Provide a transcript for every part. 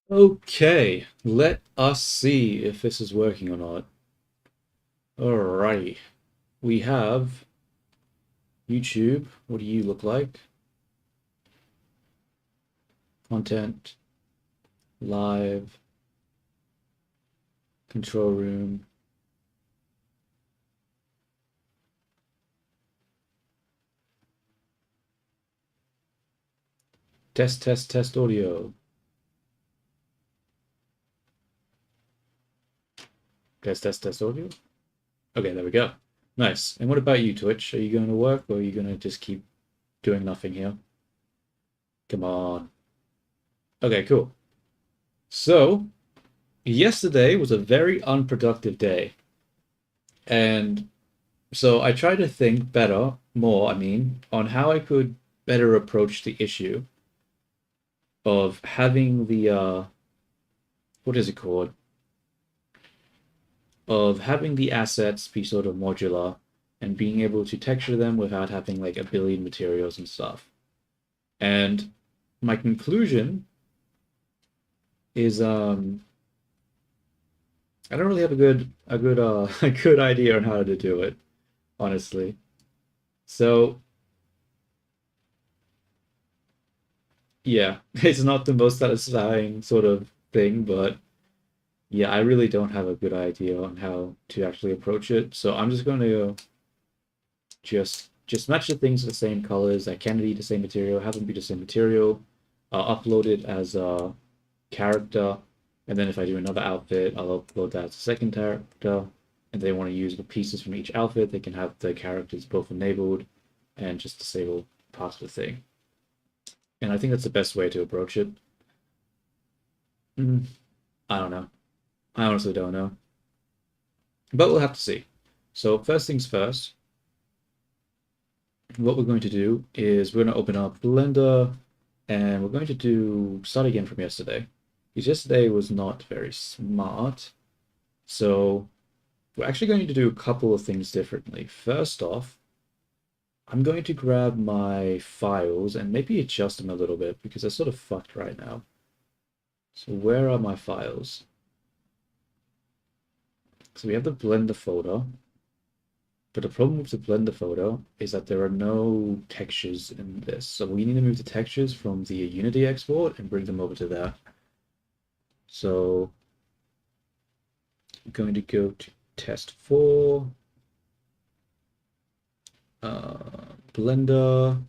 Okay, let us see if this is working or not. Alrighty, we have YouTube. What do you look like? Content, live, control room. Test, test, test audio. Test, test, test audio. Okay, there we go. Nice. And what about you, Twitch? Are you going to work or are you going to just keep doing nothing here? Come on. Okay, cool. So, yesterday was a very unproductive day. And so I tried to think on how I could better approach the issue of having the what is it called? Of having the assets be sort of modular and being able to texture them without having like a billion materials and stuff. And my conclusion is I don't really have a good a good idea on how to do it, honestly. So yeah, it's not the most satisfying sort of thing, but yeah, I really don't have a good idea on how to actually approach it. So I'm just going to just match the things the same colors that can be the same material, have them be the same material, upload it as a character, and then if I do another outfit, I'll upload that as a second character. And they want to use the pieces from each outfit, they can have the characters both enabled and just disable parts of the thing. And I think that's the best way to approach it. Mm, I don't know. I honestly don't know. But we'll have to see. So first things first, what we're going to do is we're going to open up Blender and we're going to start again from yesterday. Because yesterday was not very smart. So we're actually going to do a couple of things differently. First off, I'm going to grab my files and maybe adjust them a little bit because they're sort of fucked right now. So where are my files? So we have the Blender folder. But the problem with the Blender photo is that there are no textures in this. So we need to move the textures from the Unity export and bring them over to there. So I'm going to go to test 4, Blender. I'm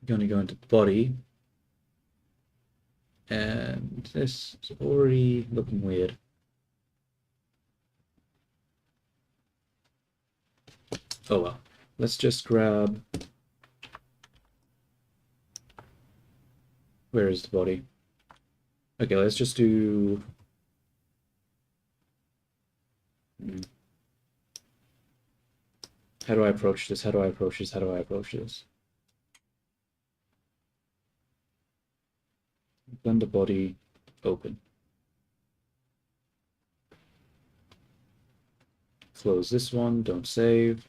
going to go into body. And this is already looking weird. Oh well. Let's just grab... Where is the body? Okay, let's just do... How do I approach this? How do I approach this? How do I approach this? Blender body, open. Close this one, don't save.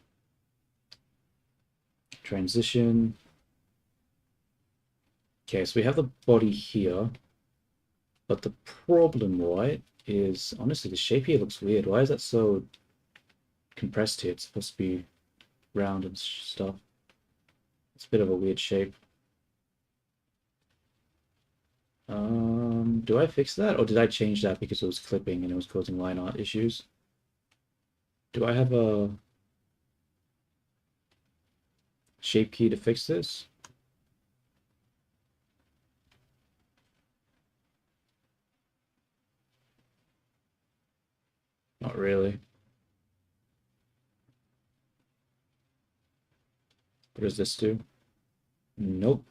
Transition. Okay, so we have the body here, but the problem, right, is honestly the shape here looks weird. Why is that so compressed here? It's supposed to be round and stuff. It's a bit of a weird shape. Do I fix that, or did I change that because it was clipping and it was causing line art issues? Do I have a shape key to fix this? Not really. What does this do? Nope.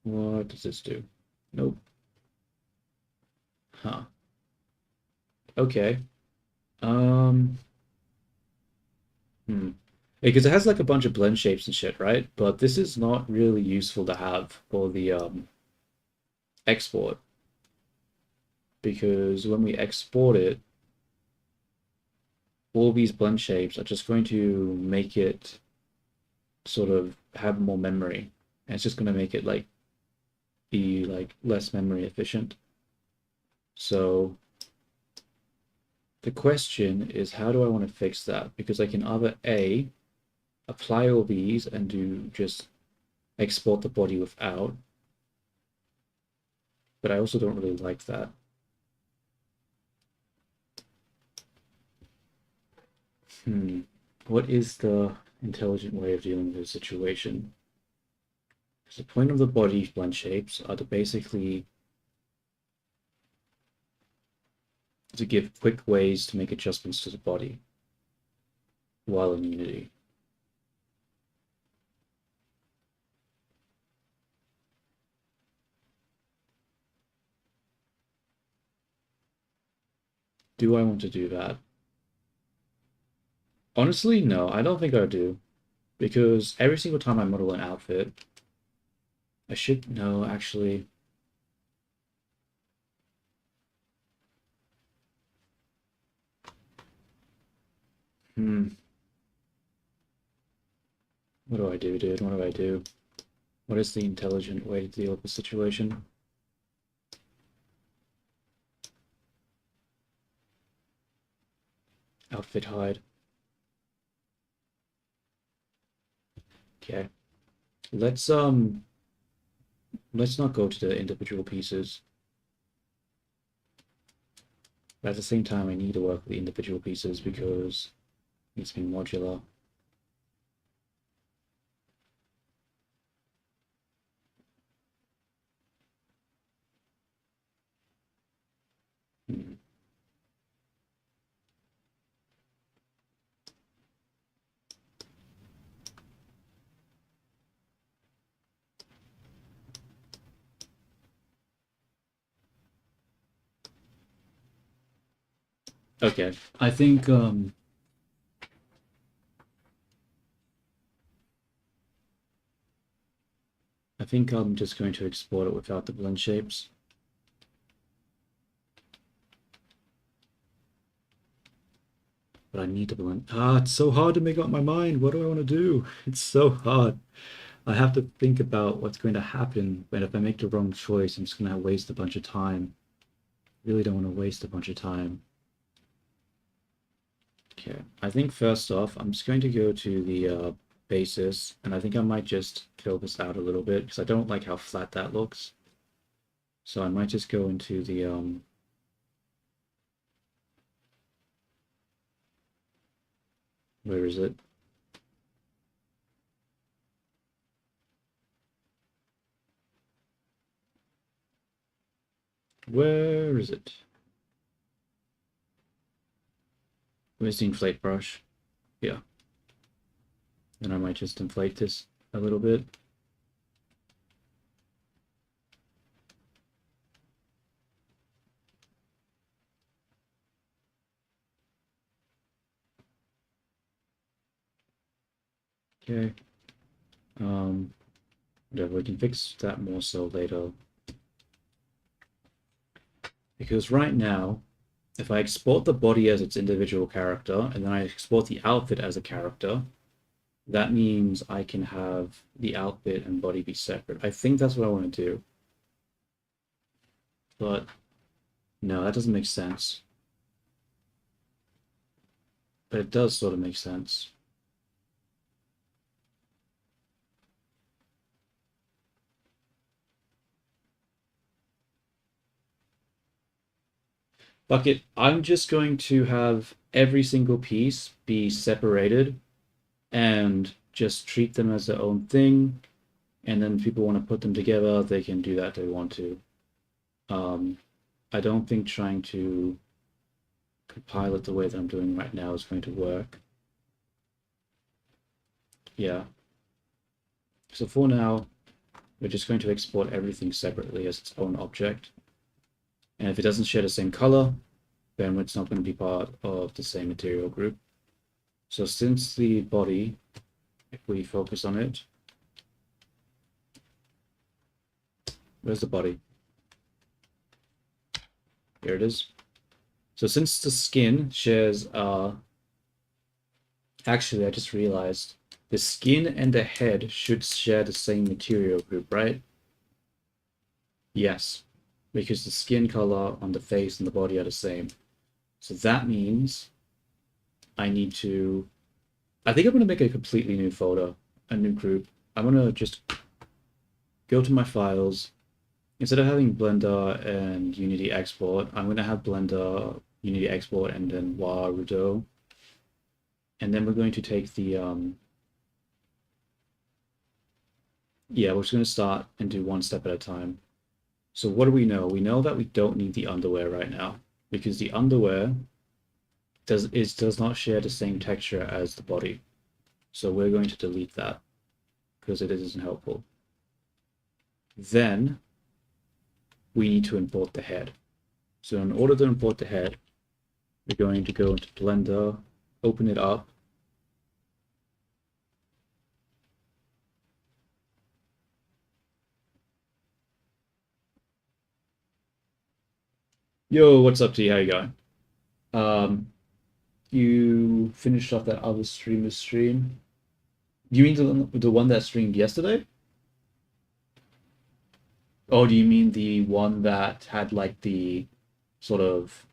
What does this do? Nope. Huh. Okay. Um, Because it has like a bunch of blend shapes and shit, right? But this is not really useful to have for the export. Because when we export it, all these blend shapes are just going to make it sort of have more memory. and it's just going to make it like be like less memory efficient. So the question is, how do I want to fix that? Because I can either A, apply all these and do just export the body without, but I also don't really like that. What is the intelligent way of dealing with the situation? Because the point of the body blend shapes are to basically to give quick ways to make adjustments to the body while in Unity. Do I want to do that? Honestly, no, I don't think I do. Because every single time I model an outfit, I should know actually. What do I do, dude? What do I do? What is the intelligent way to deal with the situation? Outfit hide. Okay. Let's not go to the individual pieces. But at the same time, I need to work with the individual pieces because it needs to be modular. Okay, I think I'm just going to export it without the blend shapes. But I need to blend. It's so hard to make up my mind. What do I want to do? It's so hard. I have to think about what's going to happen, but if I make the wrong choice, I'm just going to waste a bunch of time. Really don't want to waste a bunch of time. Okay, I think first off, I'm just going to go to the basis, and I think I might just fill this out a little bit because I don't like how flat that looks. So I might just go into the where is it? Where is it? Where's the inflate brush? Yeah. Then I might just inflate this a little bit. Okay. Whatever, we can fix that more so later. Because right now, if I export the body as its individual character, and then I export the outfit as a character, that means I can have the outfit and body be separate. I think that's what I want to do. But no, that doesn't make sense. But it does sort of make sense. Fuck it, I'm just going to have every single piece be separated and just treat them as their own thing. And then if people want to put them together, they can do that if they want to. I don't think trying to compile it the way that I'm doing right now is going to work. Yeah. So for now, we're just going to export everything separately as its own object. And if it doesn't share the same color, then it's not going to be part of the same material group. So since the body, if we focus on it, where's the body? Here it is. So since the skin shares, actually, I just realized The skin and the head should share the same material group, right? Yes, because the skin color on the face and the body are the same. So that means I need to... I think I'm going to make a completely new folder, a new group. I'm going to just go to my files. Instead of having Blender and Unity export, I'm going to have Blender, Unity export, and then Warudo. And then we're going to take the... yeah, we're just going to start and do one step at a time. So what do we know? We know that we don't need the underwear right now, because the underwear does not share the same texture as the body. So we're going to delete that because it isn't helpful. Then we need to import the head. So in order to import the head, we're going to go into Blender, open it up. Yo, what's up, T? How you going? You finished off that other streamer stream. You mean the one that streamed yesterday? Oh, do you mean the one that had like the sort of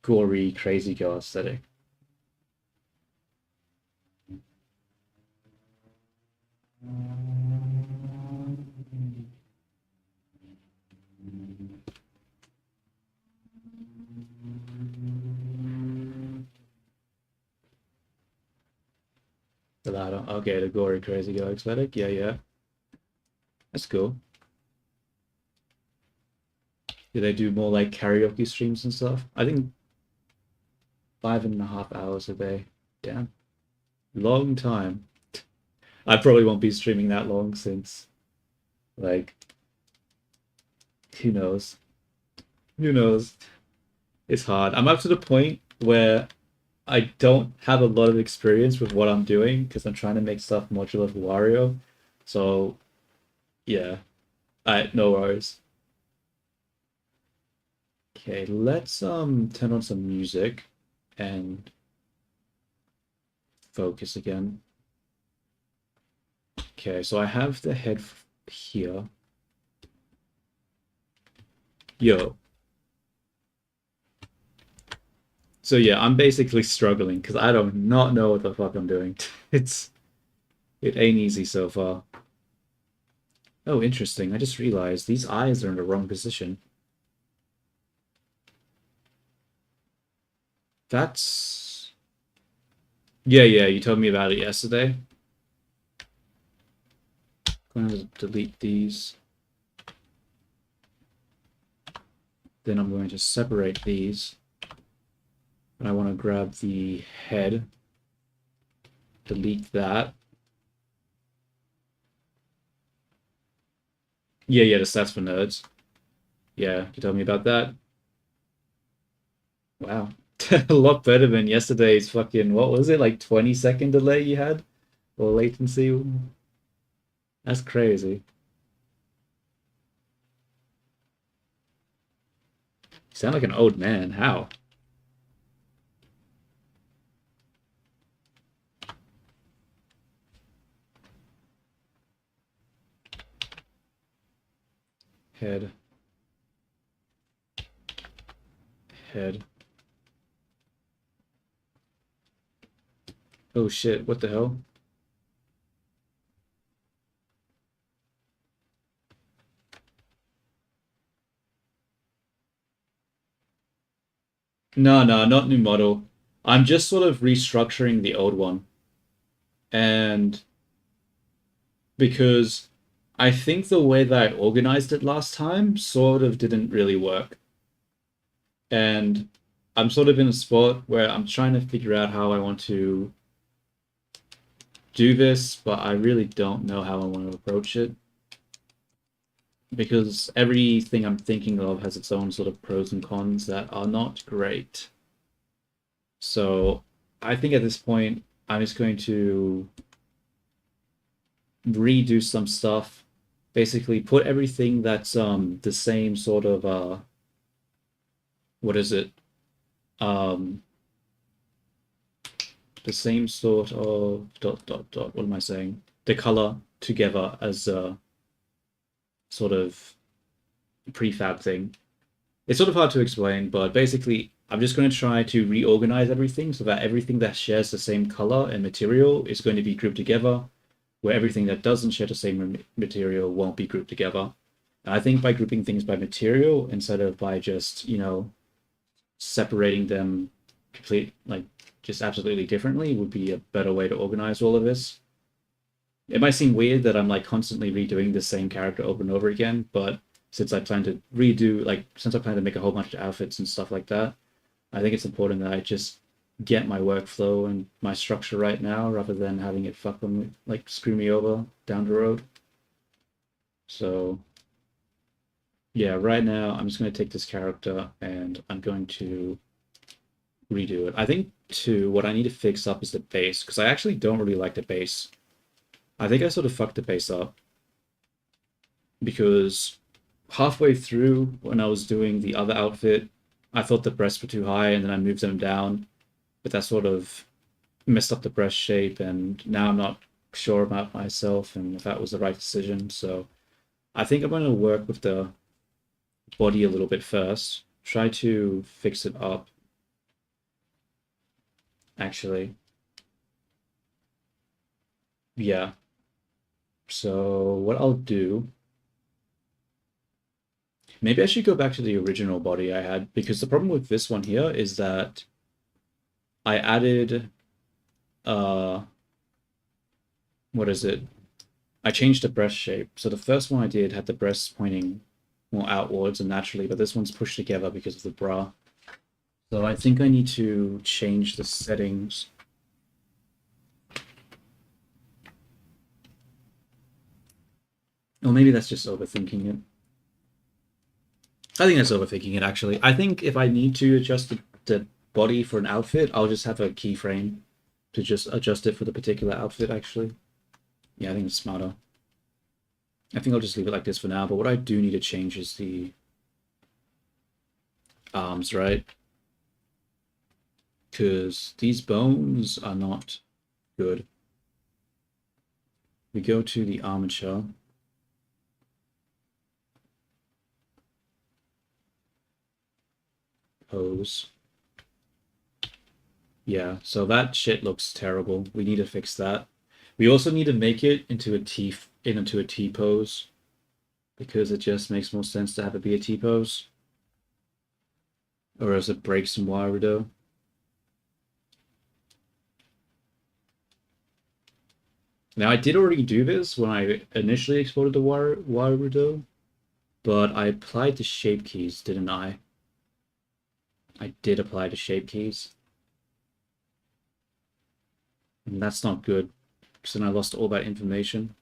gory, crazy girl aesthetic? The latter. Okay, the gory, crazy girl aesthetic. Yeah, yeah. That's cool. Do they do more like karaoke streams and stuff? I think 5.5 hours a day. Damn. Long time. I probably won't be streaming that long since, like, who knows? Who knows? It's hard. I'm up to the point where I don't have a lot of experience with what I'm doing because I'm trying to make stuff modular for Wario. So, yeah. No worries. Okay, let's turn on some music and focus again. Okay, so I have the head here. Yo. So yeah, I'm basically struggling because I do not know what the fuck I'm doing. It ain't easy so far. Oh, interesting. I just realized these eyes are in the wrong position. That's... Yeah, yeah, you told me about it yesterday. I'm going to delete these. Then I'm going to separate these. And I want to grab the head. Delete that. Yeah, yeah, the stats for nerds. Yeah, you told me about that. Wow. A lot better than yesterday's fucking, what was it, like 20-second delay you had? Or latency? That's crazy. You sound like an old man. How? Head. Head. Oh shit, what the hell? No, no, not new model. I'm just sort of restructuring the old one. And because I think the way that I organized it last time sort of didn't really work. And I'm sort of in a spot where I'm trying to figure out how I want to do this, but I really don't know how I want to approach it. Because everything I'm thinking of has its own sort of pros and cons that are not great. So I think at this point, I'm just going to redo some stuff, basically put everything that's the same sort of what is it? the same sort of dot dot dot. What am I saying? The color together as a sort of prefab thing. It's sort of hard to explain, but basically, I'm just going to try to reorganize everything so that everything that shares the same color and material is going to be grouped together, where everything that doesn't share the same material won't be grouped together. And I think by grouping things by material instead of by just, separating them just absolutely differently would be a better way to organize all of this. It might seem weird that I'm like constantly redoing the same character over and over again, but since I plan to since I plan to make a whole bunch of outfits and stuff like that, I think it's important that I just get my workflow and my structure right now rather than having it screw me over down the road. So yeah, right now I'm just going to take this character and I'm going to redo it. I think too what I need to fix up is the base, because I actually don't really like the base. I think I sort of fucked the base up because halfway through when I was doing the other outfit, I thought the breasts were too high and then I moved them down, but that sort of messed up the breast shape, and now I'm not sure about myself and if that was the right decision. So I think I'm going to work with the body a little bit first, try to fix it up. Actually, yeah. So what I'll do, maybe I should go back to the original body I had, because the problem with this one here is that I added, uh, what is it? I changed the breast shape. So the first one I did had the breasts pointing more outwards and naturally, but this one's pushed together because of the bra. So I think I need to change the settings. Or maybe that's just overthinking it. I think that's overthinking it, actually. I think if I need to adjust the body for an outfit, I'll just have a keyframe to just adjust it for the particular outfit, actually. Yeah, I think it's smarter. I think I'll just leave it like this for now, but what I do need to change is the arms, right? Because these bones are not good. We go to the armature. Pose. Yeah, so that shit looks terrible. We need to fix that. We also need to make it into a T pose, because it just makes more sense to have it be a T pose, or else it breaks some Warudo. Now I did already do this when I initially exported the Warudo, but I applied the shape keys, didn't I? I did apply the shape keys. And that's not good, because then I lost all that information.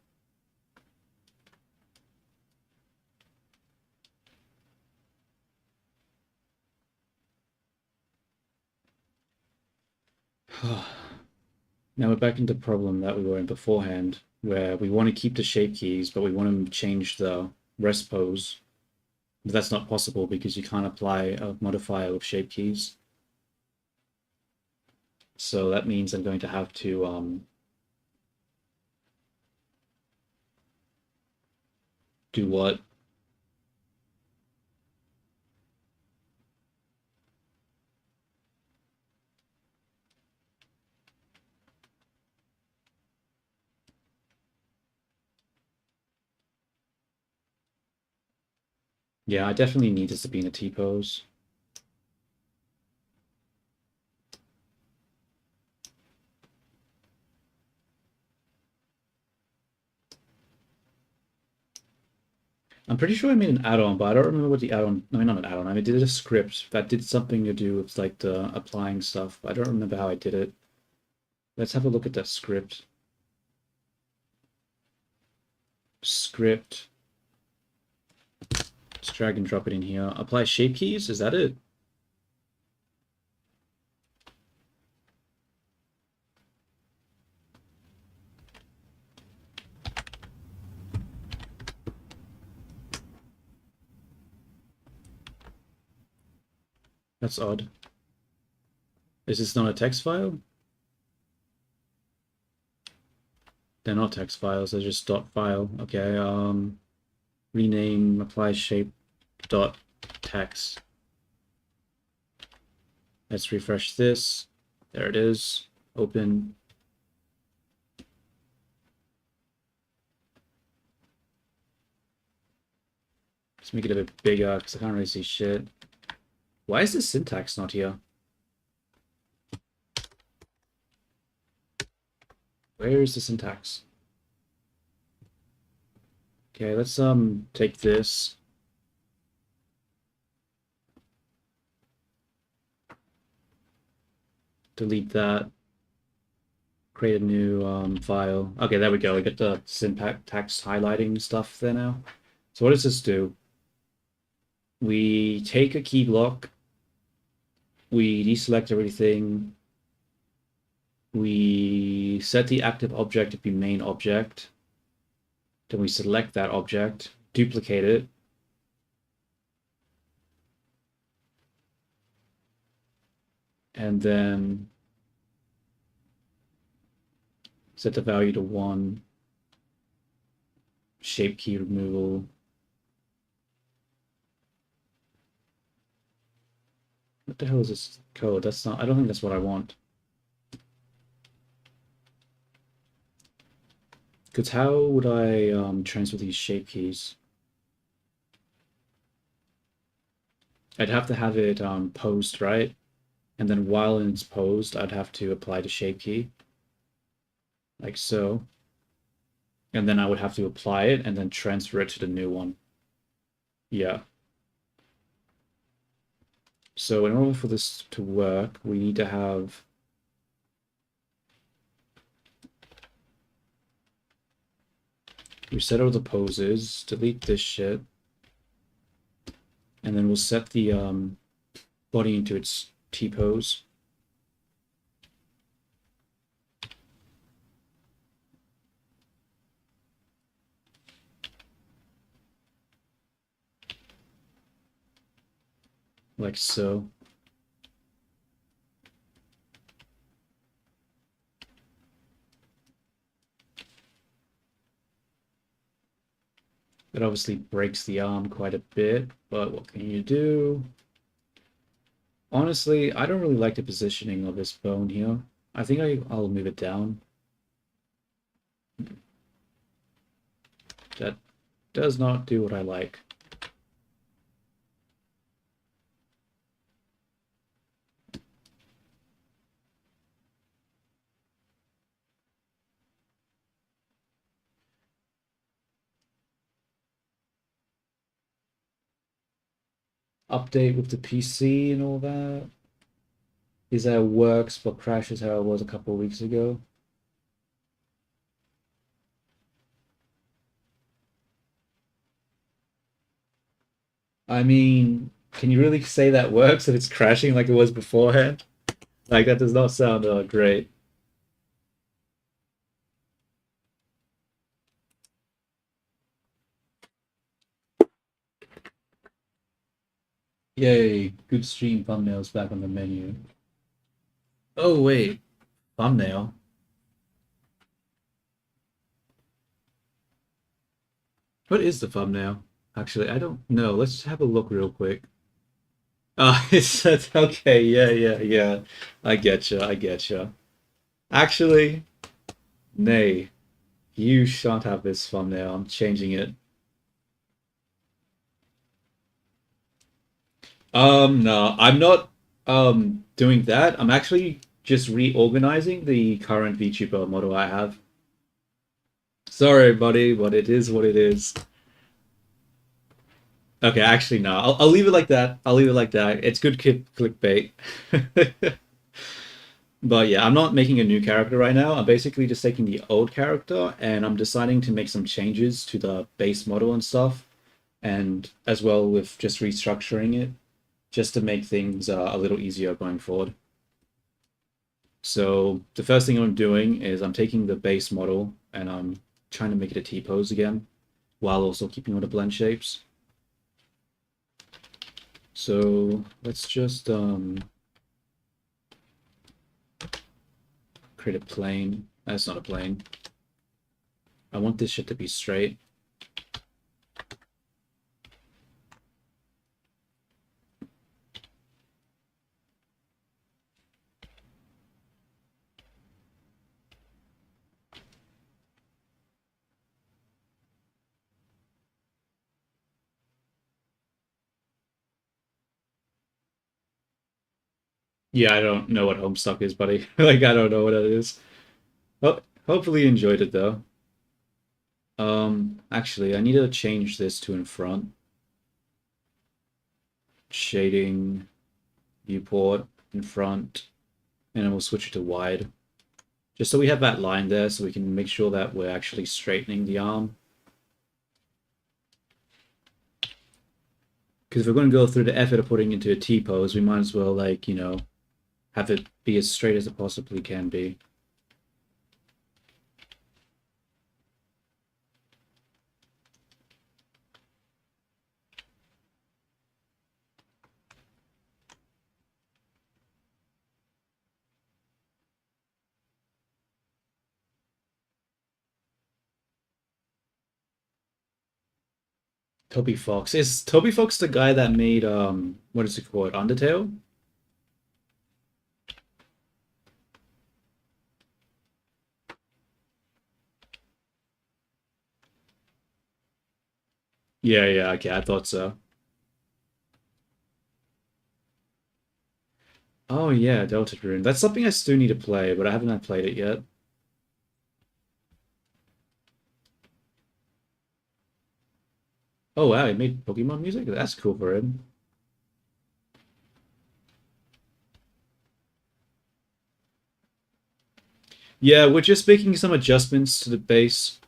Now we're back into the problem that we were in beforehand, where we want to keep the shape keys, but we want to change the rest pose. But that's not possible because you can't apply a modifier with shape keys. So that means I'm going to have to do what? Yeah, I definitely need this to be in a T-pose. I'm pretty sure I made an add-on, but I don't remember what the add-on... No, not an add-on. I did a script that did something to do with like the applying stuff, but I don't remember how I did it. Let's have a look at that script. Script. Just drag and drop it in here. Apply shape keys, is that it? That's odd. Is this not a text file? They're not text files, they're just dot file. Okay, rename apply shape dot text. Let's refresh this. There it is. Open. Let's make it a bit bigger because I can't really see shit. Why is the syntax not here? Where is the syntax? Okay, let's take this. Delete that. Create a new file. Okay, there we go. We got the syntax highlighting stuff there now. So what does this do? We take a key block, we deselect everything, we set the active object to be main object, then we select that object, duplicate it, and then set the value to 1, shape key removal. What the hell is this code? That's not, I don't think that's what I want. Because how would I transfer these shape keys? I'd have to have it posed, right? And then while it's posed, I'd have to apply the shape key. Like so. And then I would have to apply it and then transfer it to the new one. Yeah. So in order for this to work, we need to have reset all the poses, delete this shit, and then we'll set the body into its T-pose. Like so. It obviously breaks the arm quite a bit, but what can you do? Honestly, I don't really like the positioning of this bone here. I think I'll move it down. That does not do what I like. Update with the PC and all that. Is that works but crashes how it was a couple of weeks ago? I mean, can you really say that works if it's crashing like it was beforehand? Like that does not sound great. Yay, good stream thumbnails back on the menu. Oh wait, thumbnail. What is the thumbnail? Actually, I don't know. Let's have a look real quick. It's okay. Yeah. I getcha. Actually, nay. You shan't have this thumbnail. I'm changing it. No, I'm not doing that. I'm actually just reorganizing the current VTuber model I have. Sorry, buddy, but it is what it is. Okay, actually, no. I'll leave it like that. I'll leave it like that. It's good clickbait. But yeah, I'm not making a new character right now. I'm basically just taking the old character and I'm deciding to make some changes to the base model and stuff. And as well with just restructuring it, just to make things a little easier going forward. So the first thing I'm doing is I'm taking the base model and I'm trying to make it a T-pose again, while also keeping all the blend shapes. So let's just create a plane. That's not a plane. I want this shit to be straight. Yeah, I don't know what Homestuck is, buddy. Like, I don't know what it is. Oh, hopefully you enjoyed it, though. Actually, I need to change this to in front. Shading, viewport, in front, and then we'll switch it to wide. Just so we have that line there, so we can make sure that we're actually straightening the arm. Because if we're going to go through the effort of putting into a T-pose, we might as well, like, you know, have it be as straight as it possibly can be. Toby Fox. Is Toby Fox the guy that made what is it called? Undertale? Yeah, yeah, okay, I thought so. Oh yeah, Deltarune. That's something I still need to play, but I haven't played it yet. Oh wow, he made Pokemon music? That's cool for him. Yeah, we're just making some adjustments to the base.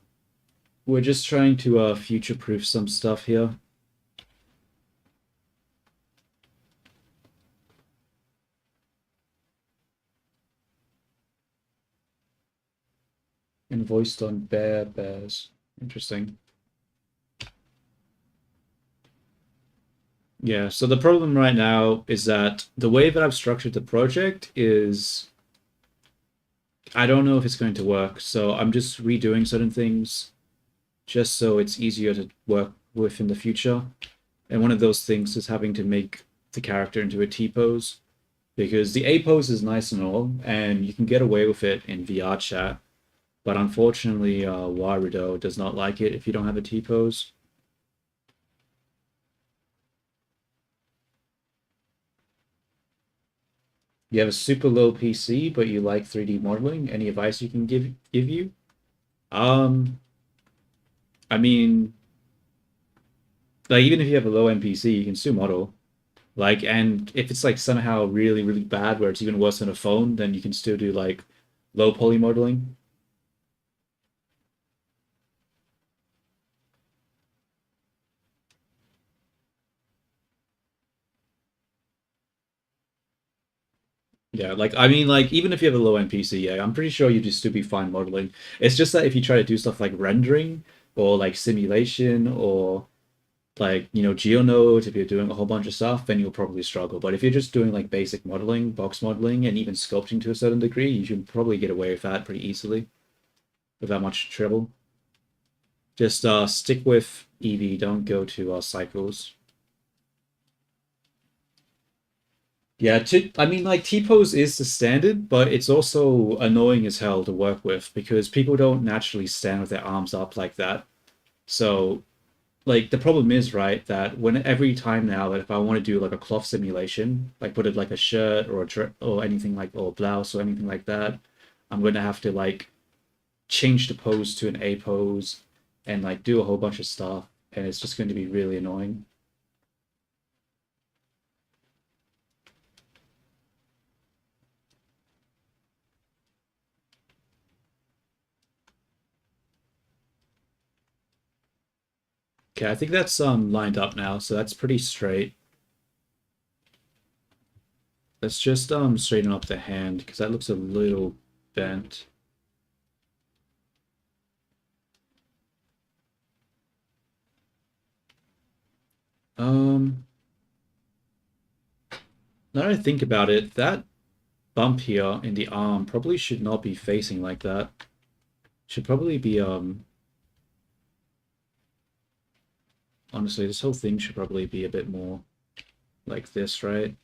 We're just trying to future-proof some stuff here. And voiced on Bear Bears. Interesting. Yeah, so the problem right now is that the way that I've structured the project is I don't know if it's going to work. So I'm just redoing certain things just so it's easier to work with in the future. And one of those things is having to make the character into a T pose because the A pose is nice and all, and you can get away with it in VR chat. But unfortunately, Warudo does not like it if you don't have a T pose. You have a super low PC, but you like 3D modeling. Any advice you can give you? Um, I mean, like even if you have a low NPC, you can still model. Like, and if it's like somehow really, really bad, where it's even worse than a phone, then you can still do like low poly modeling. Yeah, like I mean, like even if you have a low end PC, yeah, I'm pretty sure you'd just still be fine modeling. It's just that if you try to do stuff like rendering or like simulation or like GeoNode, if you're doing a whole bunch of stuff, then you'll probably struggle. But if you're just doing like basic modeling, box modeling, and even sculpting to a certain degree, you should probably get away with that pretty easily without much trouble. Just stick with Eevee, don't go to cycles. Yeah, I mean, like T-pose is the standard, but it's also annoying as hell to work with because people don't naturally stand with their arms up like that. So, like, the problem is, right, that when every time now that if I want to do like a cloth simulation, like put it like a shirt or or anything like or a blouse or anything like that, I'm going to have to like change the pose to an A pose and like do a whole bunch of stuff, and it's just going to be really annoying. Okay, I think that's lined up now, so that's pretty straight. Let's just straighten up the hand because that looks a little bent. Um, Now that I think about it, that bump here in the arm probably should not be facing like that. Should probably be Honestly, this whole thing should probably be a bit more like this, right?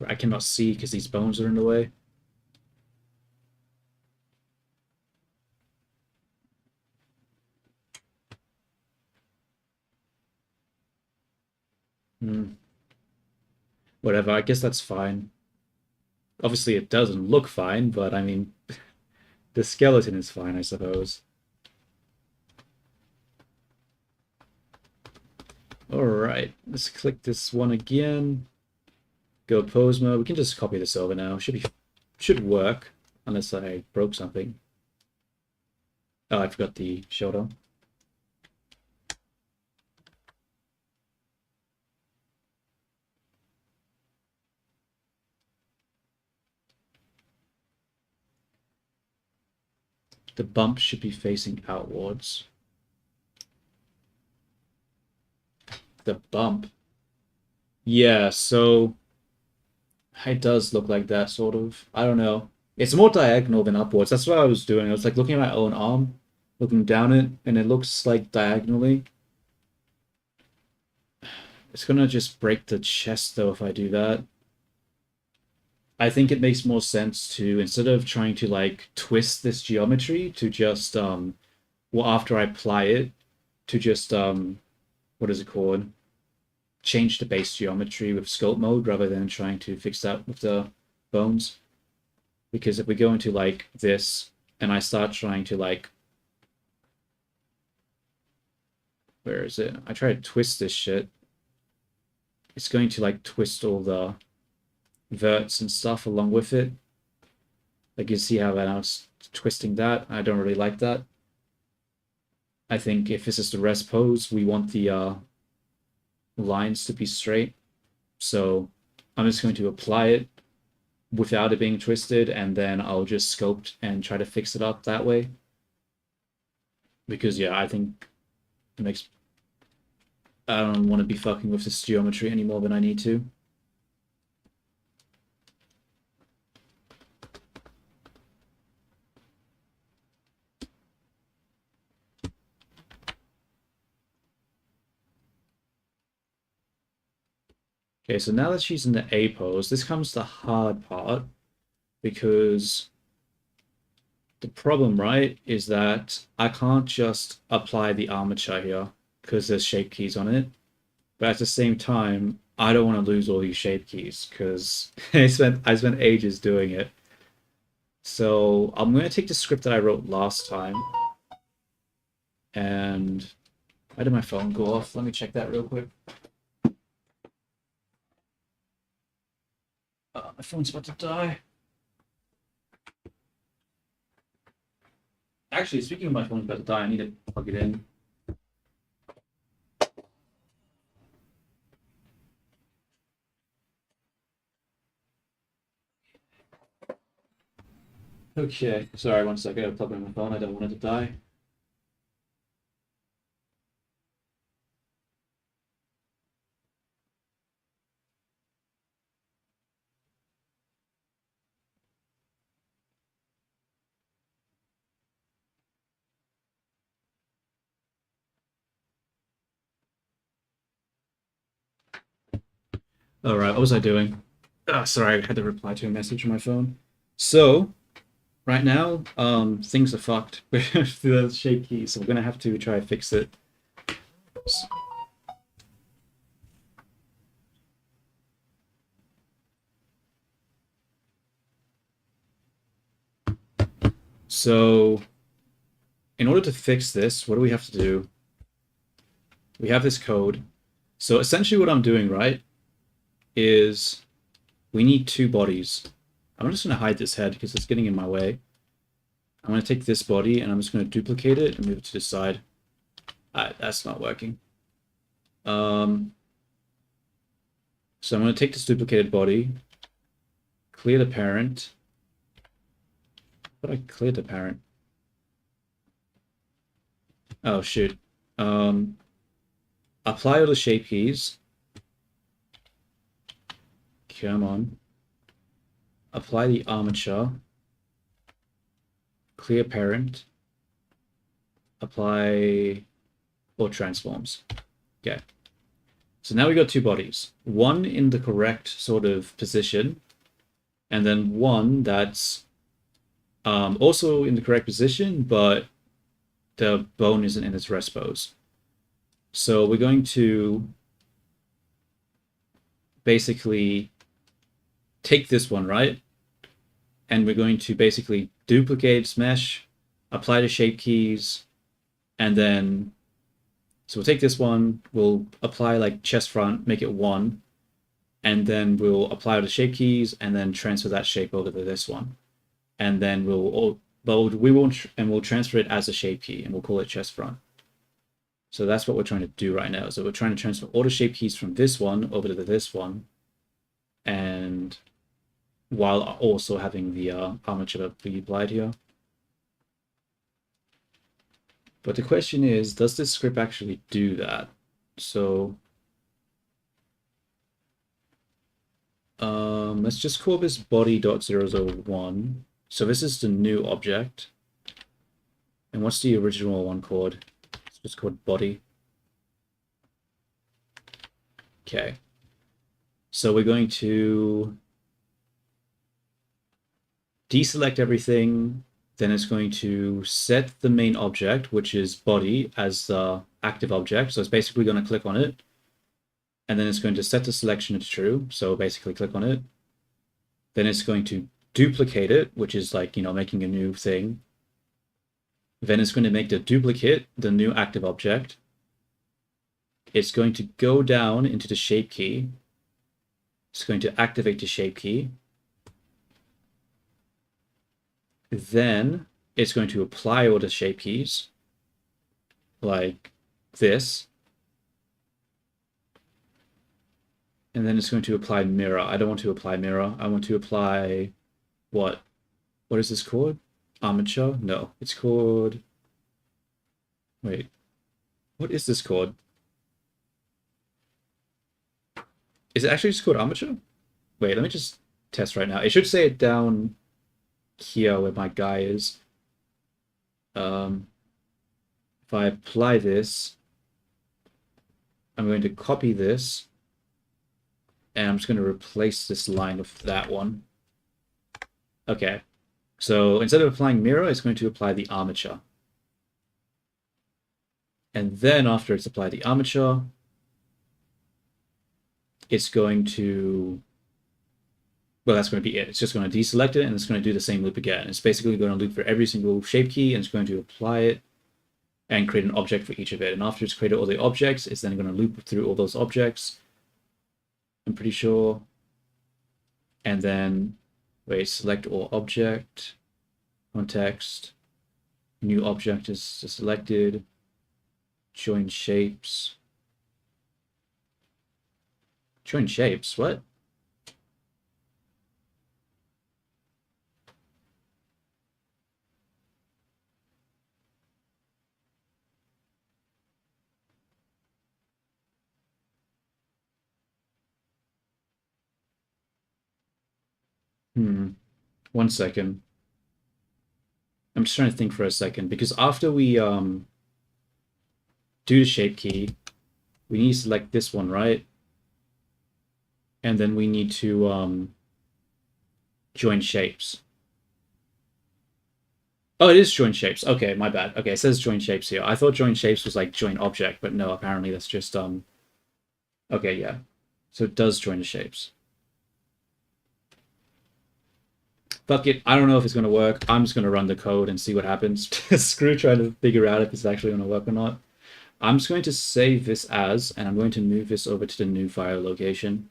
I cannot see because these bones are in the way. Hmm. Whatever, I guess that's fine. Obviously, it doesn't look fine, but I mean, the skeleton is fine, I suppose. Alright, let's click this one again. Go pose mode. We can just copy this over now. Should work, unless I broke something. Oh, I forgot the shoulder. The bump should be facing outwards. The bump. Yeah, so it does look like that, sort of. I don't know. It's more diagonal than upwards. That's what I was doing. I was like looking at my own arm, looking down it, and it looks like diagonally. It's gonna just break the chest though if I do that. I think it makes more sense to, instead of trying to like twist this geometry, to just well, after I apply it, to just what is it called? Change the base geometry with sculpt mode rather than trying to fix that with the bones. Because if we go into like this and I start trying to like, where is it? I try to twist this shit. It's going to like twist all the verts and stuff along with it. Like you see how I was twisting that. I don't really like that. I think if this is the rest pose, we want the lines to be straight. So I'm just going to apply it without it being twisted, and then I'll just sculpt and try to fix it up that way. Because yeah, I think it makes, I don't want to be fucking with this geometry any more than I need to. Okay, so now that she's in the A pose, this comes the hard part, because the problem, right, is that I can't just apply the armature here because there's shape keys on it. But at the same time, I don't want to lose all these shape keys because I spent ages doing it. So I'm going to take the script that I wrote last time, and why did my phone go off? Let me check that real quick. My phone's about to die. Actually, speaking of my phone's about to die, I need to plug it in. Okay, sorry, one second. I gotta plug in my phone. I don't want it to die. All right, what was I doing? Sorry, I had to reply to a message on my phone. So, right now, things are fucked with the shape key, so we're gonna have to try to fix it. So, in order to fix this, what do we have to do? We have this code. So essentially what I'm doing, right, is we need two bodies. I'm just going to hide this head because it's getting in my way. I'm going to take this body and I'm just going to duplicate it and move it to the side. That's not working. So I'm going to take this duplicated body, clear the parent. But I cleared the parent. Oh, shoot. Apply all the shape keys. Come on. Apply the armature. clear parent, apply or transforms. Okay. So now we got two bodies. One in the correct sort of position, and then one that's also in the correct position, but the bone isn't in its rest pose. So we're going to basically take this one, right? And we're going to basically duplicate its mesh, apply the shape keys, and then, so we'll take this one, we'll apply like chest front, make it 1, and then we'll apply the shape keys and then transfer that shape over to this one. And then we'll transfer it as a shape key and we'll call it chest front. So that's what we're trying to do right now. So we're trying to transfer all the shape keys from this one over to this one, and while also having the armature be applied here. But the question is, does this script actually do that? So let's just call this body.001. So this is the new object. And what's the original one called? It's just called body. Okay. So we're going to deselect everything. Then it's going to set the main object, which is body, as the active object. So it's basically going to click on it. And then it's going to set the selection to true. So basically click on it. Then it's going to duplicate it, which is like, making a new thing. Then it's going to make the duplicate the new active object. It's going to go down into the shape key. It's going to activate the shape key. Then it's going to apply all the shape keys, like this. And then it's going to apply mirror. I don't want to apply mirror. I want to apply what? What is this called? Armature? No, it's called... Wait. What is this called? Is it actually just called armature? Wait, let me just test right now. It should say it down here where my guy is. If I apply this, I'm going to copy this, and I'm just going to replace this line with that one. Okay, so instead of applying mirror, it's going to apply the armature. And then after it's applied the armature, it's going to, well, that's going to be it. It's just going to deselect it, and it's going to do the same loop again. It's basically going to loop for every single shape key, and it's going to apply it and create an object for each of it. And after it's created all the objects, it's then going to loop through all those objects, I'm pretty sure. And then, wait, select all object, context, new object is selected, join shapes. Join shapes, what? One second. I'm just trying to think for a second, because after we do the shape key, we need to select this one, right? And then we need to join shapes. Oh, it is join shapes. Okay, my bad. Okay, it says join shapes here. I thought join shapes was like join object, but no, apparently that's just okay, yeah. So it does join the shapes. Fuck it, I don't know if it's gonna work. I'm just gonna run the code and see what happens. Screw trying to figure out if it's actually gonna work or not. I'm just going to save this as, and I'm going to move this over to the new file location.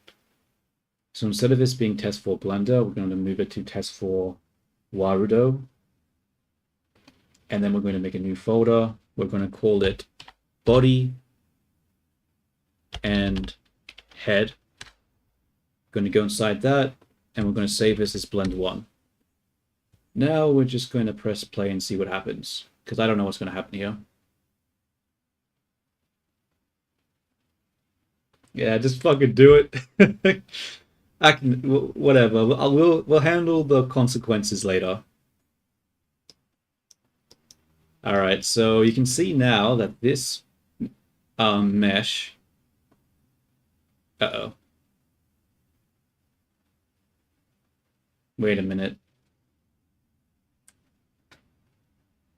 So instead of this being test4 Blender, we're going to move it to test4 Warudo. And then we're going to make a new folder. We're going to call it body and head. We're going to go inside that, and we're going to save this as Blend1. Now we're just going to press play and see what happens, because I don't know what's going to happen here. Yeah, just fucking do it. I can, whatever. We'll handle the consequences later. All right, so you can see now that this mesh. Uh-oh. Wait a minute.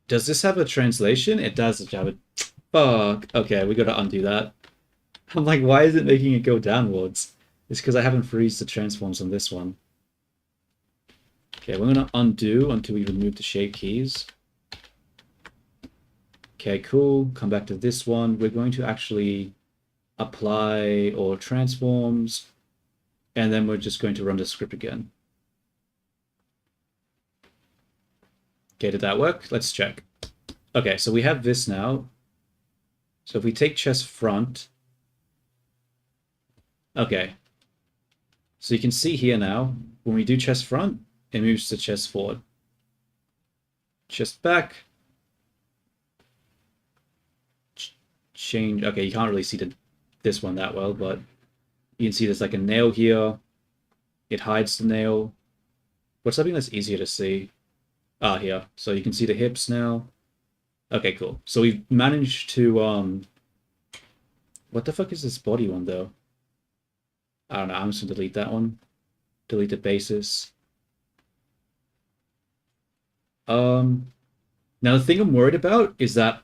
Does this have a translation? It does have a... Fuck. Okay, we gotta undo that. I'm like, why is it making it go downwards? It's because I haven't freezed the transforms on this one. Okay, we're gonna undo until we remove the shape keys. Okay, cool. Come back to this one. We're going to actually apply all transforms, and then we're just going to run the script again. Okay, did that work? Let's check. Okay, so we have this now. So if we take chest front, okay. So you can see here now, when we do chest front, it moves to chest forward. Chest back. Change. Okay, you can't really see this one that well, but you can see there's like a nail here. It hides the nail. What's something that's easier to see? Ah, here. So you can see the hips now. Okay, cool. So we've managed to what the fuck is this body one though? I don't know. I'm just gonna delete that one. Delete the basis. Now the thing I'm worried about is that,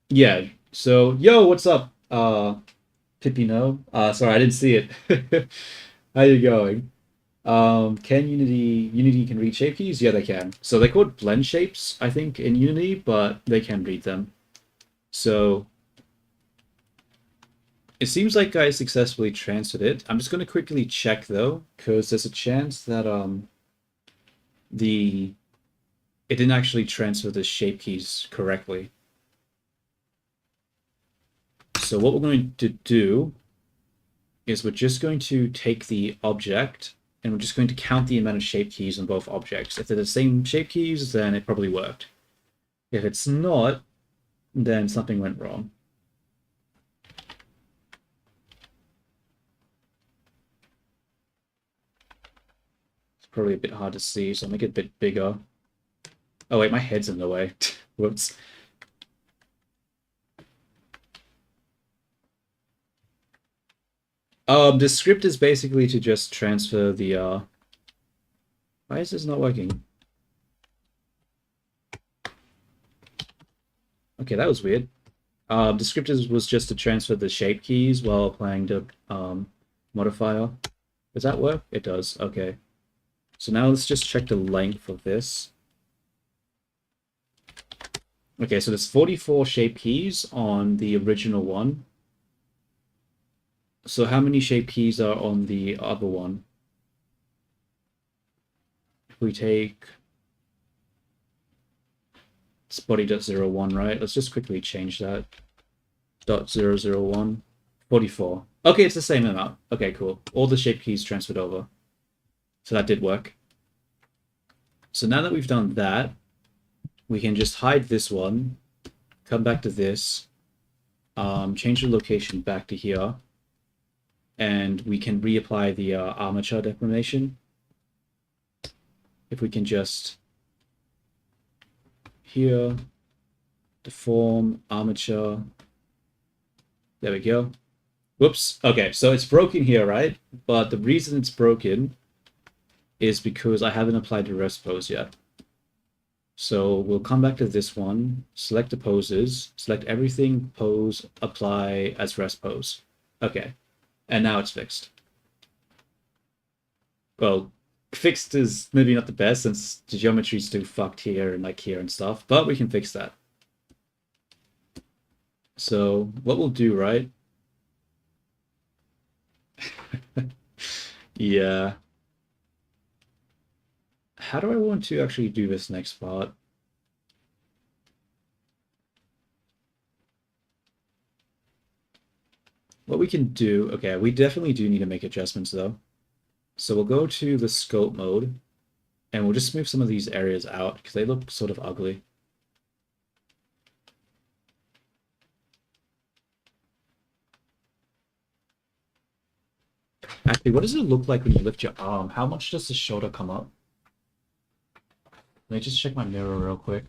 yeah. So yo, what's up? Pipino. Sorry, I didn't see it. How you going? Can Unity can read shape keys? Yeah, they can. So they're called blend shapes, I think, in Unity, but they can read them. So it seems like I successfully transferred it. I'm just going to quickly check though, because there's a chance that it didn't actually transfer the shape keys correctly. So what we're going to do is we're just going to take the object and we're just going to count the amount of shape keys on both objects. If they're the same shape keys, then it probably worked. If it's not, then something went wrong. It's probably a bit hard to see, so I'll make it a bit bigger. Oh wait, my head's in the way. Whoops. The script is basically to just transfer the why is this not working? Okay, that was weird. The script was just to transfer the shape keys while applying the modifier. Does that work? It does. Okay. So now let's just check the length of this. Okay, so there's 44 shape keys on the original one. So how many shape keys are on the other one? If we take... It's body.01, right? Let's just quickly change that. .001. 44. Okay, it's the same amount. Okay, cool. All the shape keys transferred over. So that did work. So now that we've done that, we can just hide this one, come back to this, change the location back to here, and we can reapply the armature deformation. If we can just here, deform, armature, there we go. Whoops. Okay, so it's broken here, right? But the reason it's broken is because I haven't applied the rest pose yet. So we'll come back to this one, select the poses, select everything, pose, apply as rest pose. Okay, and now it's fixed. Well, fixed is maybe not the best since the geometry is still fucked here and like here and stuff, but we can fix that. So what we'll do, right? Yeah. How do I want to actually do this next part? What we can do, okay, we definitely do need to make adjustments though. So we'll go to the scope mode and we'll just move some of these areas out because they look sort of ugly. Actually, what does it look like when you lift your arm? How much does the shoulder come up? Let me just check my mirror real quick.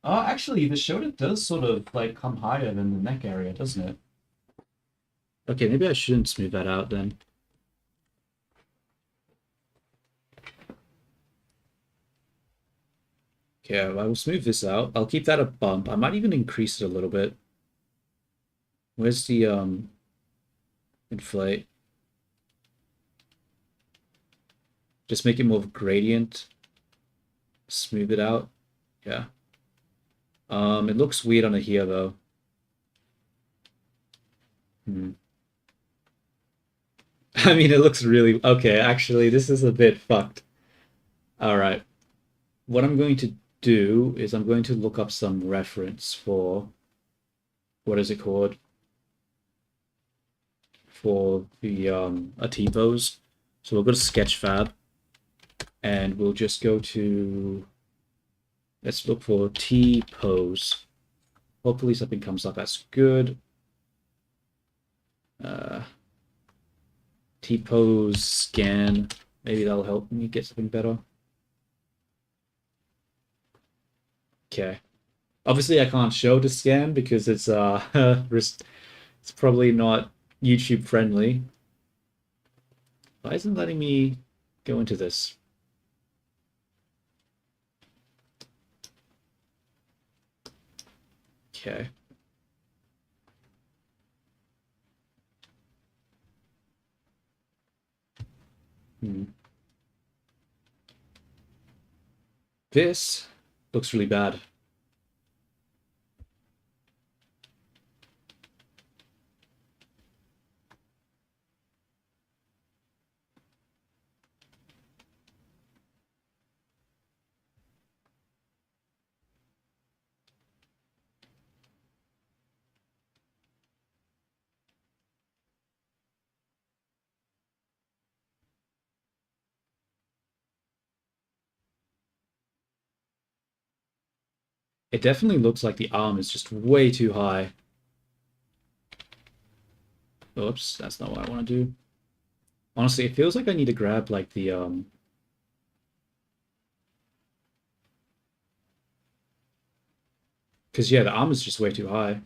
Actually, the shoulder does sort of like come higher than the neck area, doesn't it? Okay, maybe I shouldn't smooth that out then. Okay, I will smooth this out. I'll keep that a bump. I might even increase it a little bit. Where's the inflate? Just make it more of a gradient. Smooth it out. Yeah. It looks weird on here though. I mean, it looks really okay. Actually, this is a bit fucked. All right. What I'm going to do is I'm going to look up some reference for what is it called? For the a T-pose. So we'll go to Sketchfab and we'll just go to, let's look for T-pose. Hopefully something comes up as good. T-pose scan. Maybe that'll help me get something better. Okay. Obviously I can't show the scan because it's it's probably not YouTube friendly. Why isn't it letting me go into this? Okay. This looks really bad. It definitely looks like the arm is just way too high. Oops, that's not what I want to do. Honestly, it feels like I need to grab like the because yeah, the arm is just way too high.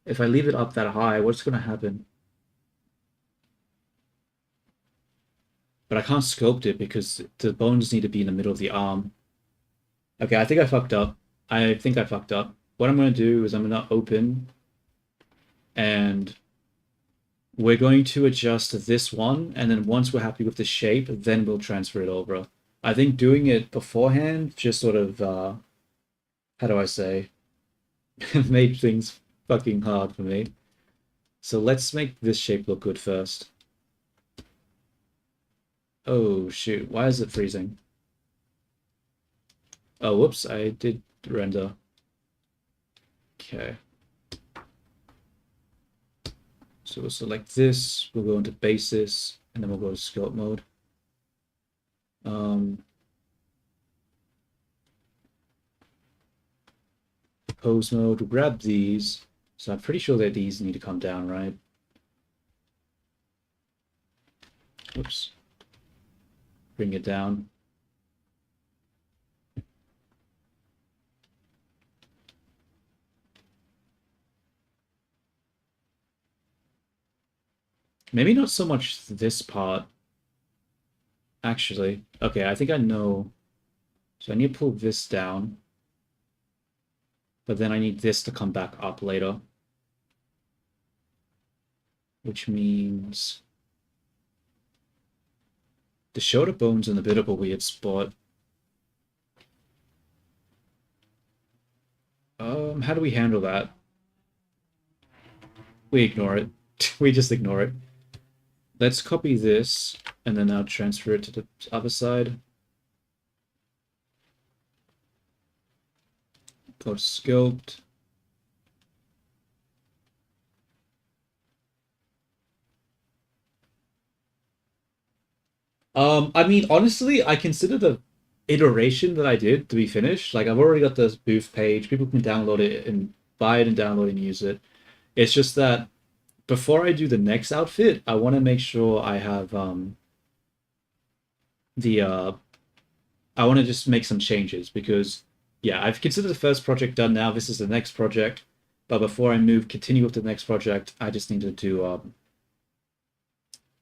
If I leave it up that high, what's gonna happen? But I can't sculpt it because the bones need to be in the middle of the arm. Okay, I think I fucked up. I think I fucked up. What I'm gonna do is I'm gonna open and we're going to adjust this one, and then once we're happy with the shape, then we'll transfer it over. I think doing it beforehand just sort of, how do I say, made things fucking hard for me. So let's make this shape look good first. Oh shoot, why is it freezing? Oh, whoops, I did render. Okay. So we'll select this, we'll go into basis, and then we'll go to sculpt mode. Pose mode, we'll grab these. So I'm pretty sure that these need to come down, right? Whoops. Bring it down. Maybe not so much this part. Actually, okay, I think I know. So I need to pull this down. But then I need this to come back up later. Which means the shoulder bone's in a bit of a weird spot. How do we handle that? We ignore it. We just ignore it. Let's copy this and then now transfer it to the other side. Go to sculpt. I mean, honestly, I consider the iteration that I did to be finished. Like, I've already got this booth page. People can download it and buy it and download and use it. It's just that before I do the next outfit, I want to make sure I have the I want to just make some changes because yeah, I've considered the first project done now. This is the next project, but before I continue with the next project, I just need to do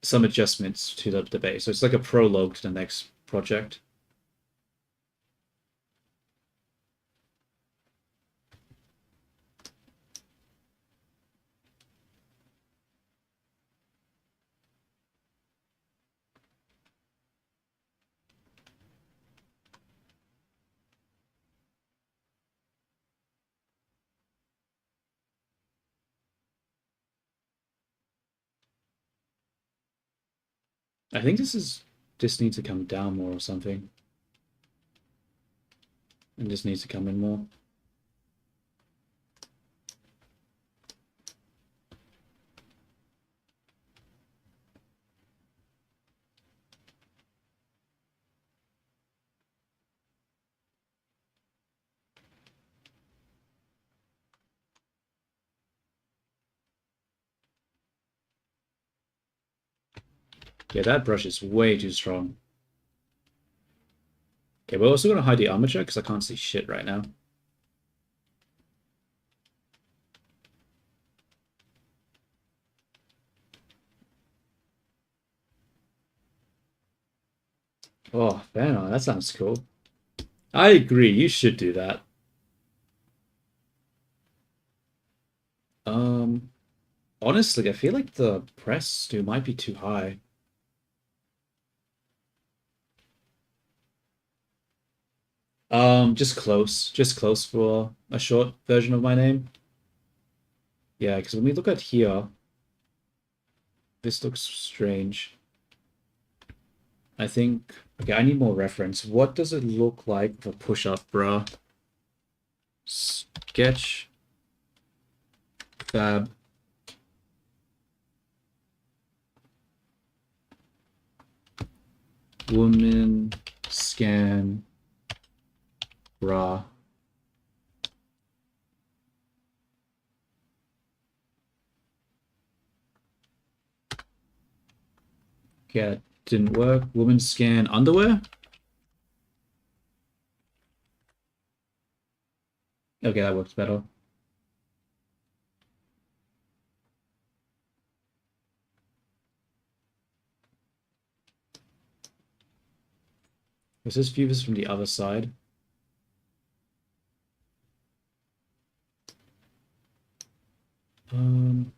some adjustments to the base. So it's like a prologue to the next project. I think this is just needs to come down more or something, and just needs to come in more. Yeah, that brush is way too strong. Okay, we're also gonna hide the armature because I can't see shit right now. Oh, Banner, that sounds cool. I agree, you should do that. Um, Honestly, I feel like the press do might be too high. Just close for a short version of my name. Yeah, because when we look at here, this looks strange. I think, okay, I need more reference. What does it look like for push-up, bruh? Sketch, fab, woman, scan, bra. Yeah, didn't work. Woman scan underwear? Okay, that works better. Let's just view this from the other side. Um,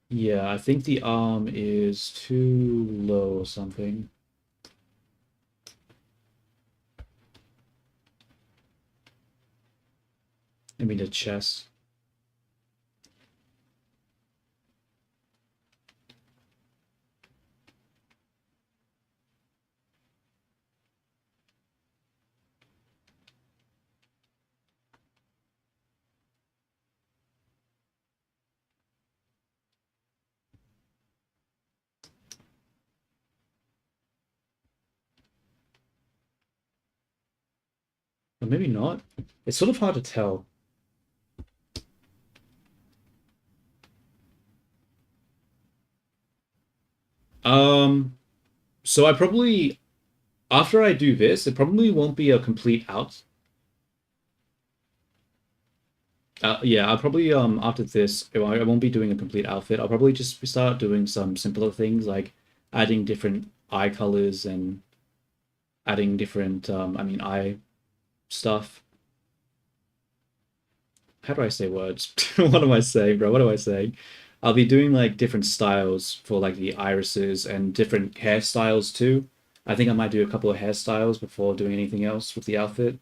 yeah, I think the arm is too low or something. I mean the chest. Or maybe not. It's sort of hard to tell. Um, so I probably after I do this, it probably won't be a complete out. Yeah, I'll probably after this, I won't be doing a complete outfit. I'll probably just start doing some simpler things like adding different eye colors and adding different I mean eye stuff. How do I say words? What am I saying, bro? What am I saying? I'll be doing like different styles for like the irises and different hairstyles too. I think I might do a couple of hairstyles before doing anything else with the outfit.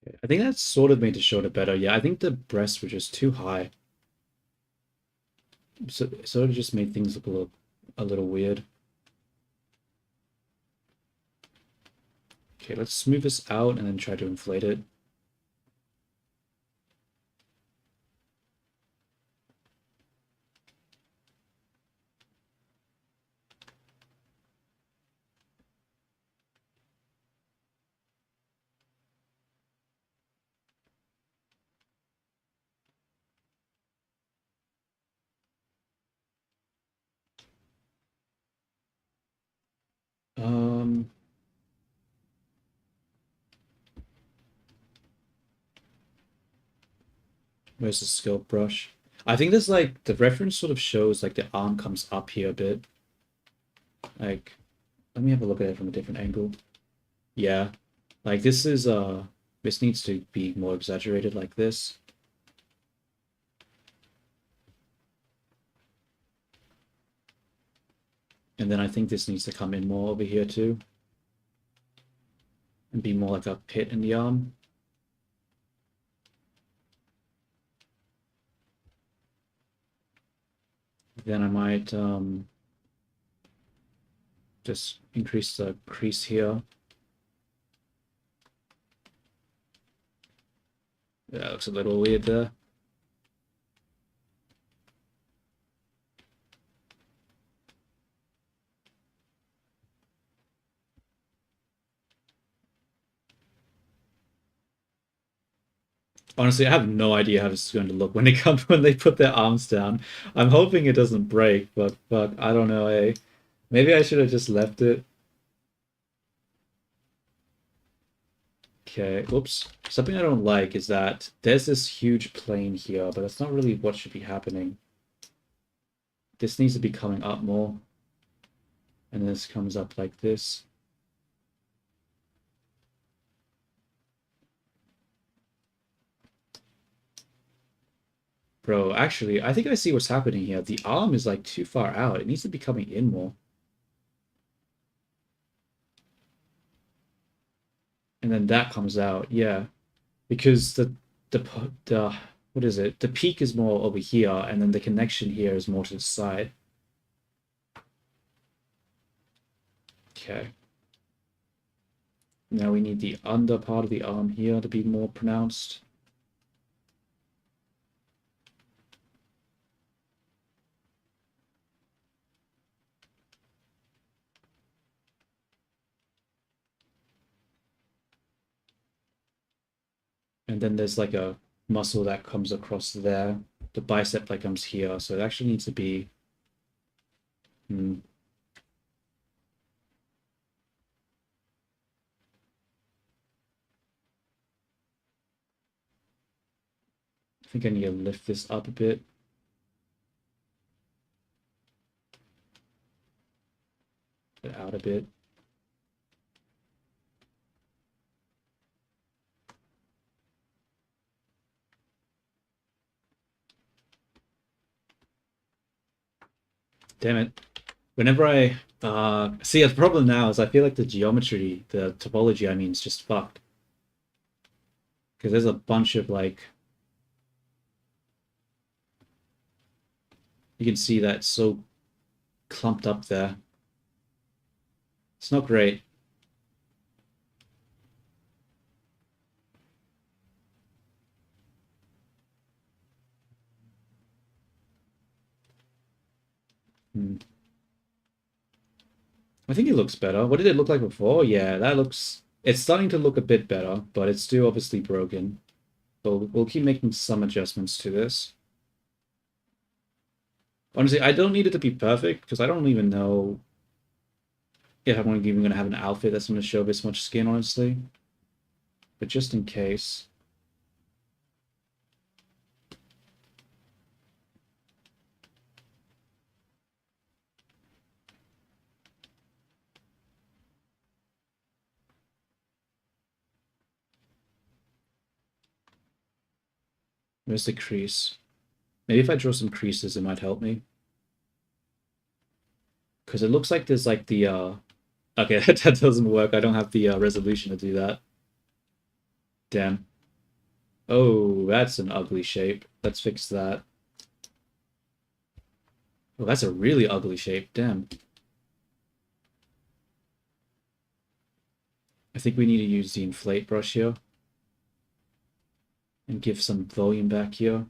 Okay. I think that sort of made the shoulder better. Yeah, I think the breasts were just too high. So it sort of just made things look a little weird. Okay, let's smooth this out and then try to inflate it. Um, where's the sculpt brush? I think there's like the reference sort of shows like the arm comes up here a bit. Like, let me have a look at it from a different angle. Yeah, like this needs to be more exaggerated like this. And then I think this needs to come in more over here too. And be more like a pit in the arm. Then I might just increase the crease here. That looks a little weird there. Honestly, I have no idea how this is going to look when they come when they put their arms down. I'm hoping it doesn't break, but I don't know, eh? Maybe I should have just left it. Okay, oops. Something I don't like is that there's this huge plane here, but that's not really what should be happening. This needs to be coming up more. And this comes up like this. Bro, actually, I think I see what's happening here. The arm is like too far out. It needs to be coming in more. And then that comes out, yeah. Because the what is it? The peak is more over here, and then the connection here is more to the side. Okay. Now we need the under part of the arm here to be more pronounced. And then there's like a muscle that comes across there. The bicep that comes here. So it actually needs to be. Hmm, I think I need to lift this up a bit. Out a bit. Damn it. Whenever I see the problem now is I feel like the geometry, the topology I mean is just fucked. Because there's a bunch of like you can see that it's so clumped up there. It's not great. Hmm. I think it looks better. What did it look like before? Yeah, that looks it's starting to look a bit better, but it's still obviously broken. So we'll keep making some adjustments to this. Honestly, I don't need it to be perfect because I don't even know if I'm even going to have an outfit that's going to show this much skin, honestly. But just in case. Where's the crease? Maybe if I draw some creases, it might help me. Because it looks like there's like the okay, that doesn't work. I don't have the resolution to do that. Damn. Oh, that's an ugly shape. Let's fix that. Oh, that's a really ugly shape. Damn. I think we need to use the inflate brush here and give some volume back here.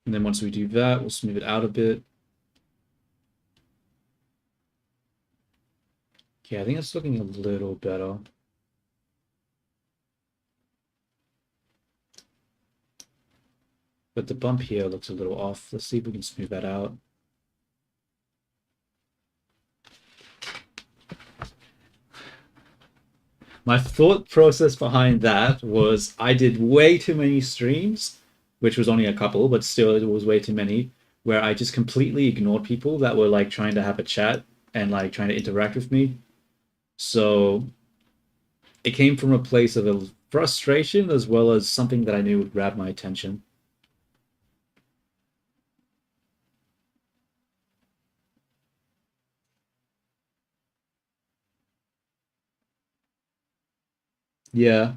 And then once we do that, we'll smooth it out a bit. Yeah, I think it's looking a little better. But the bump here looks a little off. Let's see if we can smooth that out. My thought process behind that was I did way too many streams, which was only a couple, but still it was way too many, where I just completely ignored people that were like trying to have a chat and like trying to interact with me. So it came from a place of a frustration as well as something that I knew would grab my attention. Yeah.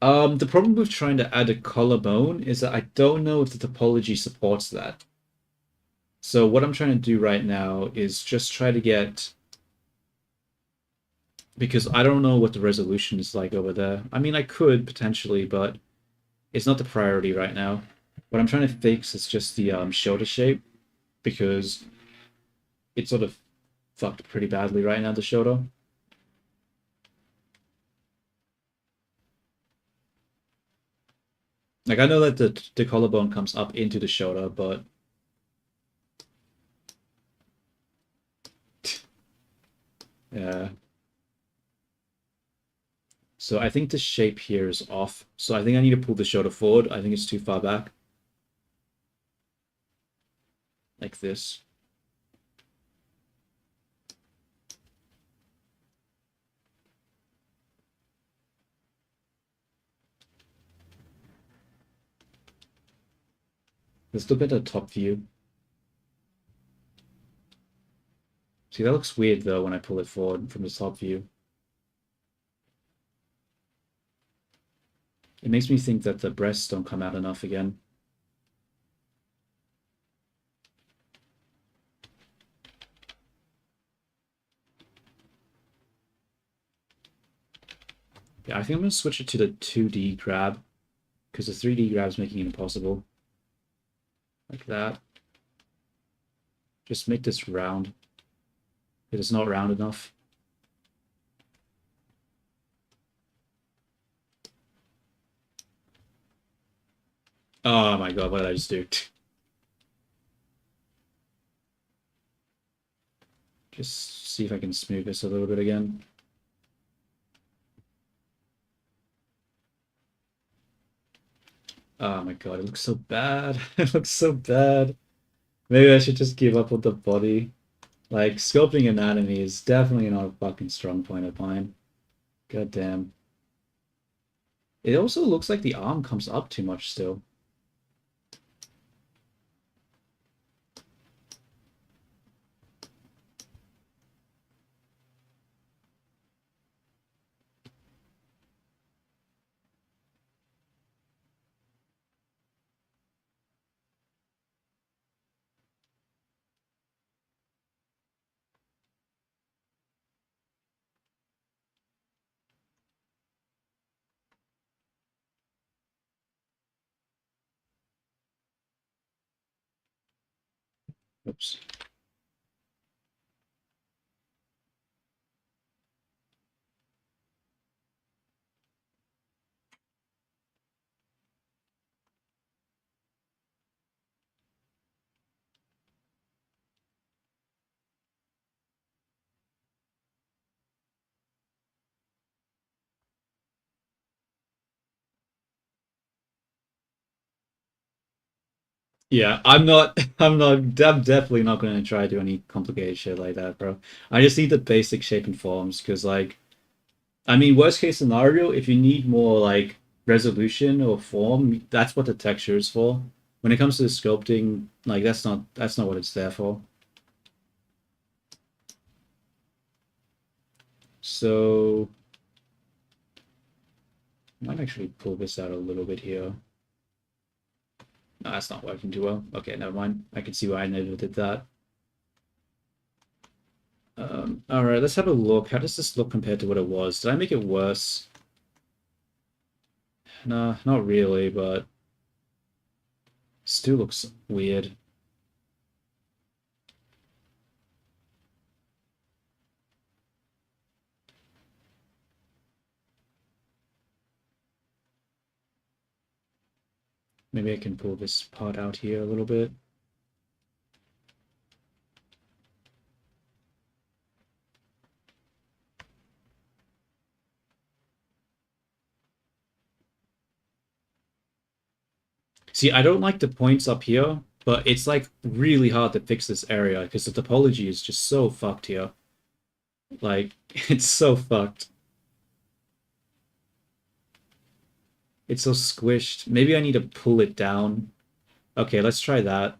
The problem with trying to add a collarbone is that I don't know if the topology supports that. So what I'm trying to do right now is just try to get, because I don't know what the resolution is like over there. I mean, I could potentially, but it's not the priority right now. What I'm trying to fix is just the shoulder shape, because it's sort of fucked pretty badly right now, the shoulder. Like, I know that the collarbone comes up into the shoulder, but yeah. So I think the shape here is off. So I think I need to pull the shoulder forward. I think it's too far back. Like this. Let's look at the top view. See, that looks weird though when I pull it forward from the top view. It makes me think that the breasts don't come out enough again. Yeah, I think I'm going to switch it to the 2D grab, because the 3D grab is making it impossible. Like that. Just make this round. It is not round enough. Oh my god, what did I just do? Just see if I can smooth this a little bit again. Oh my god, it looks so bad. It looks so bad. Maybe I should just give up with the body. Like, sculpting anatomy is definitely not a fucking strong point of mine. God damn. It also looks like the arm comes up too much still. Oops. Yeah, I'm definitely not going to try to do any complicated shit like that, bro. I just need the basic shape and forms, because, like, I mean, worst case scenario, if you need more, like, resolution or form, that's what the texture is for. When it comes to the sculpting, like, that's not what it's there for. So I might actually pull this out a little bit here. No, that's not working too well. Okay, never mind. I can see why I never did that. All right, let's have a look. How does this look compared to what it was? Did I make it worse? Nah, not really, but still looks weird. Maybe I can pull this part out here a little bit. See, I don't like the points up here, but it's like really hard to fix this area because the topology is just so fucked here. Like, it's so fucked. It's so squished. Maybe I need to pull it down. Okay, let's try that.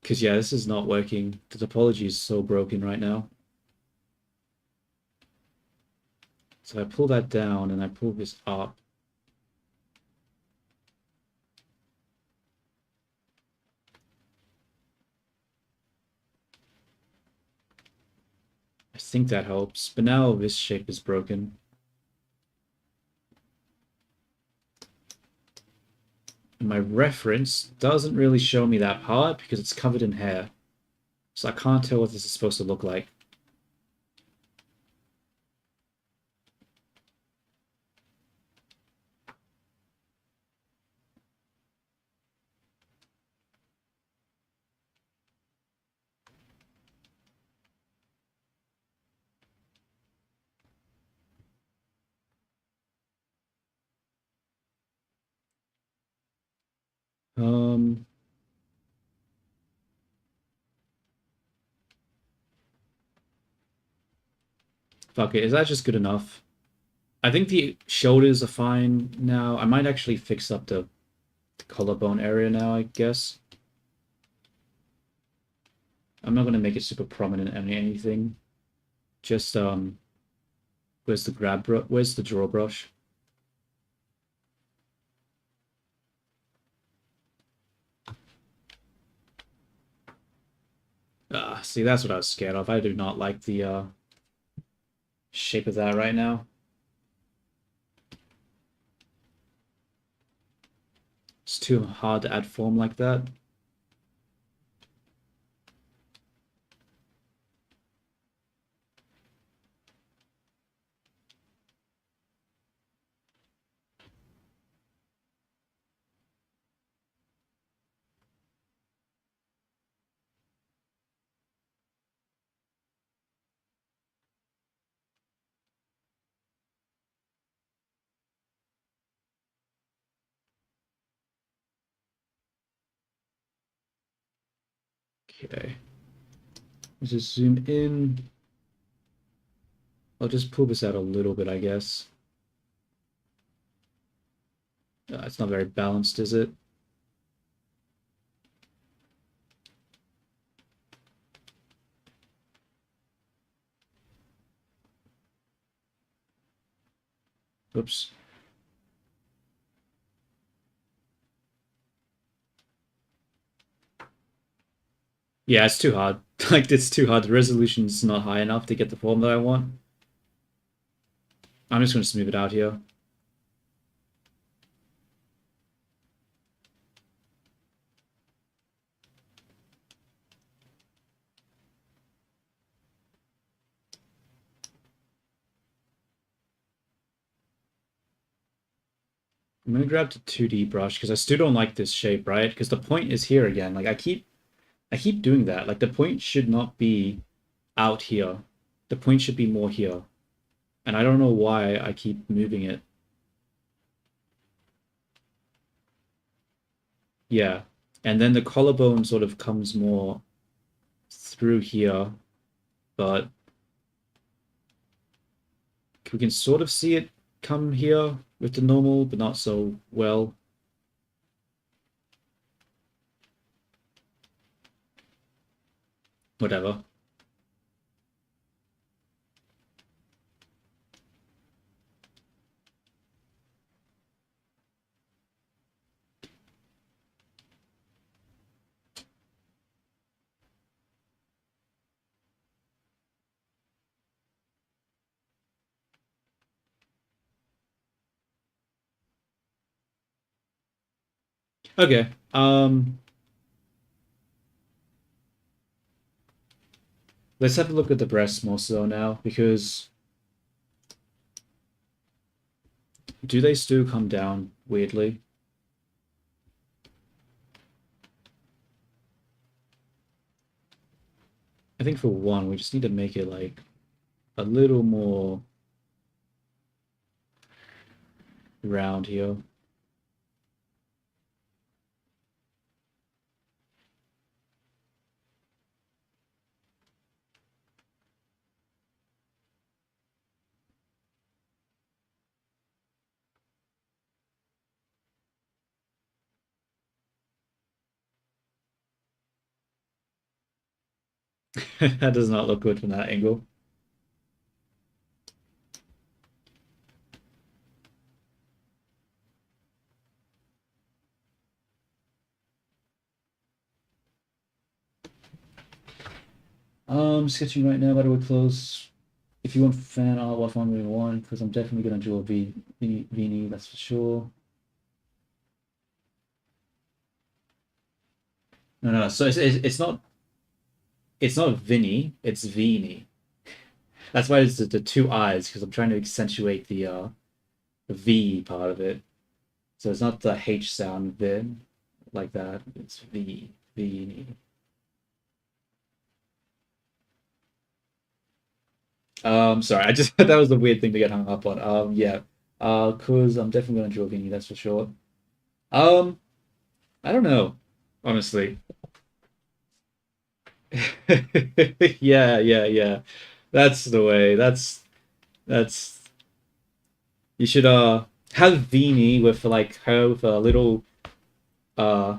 Because, yeah, this is not working. The topology is so broken right now. So I pull that down and I pull this up. I think that helps. But now this shape is broken. And my reference doesn't really show me that part because it's covered in hair. So I can't tell what this is supposed to look like. Um, Fuck it. Is that just good enough? I think the shoulders are fine now. I might actually fix up the collarbone area now, I guess. I'm not gonna make it super prominent in anything. Just where's the grab brush? Where's the draw brush? Ah, see, that's what I was scared of. I do not like the shape of that right now. It's too hard to add form like that. Okay. Let's just zoom in. I'll just pull this out a little bit, I guess. It's not very balanced, is it? Oops. Yeah, it's too hard. Like, it's too hard. The resolution's not high enough to get the form that I want. I'm just going to smooth it out here. I'm going to grab the 2D brush because I still don't like this shape, right? Because the point is here again. Like, I keep doing that. Like, the point should not be out here. The point should be more here. And I don't know why I keep moving it. Yeah. And then the collarbone sort of comes more through here, but we can sort of see it come here with the normal, but not so well. Whatever. Okay. Let's have a look at the breasts more so now, because do they still come down weirdly? I think for one, we just need to make it like a little more round here. That does not look good from that angle. Sketching right now, by the way, close. If you want fan art, what one we want, because I'm definitely gonna draw a Vini, that's for sure. No, no, so it's not Vinny, it's Vini. That's why it's the two eyes, because I'm trying to accentuate the V part of it. So it's not the H sound Vin like that. It's Vini. Sorry, I just that was a weird thing to get hung up on. Yeah. Cause I'm definitely gonna draw Vini, that's for sure. Um, I don't know, honestly. Yeah, yeah, yeah. That's the way. That's you should have Vini with like her with a little uh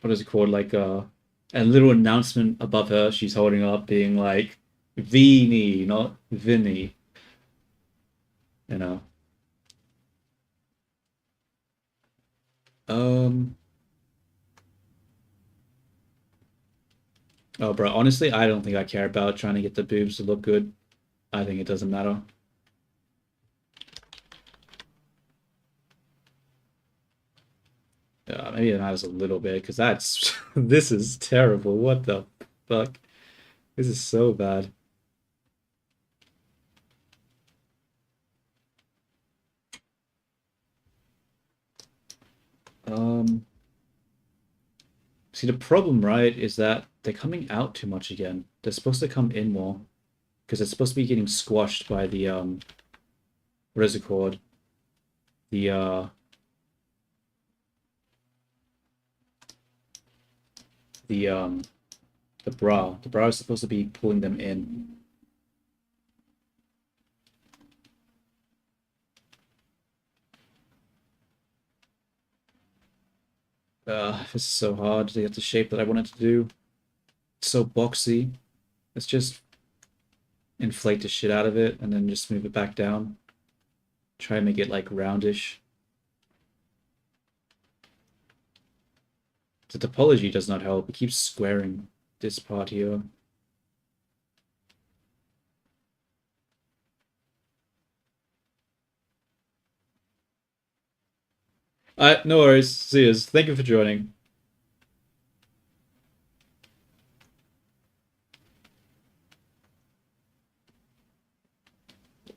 what is it called? Like a little announcement above her she's holding up being like Vini, not Vinny, you know. Um oh bro, honestly I don't think I care about trying to get the boobs to look good. I think it doesn't matter. Maybe it matters a little bit because that's this is terrible. What the fuck? This is so bad. Um, See, the problem, right, is that they're coming out too much again. They're supposed to come in more because it's supposed to be getting squashed by the what is it called? The the um the bra. The bra is supposed to be pulling them in. This is so hard to get the shape that I wanted to do. It's so boxy. Let's just inflate the shit out of it and then just move it back down. Try and make it like roundish. The topology does not help. It keeps squaring this part here. No worries. See yous. Thank you for joining.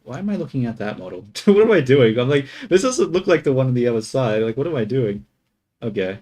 Why am I looking at that model? What am I doing? I'm like, this doesn't look like the one on the other side. Like, what am I doing? Okay.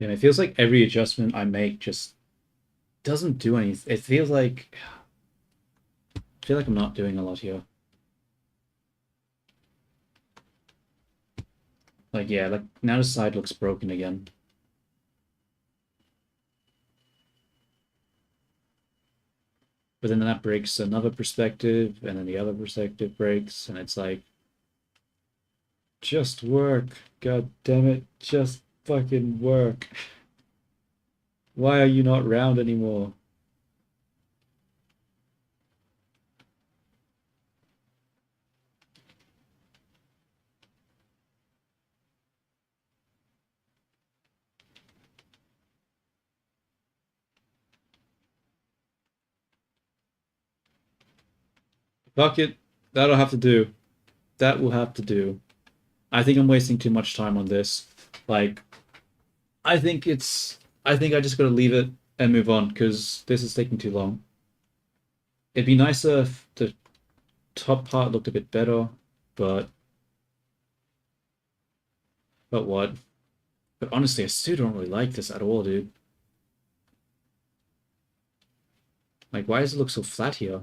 And it feels like every adjustment I make just doesn't do anything. It feels like I feel like I'm not doing a lot here. Like yeah, like now the side looks broken again. But then that breaks another perspective, and then the other perspective breaks, and it's like, just work. God damn it. Just fucking work. Why are you not round anymore? Fuck it. That'll have to do. That will have to do. I think I'm wasting too much time on this. Like, I think it's. I think I just gotta leave it and move on because this is taking too long. It'd be nicer if the top part looked a bit better, but what? But honestly, I still don't really like this at all, dude. Like, why does it look so flat here?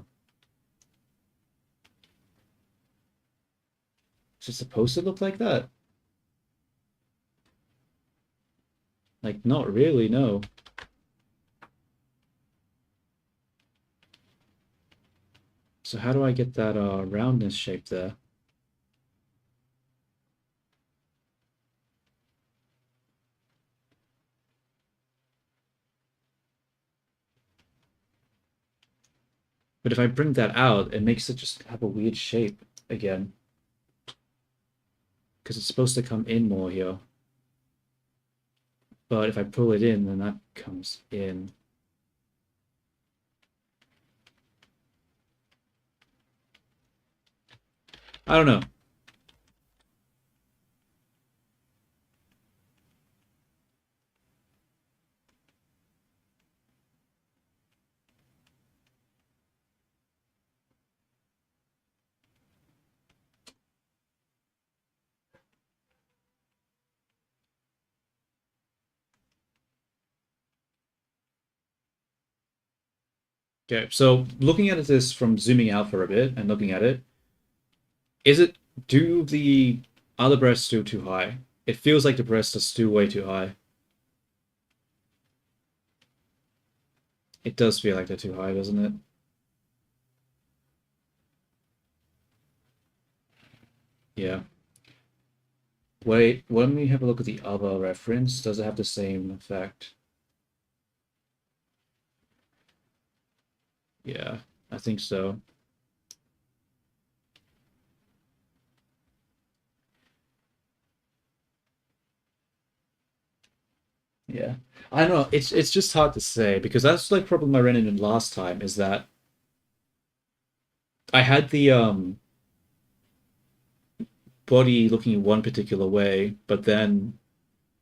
Is it supposed to look like that? Like, not really, no. So how do I get that roundness shape there? But if I bring that out, it makes it just have a weird shape again. Because it's supposed to come in more here. But if I pull it in, then that comes in. I don't know. Okay, so looking at this from zooming out for a bit and looking at it, is it, do the other breasts still too high? It feels like the breasts are still way too high. It does feel like they're too high, doesn't it? Yeah. Wait, let me have a look at the other reference. Does it have the same effect? Yeah, I think so. Yeah. I don't know. It's just hard to say because that's like problem I ran into last time is that I had the body looking one particular way, but then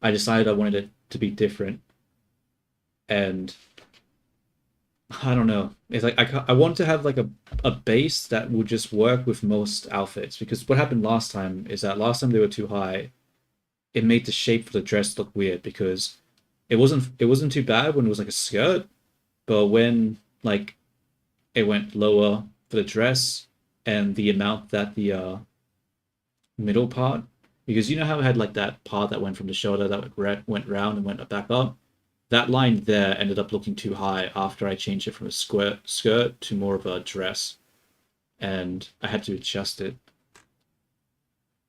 I decided I wanted it to be different, and I don't know. It's like I want to have like a base that will just work with most outfits because what happened last time is that last time they were too high, it made the shape of the dress look weird because it wasn't too bad when it was like a skirt, but when like it went lower for the dress and the amount that the middle part, because you know how it had like that part that went from the shoulder that went round and went back up. That line there ended up looking too high after I changed it from a skirt to more of a dress, and I had to adjust it.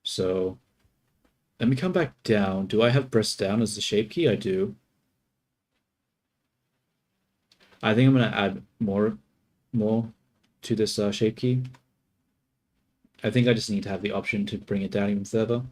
So let me come back down. Do I have press down as the shape key? I do. I think I'm gonna add more to this shape key. I think I just need to have the option to bring it down even further.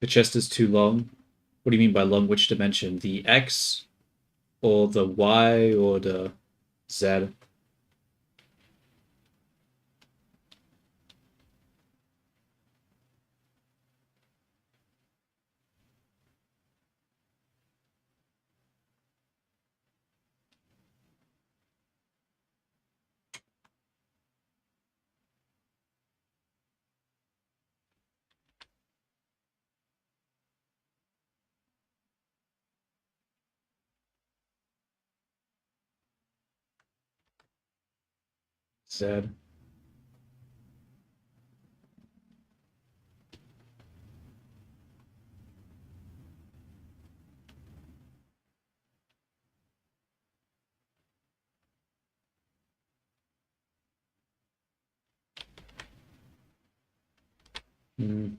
The chest is too long. What do you mean by long? Which dimension? The X? or the Y or the Z. Z. Mm.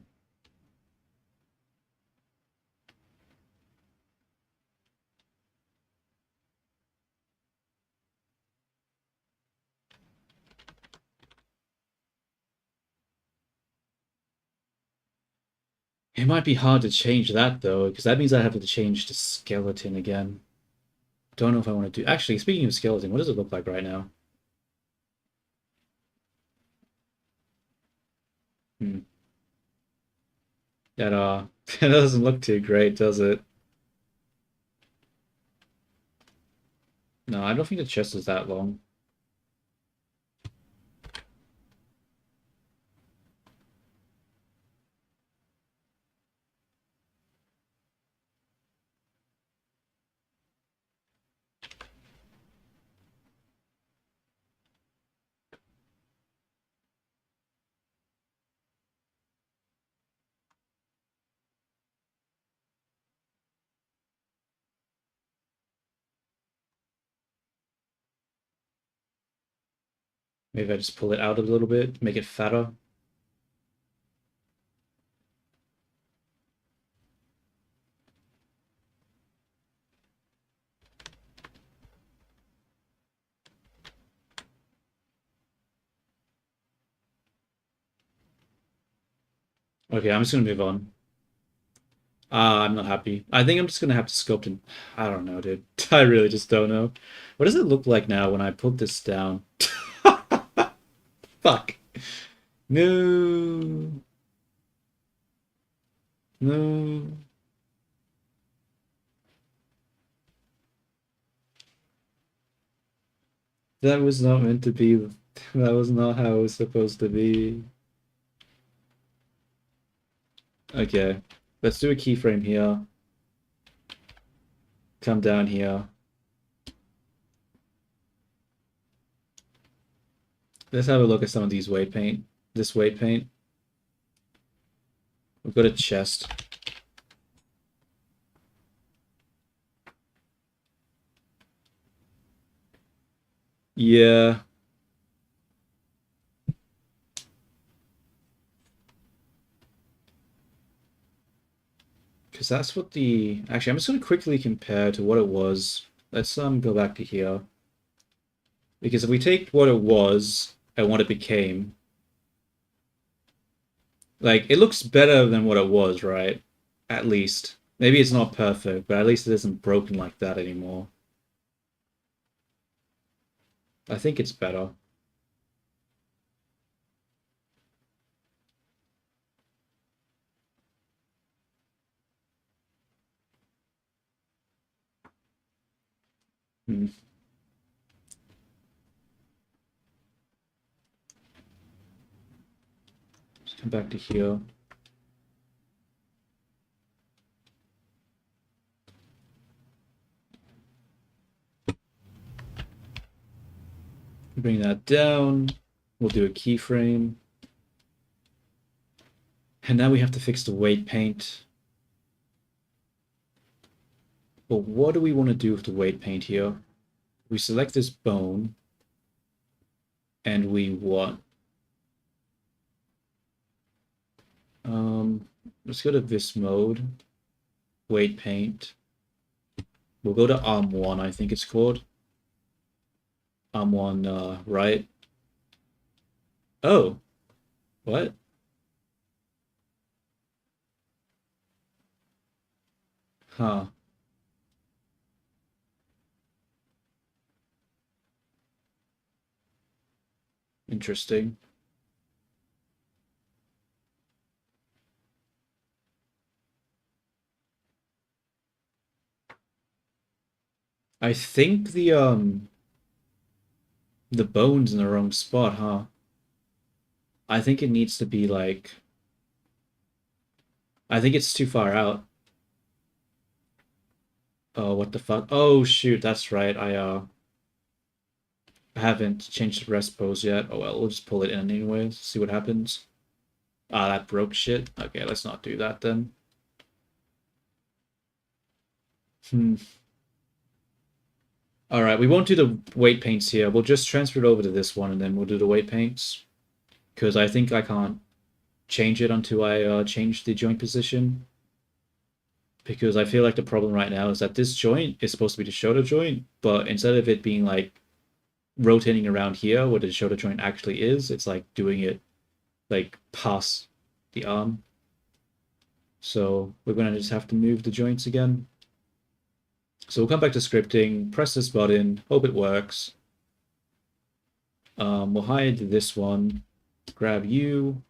It might be hard to change that though, because that means I have to change to skeleton again. Don't know if I want to do. Actually, speaking of skeleton, what does it look like right now? Hmm. That that doesn't look too great, does it? No, I don't think the chest is that long. Maybe I just pull it out a little bit, make it fatter. Okay, I'm just gonna move on. I'm not happy. I think I'm just gonna have to sculpt and I don't know, dude. I really just don't know. What does it look like now when I put this down? Fuck. No. No. That was not meant to be. That was not how it was supposed to be. Okay. Let's do a keyframe here. Come down here. Let's have a look at some of these weight paint. This weight paint. We've got a chest. Yeah. Because that's what the... Actually, I'm just going to quickly compare to what it was. Let's go back to here. Because if we take what it was and what it became, like, it looks better than what it was, right? At least. Maybe it's not perfect, but at least it isn't broken like that anymore. I think it's better. Hmm. Let's come back to here. Bring that down. We'll do a keyframe. And now we have to fix the weight paint. But what do we want to do with the weight paint here? We select this bone. And we what? Let's go to this mode. Weight paint. We'll go to arm 1, I think it's called. Arm 1, right. Oh, what? Huh. Interesting. I think the bone's in the wrong spot, huh? I think it needs to be like I think it's too far out. Oh, what the fuck? Oh shoot, that's right. I haven't changed the rest pose yet. Oh well, we'll just pull it in anyways, see what happens. Ah, that broke shit. Okay, let's not do that then. Hmm. All right, we won't do the weight paints here. We'll just transfer it over to this one, and then we'll do the weight paints. Because I think I can't change it until I change the joint position. Because I feel like the problem right now is that this joint is supposed to be the shoulder joint, but instead of it being like rotating around here where the shoulder joint actually is, it's like doing it like past the arm. So we're gonna just have to move the joints again. So we'll come back to scripting, press this button, hope it works. We'll hide this one, grab you.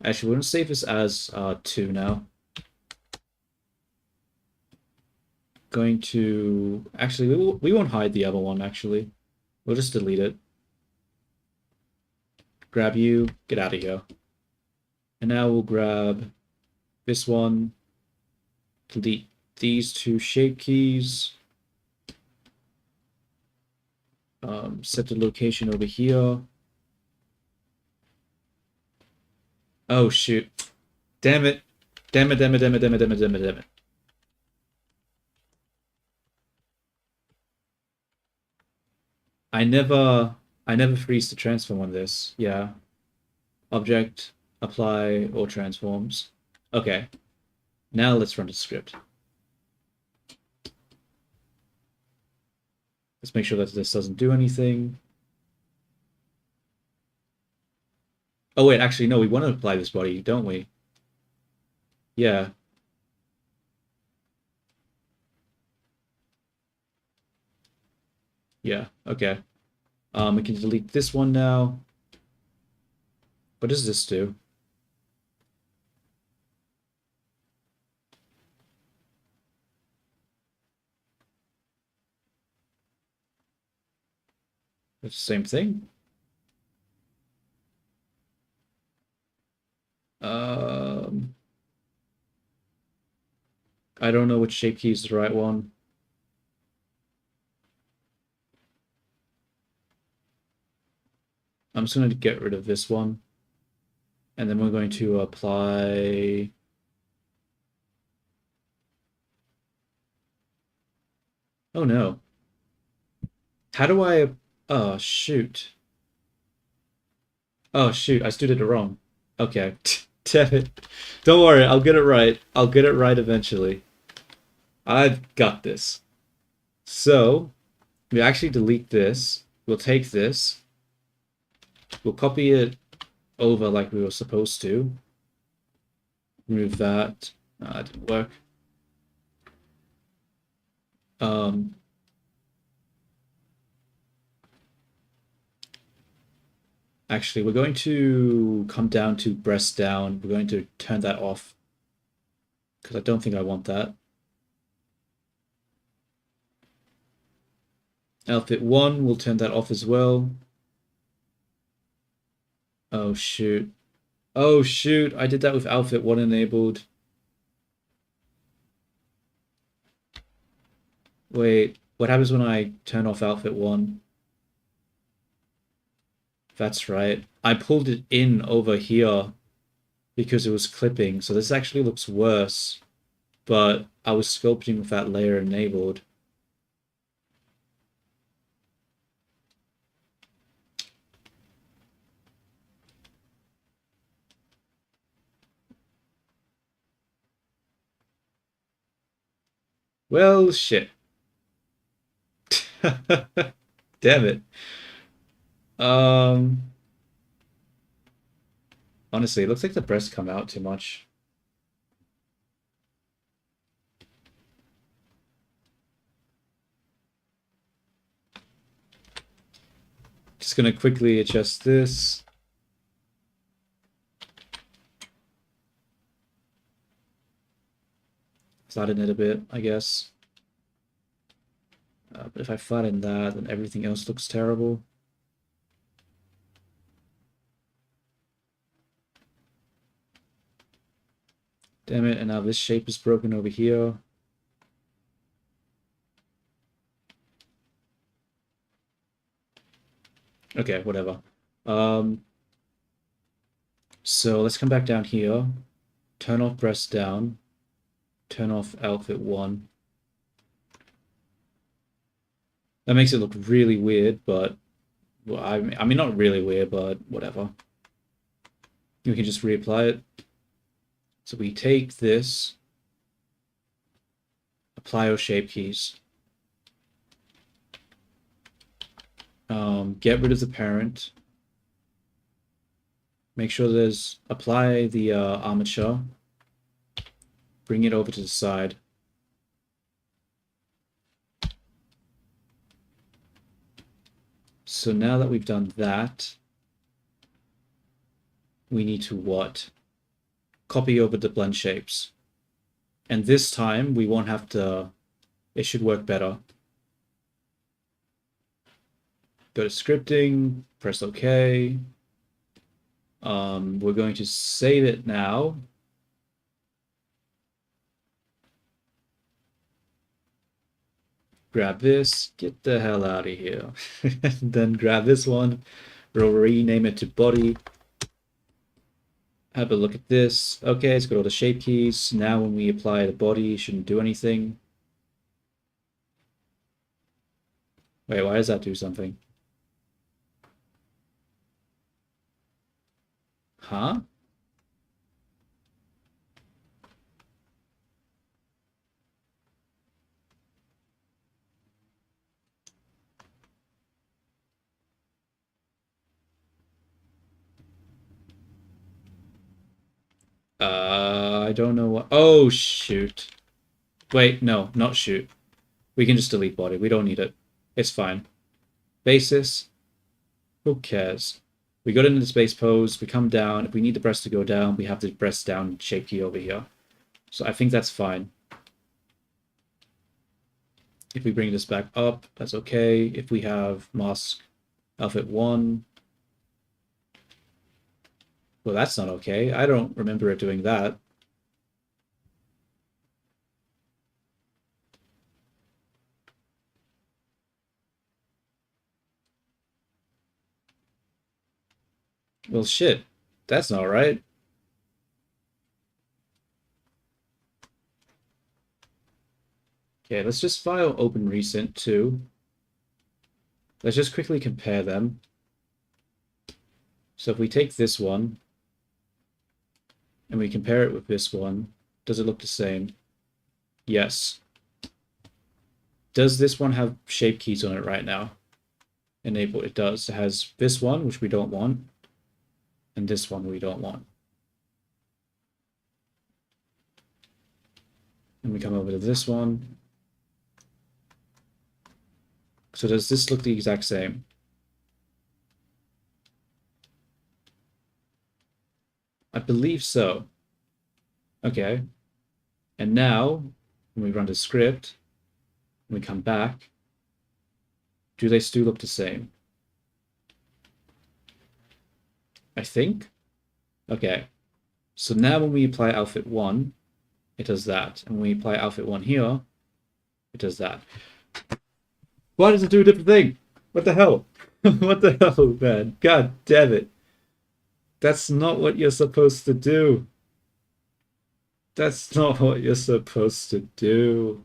Actually, we're gonna save this as 2 now. Going to actually we won't hide the other one. Actually, we'll just delete it. Grab you, get out of here. And now we'll grab this one, delete these 2 shape keys, set the location over here. Oh shoot. Damn it. Damn it, damn it, damn it, damn it, damn it, damn it, damn it. I never freeze the transform on this. Yeah. Object, apply, or transforms. Okay. Now let's run the script. Let's make sure that this doesn't do anything. Oh wait, actually no, we want to apply this body, don't we? Yeah. Yeah, okay. We can delete this one now. What does this do? It's the same thing. Um, I don't know which shape key is the right one. I'm just going to get rid of this one. And then we're going to apply... Oh no. How do I... Oh, shoot. Oh, shoot. I stood it wrong. Okay. Damn it. Don't worry. I'll get it right. I'll get it right eventually. I've got this. So, we actually delete this. We'll take this. We'll copy it over like we were supposed to. Remove that. That didn't work. Um, Actually, we're going to come down to breast down. We're going to turn that off because I don't think I want that. Outfit 1, we'll turn that off as well. Oh, shoot. Oh, shoot. I did that with outfit 1 enabled. Wait, what happens when I turn off outfit 1? That's right. I pulled it in over here because it was clipping, so this actually looks worse, but I was sculpting with that layer enabled. Well, shit. Damn it. Um, Honestly, it looks like the breasts come out too much. Just going to quickly adjust this. Flatten it a bit, I guess. But if I flatten that, then everything else looks terrible. Damn it, and now this shape is broken over here. Okay, whatever. So let's come back down here. Turn off breast down. Turn off outfit 1. That makes it look really weird, but well, I mean not really weird, but whatever. We can just reapply it. So we take this, apply our shape keys. Get rid of the parent. Make sure there's apply the armature. Bring it over to the side. So now that we've done that, we need to what? Copy over the blend shapes. And this time we won't have to, it should work better. Go to scripting, press OK. We're going to save it now. Grab this, get the hell out of here. Then grab this one, we'll rename it to body. Have a look at this. Okay, it's got all the shape keys. Now when we apply the body, it shouldn't do anything. Wait, why does that do something? Huh? I don't know what. Oh, shoot. Wait, no, not shoot. We can just delete body. We don't need it. It's fine. Basis. Who cares? We got into the space pose. We come down. If we need the breast to go down, we have the breast down shape key over here. So I think that's fine. If we bring this back up, that's okay. If we have mask outfit 1. Well, that's not okay. I don't remember it doing that. Well, shit. That's not right. Okay, let's just file open recent too. Let's just quickly compare them. So if we take this one and we compare it with this one, does it look the same? Yes. Does this one have shape keys on it right now? Enable, it does. It has this one, which we don't want, and this one we don't want. And we come over to this one. So does this look the exact same? I believe so. Okay. And now, when we run the script, when we come back, do they still look the same? I think. Okay. So now when we apply outfit 1, it does that. And when we apply outfit 1 here, it does that. Why does it do a different thing? What the hell? What the hell, man? God damn it. That's not what you're supposed to do. That's not what you're supposed to do.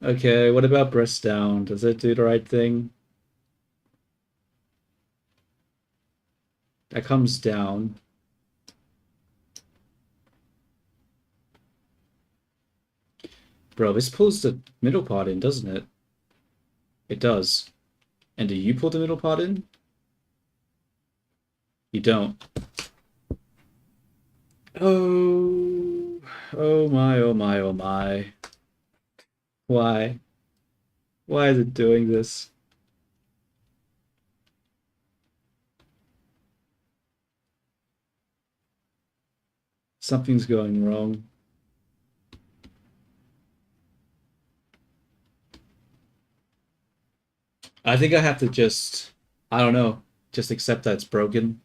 Okay, what about breast down? Does it do the right thing? That comes down. Bro, this pulls the middle part in, doesn't it? It does. And do you pull the middle part in? You don't. Oh. Oh my, oh my, oh my. Why? Why is it doing this? Something's going wrong. I think I have to just, I don't know, just accept that it's broken.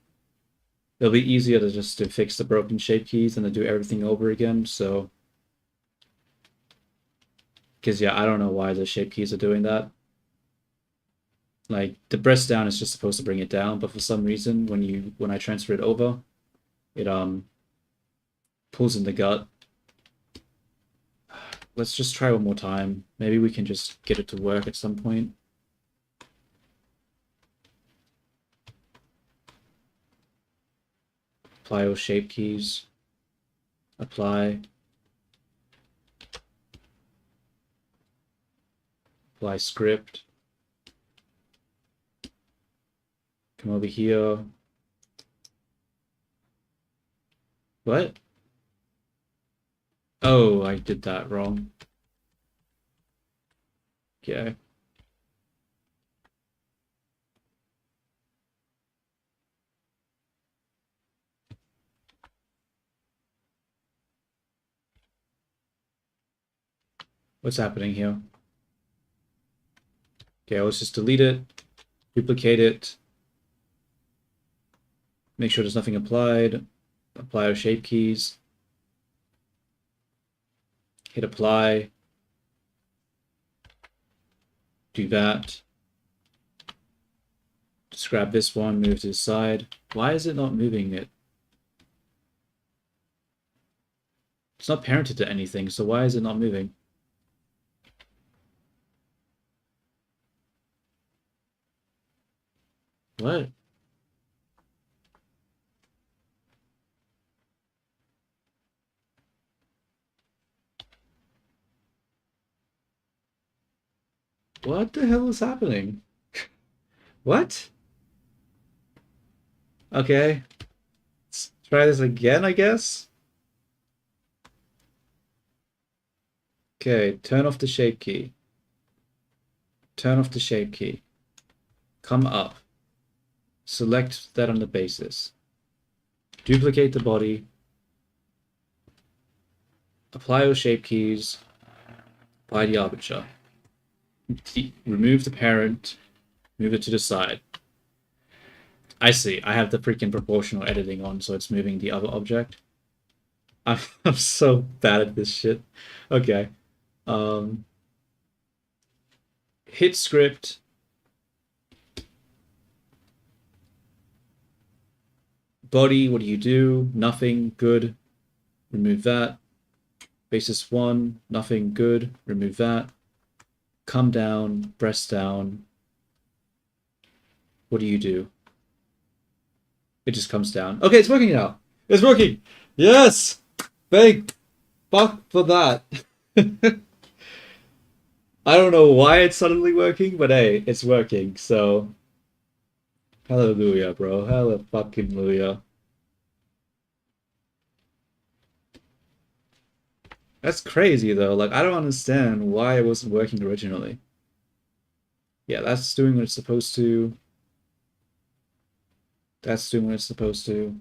It'll be easier to just to fix the broken shape keys than to do everything over again. So, because yeah, I don't know why the shape keys are doing that. Like the press down is just supposed to bring it down, but for some reason, when I transfer it over, it pulls in the gut. Let's just try one more time. Maybe we can just get it to work at some point. Apply all shape keys. Apply. Apply script. Come over here. What? Oh, I did that wrong. Okay. What's happening here? Okay, let's just delete it, duplicate it, make sure there's nothing applied, apply our shape keys, hit apply, do that. Just grab this one, move to the side. Why is it not moving it? It's not parented to anything, so why is it not moving? What? What the hell is happening? What? Okay. Let's try this again, I guess. Okay, turn off the shape key. Turn off the shape key. Come up. Select that on the basis. Duplicate the body. Apply your shape keys. Apply the armature. Remove the parent. Move it to the side. I see. I have the freaking proportional editing on, so it's moving the other object. I'm so bad at this shit. Okay. Um, hit script. Body, what do you do? Nothing. Good. Remove that. Basis 1. Nothing. Good. Remove that. Come down. Press down. What do you do? It just comes down. Okay, it's working now. It's working. Yes. Thank fuck for that. I don't know why it's suddenly working, but hey, it's working. So, hallelujah, bro. Hallelujah fucking hallelujah. That's crazy though. Like, I don't understand why it wasn't working originally. Yeah, that's doing what it's supposed to. That's doing what it's supposed to.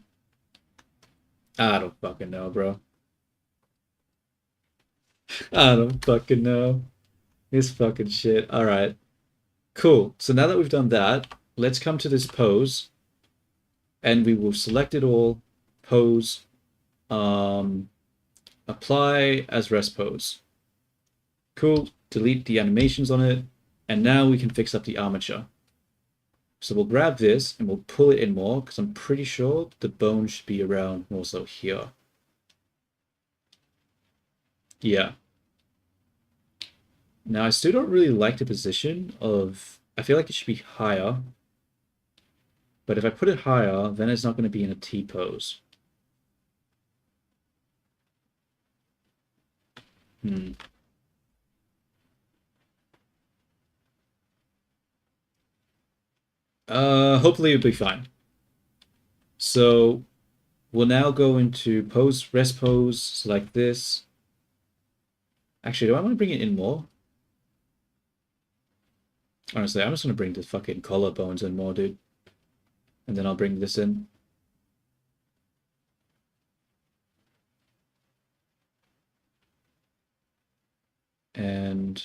I don't fucking know, bro. I don't fucking know. This fucking shit. All right. Cool. So now that we've done that, let's come to this pose and we will select it all, pose, apply as rest pose. Cool. Delete the animations on it. And now we can fix up the armature. So we'll grab this and we'll pull it in more because I'm pretty sure the bone should be around more so here. Yeah. Now I still don't really like the position of, I feel like it should be higher. But if I put it higher, then it's not going to be in a T pose. Hmm. Hopefully it'll be fine. So we'll now go into pose, rest pose, select this. Actually, do I want to bring it in more? Honestly, I'm just going to bring the fucking collarbones in more, dude. And then I'll bring this in. And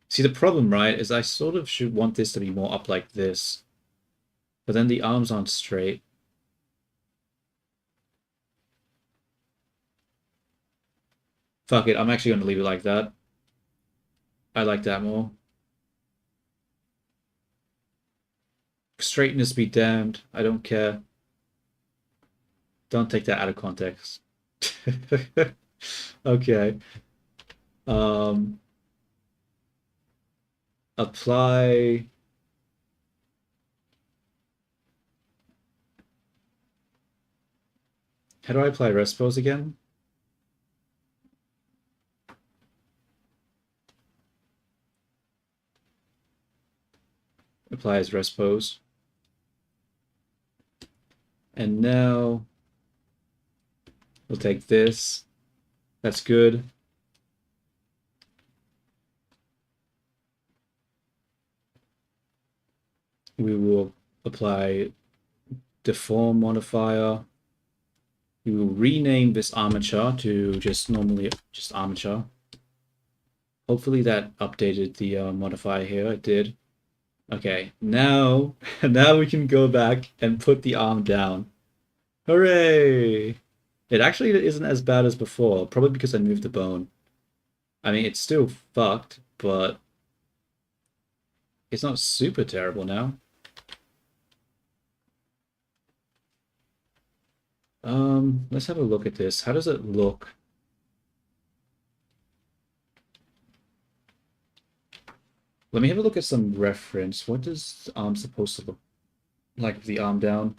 see, the problem, right, is I sort of should want this to be more up like this. But then the arms aren't straight. Fuck it, I'm actually going to leave it like that. I like that more. Straightness be damned. I don't care. Don't take that out of context. Okay. Um, apply. How do I apply rest pose again? Apply as rest pose. And now we'll take this. That's good. We will apply deform modifier. We will rename this armature to just armature. Hopefully that updated the modifier here. It did. Okay, now now we can go back and put the arm down. Hooray! It actually isn't as bad as before, probably because I moved the bone. I mean, it's still fucked, but it's not super terrible now. Let's have a look at this. How does it look? Let me have a look at some reference. What does the arm supposed to look like with the arm down?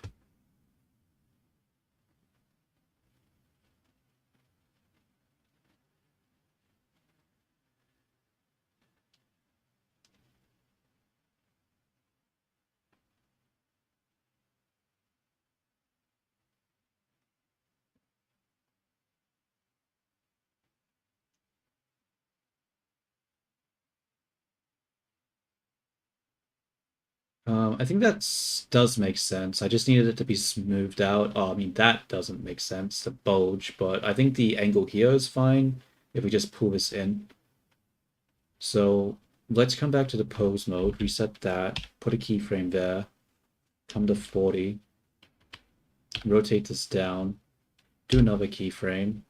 I think that does make sense. I just needed it to be smoothed out. Oh, I mean, that doesn't make sense, the bulge, but I think the angle here is fine if we just pull this in. So let's come back to the pose mode, reset that, put a keyframe there, come to 40, rotate this down, do another keyframe.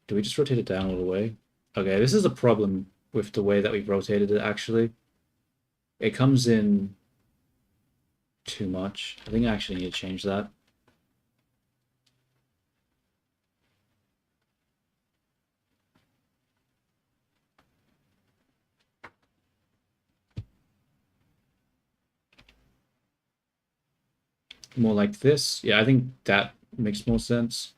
Do we just rotate it down all the way? Okay, this is a problem with the way that we've rotated it, actually. It comes in too much. I think I actually need to change that. More like this. Yeah, I think that makes more sense.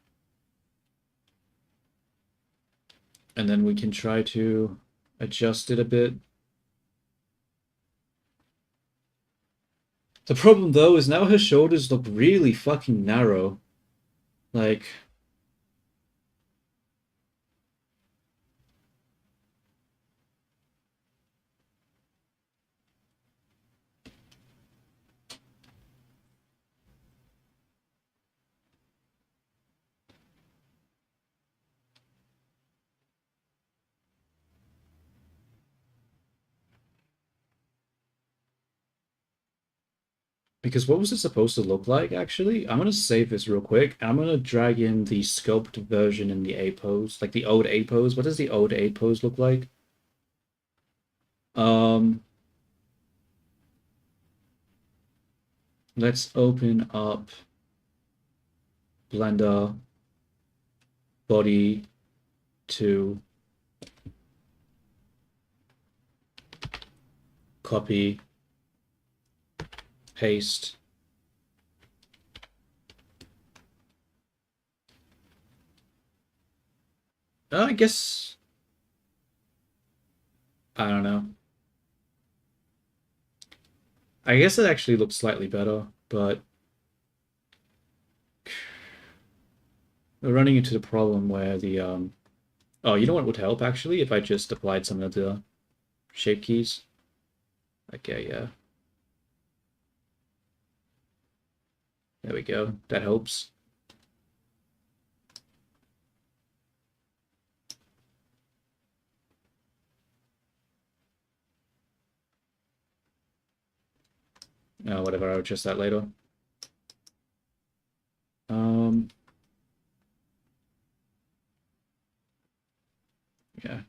And then we can try to adjust it a bit. The problem, though, is now her shoulders look really fucking narrow. Like, because what was it supposed to look like, actually? I'm gonna save this real quick. I'm gonna drag in the sculpt version in the A pose, like the old A pose. What does the old A pose look like? Um, let's open up Blender Body 2, copy, paste. I guess, I don't know. I guess it actually looks slightly better, but We're running into the problem where the oh, you know what would help actually if I just applied some of the shape keys. Okay, yeah. There we go. That helps. Whatever, I'll adjust that later. Um, yeah.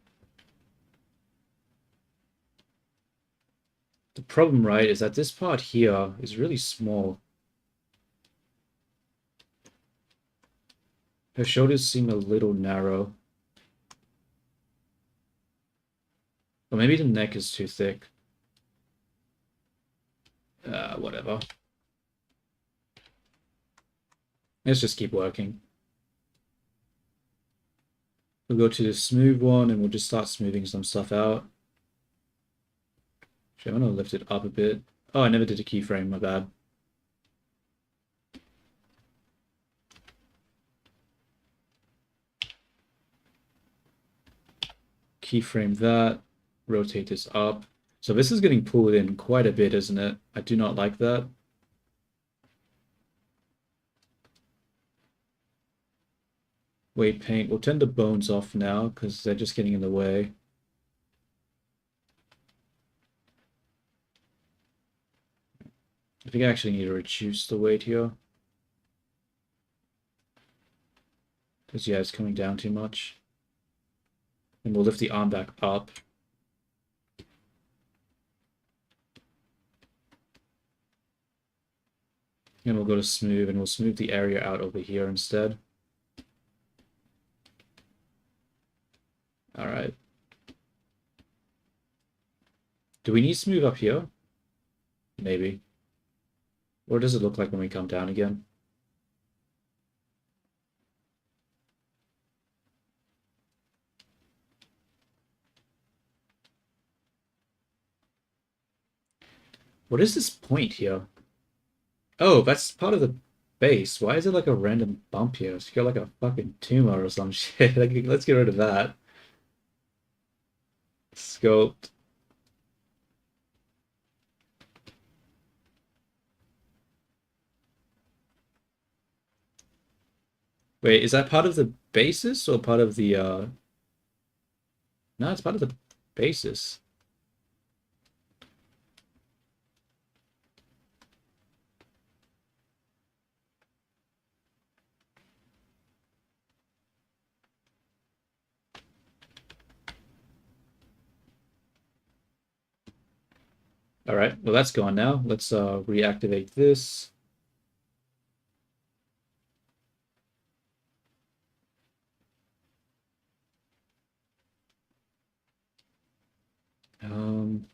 The problem, right, is that this part here is really small. Her shoulders seem a little narrow. Or maybe the neck is too thick. Whatever. Let's just keep working. We'll go to the smooth one and we'll just start smoothing some stuff out. Actually, I'm gonna lift it up a bit. Oh, I never did a keyframe, my bad. Keyframe that, rotate this up. So this is getting pulled in quite a bit, isn't it? I do not like that. Weight paint. We'll turn the bones off now because they're just getting in the way. I think I actually need to reduce the weight here. Because, yeah, it's coming down too much. And we'll lift the arm back up. And we'll go to smooth, and we'll smooth the area out over here instead. Alright. Do we need smooth up here? Maybe. What does it look like when we come down again? What is this point here? Oh, that's part of the base. Why is it like a random bump here? It's got like a fucking tumor or some shit. Like, let's get rid of that. Sculpt. Wait, is that part of the basis or part of the No, it's part of the basis. All right, well that's gone now. Let's reactivate this. Um,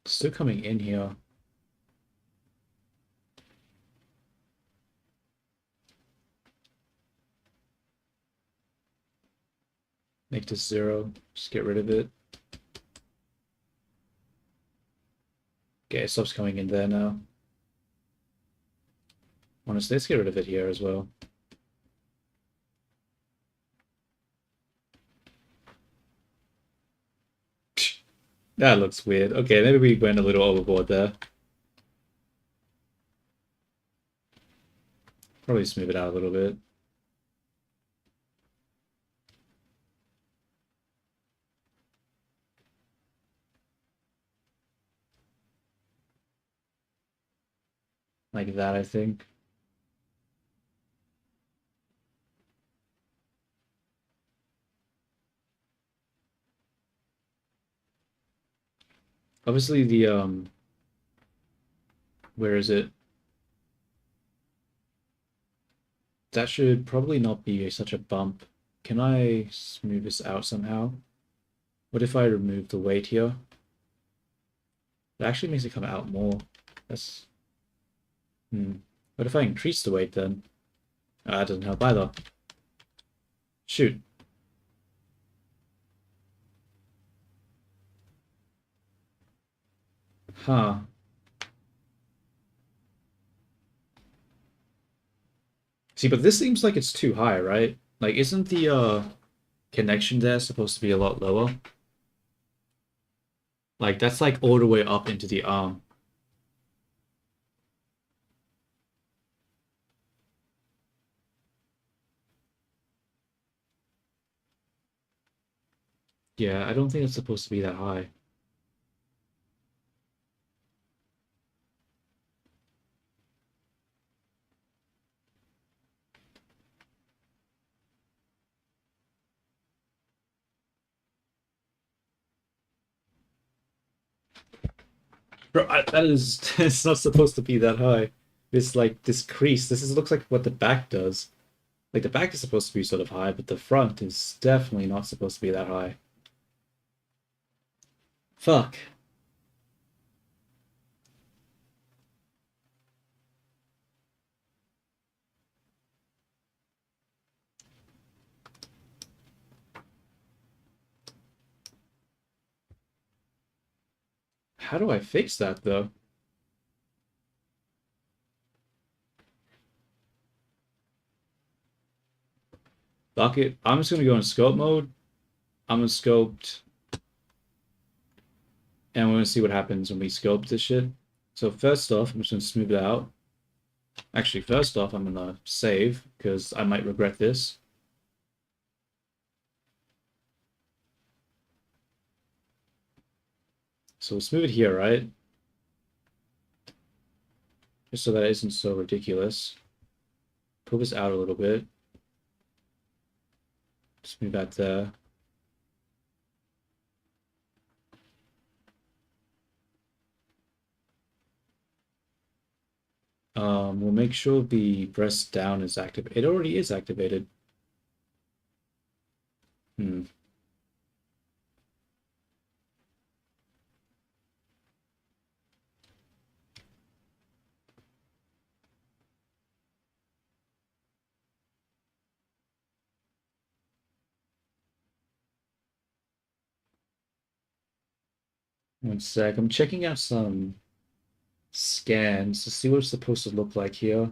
Still coming in here. Make this 0. Just get rid of it. Okay, it stops coming in there now. Honestly, let's get rid of it here as well. That looks weird. Okay, maybe we went a little overboard there. Probably smooth it out a little bit. Like that, I think. Obviously the where is it? That should probably not be such a bump. Can I smooth this out somehow? What if I remove the weight here? It actually makes it come out more. That's... What if I increase the weight then? That doesn't help either. Shoot. Huh. See, but this seems like it's too high, right? Like, isn't the connection there supposed to be a lot lower? Like, that's like all the way up into the arm. Yeah, I don't think it's supposed to be that high. Bro, that is it's not supposed to be that high. This like this crease. This is looks like what the back does. Like the back is supposed to be sort of high, but the front is definitely not supposed to be that high. Fuck. How do I fix that though? Fuck it. I'm just gonna go in scope mode. I'm gonna scoped, and we're gonna see what happens when we scope this shit. So first off, I'm just gonna smooth it out. Actually, first off, I'm gonna save because I might regret this. So we'll smooth it here, right? Just so that it isn't so ridiculous. Pull this out a little bit. Smooth that there. We'll make sure the press down is active. It already is activated. Hmm. 1 sec. I'm checking out some scans to see what it's supposed to look like here.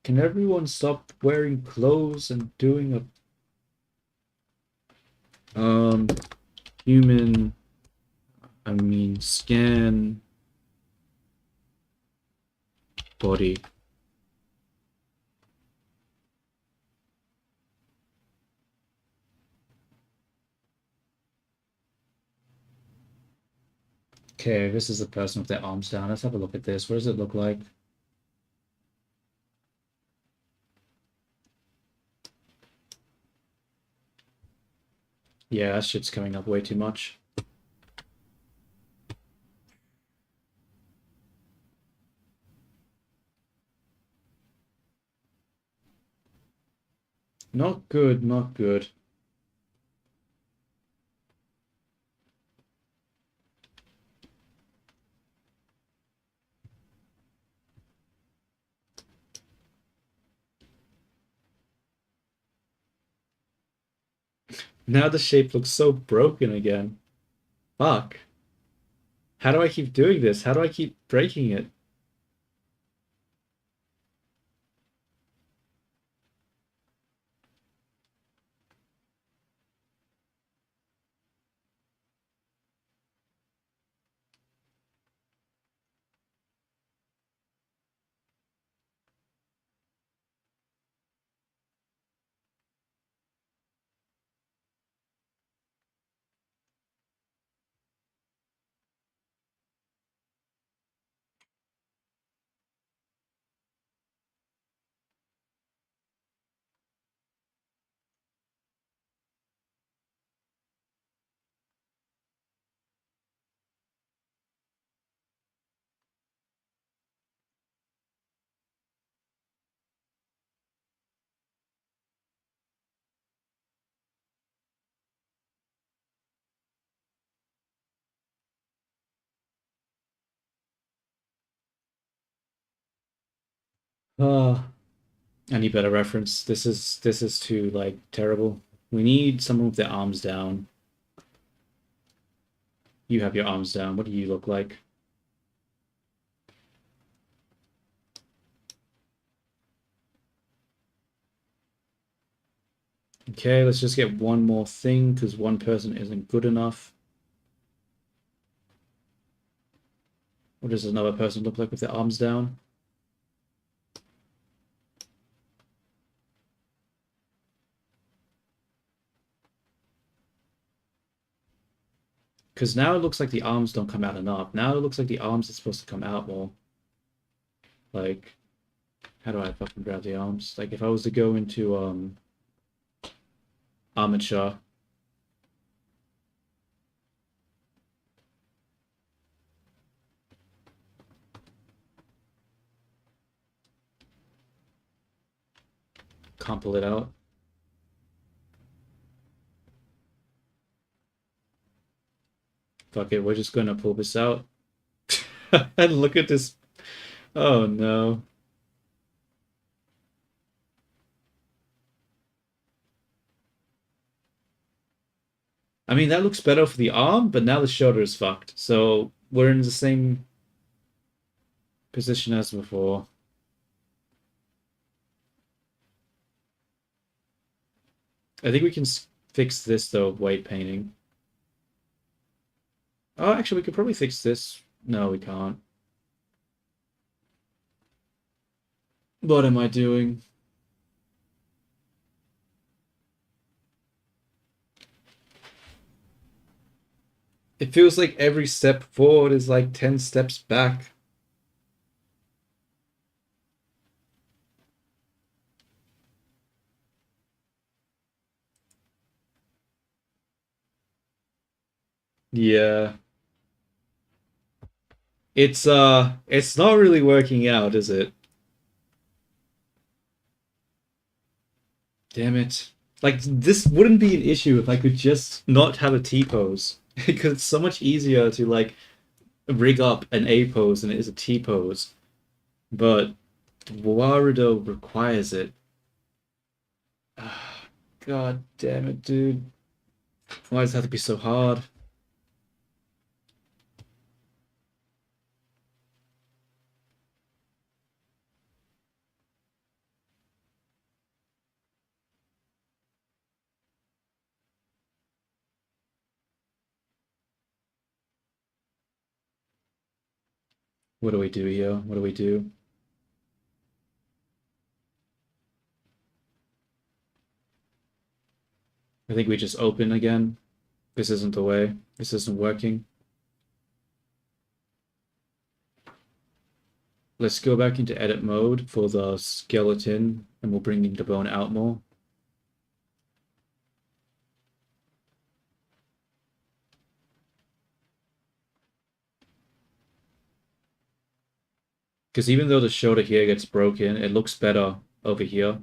Can everyone stop wearing clothes and doing a human, I mean scan body. Okay, this is the person with their arms down. Let's have a look at this. What does it look like? Yeah, that shit's coming up way too much. Not good, not good. Now the shape looks so broken again. Fuck. How do I keep doing this? How do I keep breaking it? Ah. I need better reference. This is too like terrible. We need someone with their arms down. You have your arms down. What do you look like? Okay, let's just get one more thing because one person isn't good enough. What does another person look like with their arms down? Because now it looks like the arms don't come out enough. Now it looks like the arms are supposed to come out more. Like, how do I fucking grab the arms? Like, if I was to go into armature. Can't pull it out. Fuck it, we're just gonna pull this out. And look at this. Oh no. I mean, that looks better for the arm, but now the shoulder is fucked. So we're in the same position as before. I think we can fix this though, weight painting. Oh, actually, we could probably fix this. No, we can't. What am I doing? It feels like every step forward is like 10 steps back. Yeah. It's not really working out, is it? Damn it. Like this wouldn't be an issue if I could just not have a T pose. Because it's so much easier to like rig up an A pose than it is a T pose. But Warudo requires it. Ah, God damn it, dude. Why does it have to be so hard? What do we do here? What do we do? I think we just open again. This isn't the way. This isn't working. Let's go back into edit mode for the skeleton and we'll bring the bone out more. Because even though the shoulder here gets broken, it looks better over here.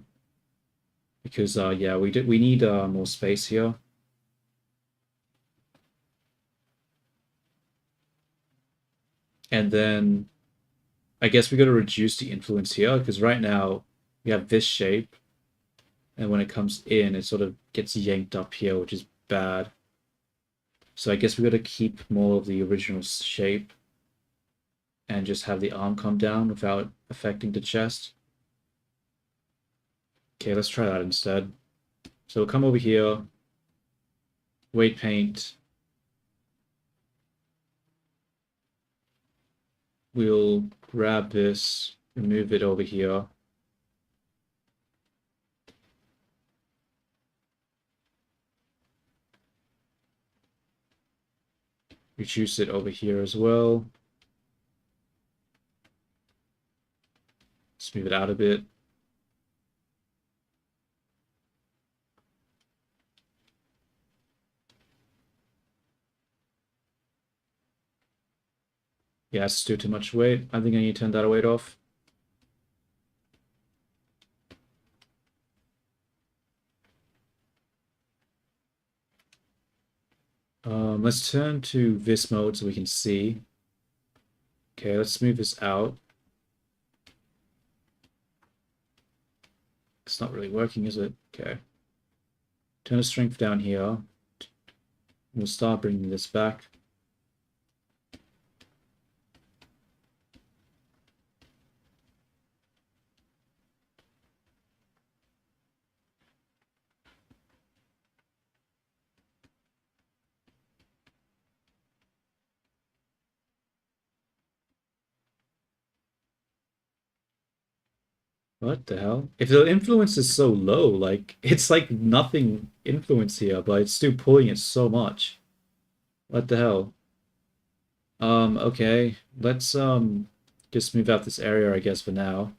Because yeah, we need more space here. And then I guess we got to reduce the influence here because right now we have this shape, and when it comes in, it sort of gets yanked up here, which is bad. So I guess we got to keep more of the original shape and just have the arm come down without affecting the chest. Okay, let's try that instead. So we'll come over here, weight paint. We'll grab this, move it over here. Reduce it over here as well. Smooth it out a bit. Yeah, it's still too much weight. I think I need to turn that weight off. Let's turn to this mode so we can see. Okay, let's move this out. It's not really working, is it? Okay. Turn the strength down here. We'll start bringing this back. What the hell? If the influence is so low, like it's like nothing influence here, but it's still pulling it so much. What the hell? Okay. Let's just move out this area, I guess, for now.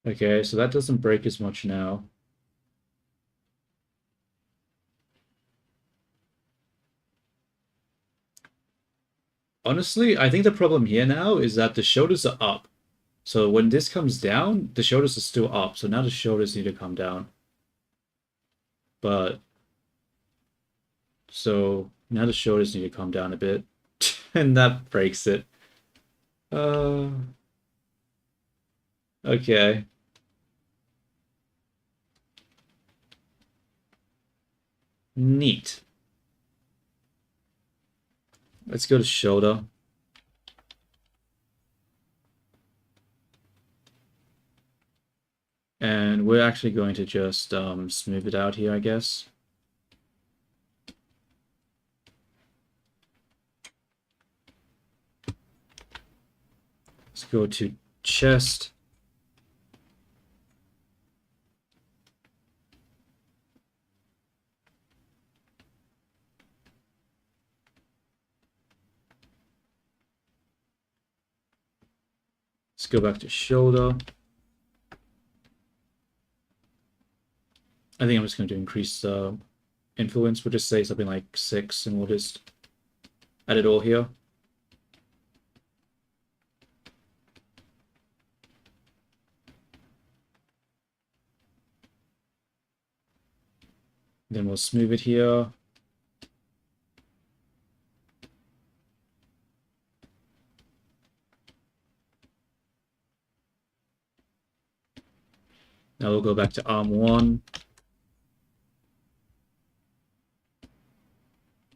Okay, so that doesn't break as much now. Honestly, I think the problem here now is that the shoulders are up. So when this comes down, the shoulders are still up. So now the shoulders need to come down. But so now the shoulders need to come down a bit. And that breaks it. Uh, okay. Neat. Let's go to shoulder. And we're actually going to just smooth it out here, I guess. Let's go to chest. Let's go back to shoulder. I think I'm just going to increase influence. We'll just say something like 6, and we'll just add it all here. Then we'll smooth it here. Now we'll go back to arm 1.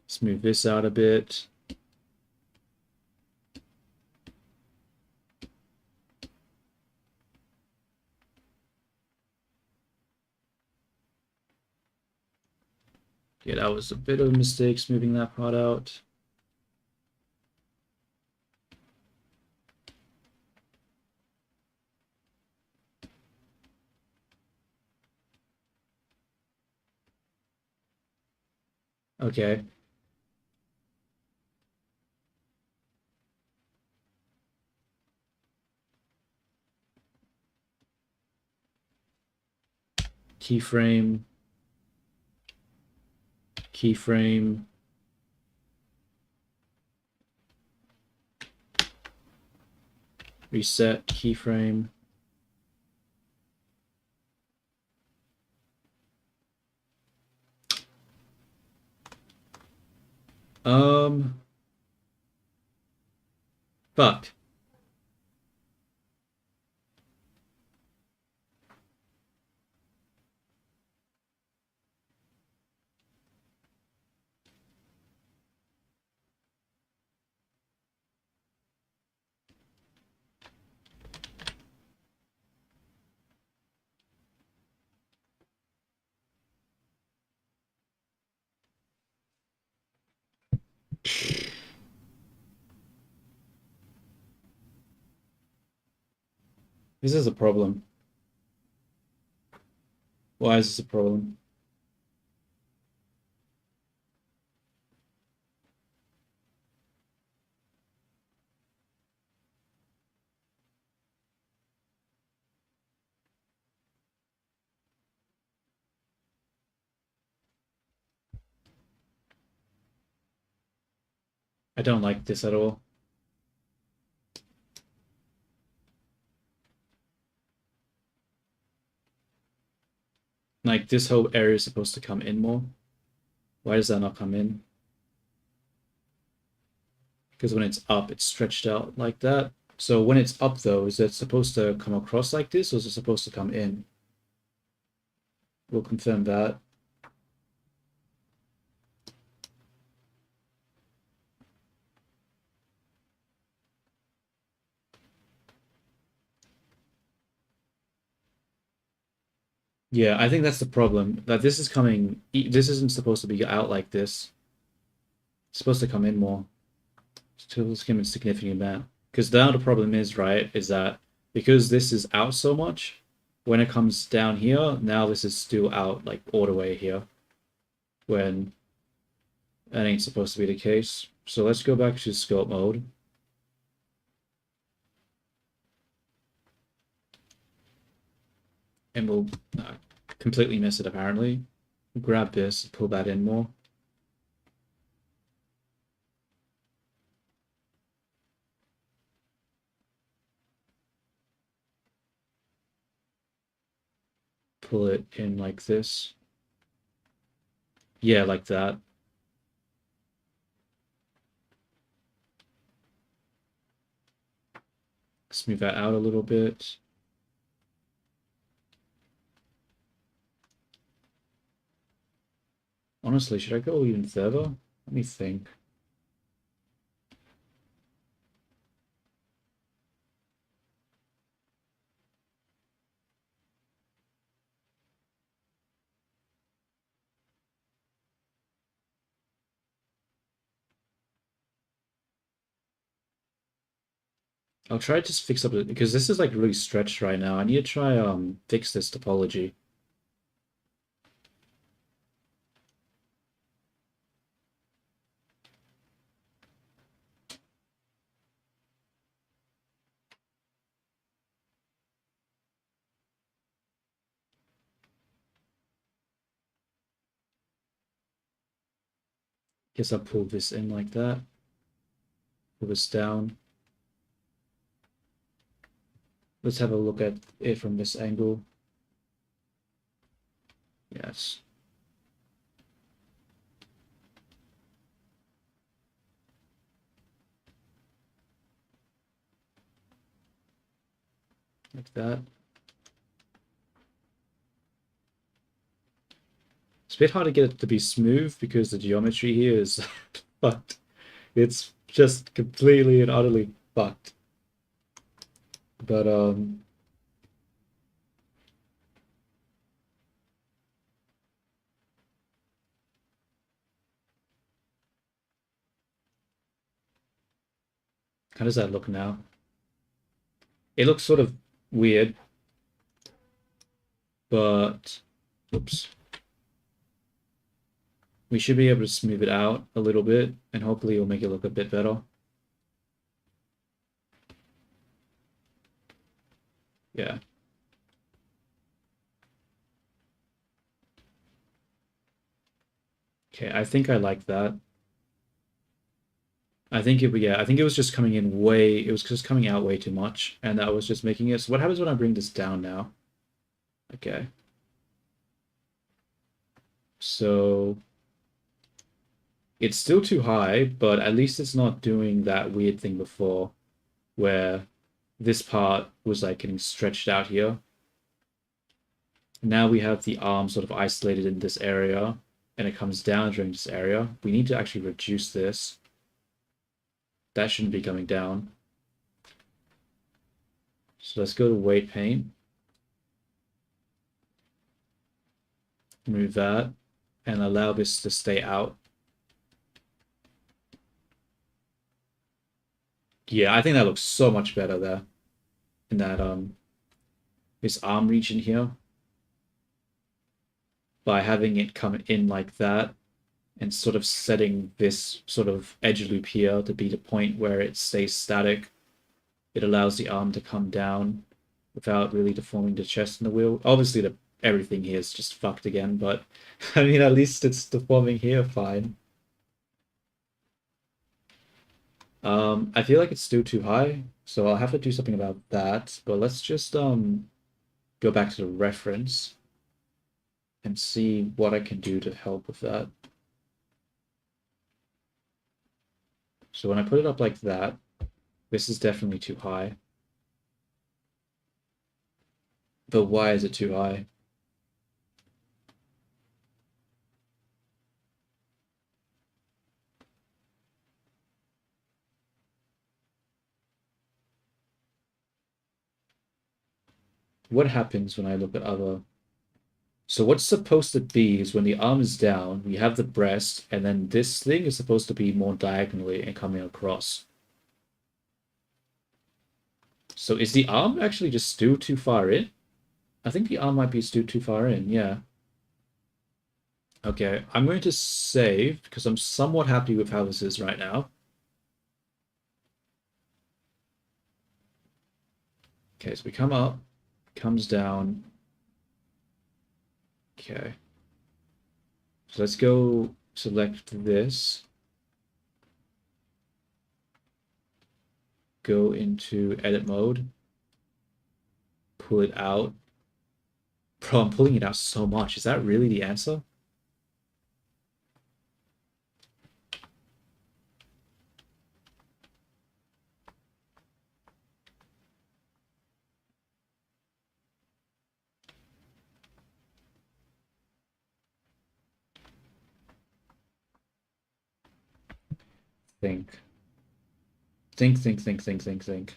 Smooth this out a bit. Yeah, that was a bit of a mistake smoothing that part out. Okay. Keyframe. Keyframe. Reset keyframe. Fuck. This is a problem. Why is this a problem? I don't like this at all. Like, this whole area is supposed to come in more. Why does that not come in? Because when it's up, it's stretched out like that. So when it's up, though, is it supposed to come across like this, or is it supposed to come in? we'll confirm that. Yeah, I think that's the problem. That this is coming. This isn't supposed to be out like this. It's supposed to come in more. To skim a significant amount. Because now the problem is, right, is that because this is out so much, when it comes down here, now this is still out like all the way here. When that ain't supposed to be the case. So let's go back to scope mode. And we'll completely miss it apparently. Grab this, pull that in more. Pull it in like this. Yeah, like that. Smooth that out a little bit. Honestly, should I go even further? Let me think. I'll try to just fix up it because this is like really stretched right now. I need to try fix this topology. Guess I'll pull this in like that. Pull this down. Let's have a look at it from this angle. Yes. Like that. It's a bit hard to get it to be smooth because the geometry here is fucked. It's just completely and utterly fucked. But how does that look now? It looks sort of weird, but oops. We should be able to smooth it out a little bit, and hopefully it'll make it look a bit better. Yeah. Okay, I think I like that. I think it was just coming in way, it was just coming out way too much, and that was just making it. So what happens when I bring this down now? Okay. So it's still too high, but at least it's not doing that weird thing before where this part was like getting stretched out here. Now we have the arm sort of isolated in this area, and it comes down during this area. We need to actually reduce this. That shouldn't be coming down. So let's go to weight paint. Move that and allow this to stay out. Yeah, I think that looks so much better there in that this arm region here. By having it come in like that and sort of setting this sort of edge loop here to be the point where it stays static, it allows the arm to come down without really deforming the chest and the wheel. Obviously, everything here is just fucked again, but I mean, at least it's deforming here fine. I feel like it's still too high, so I'll have to do something about that. But let's just go back to the reference and see what I can do to help with that. So when I put it up like that, this is definitely too high. But why is it too high? what happens when I look at other... So what's supposed to be is when the arm is down, we have the breast, and then this thing is supposed to be more diagonally and coming across. So is the arm actually just still too far in? I think the arm might be still too far in, yeah. Okay, I'm going to save because I'm somewhat happy with how this is right now. Okay, so we come up, comes down. Okay. So let's go select this. Go into edit mode. Pull it out. Bro, I'm pulling it out so much. Is that really the answer? Think. Think.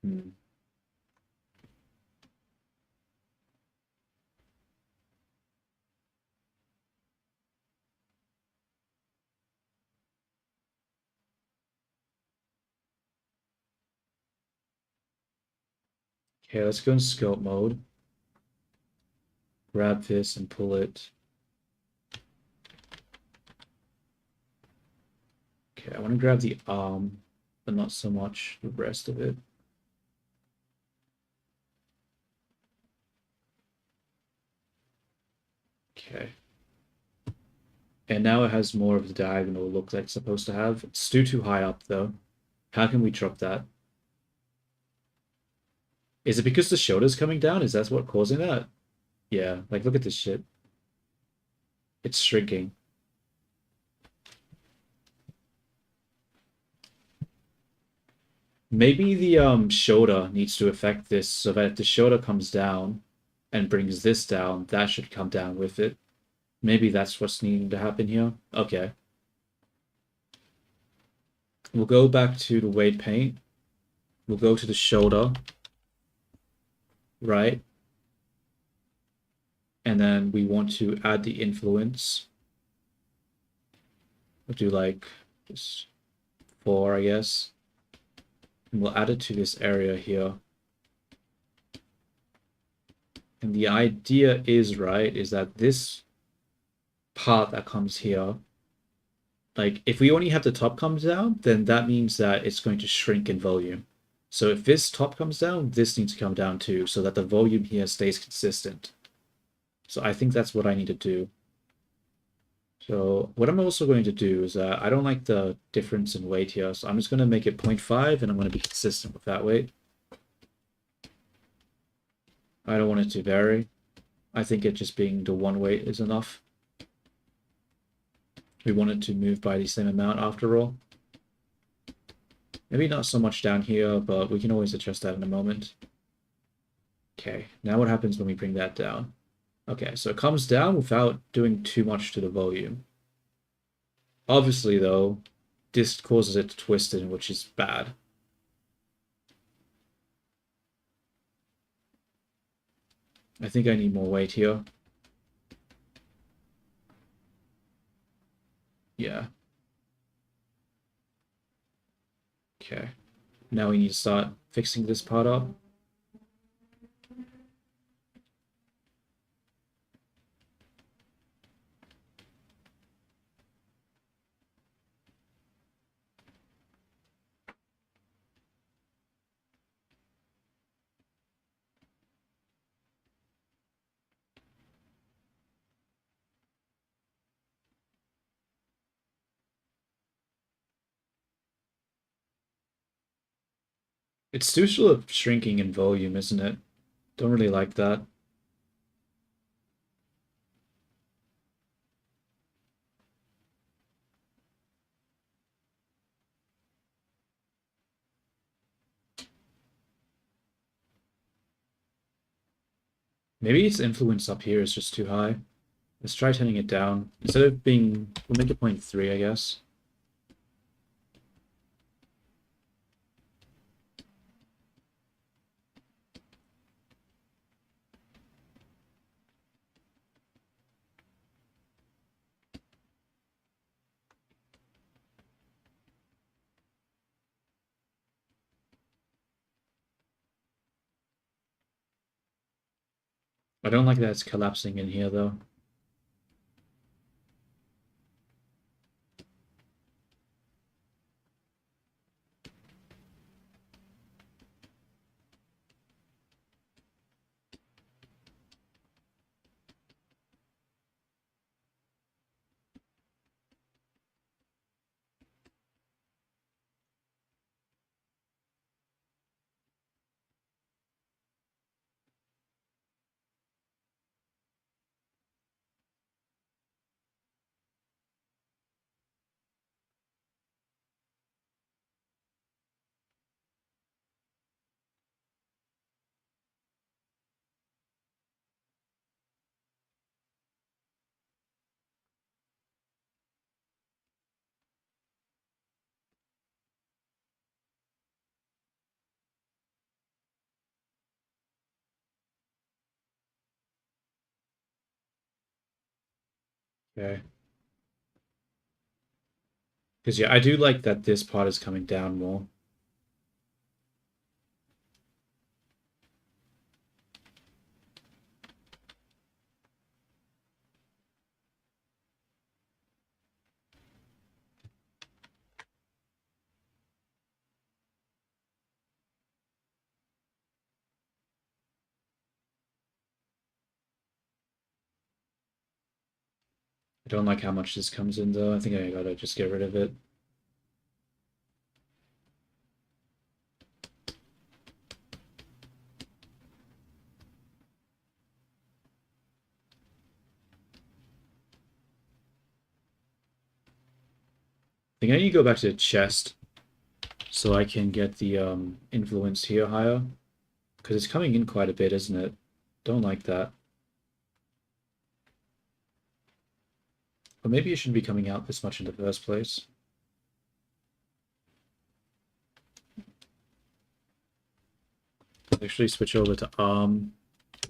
Hmm. Okay, let's go in scope mode. Grab this and pull it. Okay, I want to grab the arm, but not so much the rest of it. Okay. And now it has more of the diagonal look that it's supposed to have. It's still too high up, though. How can we drop that? Is it because the shoulder's coming down? Is that what causing that? Yeah, like look at this shit. It's shrinking. Maybe the shoulder needs to affect this so that if the shoulder comes down and brings this down, that should come down with it. Maybe that's what's needing to happen here. Okay. We'll go back to the weight paint. We'll go to the shoulder. Right. And then we want to add the influence. We'll do like this 4, I guess. And we'll add it to this area here. And the idea is, right, is that this part that comes here, like if we only have the top comes down, then that means that it's going to shrink in volume. So if this top comes down, this needs to come down too, so that the volume here stays consistent. So I think that's what I need to do. So what I'm also going to do is I don't like the difference in weight here, so I'm just going to make it 0.5 and I'm going to be consistent with that weight. I don't want it to vary. I think it just being the one weight is enough. We want it to move by the same amount after all. Maybe not so much down here, but we can always adjust that in a moment. Okay, now what happens when we bring that down? Okay, so it comes down without doing too much to the volume. Obviously, though, this causes it to twist in, which is bad. I think I need more weight here. Yeah. Okay. Now we need to start fixing this part up. It's still sort of shrinking in volume, isn't it? Don't really like that. Maybe its influence up here is just too high. Let's try turning it down. Instead of being... We'll make it 0.3, I guess. I don't like that it's collapsing in here, though. Okay. Because, yeah, I do like that this part is coming down more. I don't like how much this comes in, though. I think I gotta just get rid of it. I think I need to go back to the chest so I can get the influence here higher. Because it's coming in quite a bit, isn't it? Don't like that. Or maybe it shouldn't be coming out this much in the first place. Actually switch over to ARM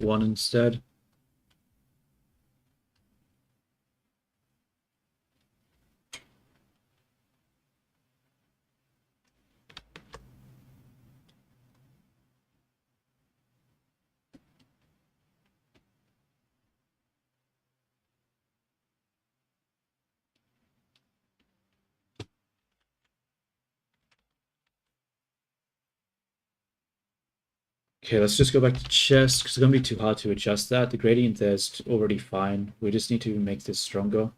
1 instead. Okay, let's just go back to chest, because it's going to be too hard to adjust that. The gradient there's already fine. We just need to make this stronger.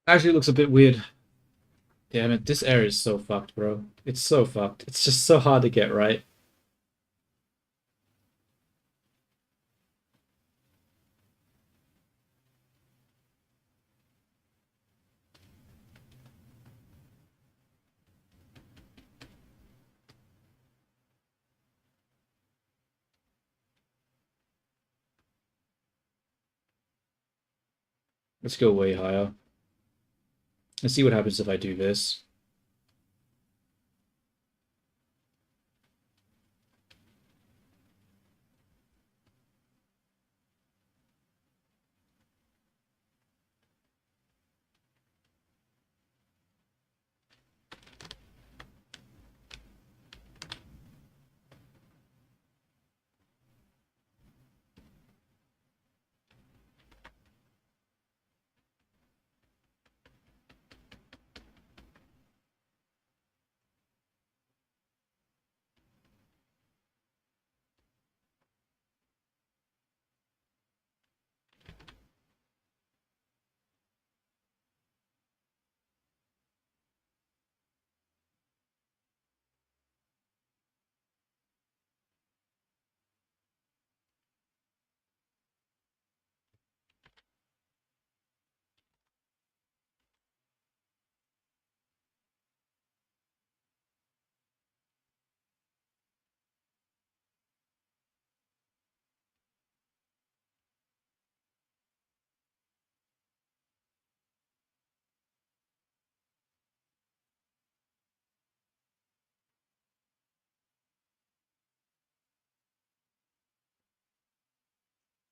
Actually, it looks a bit weird. Damn it, this area is so fucked, bro. It's so fucked. It's just so hard to get right. Let's go way higher. Let's see what happens if I do this.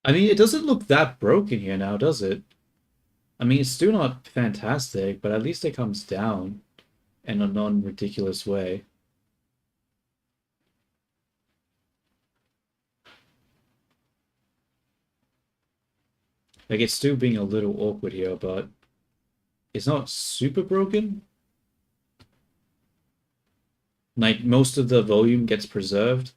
I mean, it doesn't look that broken here now, does it? I mean, it's still not fantastic, but at least it comes down in a non-ridiculous way. Like, it's still being a little awkward here, but it's not super broken. Like, most of the volume gets preserved.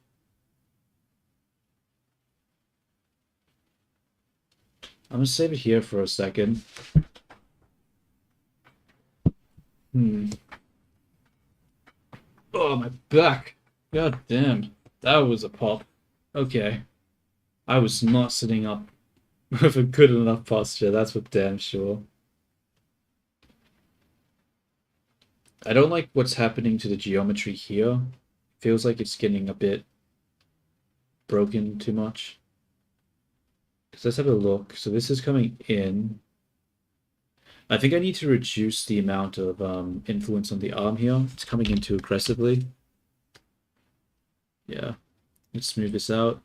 I'm gonna save it here for a second. Hmm. Oh, my back. God damn. That was a pop. Okay. I was not sitting up with a good enough posture, that's for damn sure. I don't like what's happening to the geometry here. Feels like it's getting a bit broken too much. So let's have a look. So this is coming in. I think I need to reduce the amount of influence on the arm here. It's coming in too aggressively. Yeah. Let's smooth this out.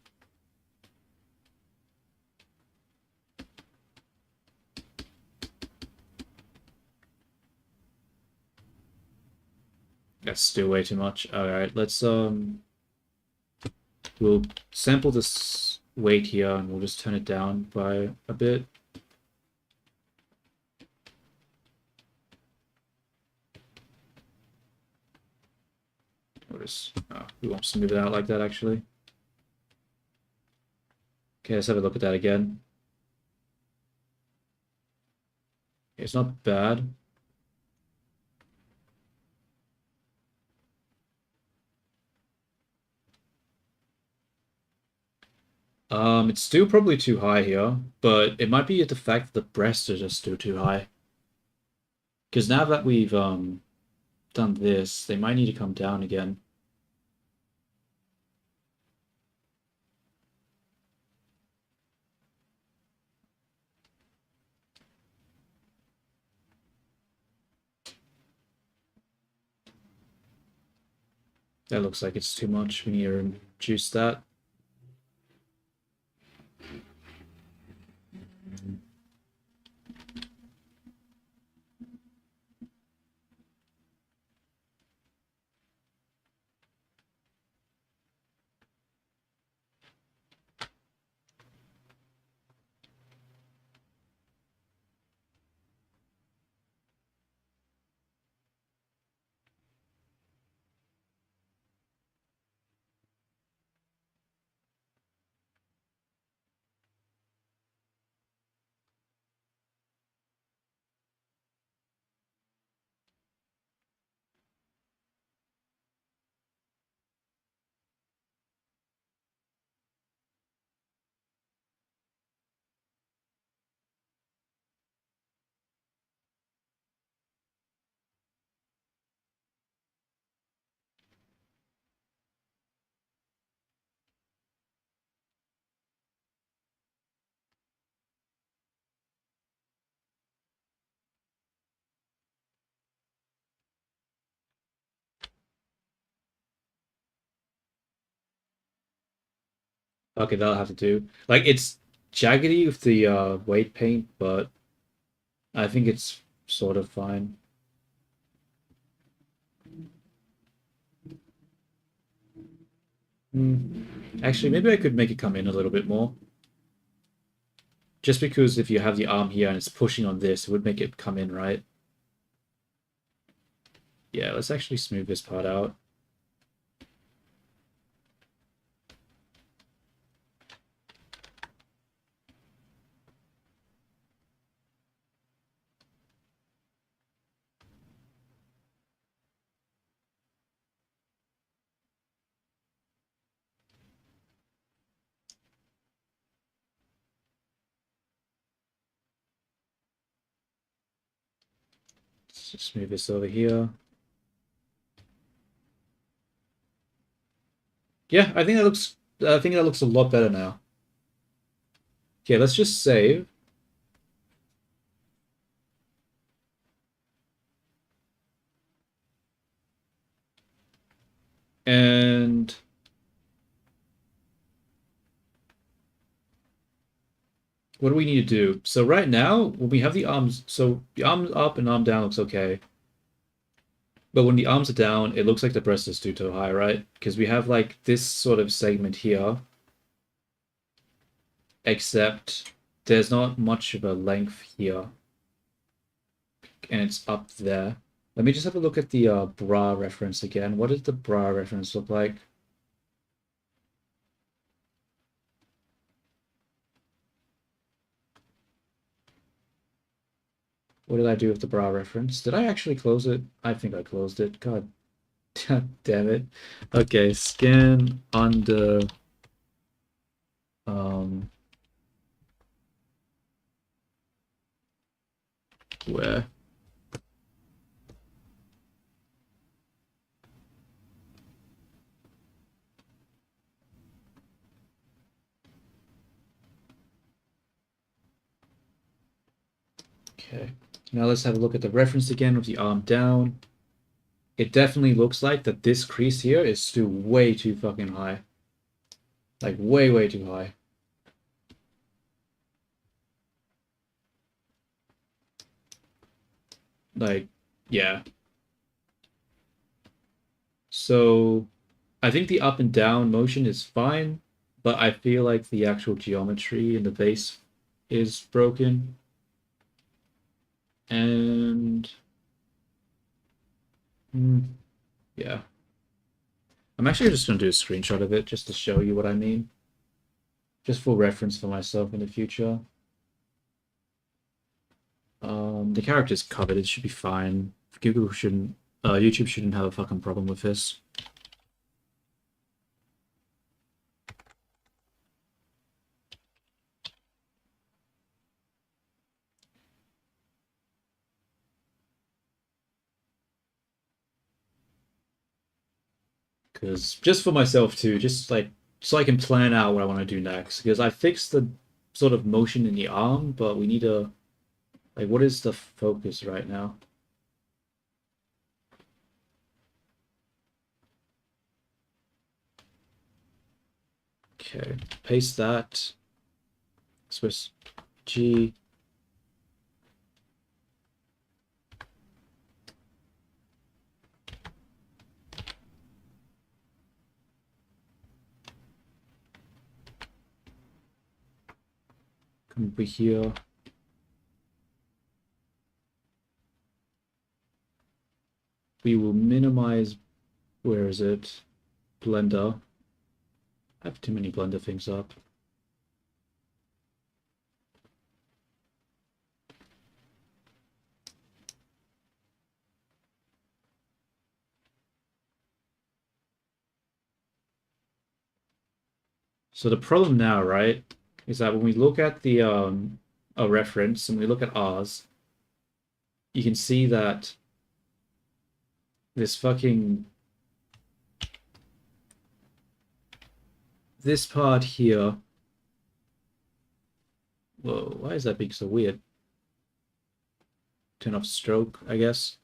That's still way too much. Alright, let's we'll sample this weight here and we'll just turn it down by a bit. We won't smooth it out like that actually. Okay, let's have a look at that again. It's not bad. It's still probably too high here, but it might be the fact that the breasts are just still too high. Because now that we've done this, they might need to come down again. That looks like it's too much. We need to reduce that. Okay, that'll have to do. Like, it's jaggedy with the weight paint, but I think it's sort of fine. Hmm. Actually, maybe I could make it come in a little bit more. Just because if you have the arm here and it's pushing on this, it would make it come in, right? Yeah, let's actually smooth this part out. Let's just move this over here. Yeah, I think that looks a lot better now. Okay, let's just save. And what do we need to do? So right now, when we have the arms, so the arm up and arm down looks okay. But when the arms are down, it looks like the breast is too high, right? Because we have like this sort of segment here, except there's not much of a length here, and it's up there. Let me just have a look at the bra reference again. What does the bra reference look like? What did I do with the bra reference? Did I actually close it? I think I closed it. God damn it. Okay, scan under um where? Okay. Now let's have a look at the reference again with the arm down. It definitely looks like that this crease here is still way too fucking high. Like way too high. Like, yeah. So I think the up and down motion is fine, but I feel like the actual geometry in the base is broken. And yeah. I'm actually just going to do a screenshot of it just to show you what I mean. Just for reference for myself in the future. The character's covered, it should be fine. Google shouldn't, YouTube shouldn't have a fucking problem with this. Because just for myself too, just like so I can plan out what I want to do next. Because I fixed the sort of motion in the arm, but we need to like what is the focus right now? Okay, paste that. Swiss G. Come over here. We will minimize, where is it? Blender. I have too many Blender things up. So the problem now, right, is that when we look at the a reference and we look at ours, you can see that this fucking this part here. Whoa, why is that being so weird? Turn off stroke, I guess.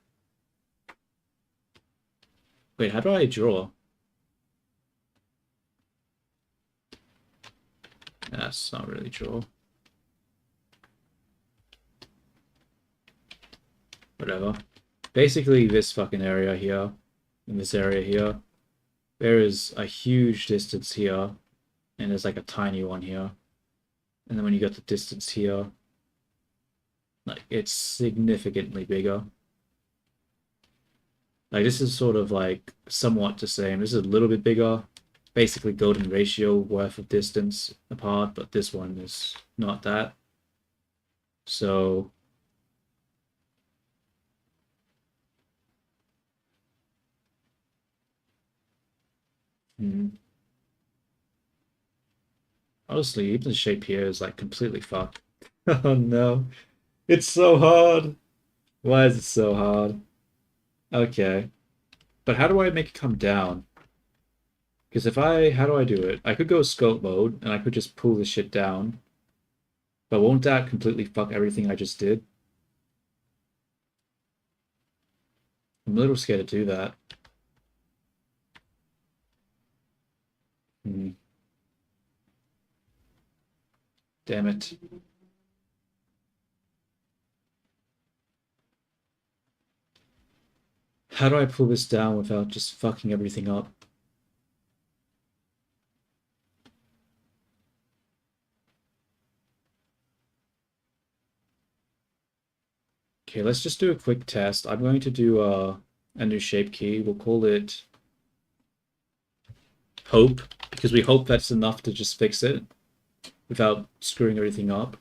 Wait, how do I draw? That's not really draw. Whatever. Basically, this fucking area here, in this area here, there is a huge distance here, and there's like a tiny one here. And then when you get the distance here, like it's significantly bigger. Like this is sort of like somewhat the same. This is a little bit bigger, basically golden ratio worth of distance apart, but this one is not that. So honestly, even the shape here is like completely fucked. Oh no. It's so hard. Why is it so hard? Okay. But how do I make it come down? Because how do I do it? I could go scope mode and I could just pull this shit down. But won't that completely fuck everything I just did? I'm a little scared to do that. Hmm. Damn it. How do I pull this down without just fucking everything up? Okay, let's just do a quick test. I'm going to do a new shape key. We'll call it Hope, because we hope that's enough to just fix it without screwing everything up.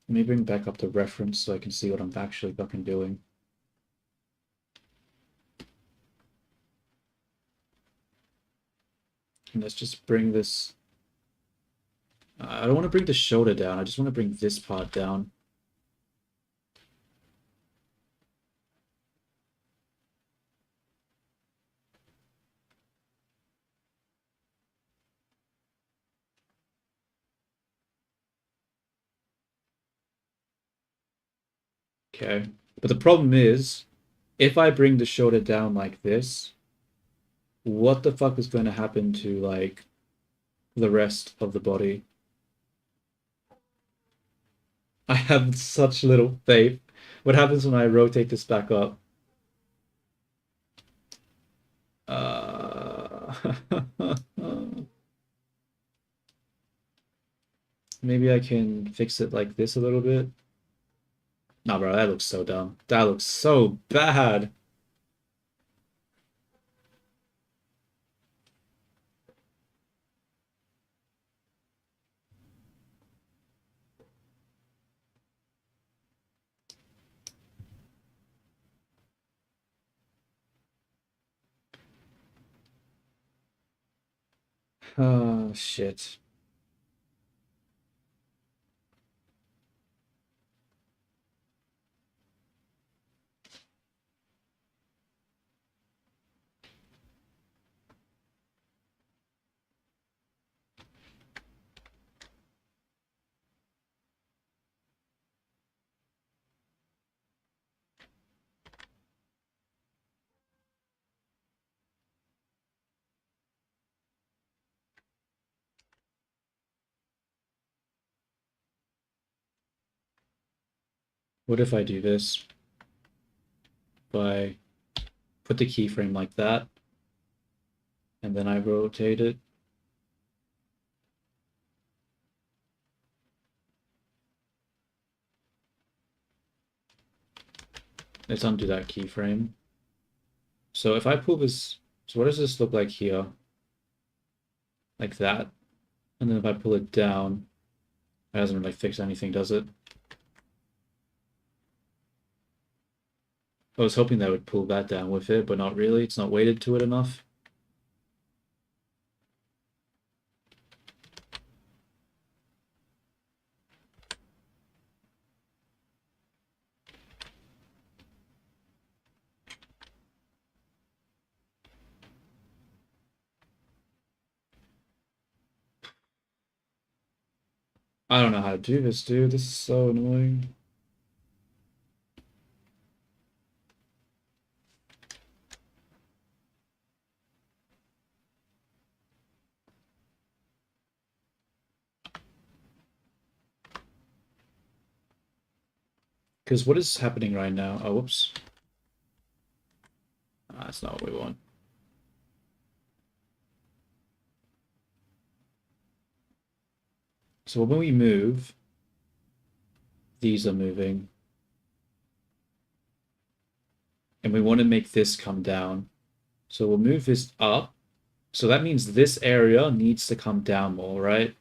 Let me bring back up the reference so I can see what I'm actually fucking doing. And let's just bring this... I don't want to bring the shoulder down, I just want to bring this part down. Okay, but the problem is, if I bring the shoulder down like this, what the fuck is going to happen to, like, the rest of the body? I have such little faith. What happens when I rotate this back up? Uh... Maybe I can fix it like this a little bit. Nah, bro, that looks so dumb. That looks so bad. Oh, shit. What if I do this? If I put the keyframe like that, and then I rotate it. Let's undo that keyframe. So if I pull this, so what does this look like here? Like that. And then if I pull it down, it doesn't really fix anything, does it? I was hoping that would pull that down with it, but not really. It's not weighted to it enough. I don't know how to do this, dude. This is so annoying. Because what is happening right now? Oh, whoops. That's not what we want. So when we move, these are moving. And we want to make this come down. So we'll move this up. So that means this area needs to come down more, right?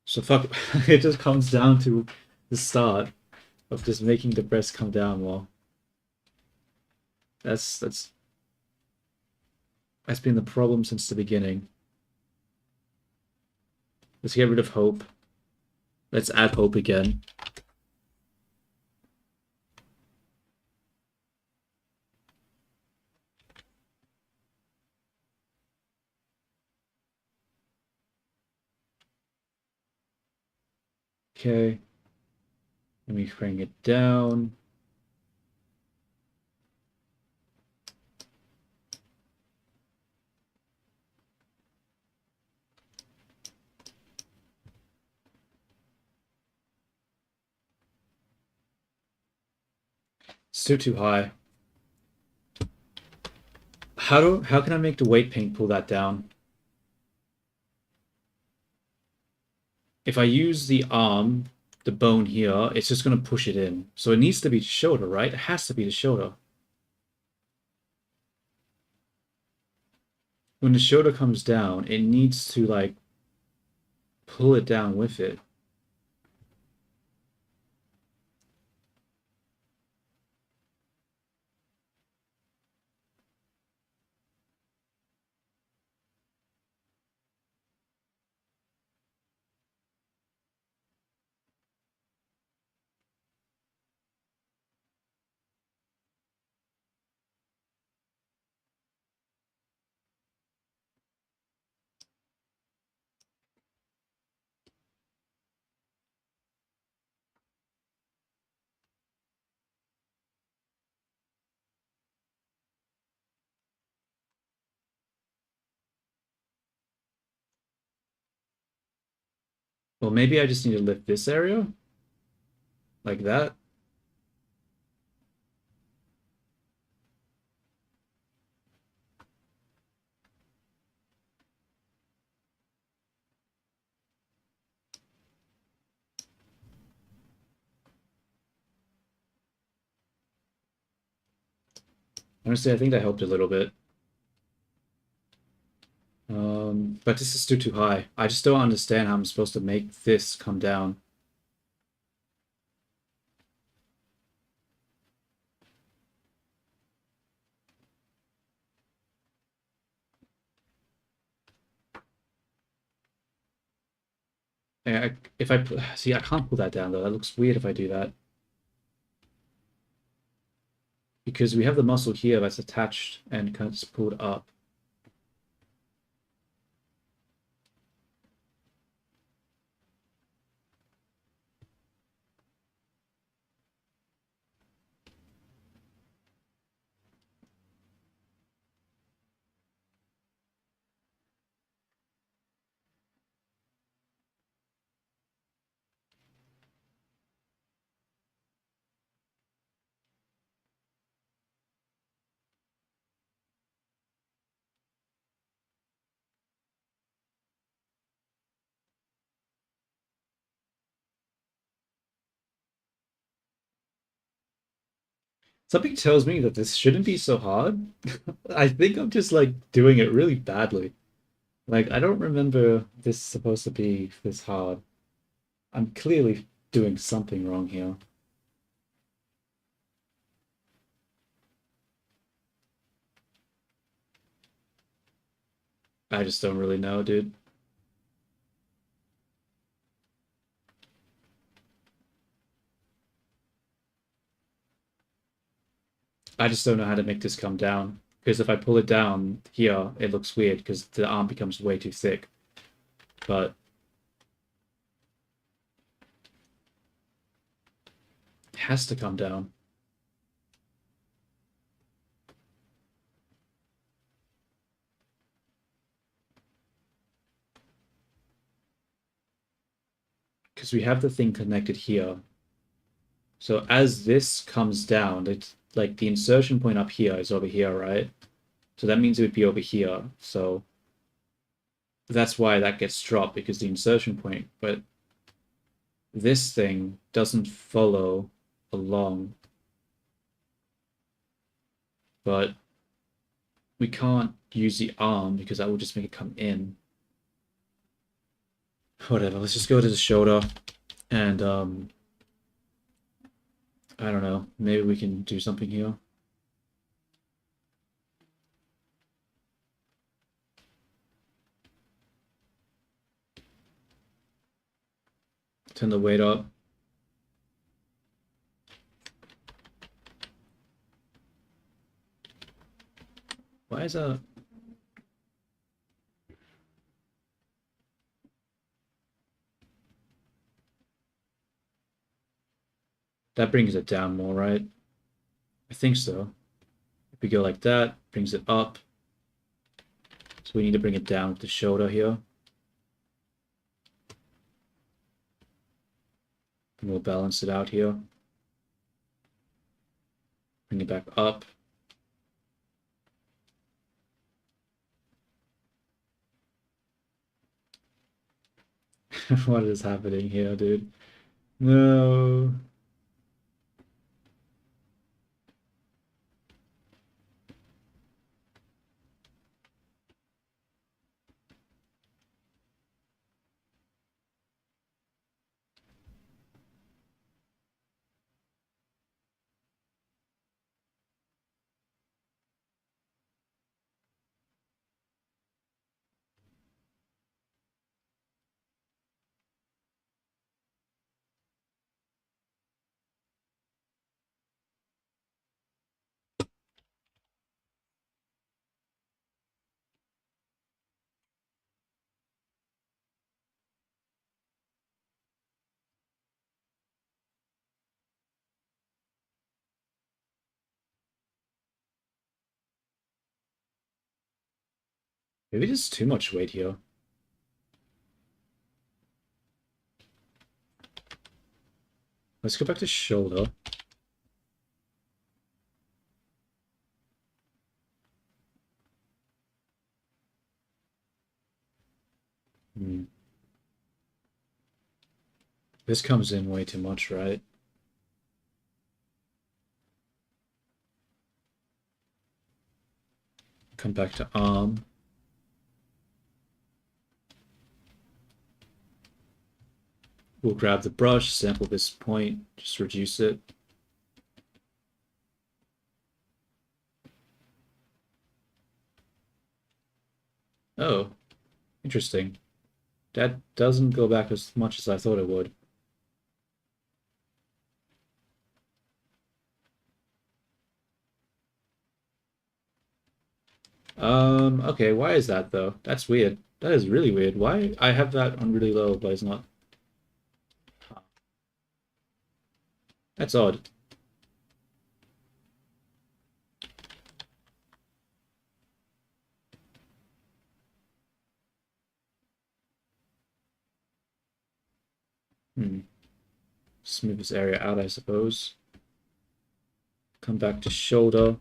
So fuck, it just comes down to the start of just making the breast come down more. That's been the problem since the beginning. Let's get rid of hope. Let's add hope again. Okay. Let me bring it down. still too high. How can I make the weight paint pull that down? If I use the arm, the bone here, it's just gonna push it in. So it needs to be the shoulder, right? It has to be the shoulder. When the shoulder comes down, it needs to like pull it down with it. Well, maybe I just need to lift this area like that. Honestly, I think that helped a little bit. But this is still too high. I just don't understand how I'm supposed to make this come down. If I see, I can't pull that down though. That looks weird if I do that. Because we have the muscle here that's attached and kind of pulled up. Something tells me that this shouldn't be so hard. I think I'm just like doing it really badly. Like, I don't remember this supposed to be this hard. I'm clearly doing something wrong here. I just don't really know, dude. I just don't know how to make this come down. Because if I pull it down here, it looks weird because the arm becomes way too thick. But it has to come down. Because we have the thing connected here. So as this comes down, it's like the insertion point up here is over here, right? So that means it would be over here. So that's why that gets dropped because the insertion point, but this thing doesn't follow along. But we can't use the arm because that will just make it come in. Whatever, let's just go to the shoulder and I don't know, maybe we can do something here. Turn the weight up. Why is that? That brings it down more, right? I think so. If we go like that, brings it up. So we need to bring it down with the shoulder here. And we'll balance it out here. Bring it back up. What is happening here, dude? No. Maybe there's too much weight here. Let's go back to shoulder. Hmm. This comes in way too much, right? Come back to arm. We'll grab the brush, sample this point, just reduce it. Oh, interesting. That doesn't go back as much as I thought it would. Okay, why is that though? That's weird. That is really weird. Why I have that on really low, but it's not. That's odd. Hmm. Smooth this area out, I suppose. Come back to shoulder.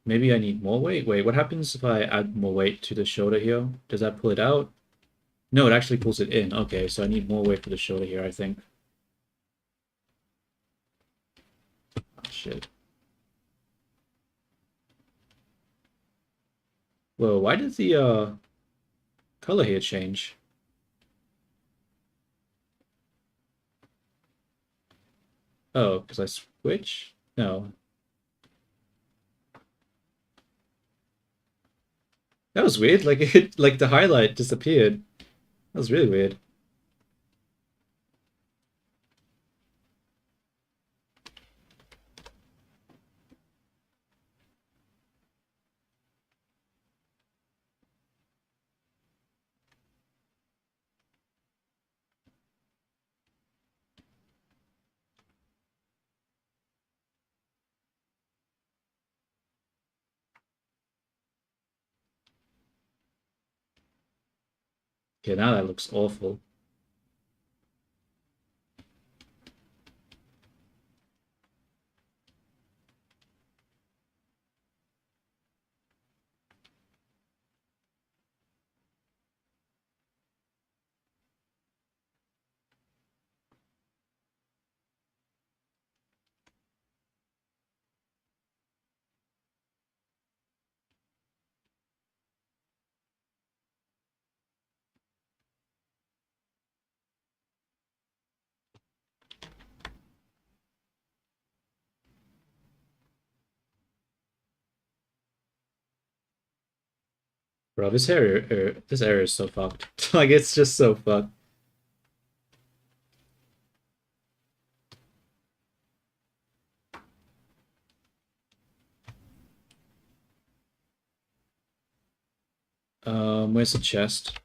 Maybe I need more weight. Wait, what happens if I add more weight to the shoulder here? Does that pull it out? No, it actually pulls it in. Okay, so I need more weight for the shoulder here, I think. Oh, shit. Whoa, why did the color here change? Oh, because I switch? No. That was weird. Like it like the highlight disappeared. That was really weird. Okay, now that looks awful. Bro, this area is so fucked. Like it's just so fucked. Where's the chest?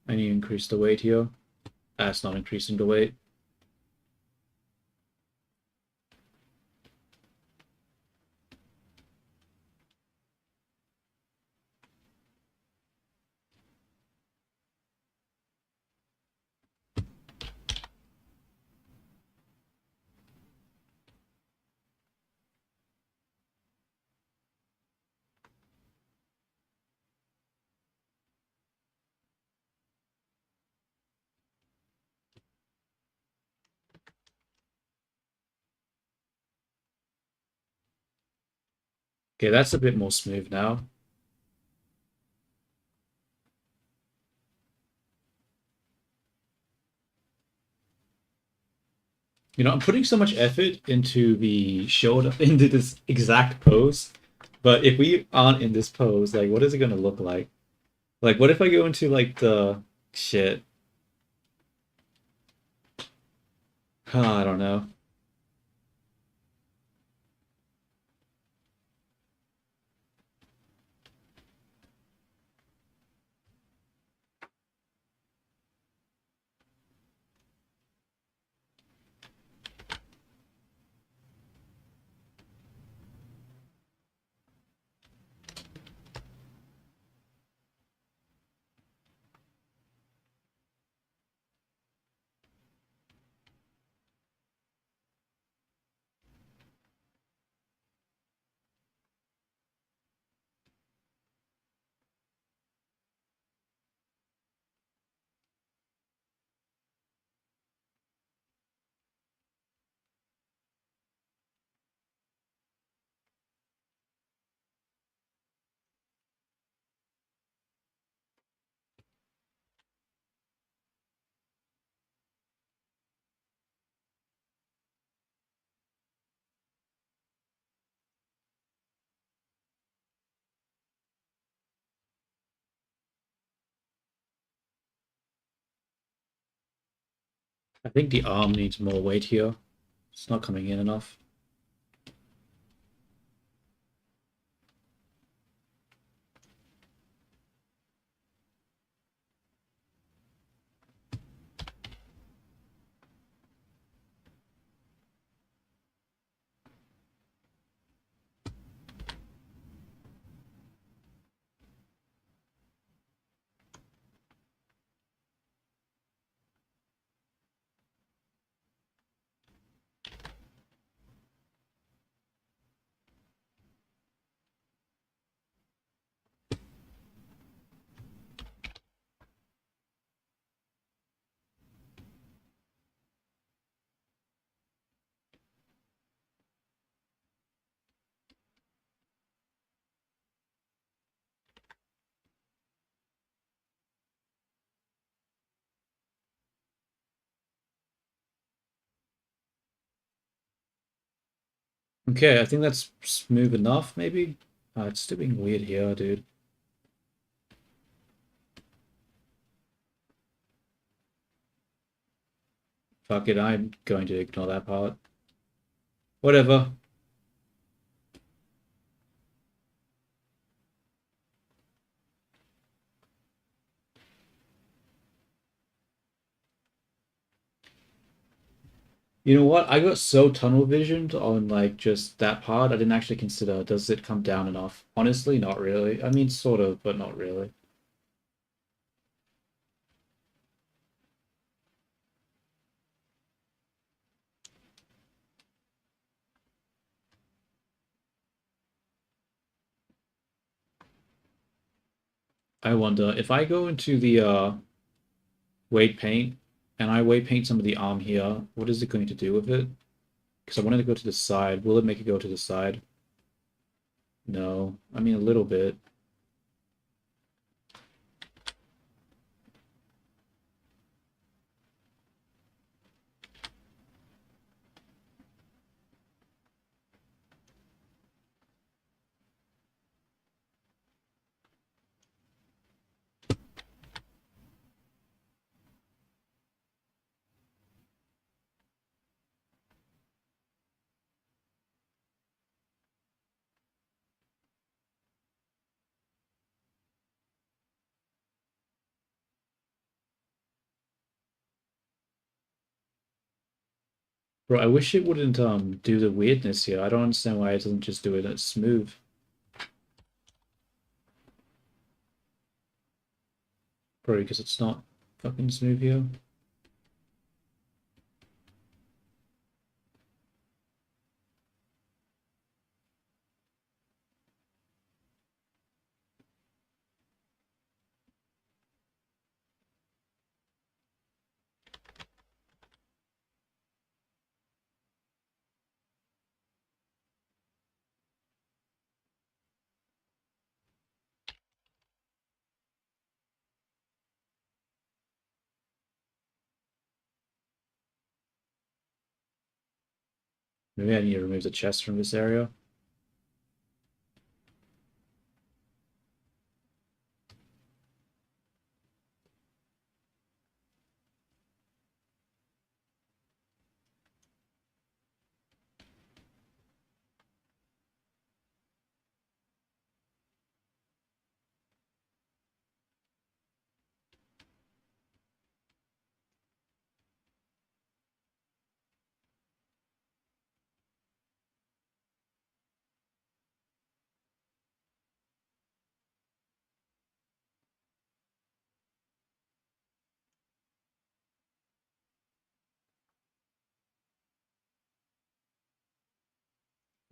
I need to increase the weight here. That's not increasing the weight. Okay, that's a bit more smooth now. You know, I'm putting so much effort into the shoulder, into this exact pose, but if we aren't in this pose, like, what is it gonna look like? Like, what if I go into like the shit? I don't know. I think the arm needs more weight here. It's not coming in enough. Okay, I think that's smooth enough, maybe? It's still being weird here, dude. Fuck it, I'm going to ignore that part. Whatever. You know what? I got so tunnel visioned on like just that part, I didn't actually consider does it come down enough? Honestly, not really. I mean, sort of, but not really. I wonder if I go into the weight paint and I weight paint some of the arm here, what is it going to do with it? Because I wanted to go to the side. Will it make it go to the side? No. I mean, a little bit. Bro, I wish it wouldn't do the weirdness here. I don't understand why it doesn't just do it as smooth. Probably because it's not fucking smooth here. Maybe I need to remove the chest from this area.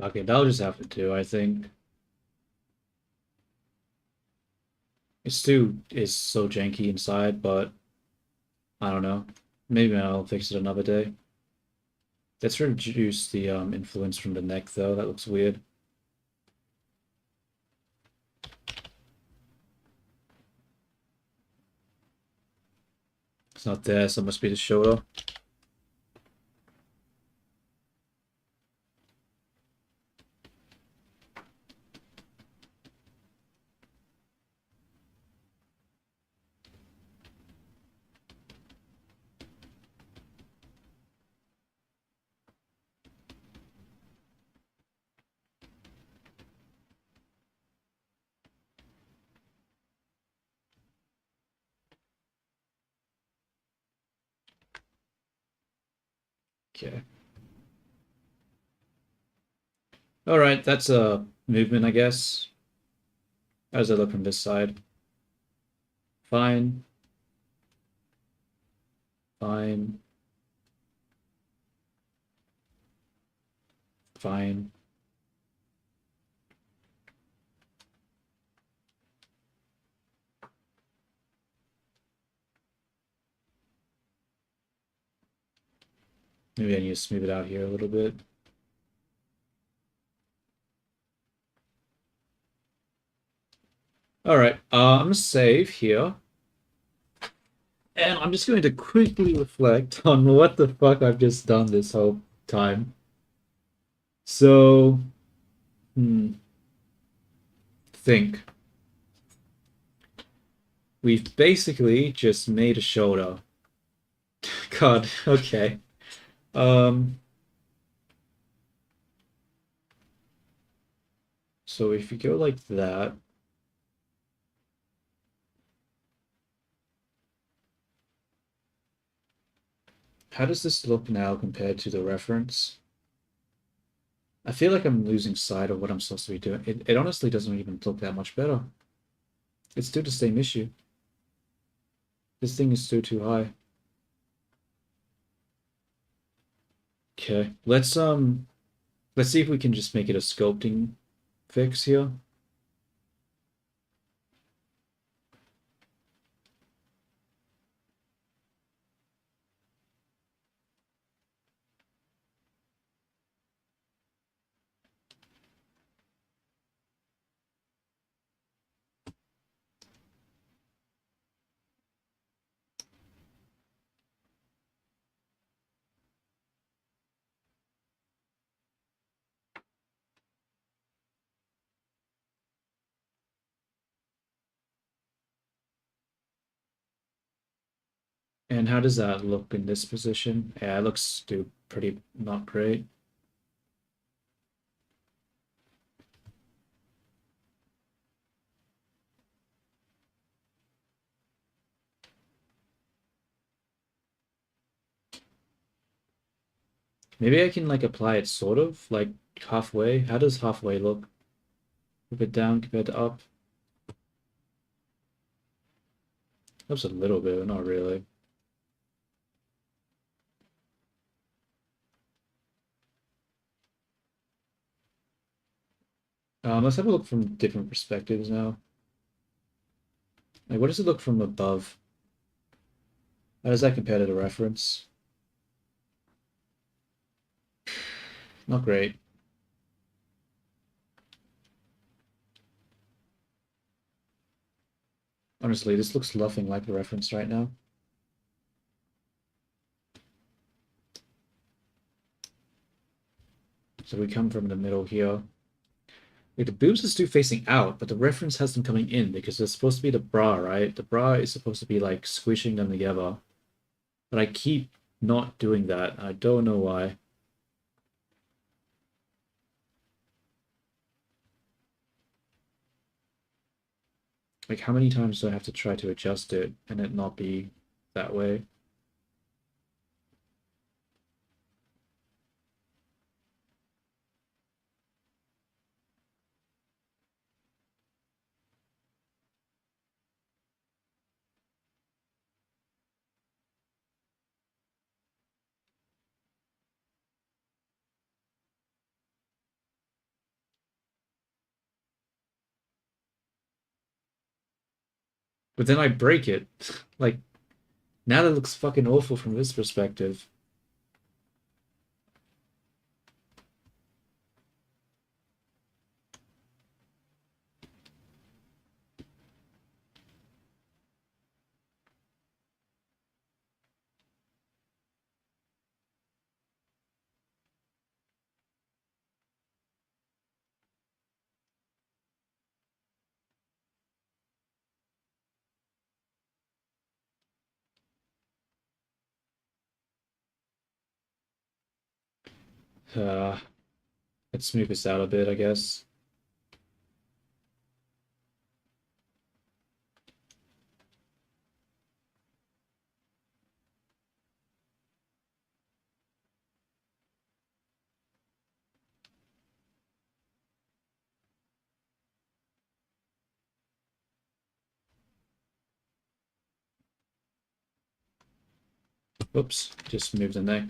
Okay, that'll just have to do, I think. It still is so janky inside, but I don't know. Maybe I'll fix it another day. Let's reduce the influence from the neck, though. That looks weird. It's not there, so it must be the shoulder. Okay. Alright, that's a movement, I guess. How does it look from this side? Fine. Fine. Fine. Maybe I need to smooth it out here a little bit. Alright, I'm gonna save here. And I'm just going to quickly reflect on what the fuck I've just done this whole time. So, think. We've basically just made a shoulder. God, okay. So if you go like that, how does this look now compared to the reference? I feel like I'm losing sight of what I'm supposed to be doing. It honestly doesn't even look that much better. It's still the same issue. This thing is still too high. Okay, let's see if we can just make it a sculpting fix here. And how does that look in this position? Yeah, it looks still pretty not great. Maybe I can like apply it sort of like halfway. How does halfway look? A bit down compared to up. Helps a little bit, but not really. Let's have a look from different perspectives now. Like, what does it look from above? How does that compare to the reference? Not great. Honestly, this looks nothing like the reference right now. So we come from the middle here. Like the boobs are still facing out, but the reference has them coming in because they're supposed to be the bra, right? The bra is supposed to be like squishing them together. But I keep not doing that. I don't know why. Like how many times do I have to try to adjust it and it not be that way? But then I break it. Like now that looks fucking awful from this perspective. Uh, let's smooth this out a bit, I guess. Oops, just move the neck.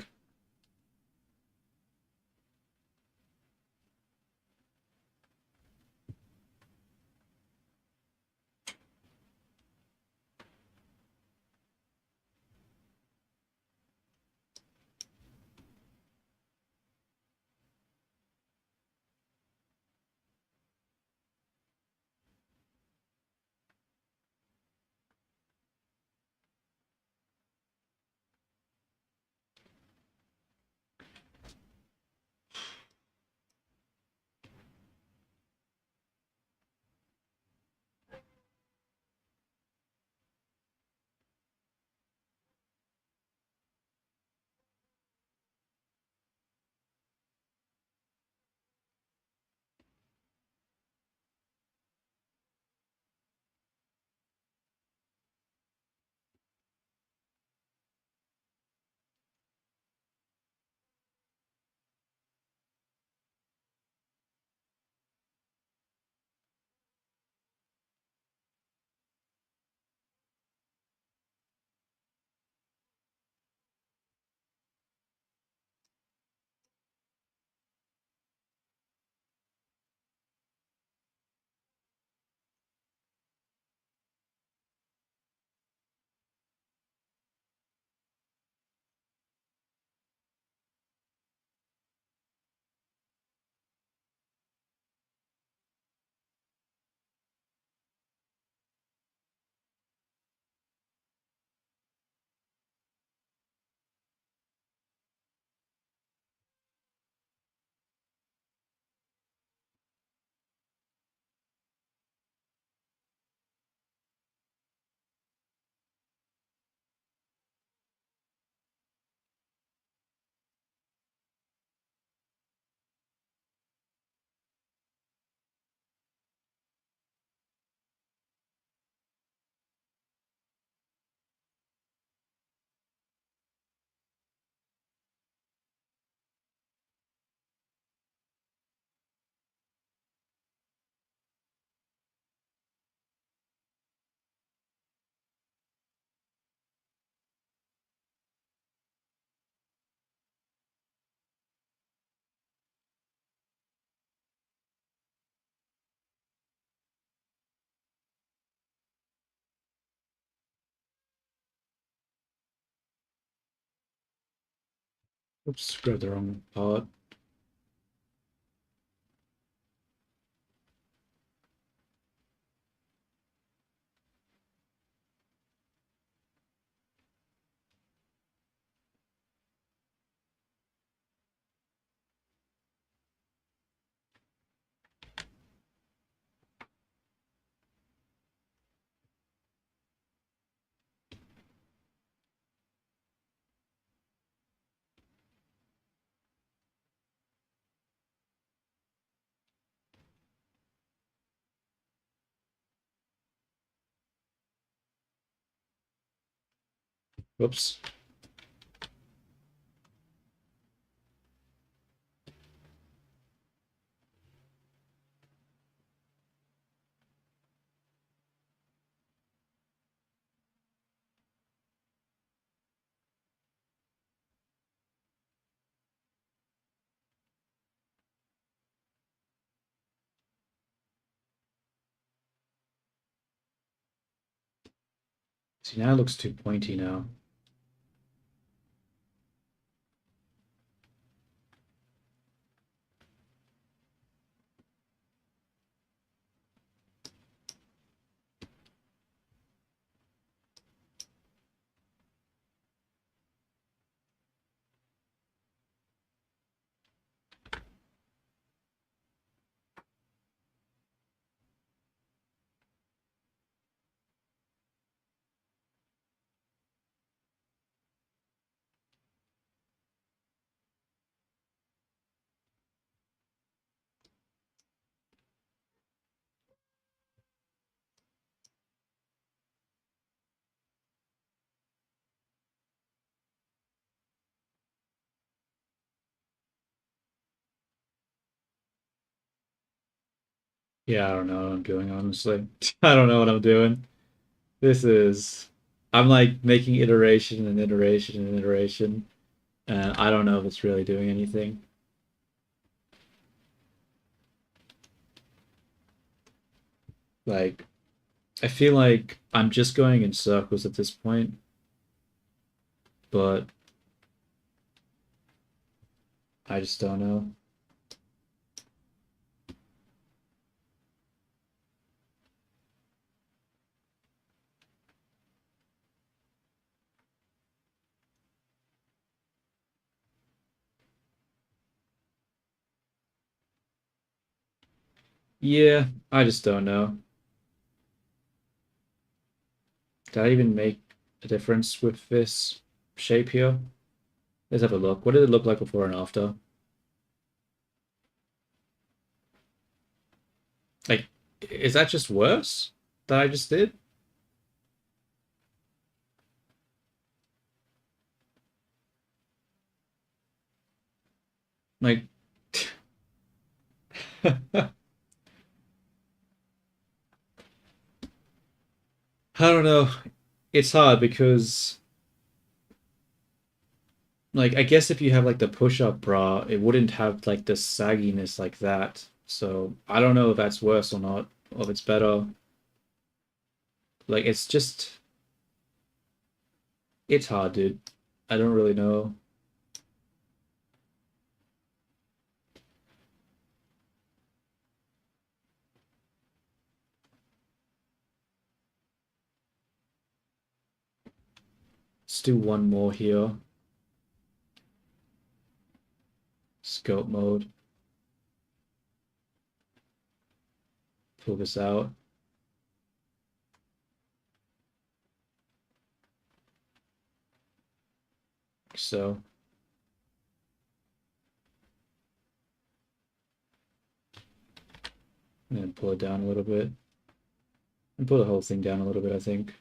Oops, grabbed the wrong part. Whoops. See, now it looks too pointy now. Yeah, I don't know what I'm doing, honestly. I don't know what I'm doing. This is... I'm like making iteration and iteration and iteration, and I don't know if it's really doing anything. Like, I feel like I'm just going in circles at this point, but I just don't know. Yeah, I just don't know. Did I even make a difference with this shape here? Let's have a look. What did it look like before and after? Like, is that just worse that I just did? Like, I don't know. It's hard because, like, I guess if you have like the push-up bra, it wouldn't have like the sagginess like that. So I don't know if that's worse or not, or if it's better. Like, it's just, it's hard, dude. I don't really know. Let's do one more here. Scope mode. Pull this out. Like so. And then pull it down a little bit. And pull the whole thing down a little bit, I think.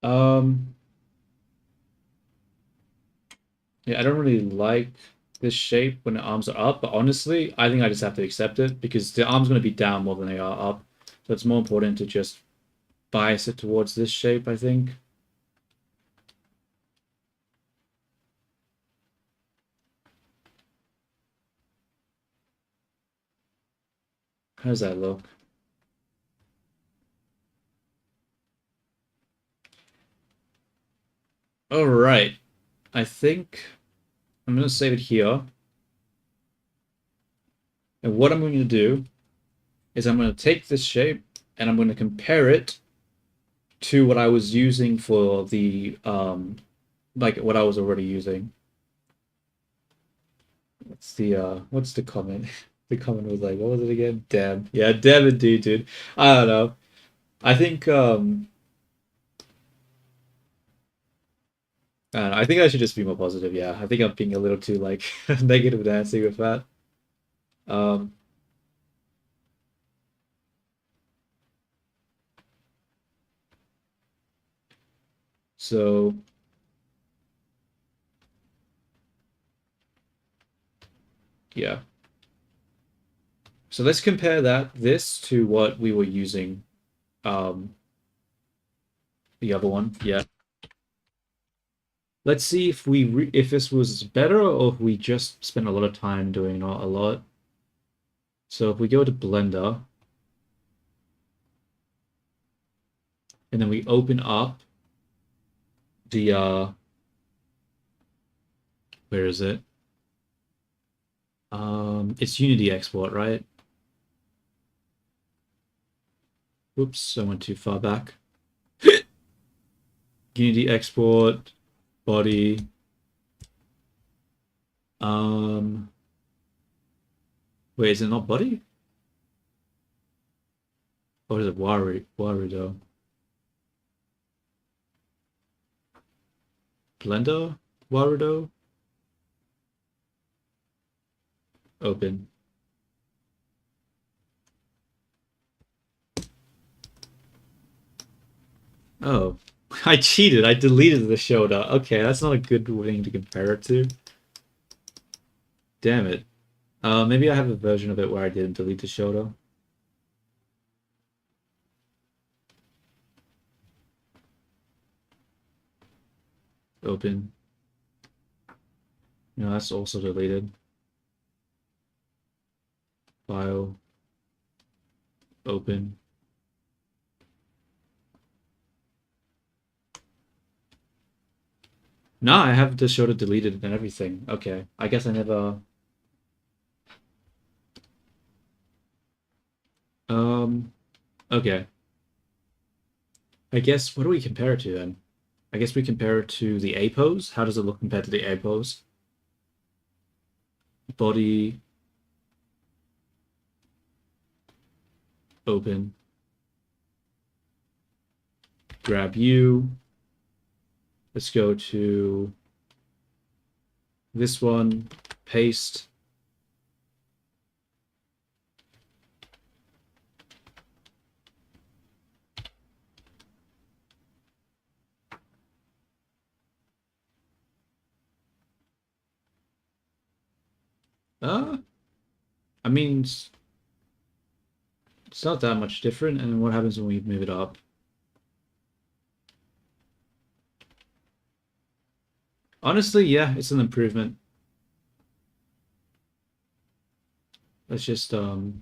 Um, yeah, I don't really like this shape when the arms are up, but honestly, I think I just have to accept it because the arm's going to be down more than they are up. So it's more important to just bias it towards this shape, I think. How does that look? All right. I think I'm going to save it here. And what I'm going to do is I'm going to take this shape and I'm going to compare it to what I was using for the like what I was already using. What's the comment? The comment was like, what was it again? Damn. Yeah, damn indeed, dude. I don't know. I think I don't know. I think I should just be more positive. Yeah, I think I'm being a little too like negative Nancy with that. Um, so yeah. So let's compare this to what we were using. Um, the other one. Yeah. Let's see if if this was better or if we just spent a lot of time doing not a lot. So if we go to Blender and then we open up the where is it? It's Unity export, right? Whoops, I went too far back. Unity export, body. Um, Wait, is it not body? Or is it Warudo? Blender? Warudo? Open. Oh, I cheated. I deleted the shoulder. Okay, that's not a good thing to compare it to. Damn it. Maybe I have a version of it where I didn't delete the shoulder. Open. No, that's also deleted. File. Open. No, I have the shoulder deleted and everything. Okay, I guess I never. Um, okay. I guess what do we compare it to then? I guess we compare it to the A pose. How does it look compared to the A pose? Body. Open. Grab you. Let's go to this one. Paste. Uh, I mean, it's not that much different. And what happens when we move it up? Honestly, yeah, it's an improvement. Let's just oh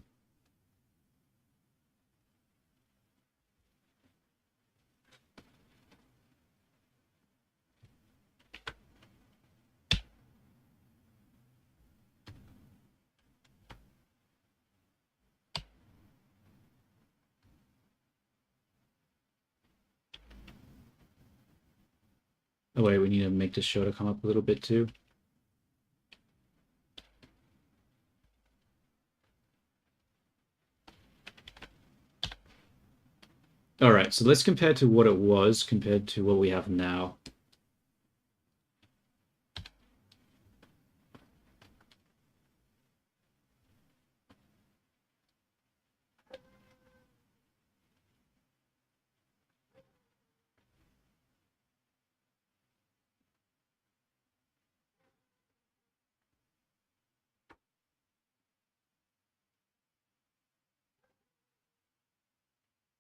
wait, we need to make this shoulder come up a little bit too. All right, so let's compare to what it was compared to what we have now.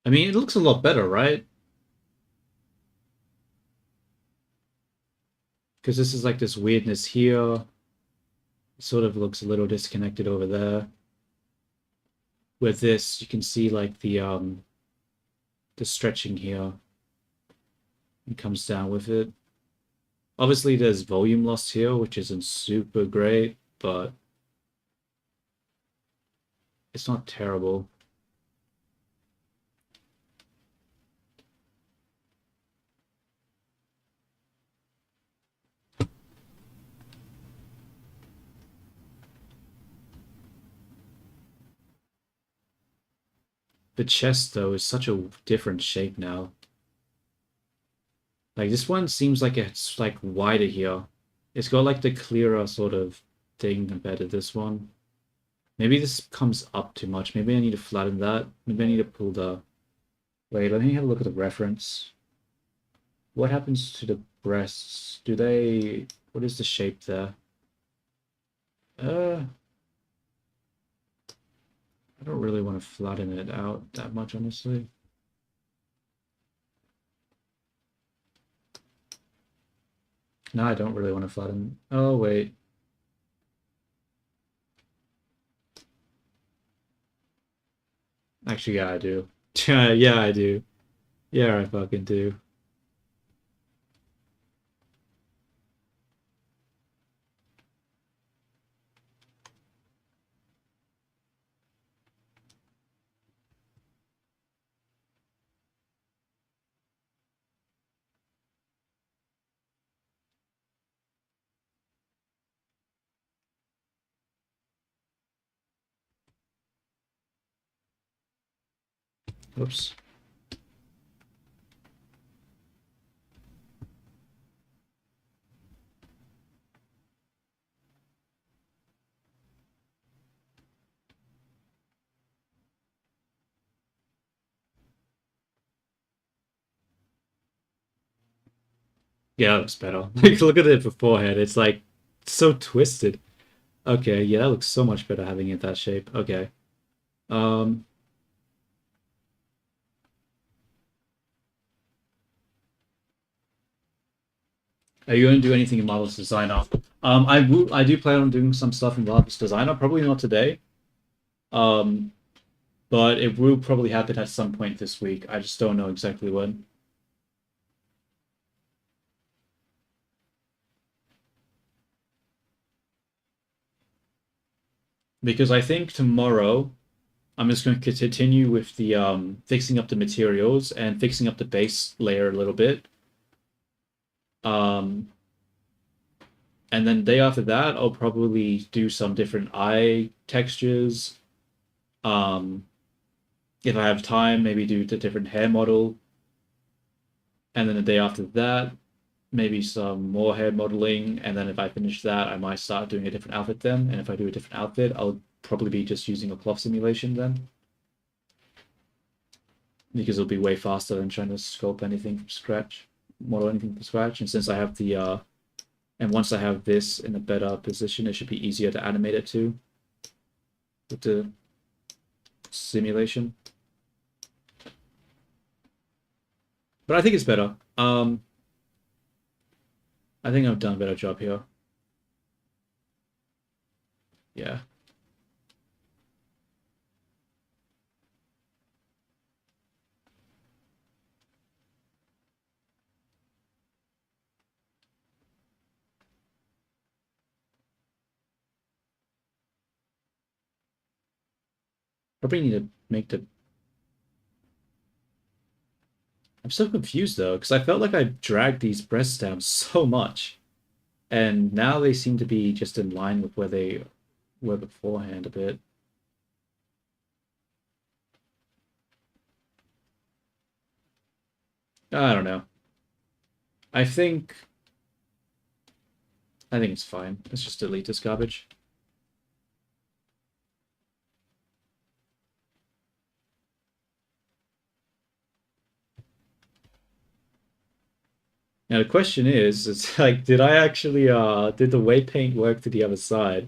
I mean, it looks a lot better, right? Because this is like this weirdness here. It sort of looks a little disconnected over there. With this, you can see like the stretching here. It comes down with it. Obviously, there's volume loss here, which isn't super great, but it's not terrible. The chest, though, is such a different shape now. Like, this one seems like it's, like, wider here. It's got, like, the clearer sort of thing compared to this one. Maybe this comes up too much. Maybe I need to flatten that. Maybe I need to pull the... Wait, let me have a look at the reference. What happens to the breasts? Do they... What is the shape there? I don't really want to flatten it out that much, honestly. No, I don't really want to flatten. Oh, wait. Actually, yeah, I do. Yeah, I do. Yeah, I fucking do. Oops. Yeah, that looks better. Like, look at it beforehand. It's like so twisted. Okay, yeah, that looks so much better having it that shape. Okay. Um, are you going to do anything in Marvelous Designer? I do plan on doing some stuff in Marvelous Designer. Probably not today. Um, but it will probably happen at some point this week. I just don't know exactly when. Because I think tomorrow I'm just going to continue with the fixing up the materials and fixing up the base layer a little bit. Um, and then day after that, I'll probably do some different eye textures. Um, if I have time, maybe do the different hair model. And then the day after that, maybe some more hair modeling. And then if I finish that, I might start doing a different outfit then. And if I do a different outfit, I'll probably be just using a cloth simulation then. Because it'll be way faster than trying to sculpt anything from scratch, model anything from scratch. And since I have the and once I have this in a better position, it should be easier to animate it too with the simulation. But I think it's better. I think I've done a better job here. Yeah. Probably need to make the... I'm so confused though, because I felt like I dragged these breasts down so much. And now they seem to be just in line with where they were beforehand a bit. I don't know. I think I think it's fine. Let's just delete this garbage. Now the question is, it's like, did I actually did the way paint work to the other side?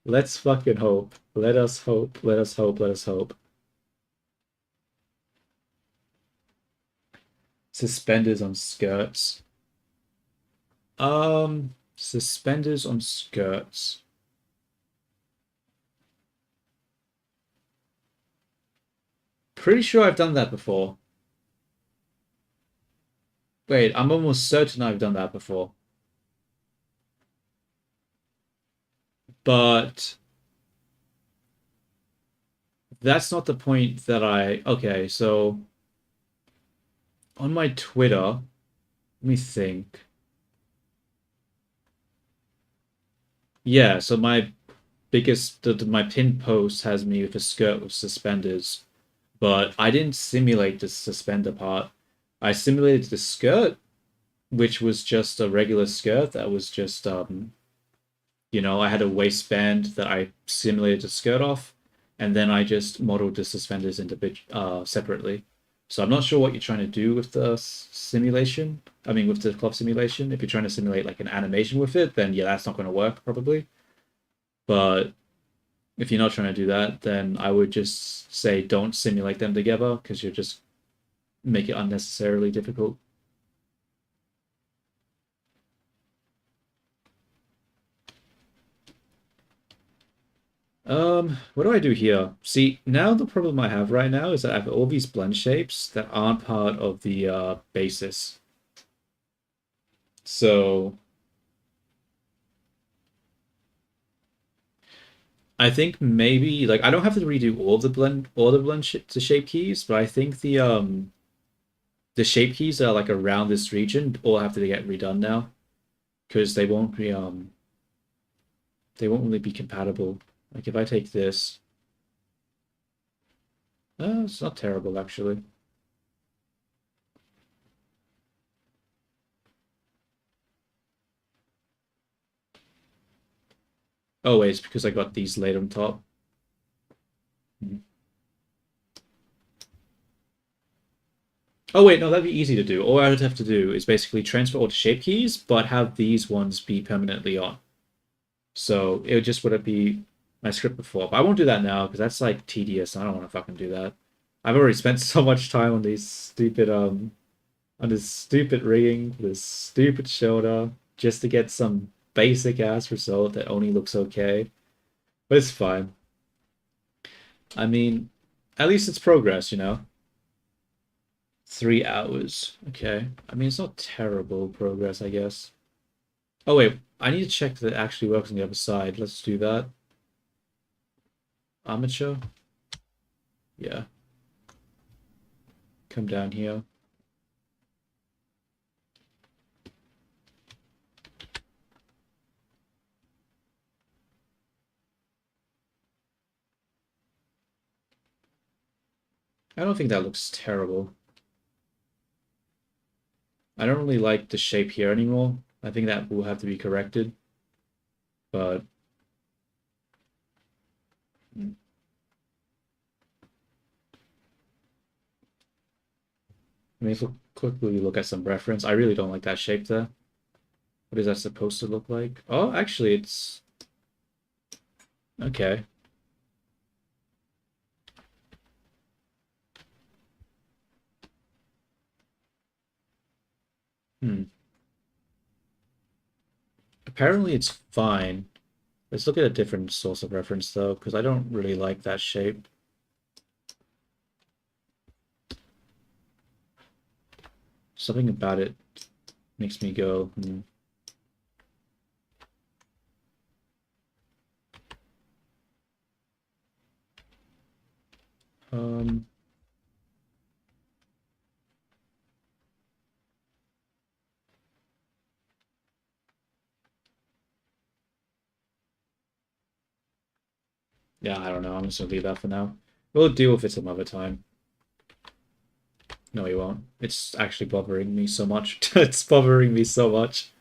Let's fucking hope. Let us hope. Let us hope. Let us hope. Suspenders on skirts. Suspenders on skirts. Pretty sure I've done that before. Wait, I'm almost certain I've done that before. But that's not the point that I... Okay, so on my Twitter, let me think. Yeah, so my biggest, my pinned post has me with a skirt with suspenders, but I didn't simulate the suspender part. I simulated the skirt, which was just a regular skirt that was just I had a waistband that I simulated the skirt off, and then I just modeled the suspenders separately. So I'm not sure what you're trying to do with the simulation. I mean, with the cloth simulation. If you're trying to simulate like an animation with it, then yeah, that's not going to work probably. But if you're not trying to do that, then I would just say don't simulate them together because you'll just make it unnecessarily difficult. What do I do here? See, now the problem I have right now is that I have all these blend shapes that aren't part of the basis. So I think maybe like I don't have to redo all the blend sh to shape keys, but I think the shape keys that are like around this region all have to get redone now because they won't really be compatible. Like if I take this, it's not terrible actually. Oh wait, it's because I got these laid on top. Hmm. Oh wait, no, that'd be easy to do. All I would have to do is basically transfer all the shape keys, but have these ones be permanently on. So it just would be my script before. But I won't do that now because that's like tedious. I don't want to fucking do that. I've already spent so much time on these stupid on this stupid rigging, this stupid shoulder, just to get some basic ass result that only looks okay. But it's fine. I mean, at least it's progress, you know? 3 hours. Okay. I mean, it's not terrible progress, I guess. Oh, wait. I need to check that it actually works on the other side. Let's do that. Armature. Yeah. Come down here. I don't think that looks terrible. I don't really like the shape here anymore. I think that will have to be corrected. But I mean, if we quickly look at some reference, I really don't like that shape there. What is that supposed to look like? Oh, actually, it's okay. Hmm. Apparently, it's fine. Let's look at a different source of reference, though, because I don't really like that shape. Something about it makes me go, hmm. Um, yeah, I don't know. I'm just gonna leave that for now. We'll deal with it some other time. No, you won't. It's actually bothering me so much. It's bothering me so much.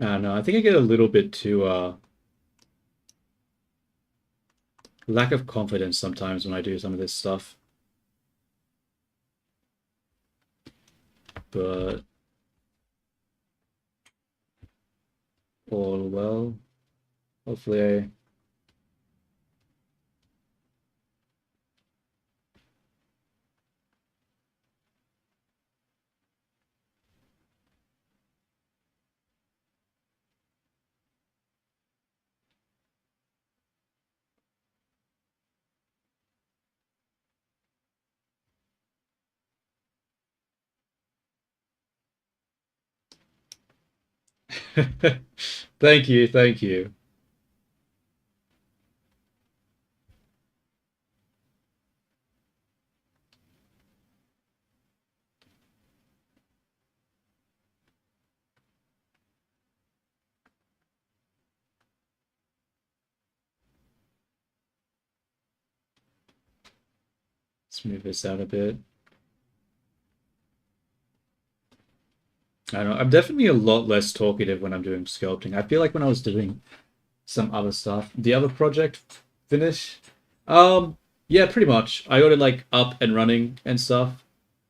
I don't know. I think I get a little bit too lack of confidence sometimes when I do some of this stuff. But all well. Hopefully Thank you, thank you. Let's move this out a bit. I don't know. I'm definitely a lot less talkative when I'm doing sculpting. I feel like when I was doing some other stuff, the other project finish, um, yeah, pretty much. I got it like up and running and stuff.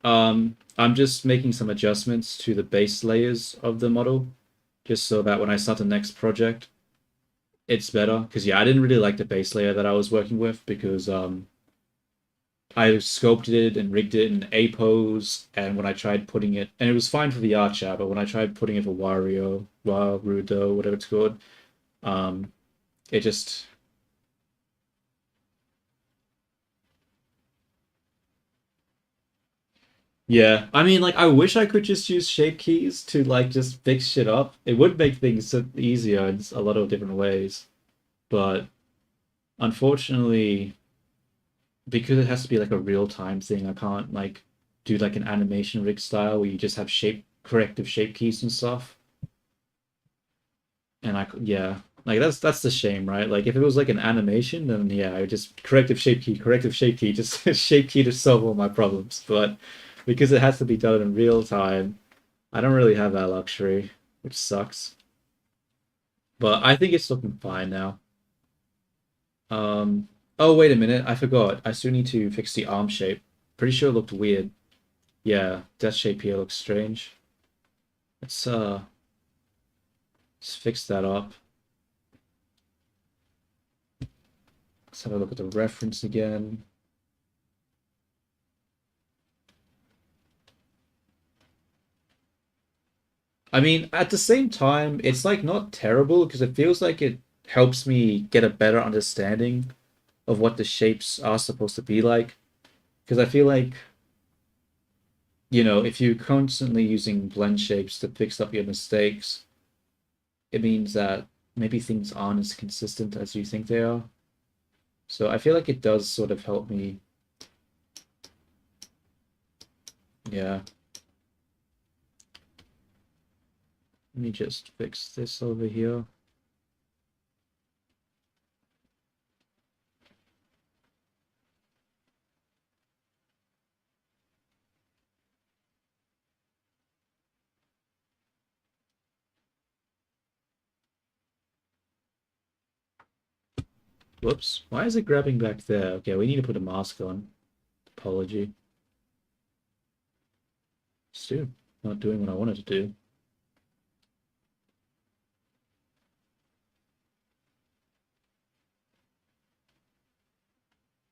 I'm just making some adjustments to the base layers of the model, just so that when I start the next project, it's better. Because yeah, I didn't really like the base layer that I was working with because I sculpted it and rigged it in A pose, and when I tried putting it, and it was fine for the Archer, but when I tried putting it for Warudo, whatever it's called, um, it just yeah. I mean, like I wish I could just use shape keys to like just fix shit up. It would make things so easier in a lot of different ways, but unfortunately, because it has to be like a real time thing, I can't like do like an animation rig style where you just have shape corrective shape keys and stuff. And yeah, like that's the shame, right? Like if it was like an animation, then yeah, I would just corrective shape key, just shape key to solve all my problems. But because it has to be done in real time, I don't really have that luxury, which sucks. But I think it's looking fine now. Oh wait a minute, I forgot. I still need to fix the arm shape. Pretty sure it looked weird. Yeah, that shape here looks strange. Let's let's fix that up. Let's have a look at the reference again. I mean, at the same time, it's like not terrible because it feels like it helps me get a better understanding of what the shapes are supposed to be like. Because I feel like, if you're constantly using blend shapes to fix up your mistakes, it means that maybe things aren't as consistent as you think they are. So I feel like it does sort of help me. Yeah. Let me just fix this over here. Whoops. Why is it grabbing back there? Okay, we need to put a mask on. Apology. Still not doing what I wanted to do.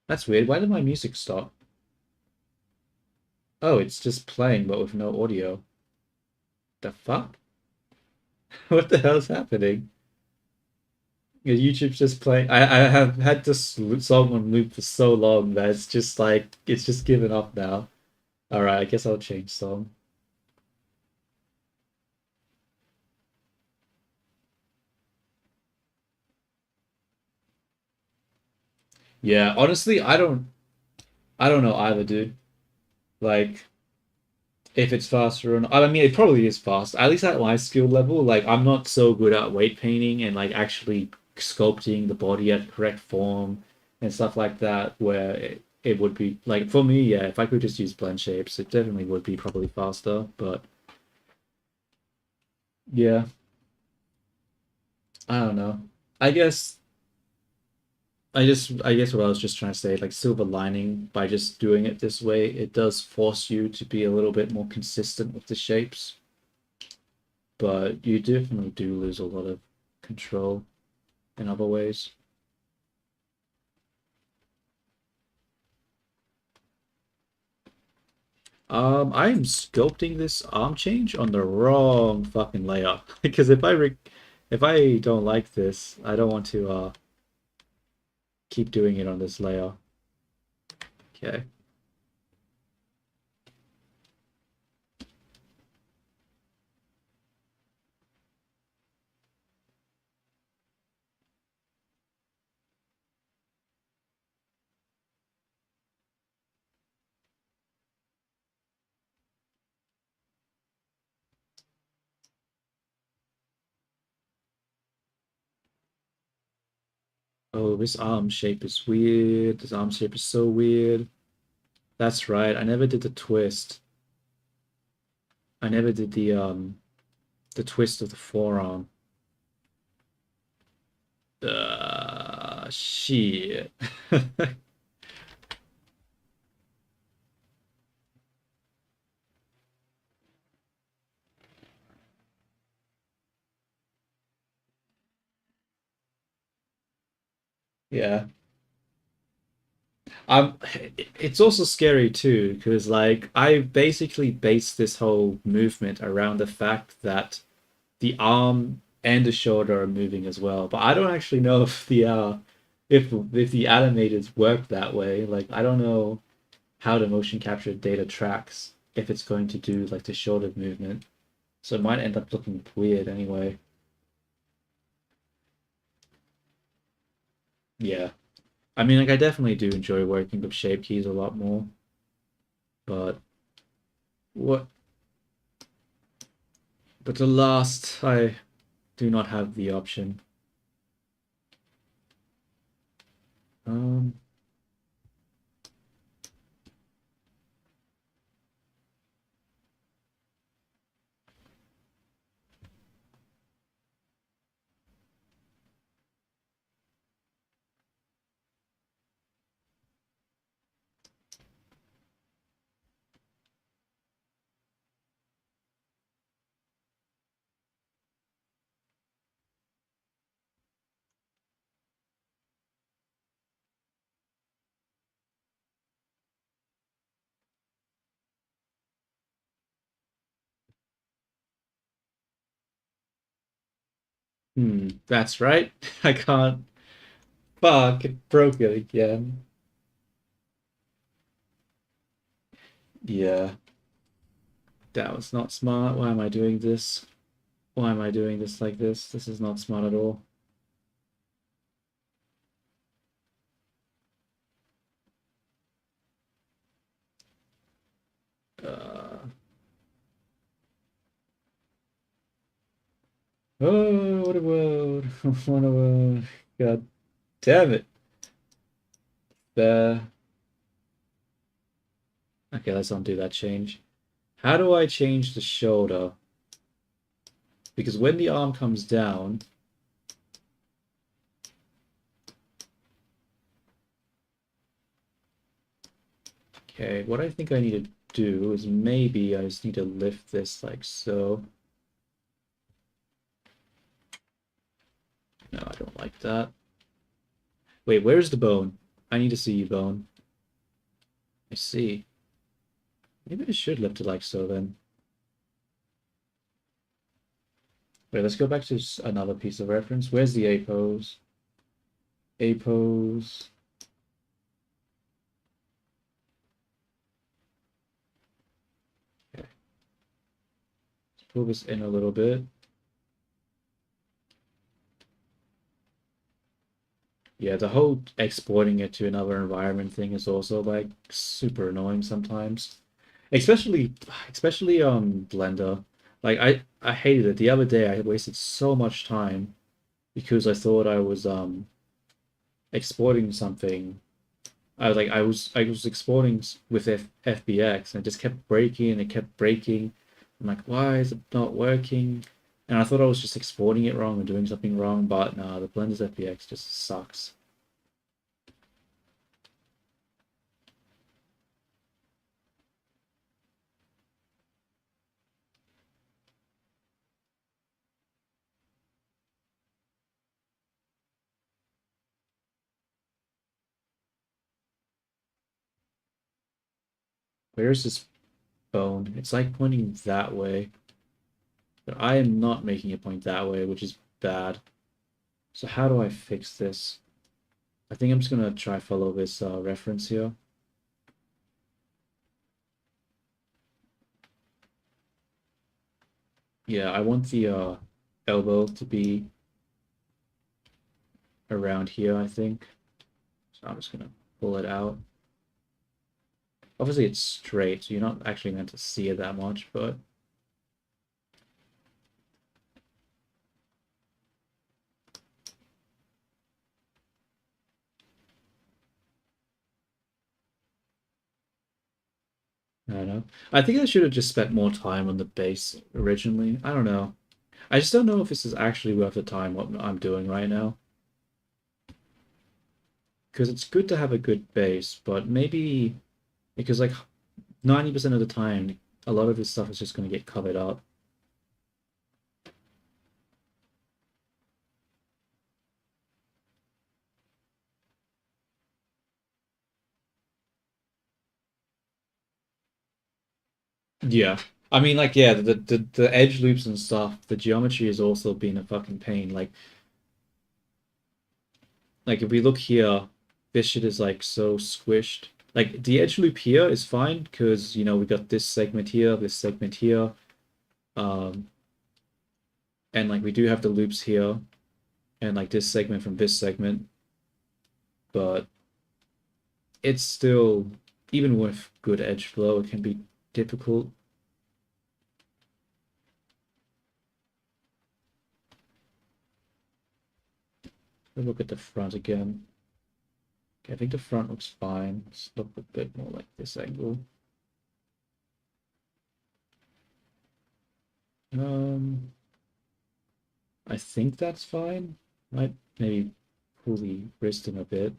That's weird. Why did my music stop? Oh, it's just playing but with no audio. The fuck? What the hell's happening? Yeah, YouTube's just playing. I have had this song on loop for so long that it's just like it's just given up now. All right, I guess I'll change song. Yeah, honestly, I don't know either, dude. Like if it's faster or not. I mean, it probably is fast. At least at my skill level, like I'm not so good at weight painting and like actually sculpting the body at correct form and stuff like that. Where it would be like for me, yeah, if I could just use blend shapes, it definitely would be probably faster. But yeah, I don't know. I guess I guess what I was just trying to say, like silver lining by just doing it this way, it does force you to be a little bit more consistent with the shapes, but you definitely do lose a lot of control in other ways. I'm sculpting this arm change on the wrong fucking layer because if I don't like this, I don't want to keep doing it on this layer. Okay. Oh, this arm shape is weird. This arm shape is so weird. That's right. I never did the twist. I never did the twist of the forearm. Shit. Yeah. Um, it's also scary too, because like I basically based this whole movement around the fact that the arm and the shoulder are moving as well. But I don't actually know if the animators work that way. Like I don't know how the motion capture data tracks if it's going to do like the shoulder movement. So it might end up looking weird anyway. Yeah. I mean, like I definitely do enjoy working with shape keys a lot more, but what but the last I do not have the option. Um, that's right. I can't. Fuck, it broke it again. Yeah, that was not smart. Why am I doing this? Why am I doing this like this? This is not smart at all. Uh, oh, what a world. What a world. God damn it. There. Okay, let's undo that change. How do I change the shoulder? Because when the arm comes down, okay, what I think I need to do is maybe I just need to lift this like so. No, I don't like that. Wait, where's the bone? I need to see you, bone. I see. Maybe I should lift it like so then. Wait, let's go back to another piece of reference. Where's the A pose? A pose. Okay. Let's pull this in a little bit. Yeah, the whole exporting it to another environment thing is also like super annoying sometimes. Especially Blender. Like I hated it. The other day I wasted so much time because I thought I was exporting something. I was exporting with FBX and it just kept breaking and it kept breaking. I'm like, why is it not working? And I thought I was just exporting it wrong and doing something wrong, but no, the Blender's FBX just sucks. Where's this bone? It's like pointing that way, but I am not making it point that way, which is bad. So how do I fix this? I think I'm just gonna try follow this reference here. Yeah, I want the elbow to be around here, I think. So I'm just gonna pull it out. Obviously it's straight, so you're not actually meant to see it that much, but I don't know. I think I should have just spent more time on the base originally. I don't know. I just don't know if this is actually worth the time what I'm doing right now. Because it's good to have a good base, but maybe because like 90% of the time, a lot of this stuff is just going to get covered up. Yeah. I mean, like, yeah, the edge loops and stuff, the geometry has also been a fucking pain. Like if we look here, this shit is like so squished. Like the edge loop here is fine because you know we got this segment here, um, and like we do have the loops here, and like this segment from this segment, but it's still even with good edge flow, it can be difficult. Look at the front again. Okay, I think the front looks fine. Let's look a bit more like this angle. Um, I think that's fine. Might maybe pull the wrist in a bit.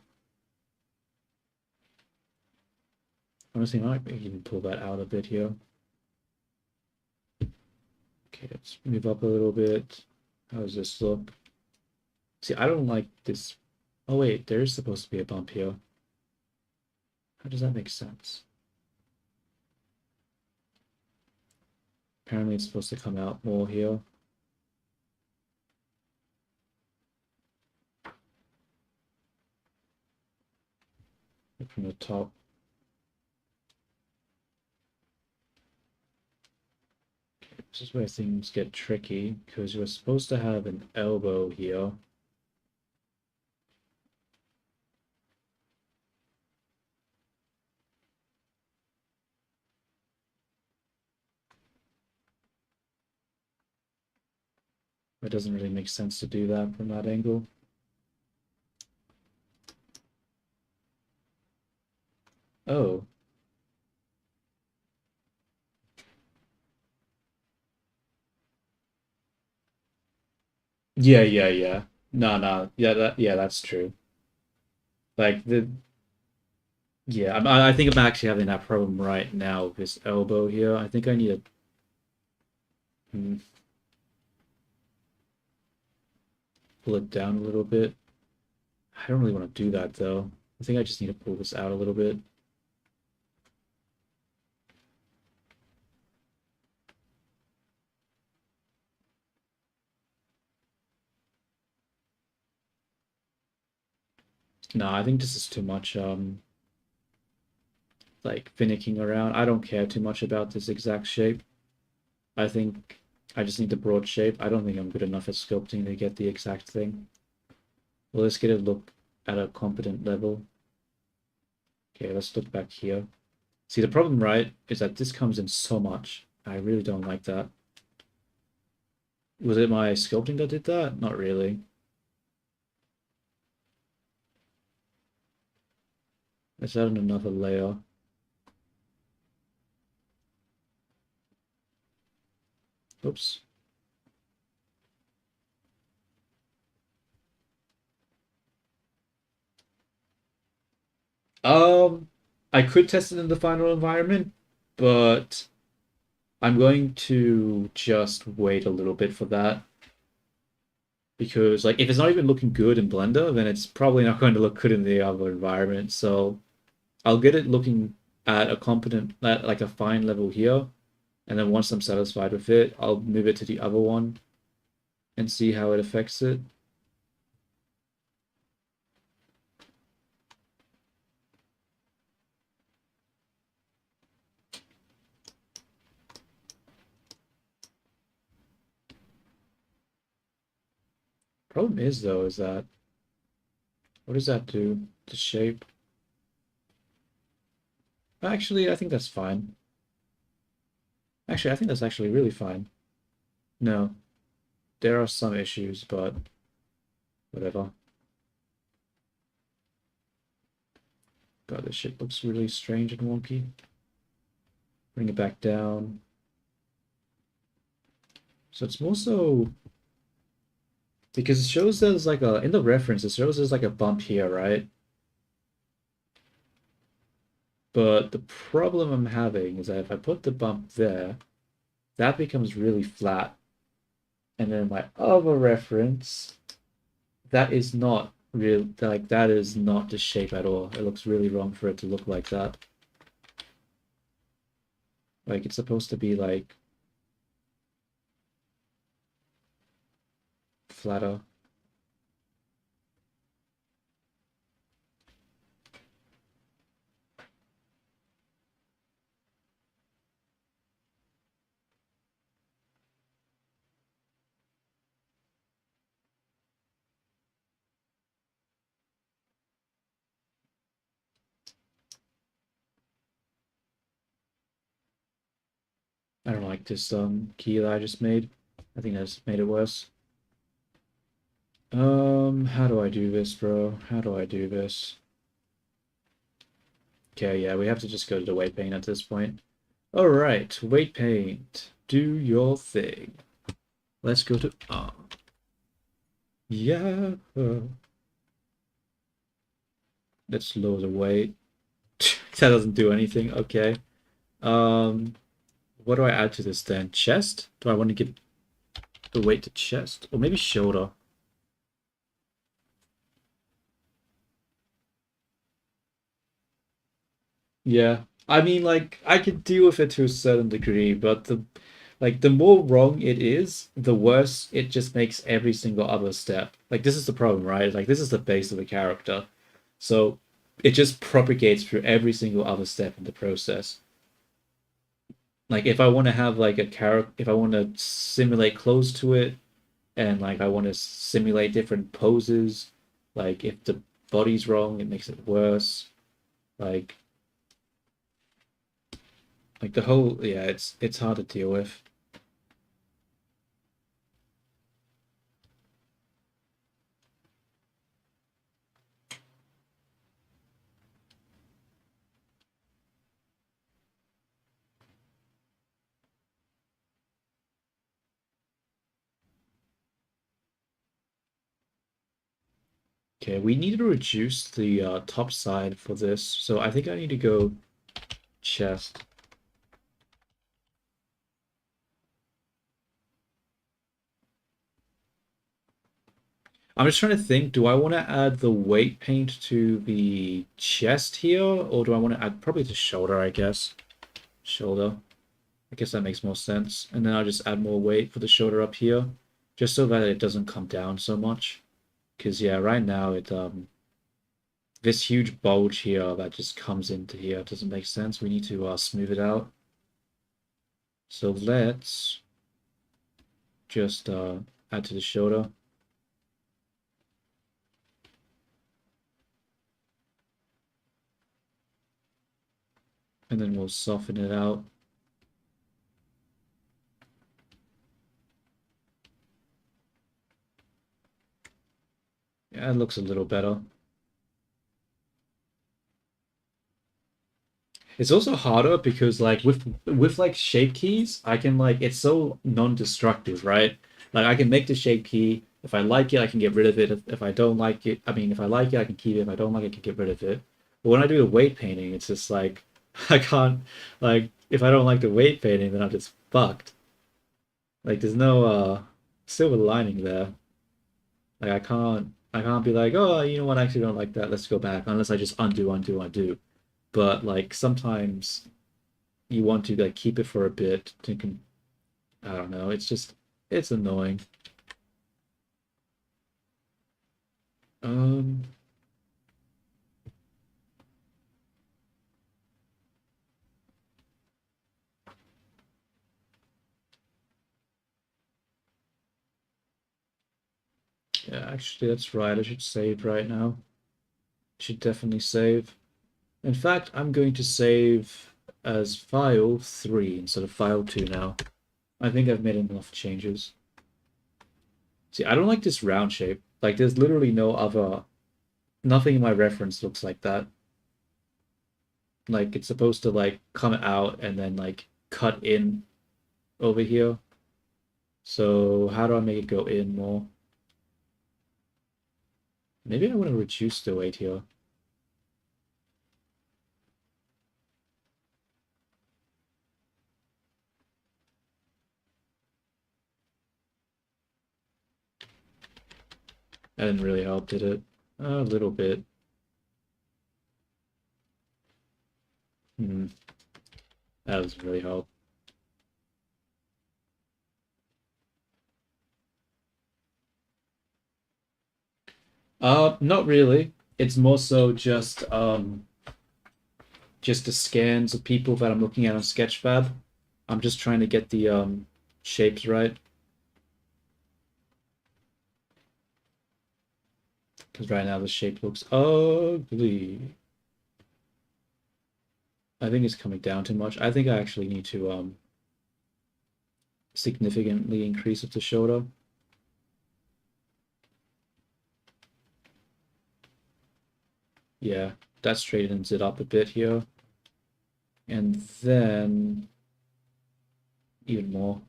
Honestly, I might even pull that out a bit here. Okay, let's move up a little bit. How does this look? See, I don't like this. Oh wait, there is supposed to be a bump here. How does that make sense? Apparently it's supposed to come out more here. From the top. This is where things get tricky because you're supposed to have an elbow here. It doesn't really make sense to do that from that angle. Oh. Yeah, yeah, yeah. No, no. Yeah, that's true. Like the yeah, I think I'm actually having that problem right now with this elbow here. I think I need to pull it down a little bit. I don't really want to do that though. I think I just need to pull this out a little bit. No, I think this is too much like finicking around. I don't care too much about this exact shape. I think I just need the broad shape. I don't think I'm good enough at sculpting to get the exact thing. Well, let's get a look at a competent level. Okay, let's look back here. See, the problem, right, is that this comes in so much. I really don't like that. Was it my sculpting that did that? Not really. Let's add in another layer. Oops. I could test it in the final environment, but I'm going to just wait a little bit for that because like if it's not even looking good in Blender, then it's probably not going to look good in the other environment. So I'll get it looking at a competent, at like a fine level here, and then once I'm satisfied with it, I'll move it to the other one and see how it affects it. Problem is though, is that what does that do? The shape? Actually, I think that's fine. Actually, I think that's actually really fine. No, there are some issues, but whatever. God, this shit looks really strange and wonky. Bring it back down. So it's more so because it shows there's like a in the reference it shows there's like a bump here, right? But the problem I'm having is that if I put the bump there, that becomes really flat. And then my other reference, that is not real, like that is not the shape at all. It looks really wrong for it to look like that. Like it's supposed to be like flatter. I don't like this key that I just made. I think that's made it worse. How do I do this, bro? How do I do this? Okay, yeah, we have to just go to the weight paint at this point. All right, weight paint. Do your thing. Let's go to yeah. Let's lower the weight. That doesn't do anything. Okay. Um, what do I add to this then? Chest? Do I want to give the weight to chest? Or maybe shoulder? Yeah. I mean, like, I could deal with it to a certain degree, but the more wrong it is, the worse it just makes every single other step. Like, this is the problem, right? Like, this is the base of a character. So it just propagates through every single other step in the process. Like, if I want to have like a character, if I want to simulate close to it, and like I want to simulate different poses, like if the body's wrong, it makes it worse. Like, like the whole, yeah, it's hard to deal with. Okay, we need to reduce the top side for this, so I think I need to go chest. I'm just trying to think, do I want to add the weight paint to the chest here, or do I want to add probably the shoulder, I guess. Shoulder. I guess that makes more sense. And then I'll just add more weight for the shoulder up here, just so that it doesn't come down so much. Because yeah, right now this huge bulge here that just comes into here doesn't make sense. We need to smooth it out. So let's just add to the shoulder. And then we'll soften it out. Yeah, it looks a little better. It's also harder because like with like shape keys, I can like it's so non-destructive, right? Like I can make the shape key. If I like it, I can get rid of it. If I don't like it, I mean, if I like it, I can keep it. If I don't like it, I can get rid of it. But when I do a weight painting, it's just like I can't like if I don't like the weight painting, then I'm just fucked. Like there's no silver lining there. Like I can't be like, oh, you know what, I actually don't like that. Let's go back. Unless I just undo, undo, undo. But like sometimes you want to like keep it for a bit to I don't know, it's annoying. Um yeah, actually that's right. I should save right now. Should definitely save. In fact, I'm going to save as file 3 instead of file 2 now. I think I've made enough changes. See, I don't like this round shape. Like there's literally no other nothing in my reference looks like that. Like it's supposed to like come out and then like cut in over here. So how do I make it go in more? Maybe I want to reduce the weight here. That didn't really help, did it? A little bit. Hmm. That doesn't really help. Not really. It's more so just the scans of people that I'm looking at on Sketchfab. I'm just trying to get the shapes right. Because right now the shape looks ugly. I think it's coming down too much. I think I actually need to significantly increase it to shoulder. Yeah, that straightens it up a bit here. And then even more.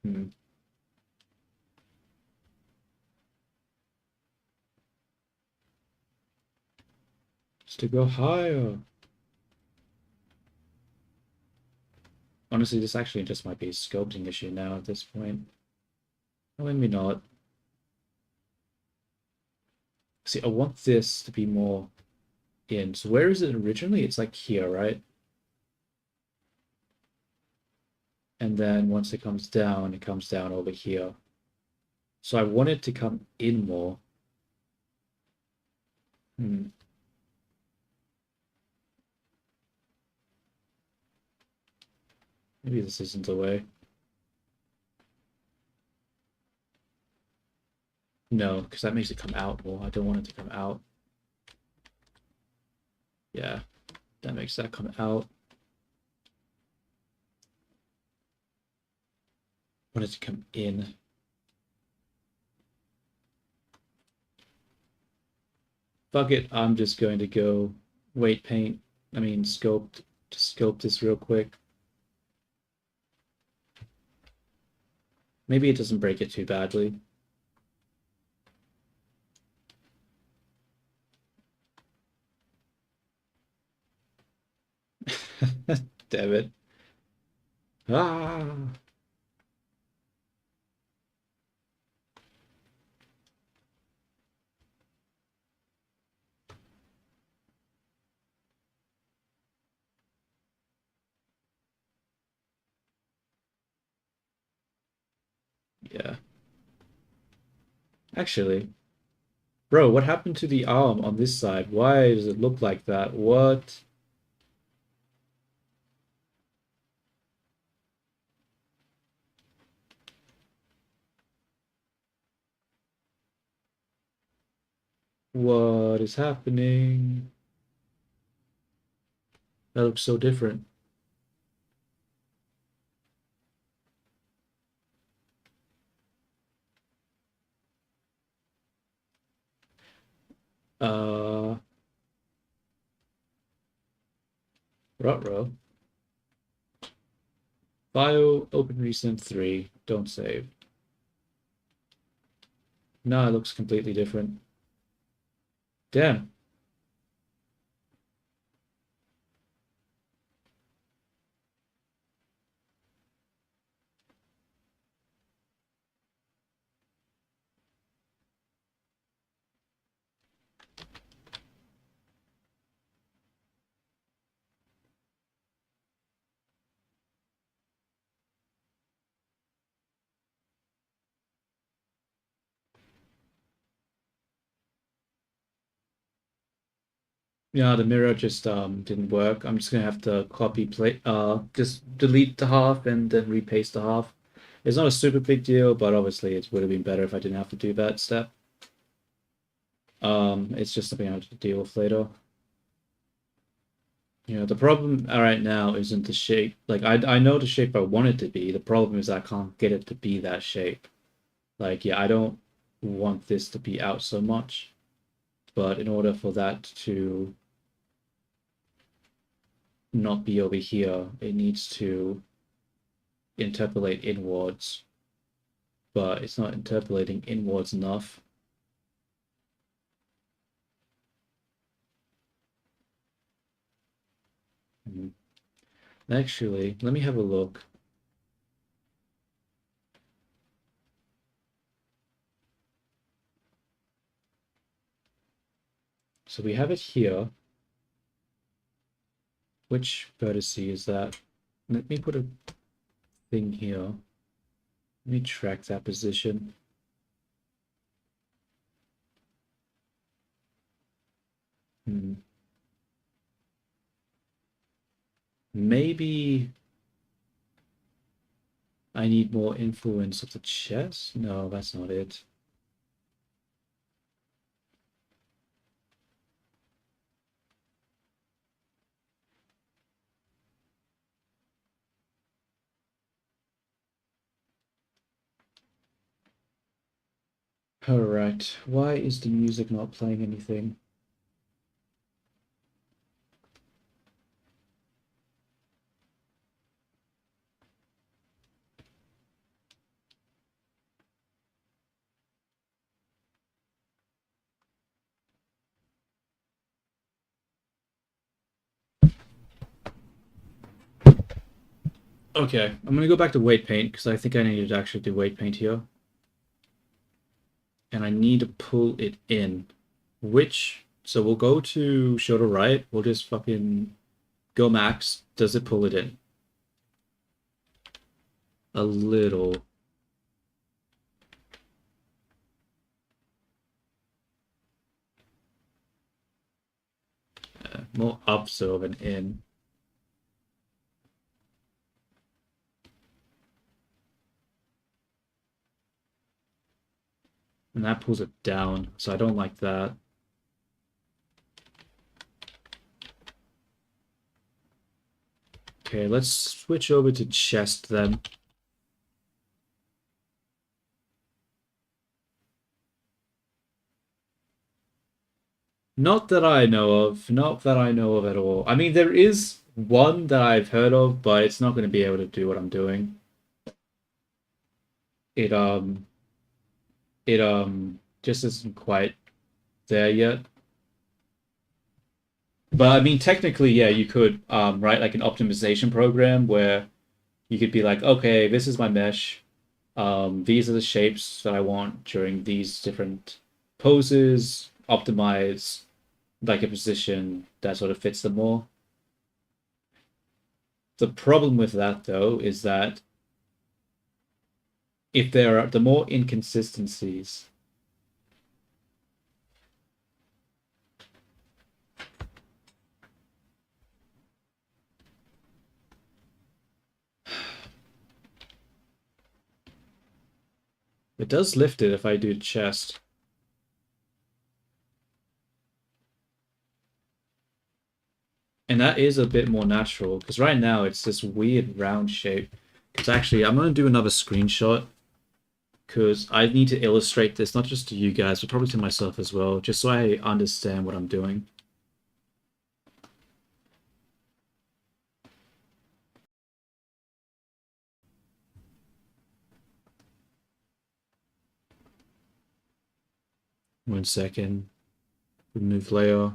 Hmm. Just to go higher. Honestly, this actually just might be a sculpting issue now at this point. Or maybe not. See, I want this to be more in. So where is it originally? It's like here, right? And then once it comes down over here. So I want it to come in more. Hmm. Maybe this isn't the way. No, because that makes it come out more. I don't want it to come out. Yeah, that makes that come out. I want it to come in. Fuck it, I'm just going to go weight paint. I mean, sculpt this real quick. Maybe it doesn't break it too badly. Damn it. Ah! Yeah. Actually, bro, what happened to the arm on this side? Why does it look like that? What? What is happening? That looks so different. Uh, Ruh-roh. File, open recent 3, don't save. No, it looks completely different. Damn. Yeah, the mirror just didn't work. I'm just gonna have to copy plate just delete the half and then repaste the half. It's not a super big deal, but obviously it would have been better if I didn't have to do that step. It's just something I have to deal with later. You know, the problem right now isn't the shape. Like I know the shape I want it to be. The problem is I can't get it to be that shape. Like, yeah, I don't want this to be out so much. but in order for that to not be over here, it needs to interpolate inwards, but it's not interpolating inwards enough. Actually, let me have a look. So we have it here. Which vertex is that? Let me put a thing here. Let me track that position. Maybe I need more influence of the chess? No, that's not it. Alright, why is the music not playing anything? Okay, I'm gonna go back to weight paint because I think I need to actually do weight paint here. And I need to pull it in. So we'll go to show to right. We'll just fucking go max. Does it pull it in? A little. More up so than in. And that pulls it down, so I don't like that. Okay, let's switch over to chest then. Not that I know of. Not that I know of at all. I mean, there is one that I've heard of, but it's not going to be able to do what I'm doing. It, um, it just isn't quite there yet. But I mean, technically, yeah, you could write like an optimization program where you could be like, okay, this is my mesh. These are the shapes that I want during these different poses. Optimize like a position that sort of fits them all. The problem with that, though, is that if there are the more inconsistencies, it does lift it if I do chest. And that is a bit more natural, because right now it's this weird round shape. Because actually, I'm going to do another screenshot, because I need to illustrate this, not just to you guys, but probably to myself as well, just so I understand what I'm doing. One second. Remove layer.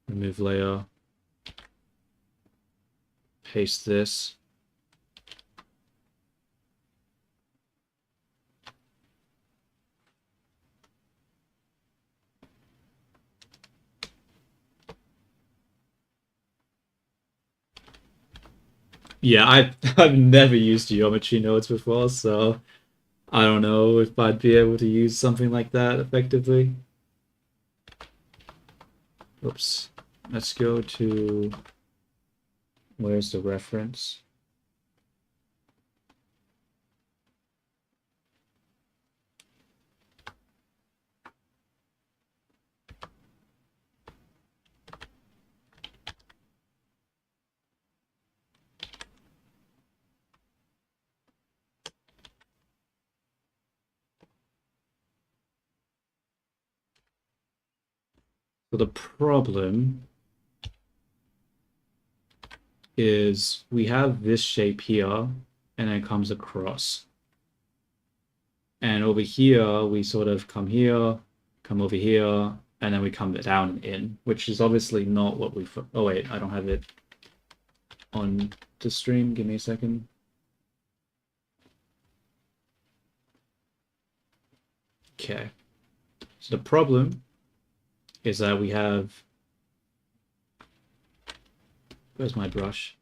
Remove layer. Paste this. Yeah, I've never used geometry nodes before, so I don't know if I'd be able to use something like that effectively. Oops. Let's go to where's the reference? So the problem is we have this shape here, and then it comes across. And over here, we sort of come here, come over here, and then we come down and in, which is obviously not what we... Oh, wait, I don't have it on the stream. Give me a second. Okay. So the problem is that we have... Where's my brush?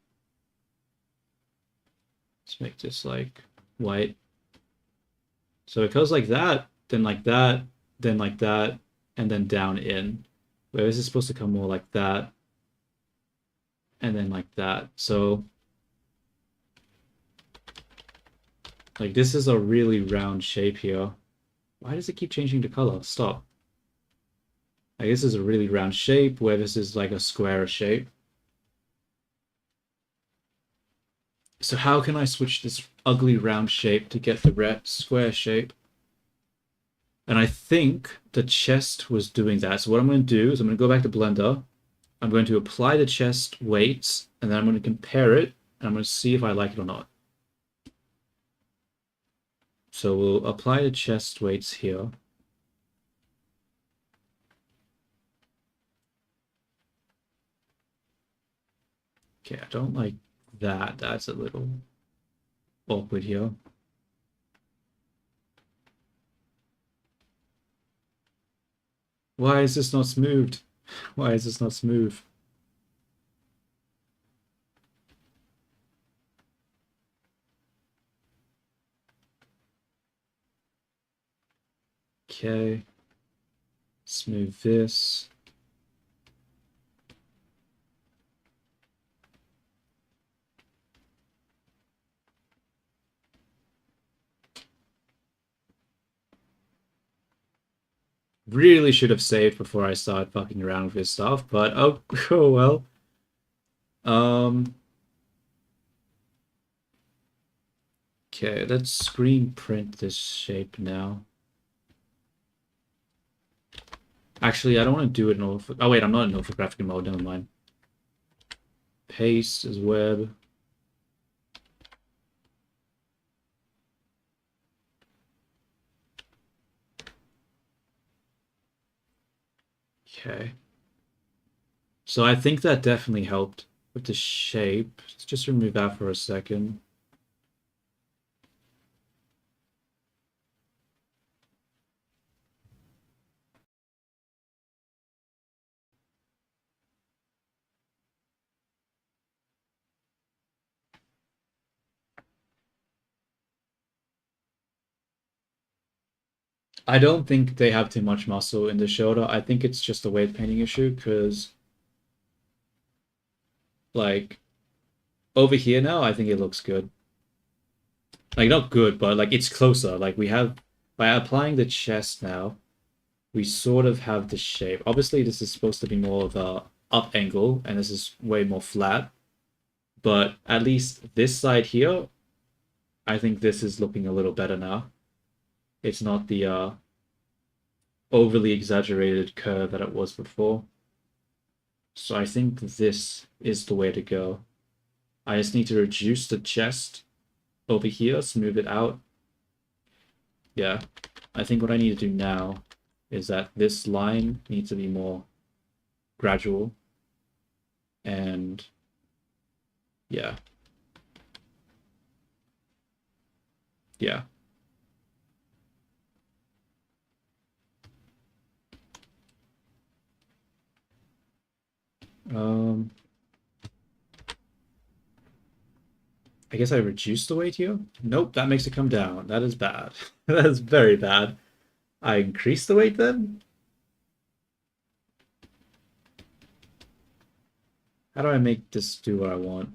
Let's make this like white. So it goes like that, then like that, then like that, and then down in. Where this is supposed to come more like that, and then like that. So like this is a really round shape here. Why does it keep changing the color? Stop. Like this is a really round shape where this is like a square shape. So how can I switch this ugly round shape to get the red square shape? And I think the chest was doing that. So what I'm going to do is I'm going to go back to Blender. I'm going to apply the chest weights, and then I'm going to compare it, and I'm going to see if I like it or not. So we'll apply the chest weights here. Okay, I don't like that. That's a little awkward here. Why is this not smooth? Why is this not smooth? Okay. Smooth this. Really should have saved before I started fucking around with this stuff, but oh, oh well. Okay, let's screen print this shape now. Actually, I don't want to do it in ortho... Oh wait, I'm not in orthographic mode, never mind. Paste as web. Okay. So I think that definitely helped with the shape. Let's just remove that for a second. I don't think they have too much muscle in the shoulder. I think it's just a weight painting issue because, like, over here now, I think it looks good. Like, not good, but, like, it's closer. Like, we have, by applying the chest now, we sort of have the shape. Obviously, this is supposed to be more of a up angle, and this is way more flat. But at least this side here, I think this is looking a little better now. It's not the overly exaggerated curve that it was before. So I think this is the way to go. I just need to reduce the chest over here, smooth it out. Yeah, I think what I need to do now is that this line needs to be more gradual. And yeah. Yeah. I guess I reduced the weight here? Nope, that makes it come down. That is bad. That is very bad. I increased the weight then? How do I make this do what I want?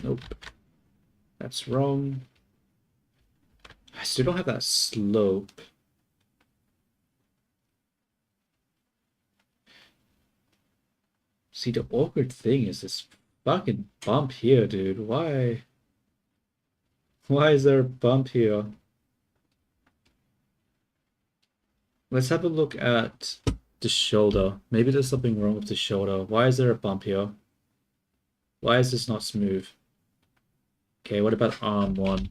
Nope. That's wrong. I still don't have that slope. See, the awkward thing is this fucking bump here, dude. Why? Why is there a bump here? Let's have a look at the shoulder. Maybe there's something wrong with the shoulder. Why is there a bump here? Why is this not smooth? Okay, what about arm one?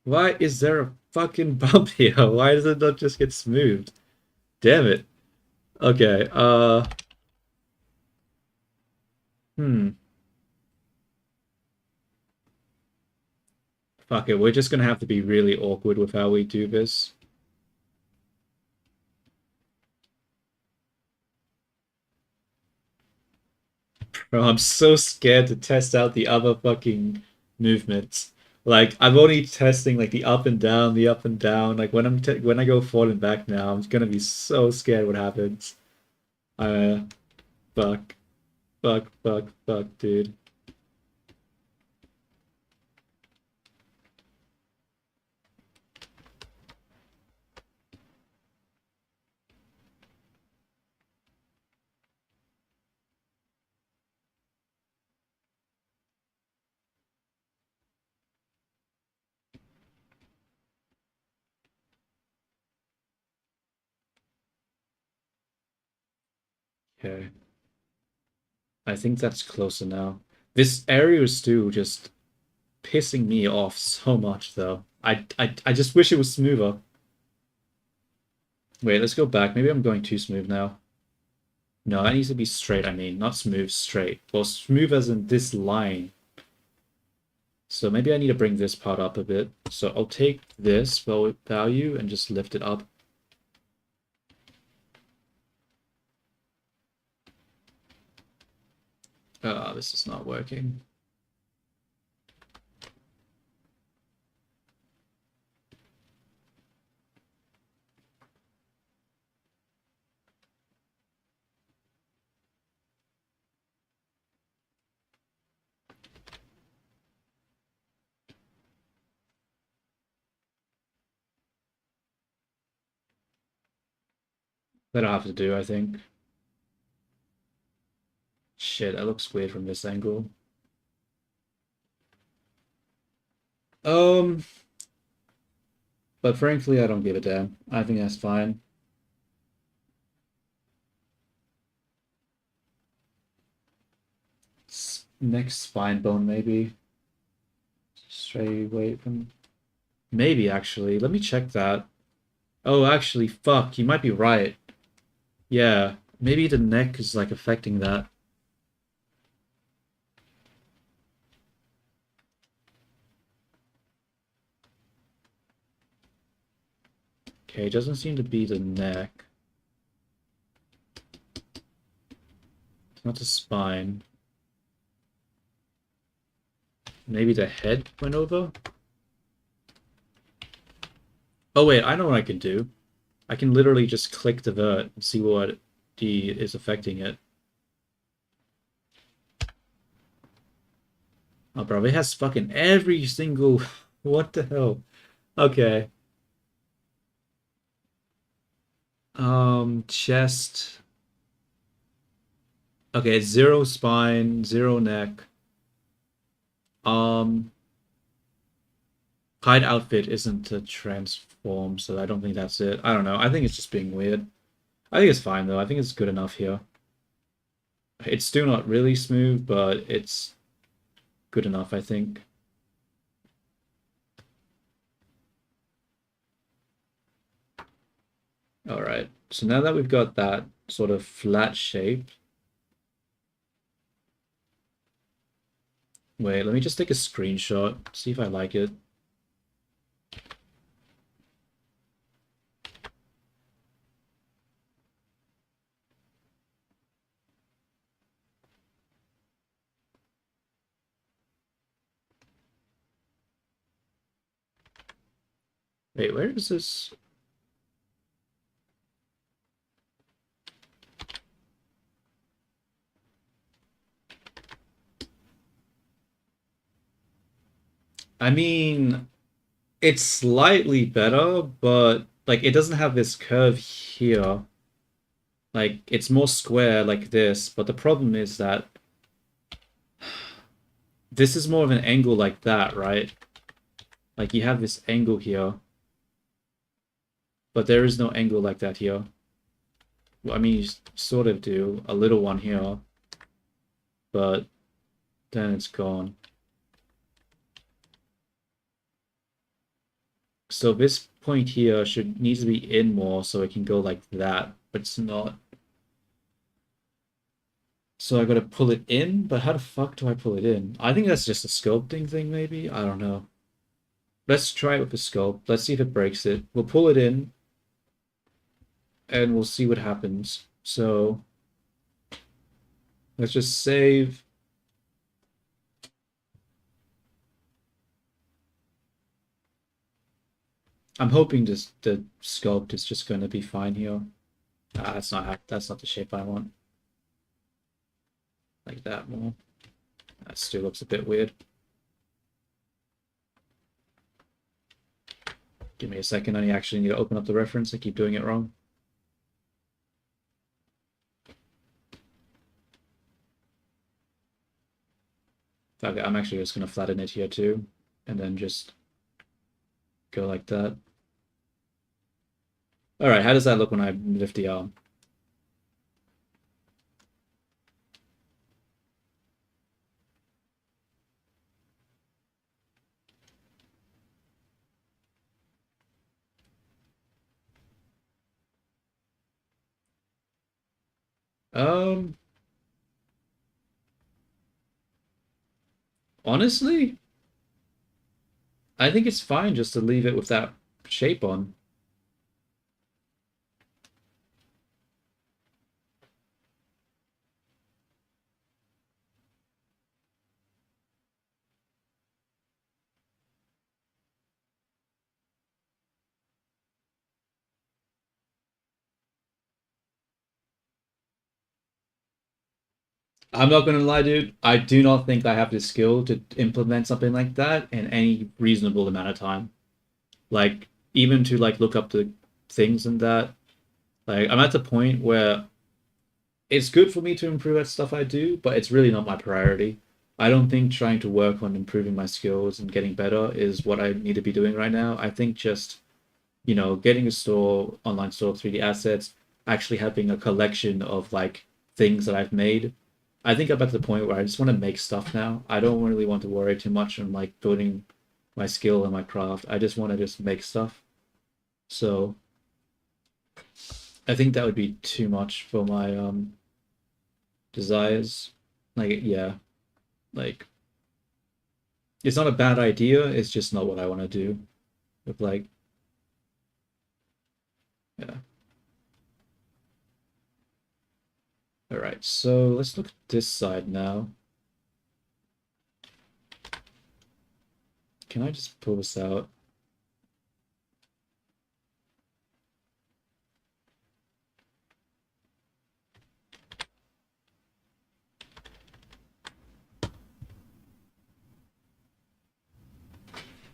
Why is there a fucking bump here? Why does it not just get smoothed? Damn it. Okay, hmm. Fuck it, we're just gonna have to be really awkward with how we do this. Bro, I'm so scared to test out the other fucking movements. Like, I'm only testing like the up and down, the up and down. Like when I go falling back now, I'm gonna be so scared what happens. Uh, fuck, fuck, dude. Okay, I think that's closer now. This area is still just pissing me off so much, though. I just wish it was smoother. Wait, let's go back. Maybe I'm going too smooth now. No, that needs to be straight, I mean, not smooth, straight. Well, smooth as in this line. So maybe I need to bring this part up a bit. So I'll take this value and just lift it up. This is not working. That'll have to do, I think. Shit, that looks weird from this angle. Um, but frankly, I don't give a damn. I think that's fine. Next spine bone, maybe. Stray away from... Maybe, actually. Let me check that. Oh, actually, fuck, you might be right. Yeah, maybe the neck is, like, affecting that. Okay, it doesn't seem to be the neck. It's not the spine. Maybe the head went over? Oh wait, I know what I can do. I can literally just click the vert and see what is affecting it. Oh bro, it has fucking every single... What the hell? Okay. Chest. Okay, zero spine, zero neck. Um, Hide outfit isn't a transform, so I don't think that's it. I don't know. I think it's just being weird. I think it's fine though. I think it's good enough here. It's still not really smooth, but it's good enough, I think. All right. So now that we've got that sort of flat shape, wait, let me just take a screenshot, see if I like it. Wait, where is this? I mean, it's slightly better, but like it doesn't have this curve here. Like it's more square like this, but the problem is that this is more of an angle like that, right? Like you have this angle here, but there is no angle like that here. Well, I mean, you sort of do a little one here, but then it's gone. So this point here needs to be in more so it can go like that, but it's not. So I gotta pull it in, but how the fuck do I pull it in? I think that's just a sculpting thing, maybe? I don't know. Let's try it with the sculpt. Let's see if it breaks it. We'll pull it in, and we'll see what happens. So let's just save. I'm hoping this the sculpt is just going to be fine here. That's not the shape I want. Like that more. That still looks a bit weird. Give me a second. I actually need to open up the reference. I keep doing it wrong. Okay, I'm actually just going to flatten it here too, and then just go like that. All right, how does that look when I lift the arm? Um, Honestly, I think it's fine just to leave it with that shape on. I'm not gonna lie, dude. I do not think I have the skill to implement something like that in any reasonable amount of time. Like, even to like look up the things and that. Like, I'm at the point where it's good for me to improve at stuff I do, but it's really not my priority. I don't think trying to work on improving my skills and getting better is what I need to be doing right now. I think just, getting a store, online store, 3D assets, actually having a collection of like things that I've made. I think I'm at the point where I just want to make stuff now. I don't really want to worry too much on like building my skill and my craft. I just want to just make stuff. So I think that would be too much for my desires. Like, yeah, like it's not a bad idea. It's just not what I want to do. With like, yeah. All right, so let's look at this side now. Can I just pull this out?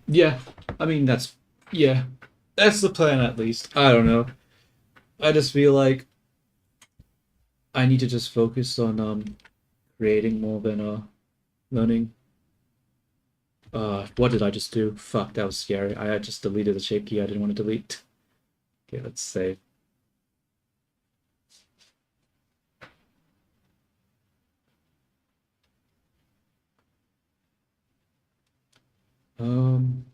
Yeah, I mean yeah, that's the plan at least. I don't know. I just feel like I need to just focus on creating more than learning. What did I just do? Fuck, that was scary. I just deleted the shape key I didn't want to delete. Okay, let's save. Um,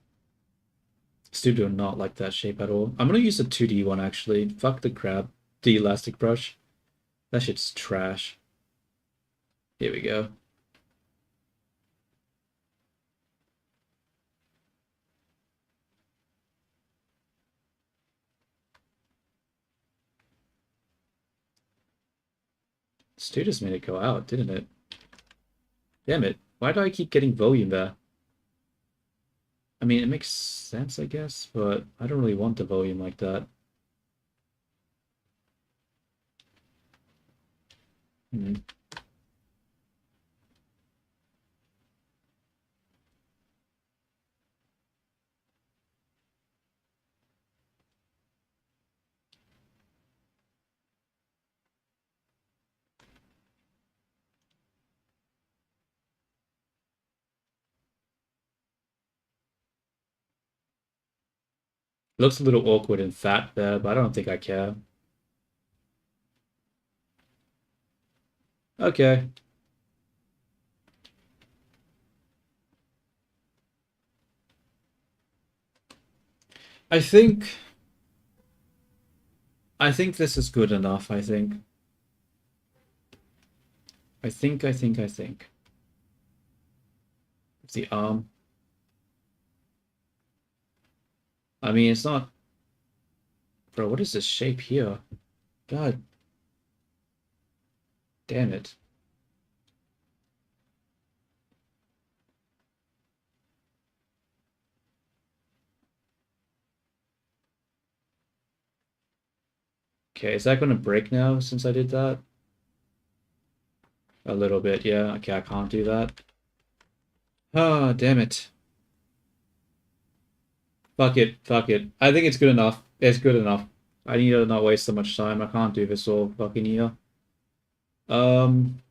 Still do not like that shape at all. I'm gonna use a 2D one actually. Fuck the crab. The elastic brush. That shit's trash. Here we go. Stu just made it go out, didn't it? Damn it. Why do I keep getting volume there? I mean, it makes sense, I guess, but I don't really want the volume like that. Hmm. Looks a little awkward and fat there, but I don't think I care. Okay. I think I think this is good enough, I think. I think. The arm. I mean, it's not... Bro, what is this shape here? God damn it. Okay, is that going to break now since I did that? A little bit, yeah. Okay, I can't do that. Ah, damn it. Fuck it, fuck it. I think it's good enough. It's good enough. I need to not waste so much time. I can't do this all fucking year. Um,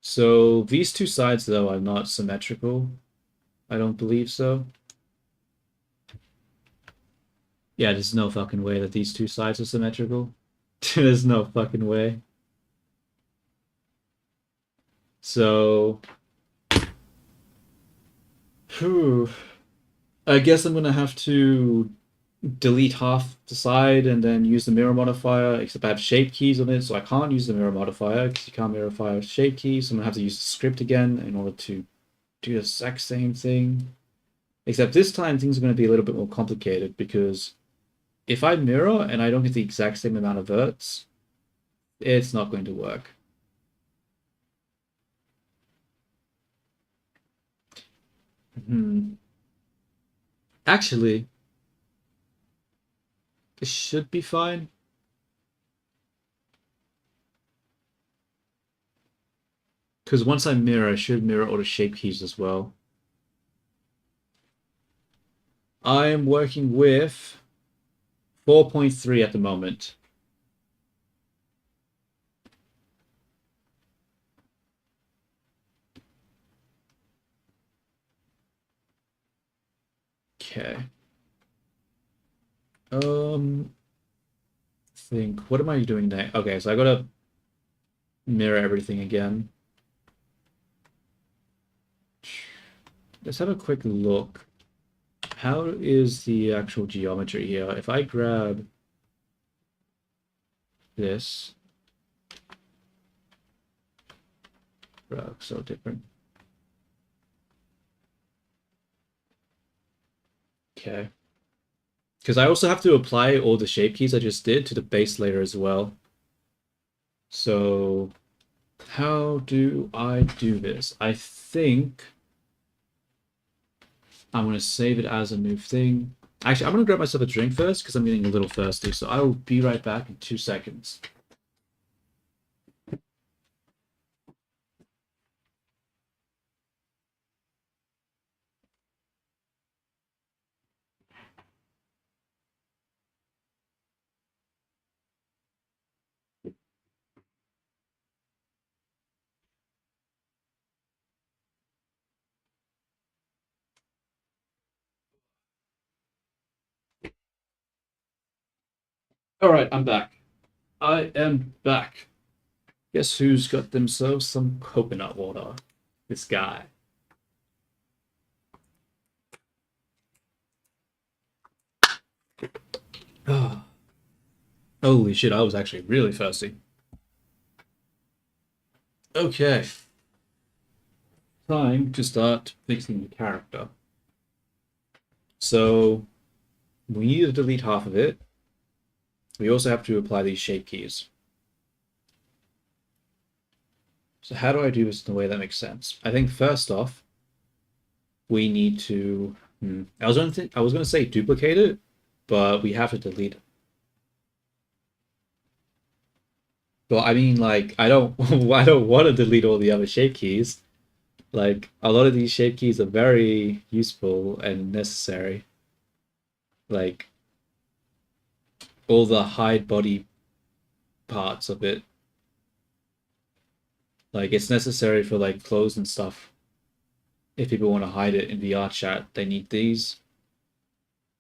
so these two sides, though, are not symmetrical. I don't believe so. Yeah, there's no fucking way that these two sides are symmetrical. There's no fucking way. So, whew, I guess I'm gonna have to delete half the side and then use the mirror modifier, except I have shape keys on it, so I can't use the mirror modifier because you can't modify shape keys. So I'm gonna have to use the script again in order to do the exact same thing. Except this time things are going to be a little bit more complicated because if I mirror and I don't get the exact same amount of verts, it's not going to work. Actually, it should be fine. Because once I mirror, I should mirror all the shape keys as well. I am working with 4.3 at the moment. Okay. Think. What am I doing next? Okay, so I gotta mirror everything again. Let's have a quick look. How is the actual geometry here? If I grab this, bro, so different. Okay. Because I also have to apply all the shape keys I just did to the base layer as well. So how do I do this? I think I'm going to save it as a new thing. Actually, I'm going to grab myself a drink first because I'm getting a little thirsty. So I will be right back in 2 seconds. All right, I'm back. I am back. Guess who's got themselves some coconut water? This guy. Holy shit, I was actually really thirsty. Okay, time to start fixing the character. So we need to delete half of it. We also have to apply these shape keys. So how do I do this in a way that makes sense? I think first off, we need to. I was going to say duplicate it, but we have to delete it. Well, I mean, like, I don't, I don't want to delete all the other shape keys. Like, a lot of these shape keys are very useful and necessary. Like, all the hide body parts of it. Like it's necessary for like clothes and stuff. If people want to hide it in VR chat, they need these.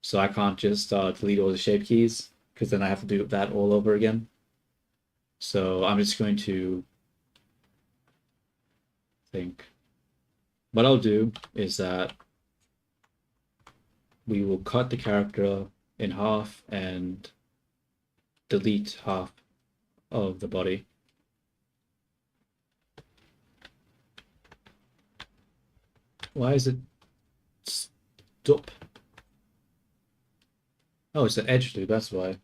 So I can't just delete all the shape keys because then I have to do that all over again. So I'm just going to think. What I'll do is that we will cut the character in half and delete half of the body. Why is it stop? Oh, it's the edge loop, that's why.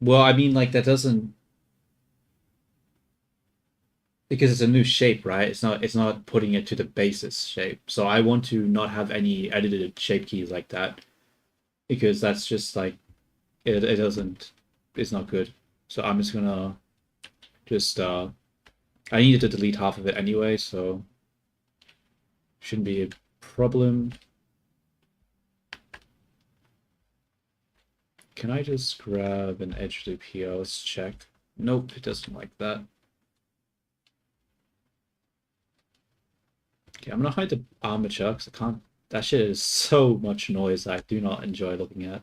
Well, I mean, like that doesn't because it's a new shape, right? It's not putting it to the basis shape. So I want to not have any edited shape keys like that because that's just like it doesn't it's not good. So I'm just gonna just I needed to delete half of it anyway, so shouldn't be a problem. Can I just grab an edge loop here? Let's check. Nope, it doesn't like that. Okay, I'm gonna hide the armature because I can't. That shit is so much noise that I do not enjoy looking at.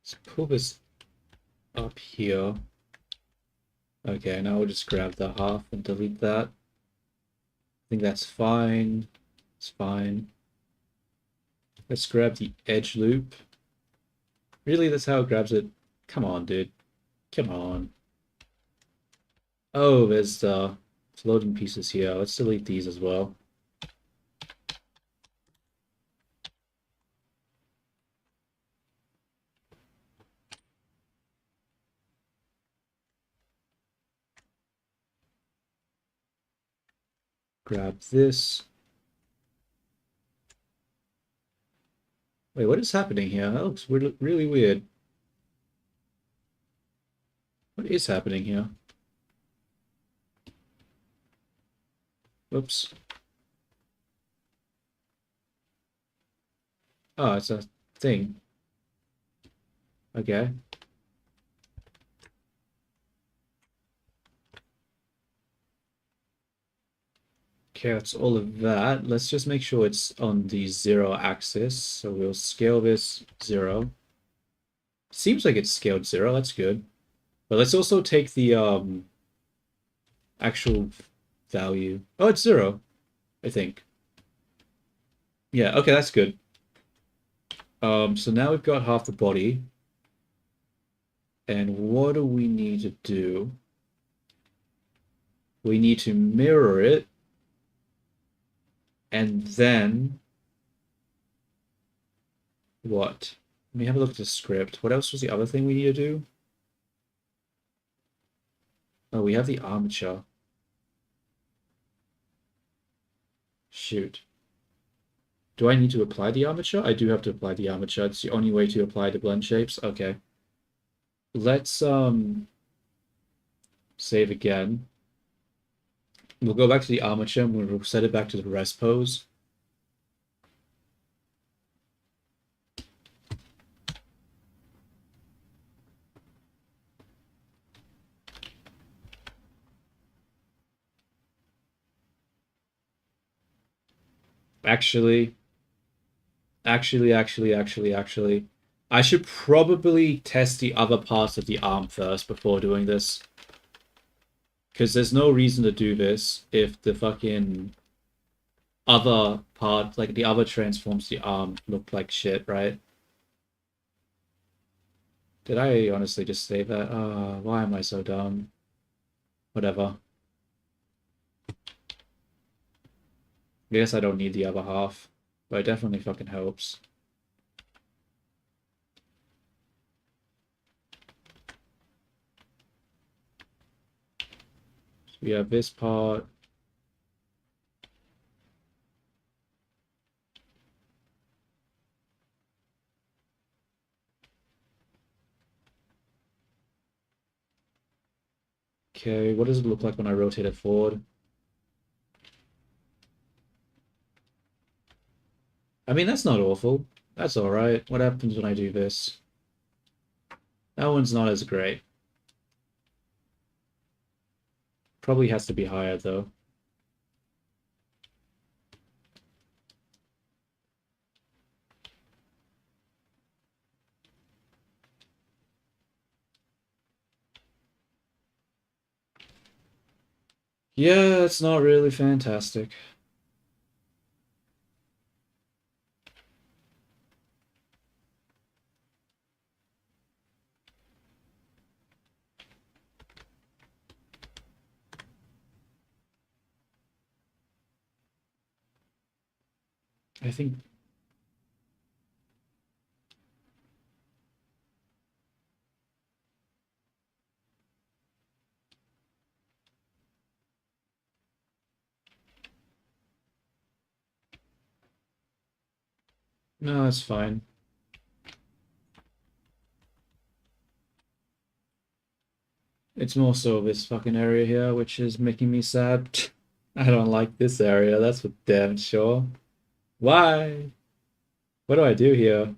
Let's pull this up here. Okay, now we'll just grab the half and delete that. I think that's fine. It's fine. Let's grab the edge loop. Really, that's how it grabs it? Come on, dude. Come on. Oh, there's the floating pieces here. Let's delete these as well. Grab this. Wait, what is happening here? That looks really weird. What is happening here? Whoops. Oh, it's a thing. Okay. Okay, that's all of that. Let's just make sure it's on the 0 axis. So we'll scale this 0. Seems like it's scaled 0. That's good. But let's also take the actual value. Oh, it's 0, I think. Yeah, okay, that's good. So now we've got half the body. And what do we need to do? We need to mirror it. And then what? Let me have a look at the script. What else was the other thing we need to do? Oh, we have the armature. Shoot. Do I need to apply the armature? I do have to apply the armature. It's the only way to apply the blend shapes. Okay. Let's save again. We'll go back to the armature and we'll set it back to the rest pose. Actually, I should probably test the other parts of the arm first before doing this. Because there's no reason to do this if the fucking other part, like the other transforms the arm, look like shit, right? Did I honestly just say that? Why am I so dumb? Whatever. I guess I don't need the other half, but it definitely fucking helps. So we have this part. Okay, what does it look like when I rotate it forward? I mean, that's not awful. That's alright. What happens when I do this? That one's not as great. Probably has to be higher, though. Yeah, it's not really fantastic. I think... No, that's fine. It's more so this fucking area here, which is making me sad. I don't like this area, that's for damn sure. Why? What do I do here?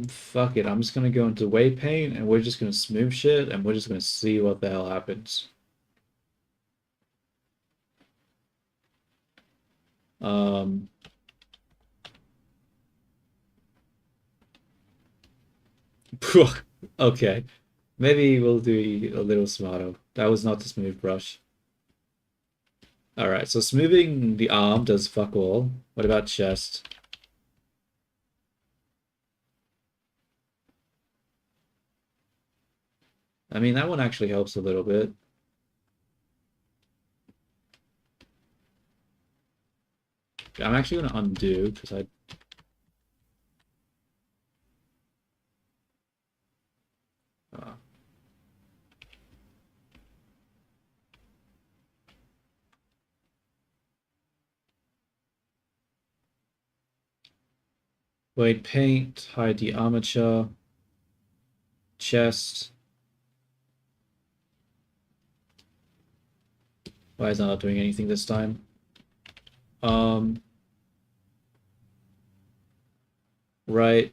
Fuck it. I'm just gonna go into weight paint and we're just gonna smooth shit and we're just gonna see what the hell happens. Um, okay. Maybe we'll do a little smarter. That was not the smooth brush. Alright, so smoothing the arm does fuck all. What about chest? I mean, that one actually helps a little bit. I'm actually gonna undo because I... Uh, Weight paint, hide the armature, chest. Why is that not doing anything this time? Um, right.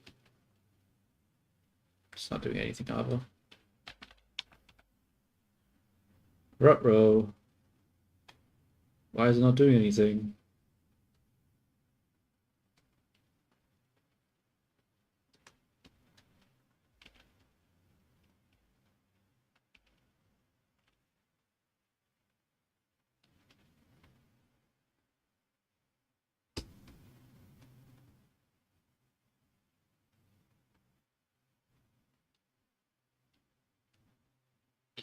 It's not doing anything either. Ruh-roh. Why is it not doing anything?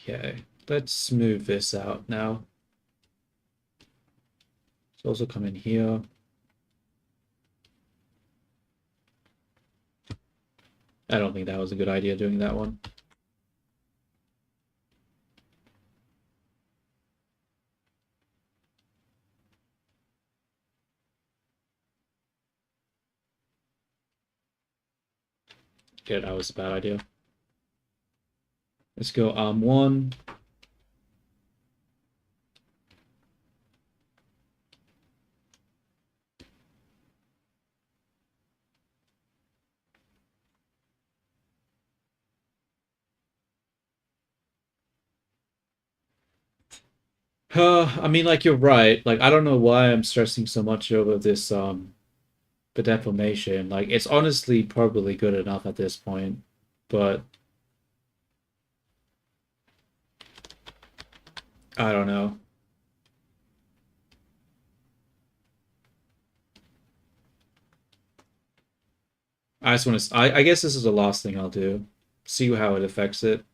Okay, let's smooth this out now. Let's also come in here. I don't think that was a good idea doing that one. Yeah, that was a bad idea. Let's go arm one. I mean, like, you're right. Like, I don't know why I'm stressing so much over this, the deformation. Like, it's honestly probably good enough at this point, but I don't know. I just want to, I guess this is the last thing I'll do. See how it affects it.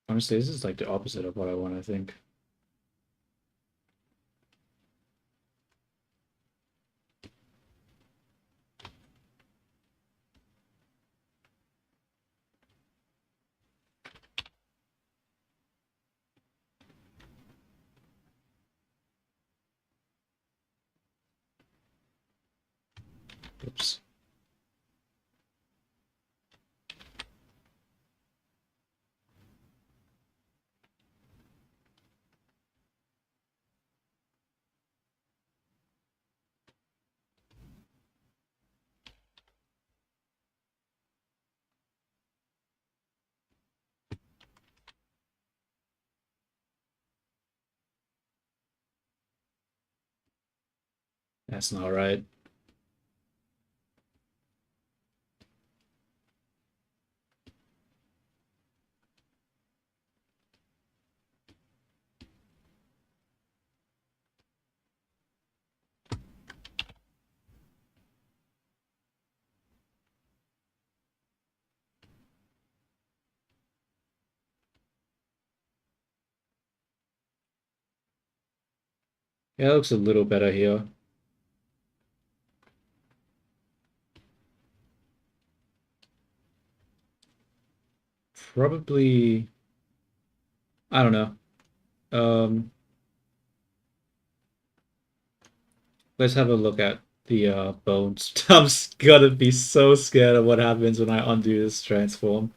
Honestly, this is like the opposite of what I want, I think. Oops. That's not right. Yeah, it looks a little better here. Probably, I don't know. Let's have a look at the bones. I'm gonna be so scared of what happens when I undo this transform.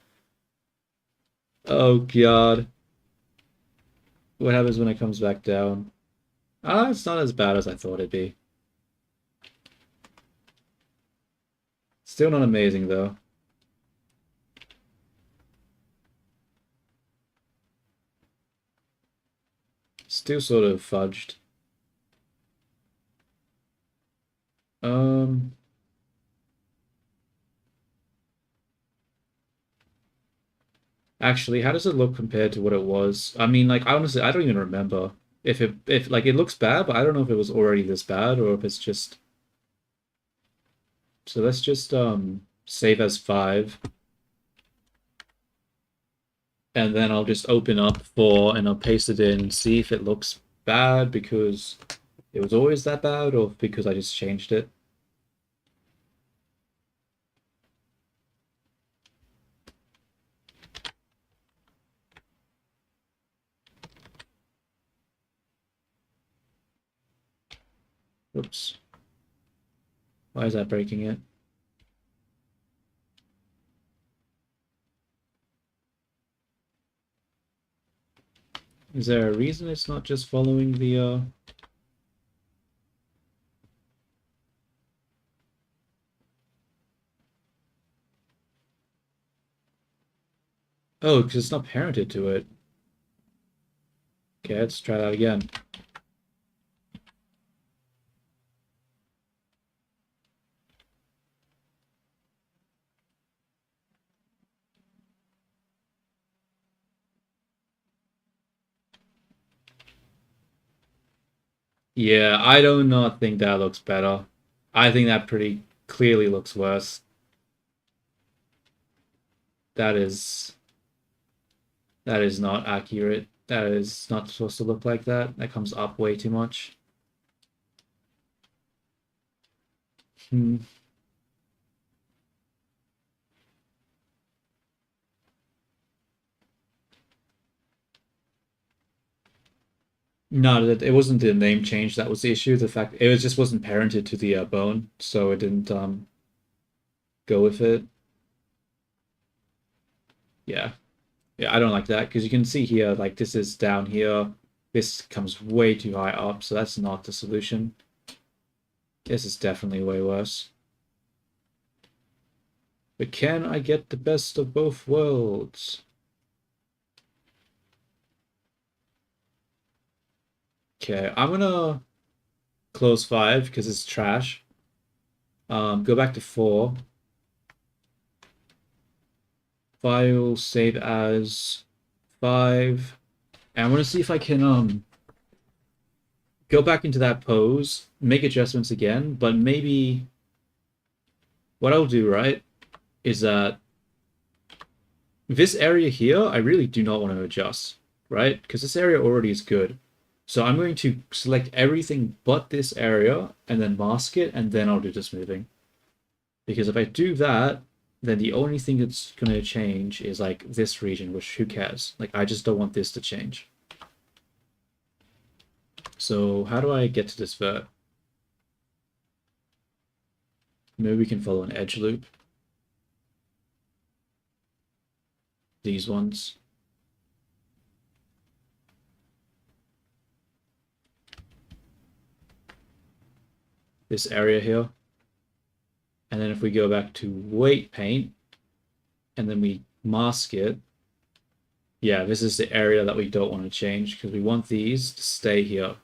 Oh God. What happens when it comes back down? Ah, it's not as bad as I thought it'd be. Still not amazing though. Still sort of fudged. Um, Actually, how does it look compared to what it was? I mean, like, honestly, I don't even remember if like it looks bad, but I don't know if it was already this bad or if it's just. So let's just save as 5, and then I'll just open up 4 and I'll paste it in and see if it looks bad because it was always that bad or because I just changed it. Oops. Why is that breaking it? Is there a reason it's not just following the Oh, because it's not parented to it. Okay, let's try that again. Yeah, I do not think that looks better. I think that pretty clearly looks worse. That is that is not accurate. That is not supposed to look like that. That comes up way too much. Hmm. No, it wasn't the name change that was the issue. The fact it was just wasn't parented to the bone, so it didn't go with it. Yeah. Yeah, I don't like that because you can see here, like this is down here. This comes way too high up, so that's not the solution. This is definitely way worse. But can I get the best of both worlds? Okay, I'm gonna close 5 because it's trash. Go back to 4. File, save as 5. And I'm gonna see if I can go back into that pose, make adjustments again, but maybe what I'll do, right, is that This area here, I really do not want to adjust, right? Because this area already is good. So I'm going to select everything but this area and then mask it, and then I'll do the smoothing. Because if I do that, then the only thing that's going to change is like this region, which who cares? Like I just don't want this to change. So how do I get to this vert? Maybe we can follow an edge loop. These ones. This area here. And then if we go back to weight paint, and then we mask it, yeah, this is the area that we don't want to change because we want these to stay here.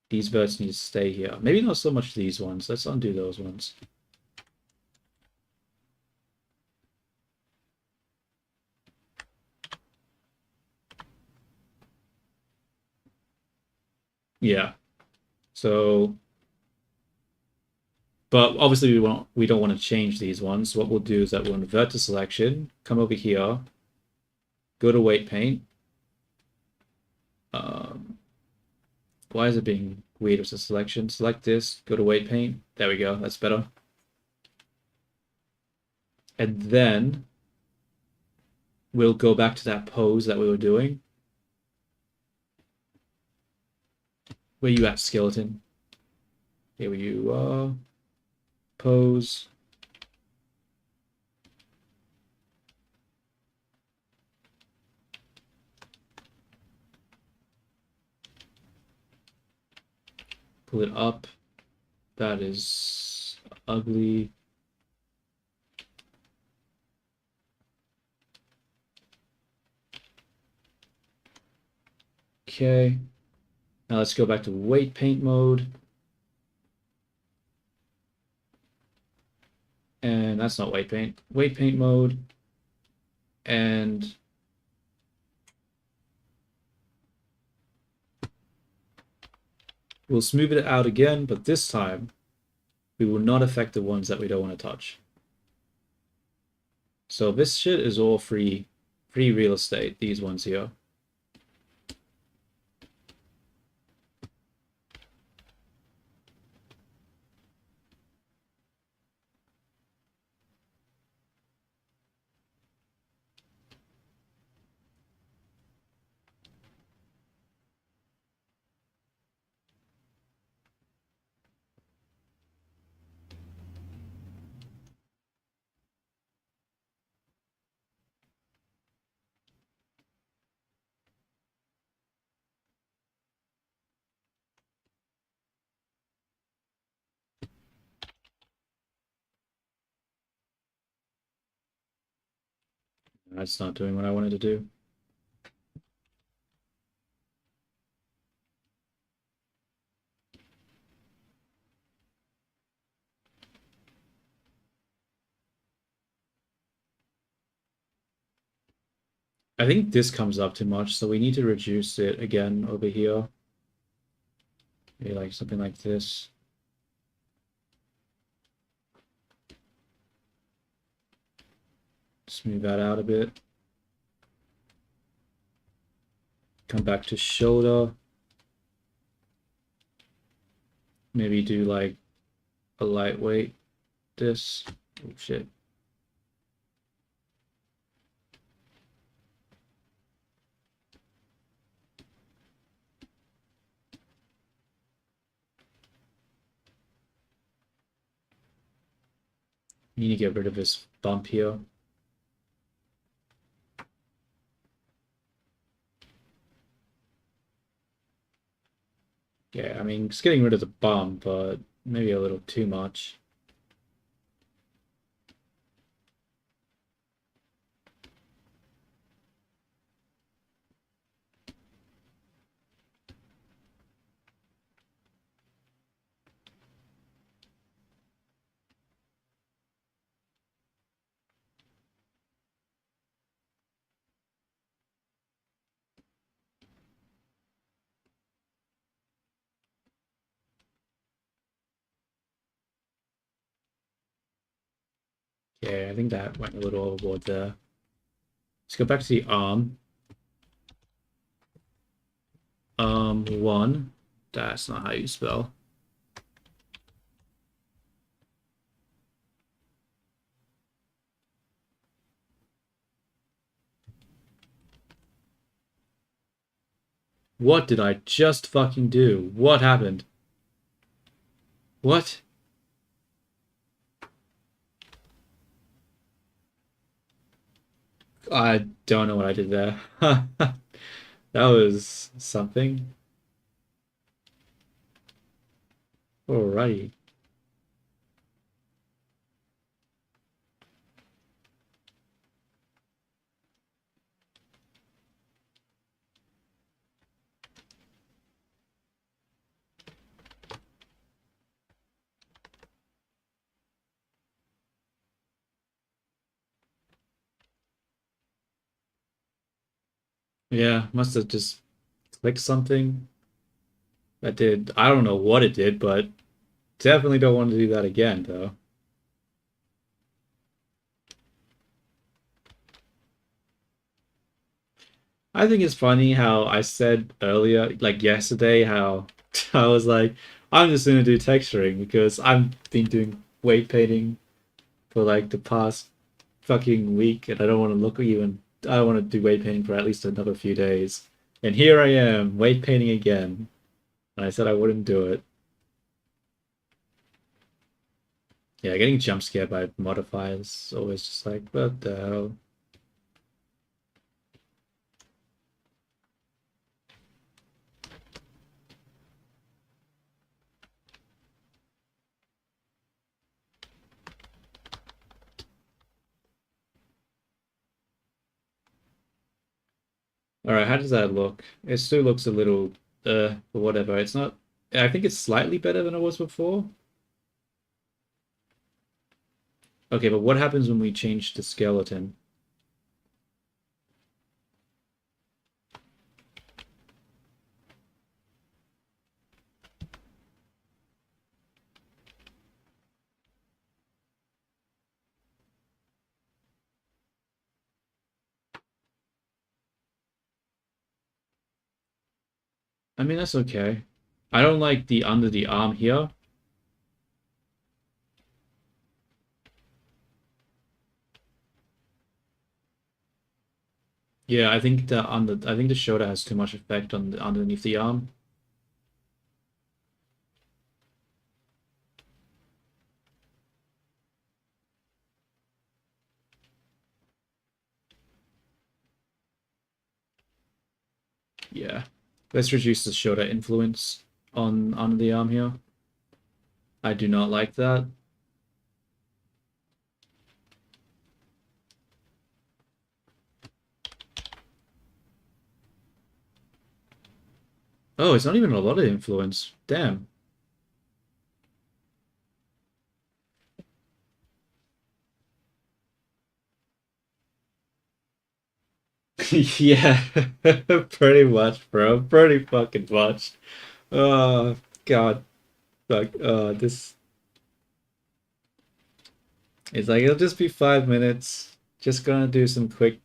These verts need to stay here. Maybe not so much these ones. Let's undo those ones. Yeah. So, but obviously we don't want to change these ones. So what we'll do is that we'll invert the selection, come over here, go to weight paint. Why is it being weird with the selection? Select this, go to weight paint. There we go. That's better. And then we'll go back to that pose that we were doing. Where you at, skeleton? Here you are. Pose. Pull it up. That is ugly. Okay. Now let's go back to weight paint mode. And that's not weight paint. Weight paint mode. And we'll smooth it out again, but this time we will not affect the ones that we don't want to touch. So this shit is all free real estate, these ones here. That's not doing what I wanted to do. I think this comes up too much, so we need to reduce it again over here. Maybe like something like this. Smooth that out a bit. Come back to shoulder. Maybe do like a lightweight this. Oh shit. You need to get rid of this bump here. Yeah, I mean, just getting rid of the bump, but maybe a little too much. Yeah, I think that went a little overboard there. Let's go back to the arm. One. That's not how you spell. What did I just fucking do? What happened? What? I don't know what I did there. That was something. Alrighty. Yeah, must have just clicked something. That did. I don't know what it did, but definitely don't want to do that again, though. I think it's funny how I said earlier, like yesterday, how I was like, I'm just gonna do texturing because I've been doing weight painting for like the past fucking week, and I don't want to look at you, and I don't want to do weight painting for at least another few days. And here I am, weight painting again. And I said I wouldn't do it. Yeah, getting jump scared by modifiers is always just like, what the hell? All right, how does that look? It still looks a little, but whatever. It's not. I think it's slightly better than it was before. Okay, but what happens when we change the skeleton? I mean, that's okay. I don't like the under the arm here. Yeah, I think I think the shoulder has too much effect on the underneath the arm. Yeah. Let's reduce the shoulder influence on under the arm here. I do not like that. Oh, it's not even a lot of influence. Damn. Yeah, pretty much, bro. Pretty fucking much. Oh, God. Like, this it's like it'll just be 5 minutes. Just gonna do some quick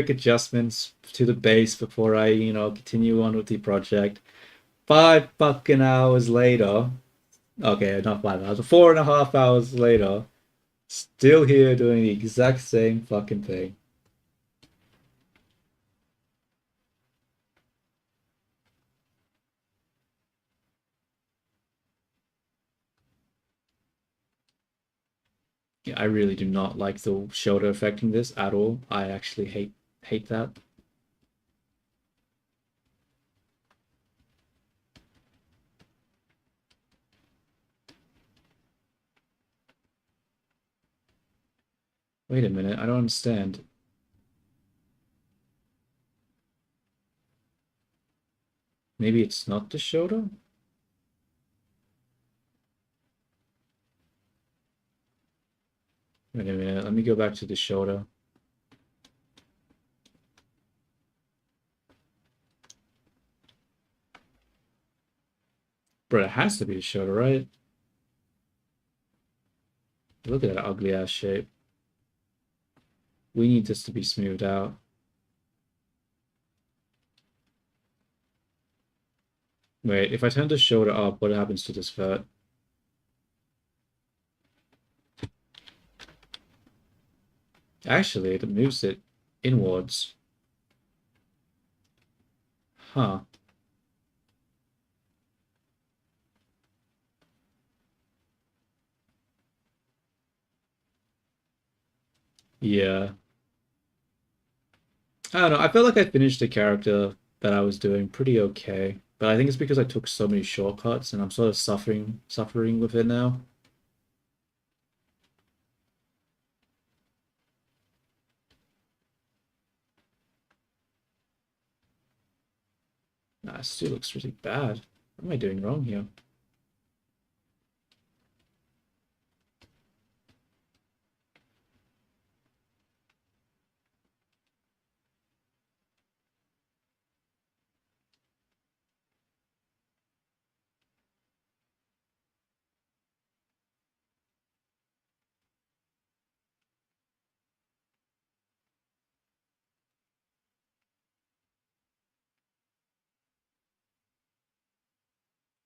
adjustments to the base before I, continue on with the project. 5 fucking hours later. Okay, not 5 hours. 4.5 hours later, still here doing the exact same fucking thing. Yeah, I really do not like the shoulder affecting this at all. I actually hate that. Wait a minute, I don't understand. Maybe it's not the shoulder? Wait a minute, let me go back to the shoulder. Bro, it has to be the shoulder, right? Look at that ugly ass shape. We need this to be smoothed out. Wait, if I turn the shoulder up, what happens to this vert? Actually, it moves it inwards. Huh. Yeah. I don't know. I felt like I finished the character that I was doing pretty okay. But I think it's because I took so many shortcuts and I'm sort of suffering with it now. Nah, it still looks really bad. What am I doing wrong here?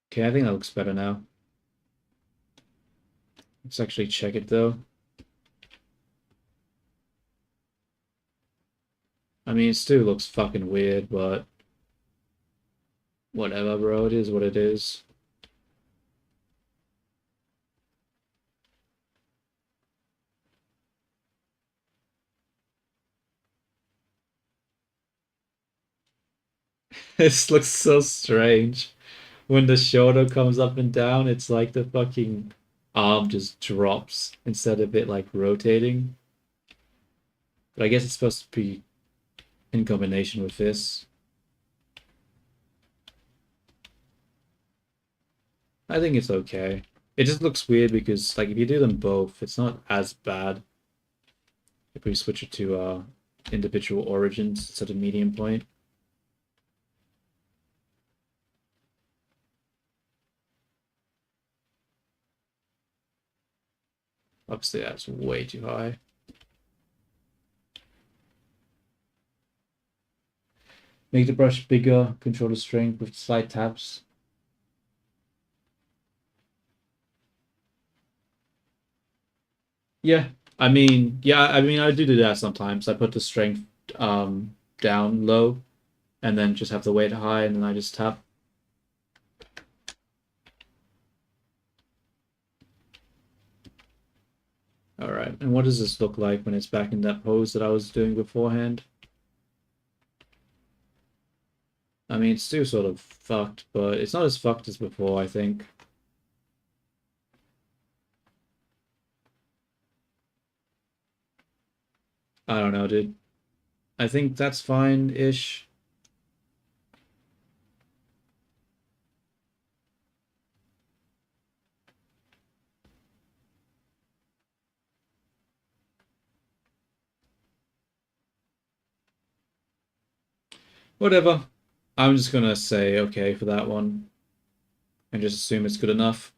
Okay, I think that looks better now. Let's actually check it though. I mean, it still looks fucking weird, but whatever, bro. It is what it is. This looks so strange. When the shoulder comes up and down, it's like the fucking arm just drops instead of it like rotating. But I guess it's supposed to be in combination with this. I think it's okay. It just looks weird because like if you do them both, it's not as bad if we switch it to individual origins instead of medium point. Obviously that's way too high. Make the brush bigger, control the strength with slight taps. Yeah, I mean, I do that sometimes. I put the strength down low, and then just have the weight high, and then I just tap. All right, and what does this look like when it's back in that pose that I was doing beforehand? I mean, it's still sort of fucked, but it's not as fucked as before, I think. I don't know, dude. I think that's fine-ish. Whatever. I'm just gonna say okay for that one and just assume it's good enough.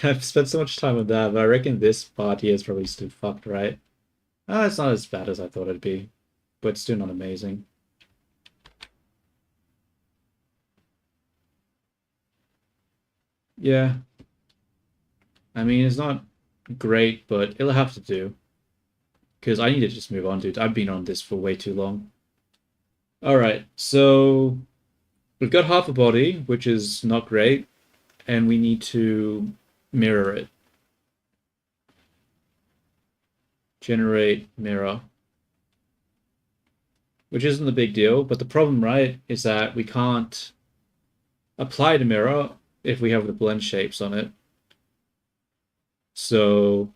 I've spent so much time with that, but I reckon this part here is probably still fucked, right? Ah, it's not as bad as I thought it'd be, but still not amazing. Yeah, I mean, it's not great, but it'll have to do. Because I need to just move on, dude. I've been on this for way too long. Alright, so we've got half a body, which is not great, and we need to mirror it. Generate mirror. Which isn't a big deal, but the problem, right, is that we can't apply the mirror if we have the blend shapes on it. So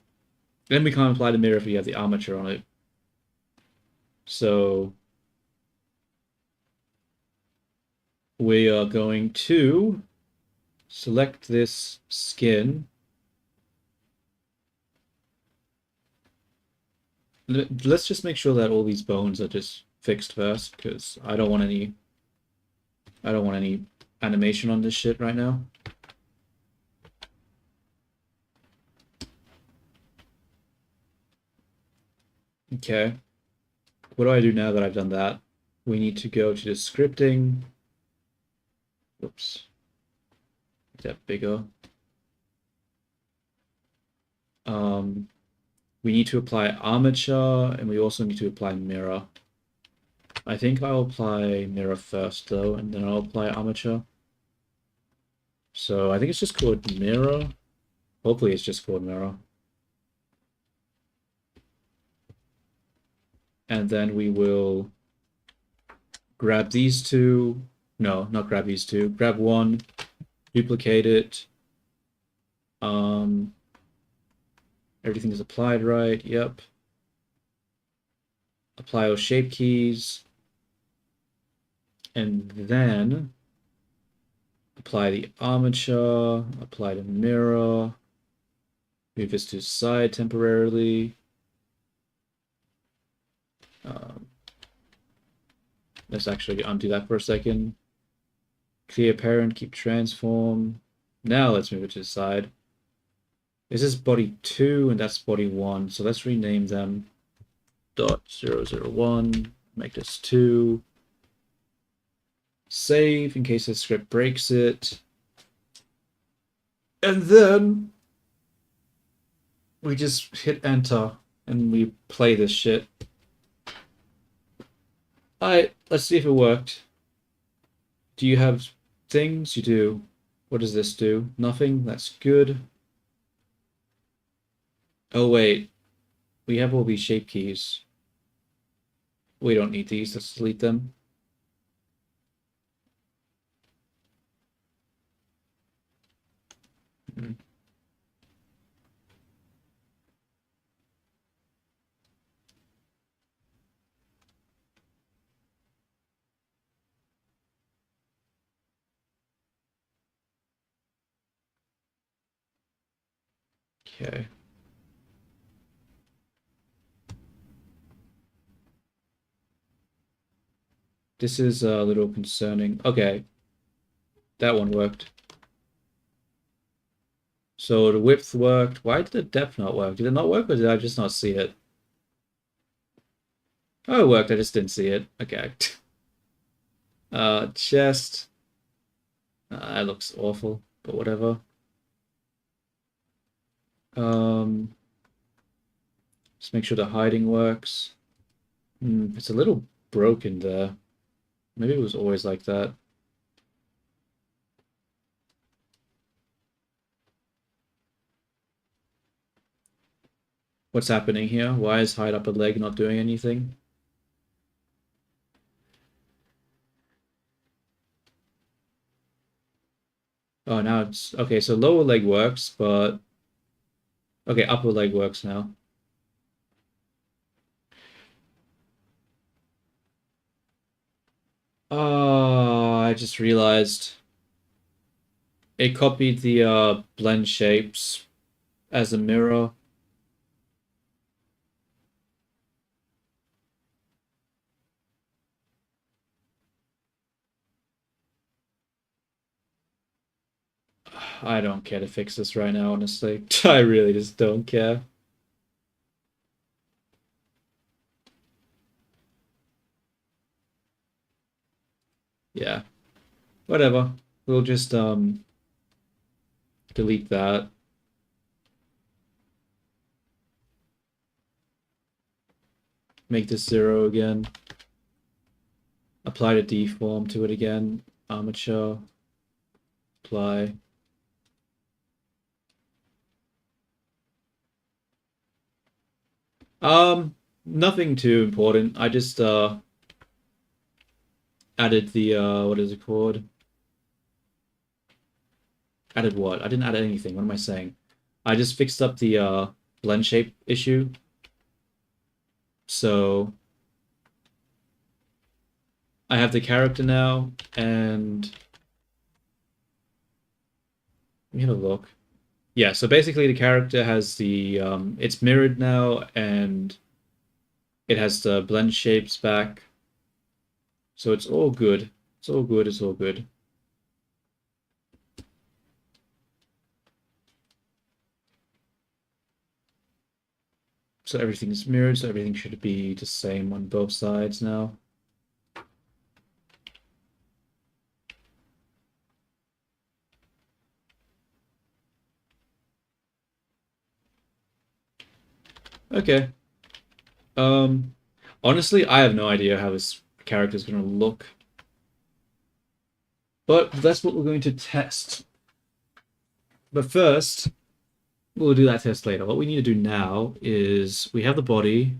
then we can't apply the mirror if we have the armature on it. So we are going to select this skin. Let's just make sure that all these bones are just fixed first, because I don't want any animation on this shit right now. Okay. What do I do now that I've done that? We need to go to the scripting. Oops. Make that bigger. We need to apply armature, and we also need to apply mirror. I think I'll apply mirror first, though, and then I'll apply armature. So I think it's just called mirror. Hopefully it's just called mirror. And then we will grab these two. No, not grab these two. Grab one, duplicate it. Everything is applied right. Yep. Apply those shape keys. And then apply the armature, apply the mirror, move this to the side temporarily. Let's actually undo that for a second. Clear parent, keep transform. Now let's move it to the side. This is body 2 and that's body 1. So let's rename them .001, make this 2. Save in case the script breaks it. And then we just hit enter and we play this shit. Alright, let's see if it worked. Do you have things? You do. What does this do? Nothing? That's good. Oh wait, we have all these shape keys. We don't need these, let's delete them. Okay. This is a little concerning. Okay. That one worked. So the width worked. Why did the depth not work? Did it not work or did I just not see it? Oh, it worked. I just didn't see it. Okay. Chest. That looks awful, but whatever. Just make sure the hiding works. It's a little broken there. Maybe it was always like that. What's happening here? Why is hide upper leg not doing anything? Oh, now it's... Okay, so lower leg works, but... Okay, upper leg works now. Oh, I just realized it copied the blend shapes as a mirror. I don't care to fix this right now, honestly. I really just don't care. Yeah. Whatever. We'll just delete that. Make this 0 again. Apply the deform to it again. Armature. Apply. Nothing too important. I just added the what is it called? Added what? I didn't add anything. What am I saying? I just fixed up the blend shape issue. So I have the character now, and let me have a look. Yeah, so basically the character has the it's mirrored now, and it has the blend shapes back. So it's all good. It's all good. It's all good. So everything's mirrored, so everything should be the same on both sides now. Okay. Honestly, I have no idea how this character is going to look. But that's what we're going to test. But first, we'll do that test later. What we need to do now is we have the body,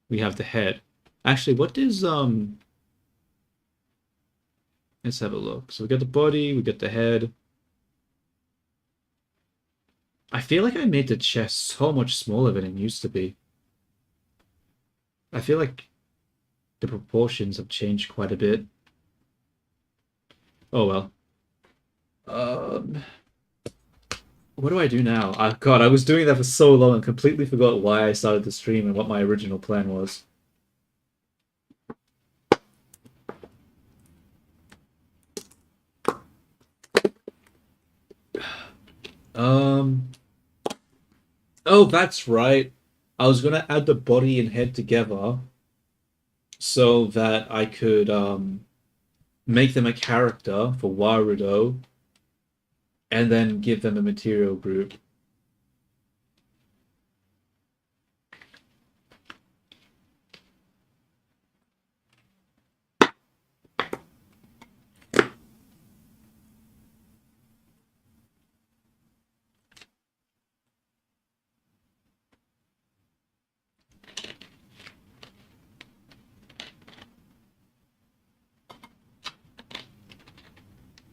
we have the head. Actually, what does let's have a look. So we got the body, we got the head. I feel like I made the chest so much smaller than it used to be. I feel like the proportions have changed quite a bit. Oh well. What do I do now? Oh, God, I was doing that for so long and completely forgot why I started the stream and what my original plan was. Oh, that's right. I was gonna add the body and head together so that I could make them a character for Warudo and then give them a material group.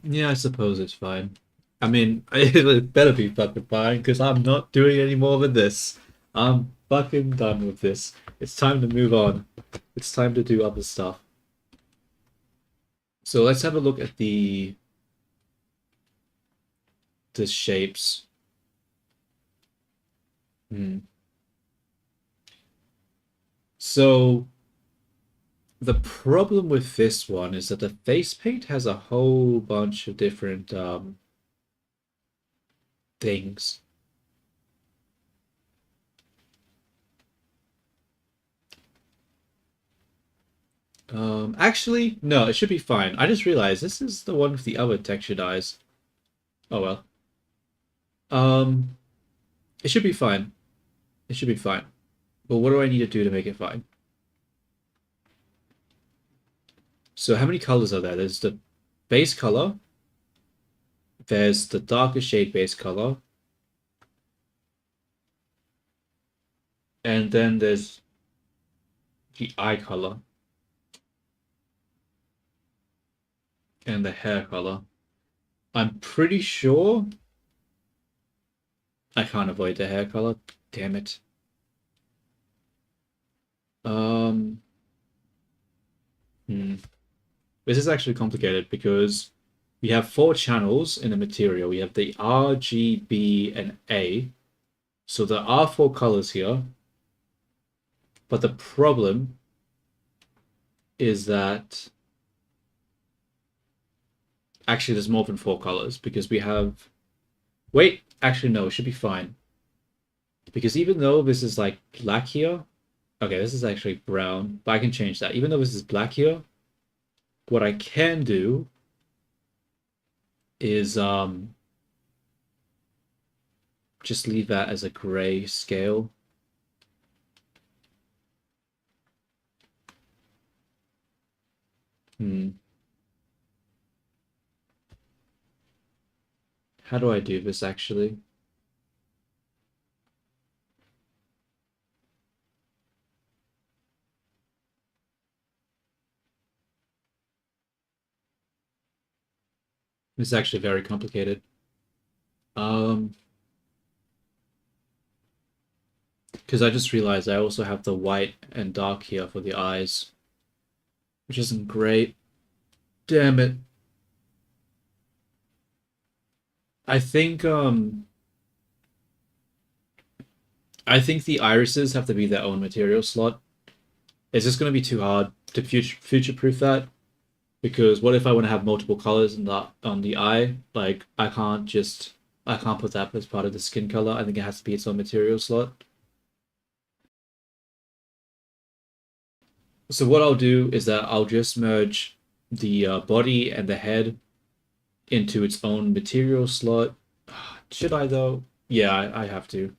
Yeah, I suppose it's fine. I mean, it better be fucking fine because I'm not doing any more than this. I'm fucking done with this. It's time to move on. It's time to do other stuff. So let's have a look at the shapes. So the problem with this one is that the face paint has a whole bunch of different things. Actually, no, it should be fine. I just realized this is the one with the other textured eyes. Oh well. Um, it should be fine. It should be fine. But what do I need to do to make it fine? So how many colors are there? There's the base color. There's the darker shade base color. And then there's the eye color. And the hair color. I'm pretty sure I can't avoid the hair color. Damn it. This is actually complicated because we have 4 channels in the material. We have the R, G, B, and A. So there are 4 colors here. But the problem is that actually there's more than 4 colors because we have... Wait, actually no, it should be fine. Because even though this is like black here, okay, this is actually brown, but I can change that. Even though this is black here, what I can do is just leave that as a gray scale. How do I do this actually? This is actually very complicated. Because I just realized I also have the white and dark here for the eyes, which isn't great. Damn it. I think the irises have to be their own material slot. It's just going to be too hard to future-proof that. Because what if I want to have multiple colors on the eye? Like, I can't just I can't put that as part of the skin color. I think it has to be its own material slot. So what I'll do is that I'll just merge the body and the head into its own material slot. Should I though? Yeah, I have to.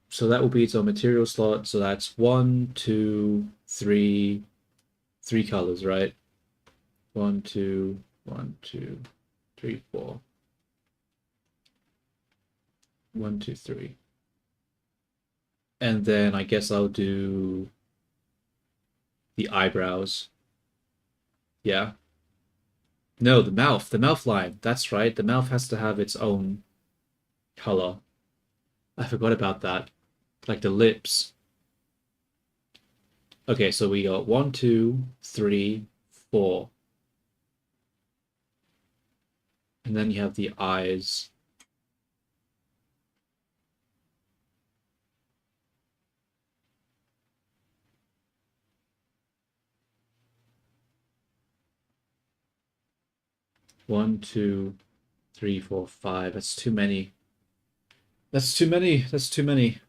So that will be its own material slot. So that's one, two, three colors, right? One, two, 3, 4. 1, 2, 3. And then I guess I'll do the eyebrows. Yeah. No, the mouth line. That's right. The mouth has to have its own color. I forgot about that. Like the lips. Okay, so we got 1, 2, 3, 4. And then you have the eyes. One, two, three, four, five. That's too many. That's too many. That's too many.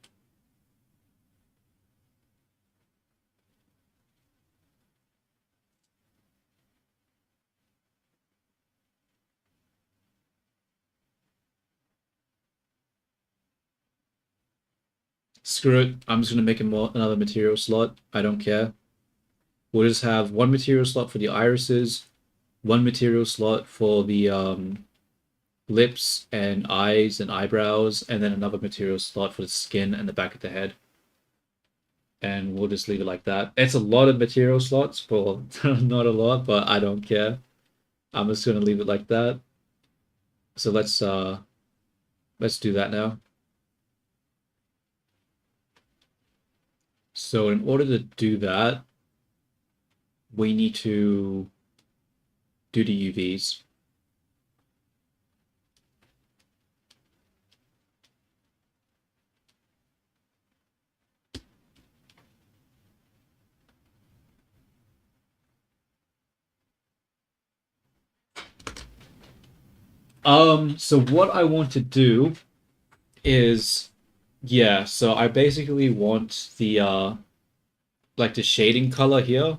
Screw it. I'm just gonna make another material slot. I don't care. We'll just have one material slot for the irises, one material slot for the lips and eyes and eyebrows, and then another material slot for the skin and the back of the head. And we'll just leave it like that. It's a lot of material slots for not a lot, but I don't care. I'm just gonna leave it like that. So let's do that now. So in order to do that, we need to do the UVs. So what I want to do is, yeah, so I basically want the like the shading color here,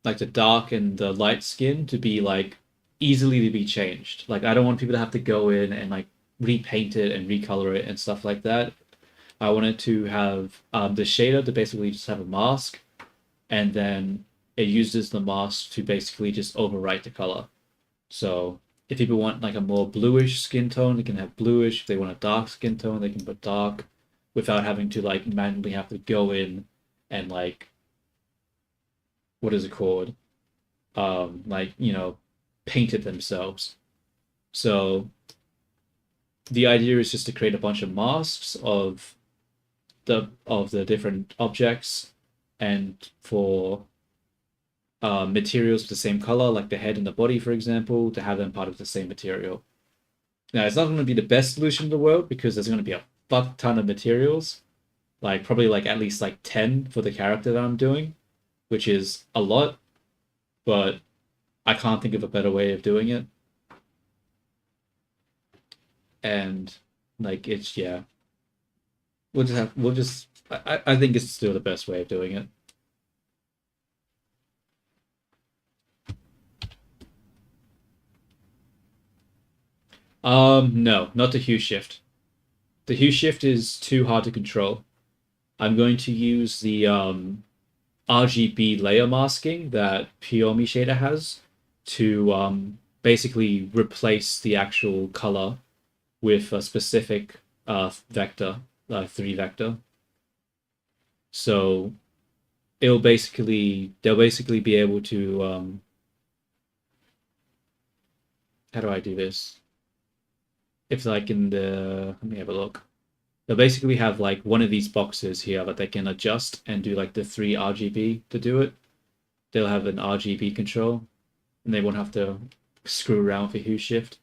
like the dark and the light skin to be like easily to be changed. Like I don't want people to have to go in and like repaint it and recolor it and stuff like that. I wanted to have the shader to basically just have a mask, and then it uses the mask to basically just overwrite the color. So if people want like a more bluish skin tone, they can have bluish. If they want a dark skin tone, they can put dark without having to like manually have to go in and like what is it called? Like, paint it themselves. So the idea is just to create a bunch of masks of the different objects and for materials of the same color, like the head and the body, for example, to have them part of the same material. Now, it's not going to be the best solution in the world because there's going to be a fuck ton of materials, like probably like at least like 10 for the character that I'm doing, which is a lot, but I can't think of a better way of doing it. And like it's yeah, we'll just I think it's still the best way of doing it. No, not the hue shift. The hue shift is too hard to control. I'm going to use the RGB layer masking that Piomi Shader has to basically replace the actual color with a specific vector, 3 vector. So they'll basically be able to how do I do this? If like in the let me have a look. They'll basically have like one of these boxes here that they can adjust and do like the 3 RGB to do it. They'll have an RGB control and they won't have to screw around with a hue shift.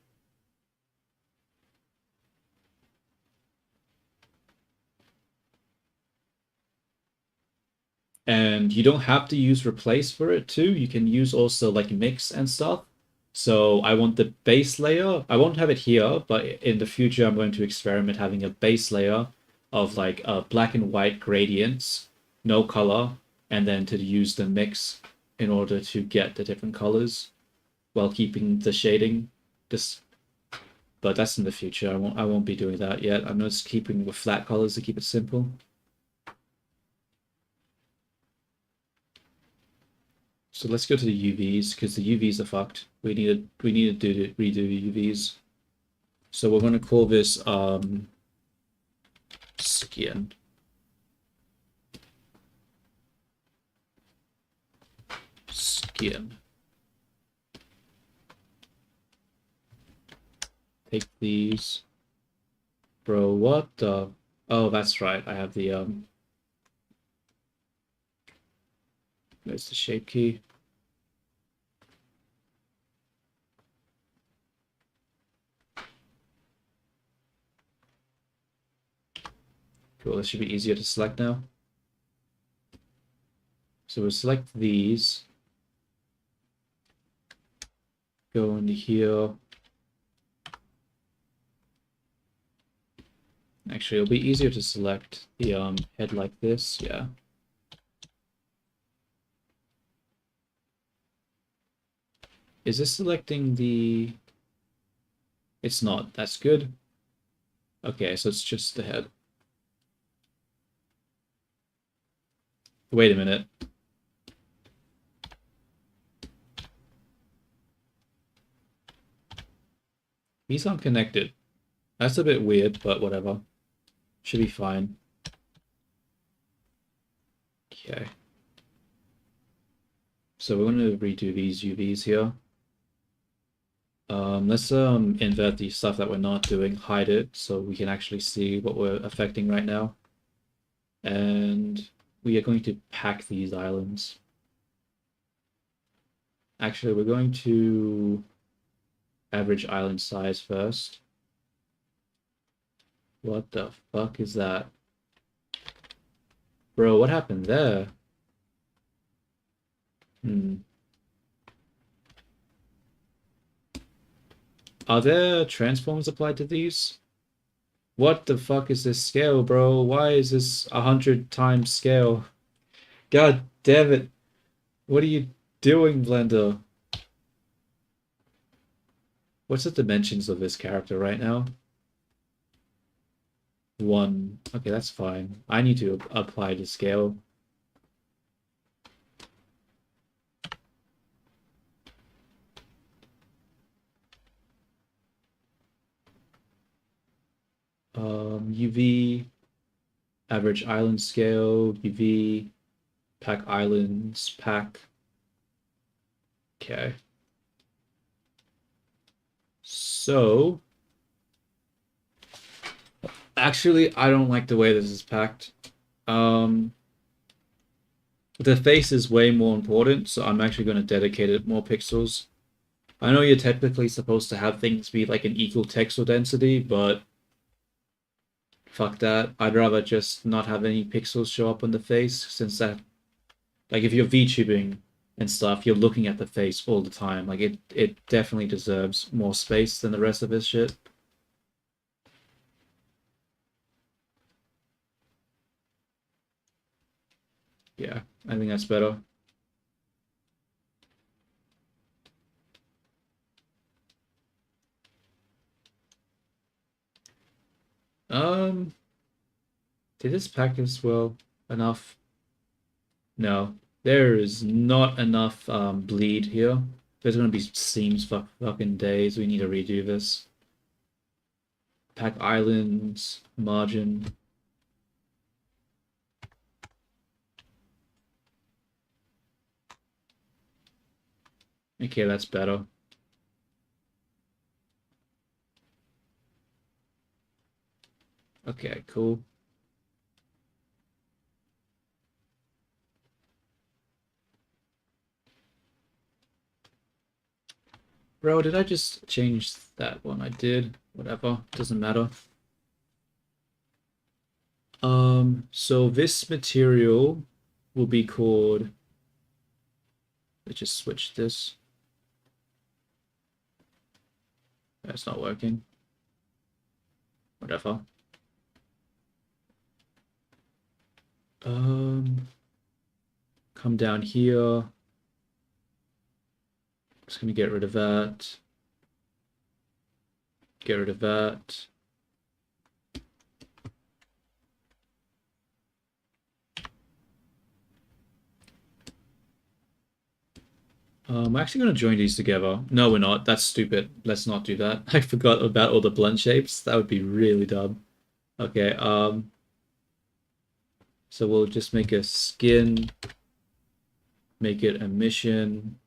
And you don't have to use replace for it too. You can use also like mix and stuff. So I want the base layer. I won't have it here, but in the future, I'm going to experiment having a base layer of like black and white gradients, no color, and then to use the mix in order to get the different colors while keeping the shading. This, but that's in the future. I won't be doing that yet. I'm just keeping with flat colors to keep it simple. So let's go to the UVs because the UVs are fucked. We need to redo the UVs. So we're gonna call this skin. Skin. Take these. Bro, what the? Oh, that's right. I have the there's the shape key. Cool, this should be easier to select now. So we'll select these. Go into here. Actually, it'll be easier to select the head like this, yeah. Is this selecting the... It's not, that's good. Okay, so it's just the head. Wait a minute. These aren't connected. That's a bit weird, but whatever. Should be fine. Okay. So we're going to redo these UVs here. Let's invert the stuff that we're not doing, hide it, so we can actually see what we're affecting right now. And we are going to pack these islands. Actually, we're going to average island size first. What the fuck is that? Bro, what happened there? Are there transforms applied to these? What the fuck is this scale, bro? Why is this 100 times scale? God damn it. What are you doing, Blender? What's the dimensions of this character right now? 1. Okay, that's fine. I need to apply the scale. UV, average island scale, UV, pack islands, pack. Okay. So, actually, I don't like the way this is packed. The face is way more important, so I'm actually going to dedicate it more pixels. I know you're technically supposed to have things be like an equal texel density, but fuck that. I'd rather just not have any pixels show up on the face, since that, like, if you're VTubing and stuff, you're looking at the face all the time. Like, it definitely deserves more space than the rest of his shit. Yeah, I think that's better. Um, did this pack this well enough? No, there is not enough bleed here. There's gonna be seams for fucking days. We need to redo this. Pack islands, margin. Okay, that's better. Okay, cool. Bro, did I just change that one? I did. Whatever. Doesn't matter. So this material will be called... Let's just switch this. That's not working. Whatever. Come down here. Just gonna get rid of that. Get rid of that. We're actually going to join these together. No, we're not. That's stupid. Let's not do that. I forgot about all the blend shapes. That would be really dumb. Okay, so we'll just make a skin, make it a mission,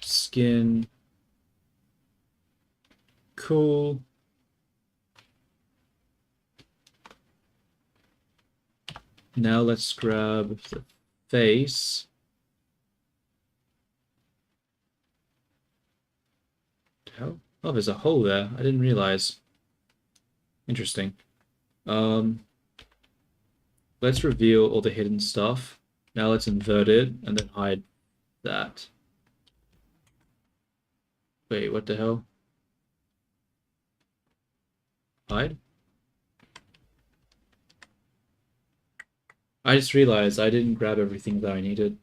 skin, cool. Now let's grab the face. Hell? Oh, there's a hole there. I didn't realize. Interesting. Let's reveal all the hidden stuff. Now let's invert it and then hide that. Wait, what the hell? Hide? I just realized I didn't grab everything that I needed.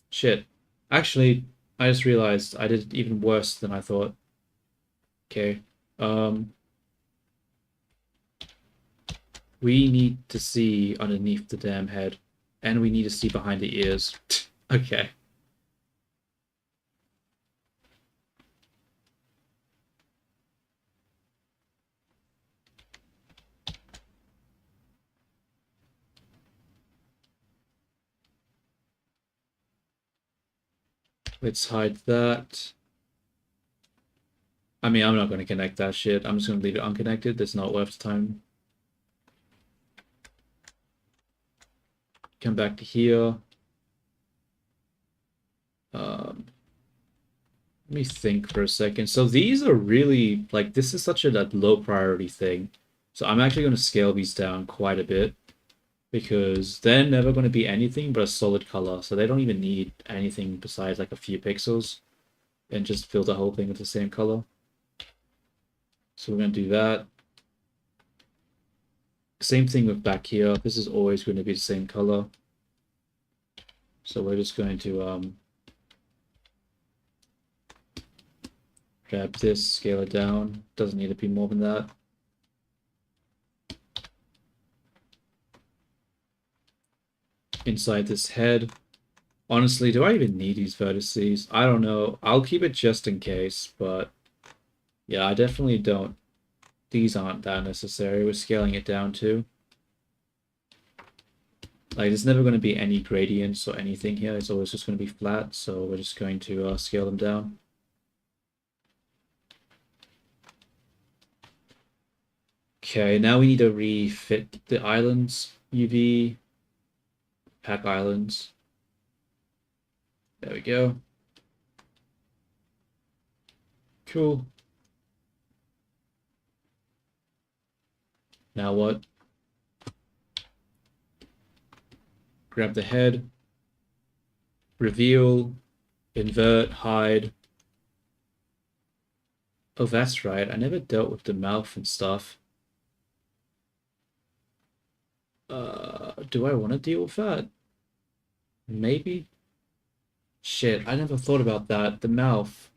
Shit. Actually, I just realized I did even worse than I thought. Okay. We need to see underneath the damn head, and we need to see behind the ears. Okay. Let's hide that. I mean, I'm not going to connect that shit. I'm just going to leave it unconnected. That's not worth the time. Come back to here. Let me think for a second. So these are really, like, this is such a low priority thing. So I'm actually going to scale these down quite a bit because they're never going to be anything but a solid color. So they don't even need anything besides like a few pixels and just fill the whole thing with the same color. So we're going to do that. Same thing with back here. This is always going to be the same color. So we're just going to grab this, scale it down. Doesn't need to be more than that. Inside this head. Honestly, do I even need these vertices? I don't know. I'll keep it just in case, but yeah, I definitely don't. These aren't that necessary. We're scaling it down too. Like, there's never going to be any gradients or anything here. It's always just going to be flat, so we're just going to scale them down. Okay, now we need to refit the islands. UV, pack islands. There we go. Cool. Now what? Grab the head, reveal, invert, hide. Oh, that's right. I never dealt with the mouth and stuff. Do I want to deal with that? Maybe? Shit, I never thought about that. The mouth.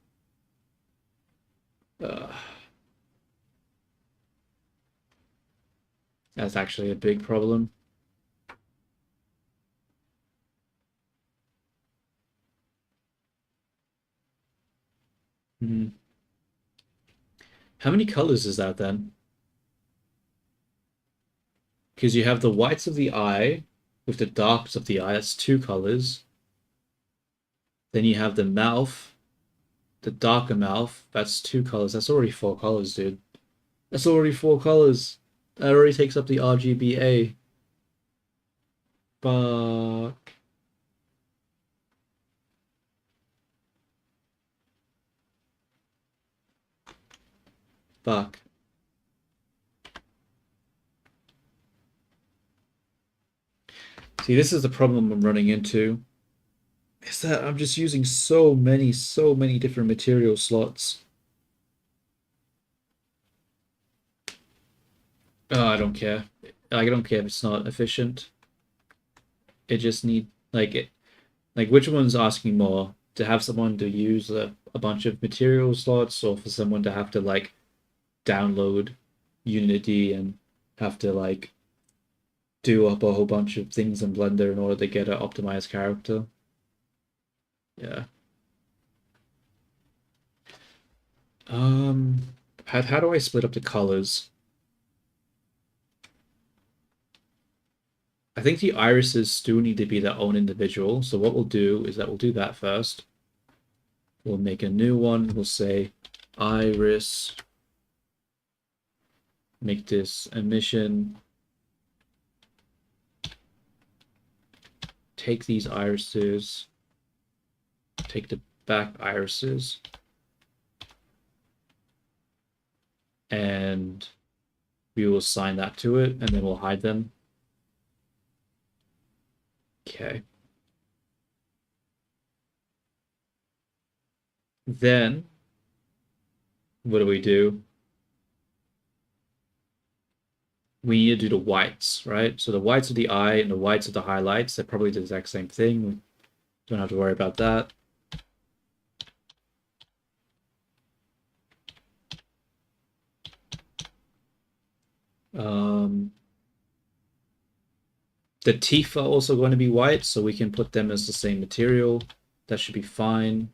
Uh, that's actually a big problem. Hmm. How many colors is that then? Because you have the whites of the eye with the darks of the eye, that's two colors. Then you have the mouth, the darker mouth, that's two colors. That's already four colors, dude. That's already four colors. That already takes up the RGBA. Fuck. Fuck. See, this is the problem I'm running into. Is that I'm just using so many different material slots. Oh, I don't care. I don't care if it's not efficient. It just need like it like which one's asking more? To have someone to use a bunch of material slots or for someone to have to like download Unity and have to like do up a whole bunch of things in Blender in order to get an optimized character. Yeah. Um, how do I split up the colors? I think the irises still need to be their own individual. So what we'll do is that we'll do that first. We'll make a new one. We'll say iris. Make this emission. Take these irises. Take the back irises. And we will assign that to it, and then we'll hide them. Okay. Then, what do we do? We need to do the whites, right? So the whites of the eye and the whites of the highlights, they're probably the exact same thing. We don't have to worry about that. The teeth are also going to be white, so we can put them as the same material. That should be fine.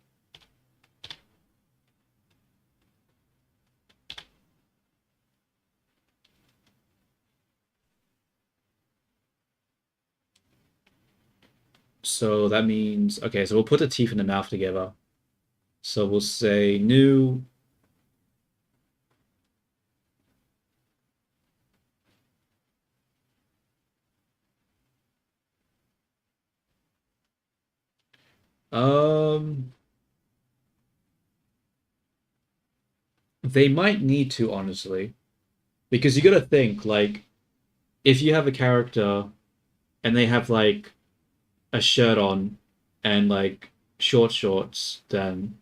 So that means, okay, so we'll put the teeth and the mouth together. So we'll say new. Um, they might need to, honestly, because you got to think, like, if you have a character and they have like a shirt on and like short shorts, then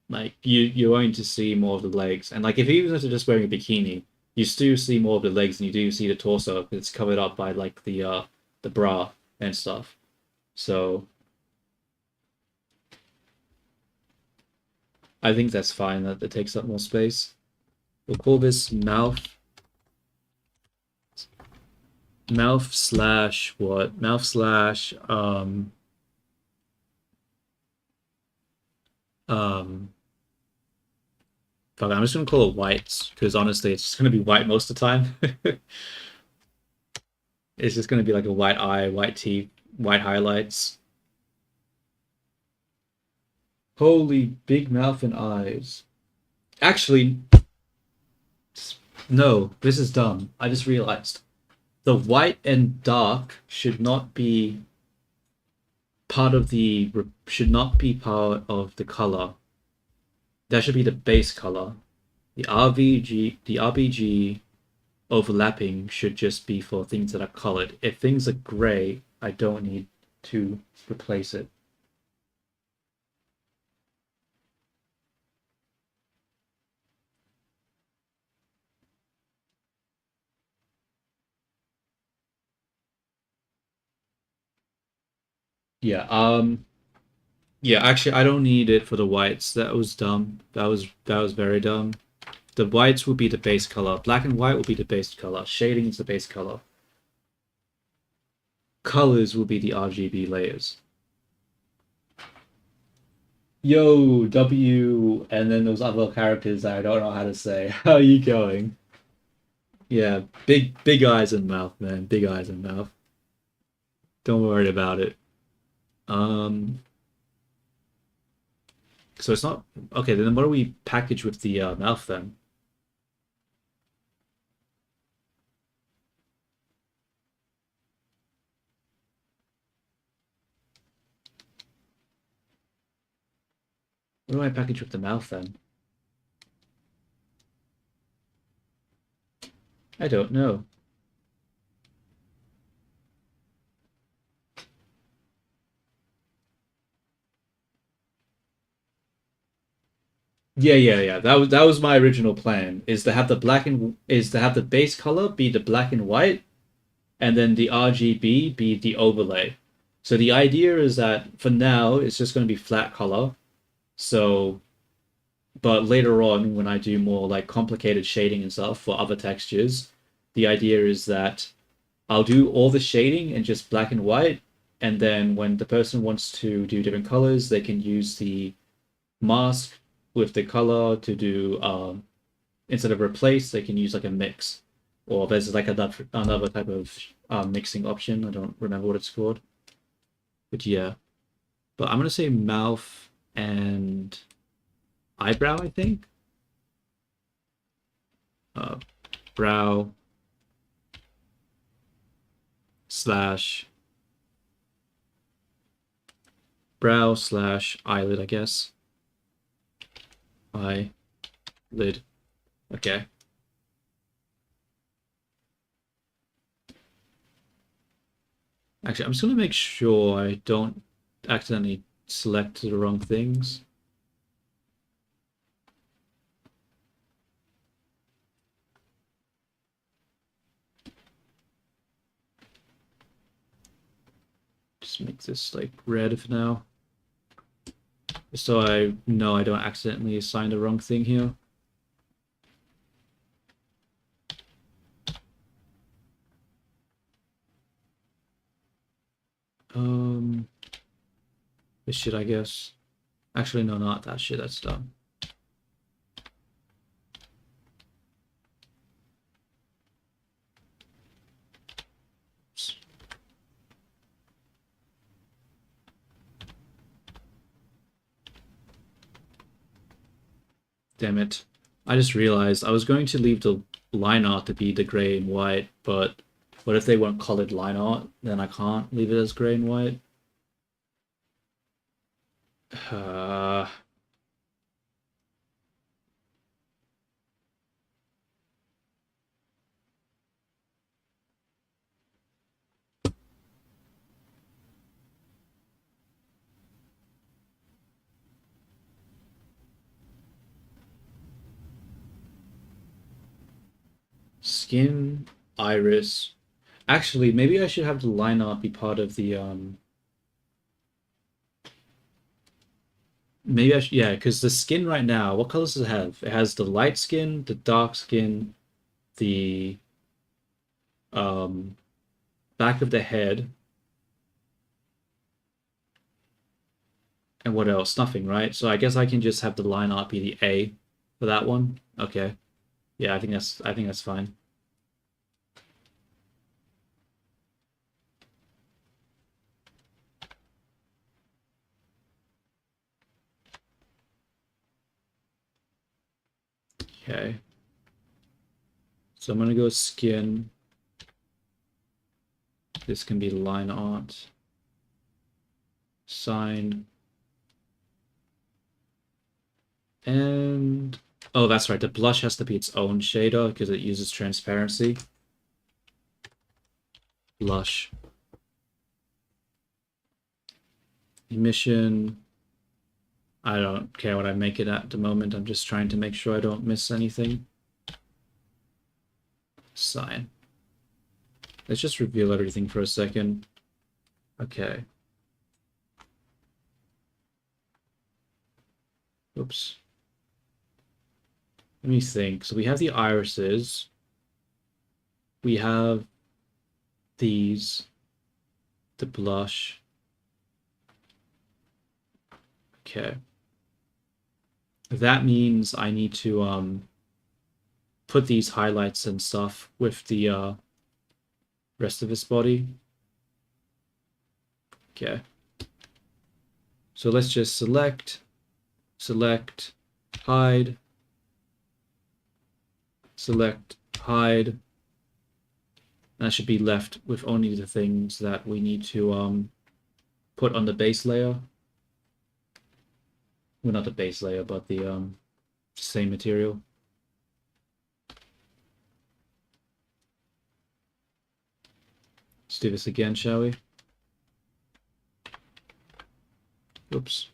like you're going to see more of the legs. And like if even if they're just wearing a bikini, you still see more of the legs than you do see the torso because it's covered up by like the bra and stuff. So I think that's fine that it takes up more space. We'll call this mouth slash what? Mouth slash um fuck, I'm just gonna call it whites because honestly it's just gonna be white most of the time. It's just gonna be like a white eye, white teeth, white highlights. Holy big mouth and eyes. Actually, no, this is dumb. I just realized the white and dark should not be part of the color. That should be the base color. The RBG overlapping should just be for things that are colored. If things are gray, I don't need to replace it. Yeah, yeah, actually I don't need it for the whites. That was dumb. That was very dumb. The whites will be the base color. Black and white will be the base color. Shading is the base color. Colors will be the RGB layers. Yo, W, and then those other characters I don't know how to say. How are you going? Yeah, big eyes and mouth, man. Big eyes and mouth. Don't worry about it. Um, so it's not okay. Then what do we package with the mouth then? What do I package with the mouth then? I don't know. Yeah. That was my original plan. Is to have the base color be the black and white, and then the RGB be the overlay. So the idea is that for now it's just going to be flat color. So, but later on when I do more like complicated shading and stuff for other textures, the idea is that I'll do all the shading in just black and white, and then when the person wants to do different colors, they can use the mask with the color to do instead of replace, they can use like a mix, or there's like another type of mixing option. I don't remember what it's called, but yeah. But I'm gonna say mouth and eyebrow. I think uh, brow slash brow slash eyelid. I guess eyelid. Okay. Actually, I'm just gonna make sure I don't accidentally select the wrong things. Just make this like red for now. So I know I don't accidentally assign the wrong thing here. This shit, I guess. Actually, no, not that shit. That's dumb. Oops. Damn it. I just realized I was going to leave the line art to be the gray and white, but what if they want colored line art? Then I can't leave it as gray and white. Uh, Skin, iris. Actually, maybe I should have the line art be part of the maybe I should, yeah, because the skin right now, what colors does it have? It has the light skin, the dark skin, the um back of the head, and what else? Nothing, right? So I guess I can just have the line art be the A for that one. Okay. Yeah, I think that's fine. Okay. So I'm gonna go skin. This can be line art. Sign. And oh, that's right. The blush has to be its own shader because it uses transparency. Blush. Emission. I don't care what I make it at the moment. I'm just trying to make sure I don't miss anything. Sign. Let's just reveal everything for a second. Okay. Oops. Let me think. So we have the irises. We have these. The blush. Okay. That means I need to put these highlights and stuff with the rest of his body. Okay. So let's just select, hide, select, hide. That should be left with only the things that we need to put on the base layer. Well, not the base layer, but the same material. Let's do this again, shall we? Oops.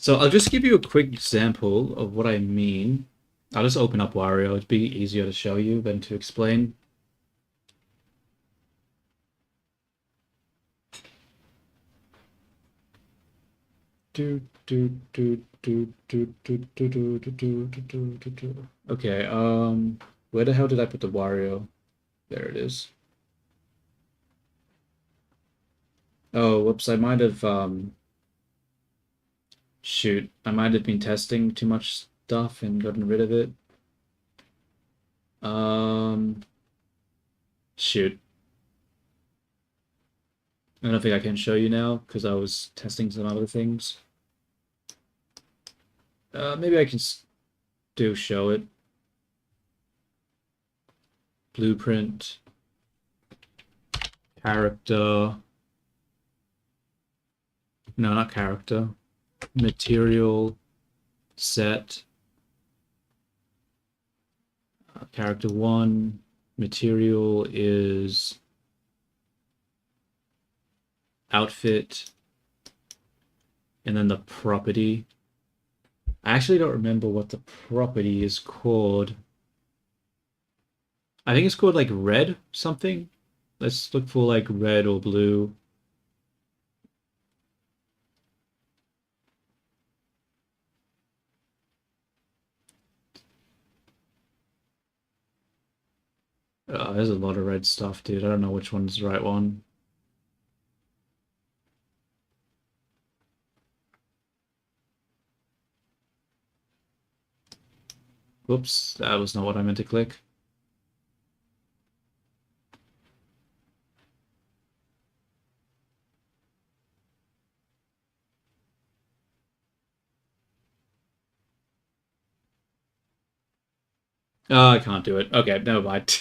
So I'll just give you a quick example of what I mean. I'll just open up Wario. It'd be easier to show you than to explain. Okay, where the hell did I put the Wario? There it is. Oh, whoops, I might have, shoot, I might have been testing too much stuff and gotten rid of it. Um, shoot. I don't think I can show you now because I was testing some other things. Maybe I can do show it. Blueprint. Character. No, not character. Material. Set. Character 1. Material is outfit. And then the property. I actually don't remember what the property is called. I think it's called like red something. Let's look for like red or blue. There's a lot of red stuff, dude. I don't know which one's the right one. Whoops, that was not what I meant to click. Oh, I can't do it. Okay, never mind.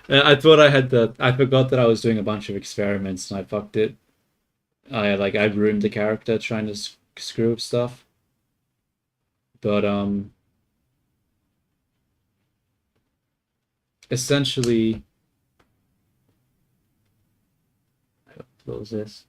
I thought I had I forgot that I was doing a bunch of experiments and I fucked it. I ruined the character trying to screw up stuff. But essentially, what was this?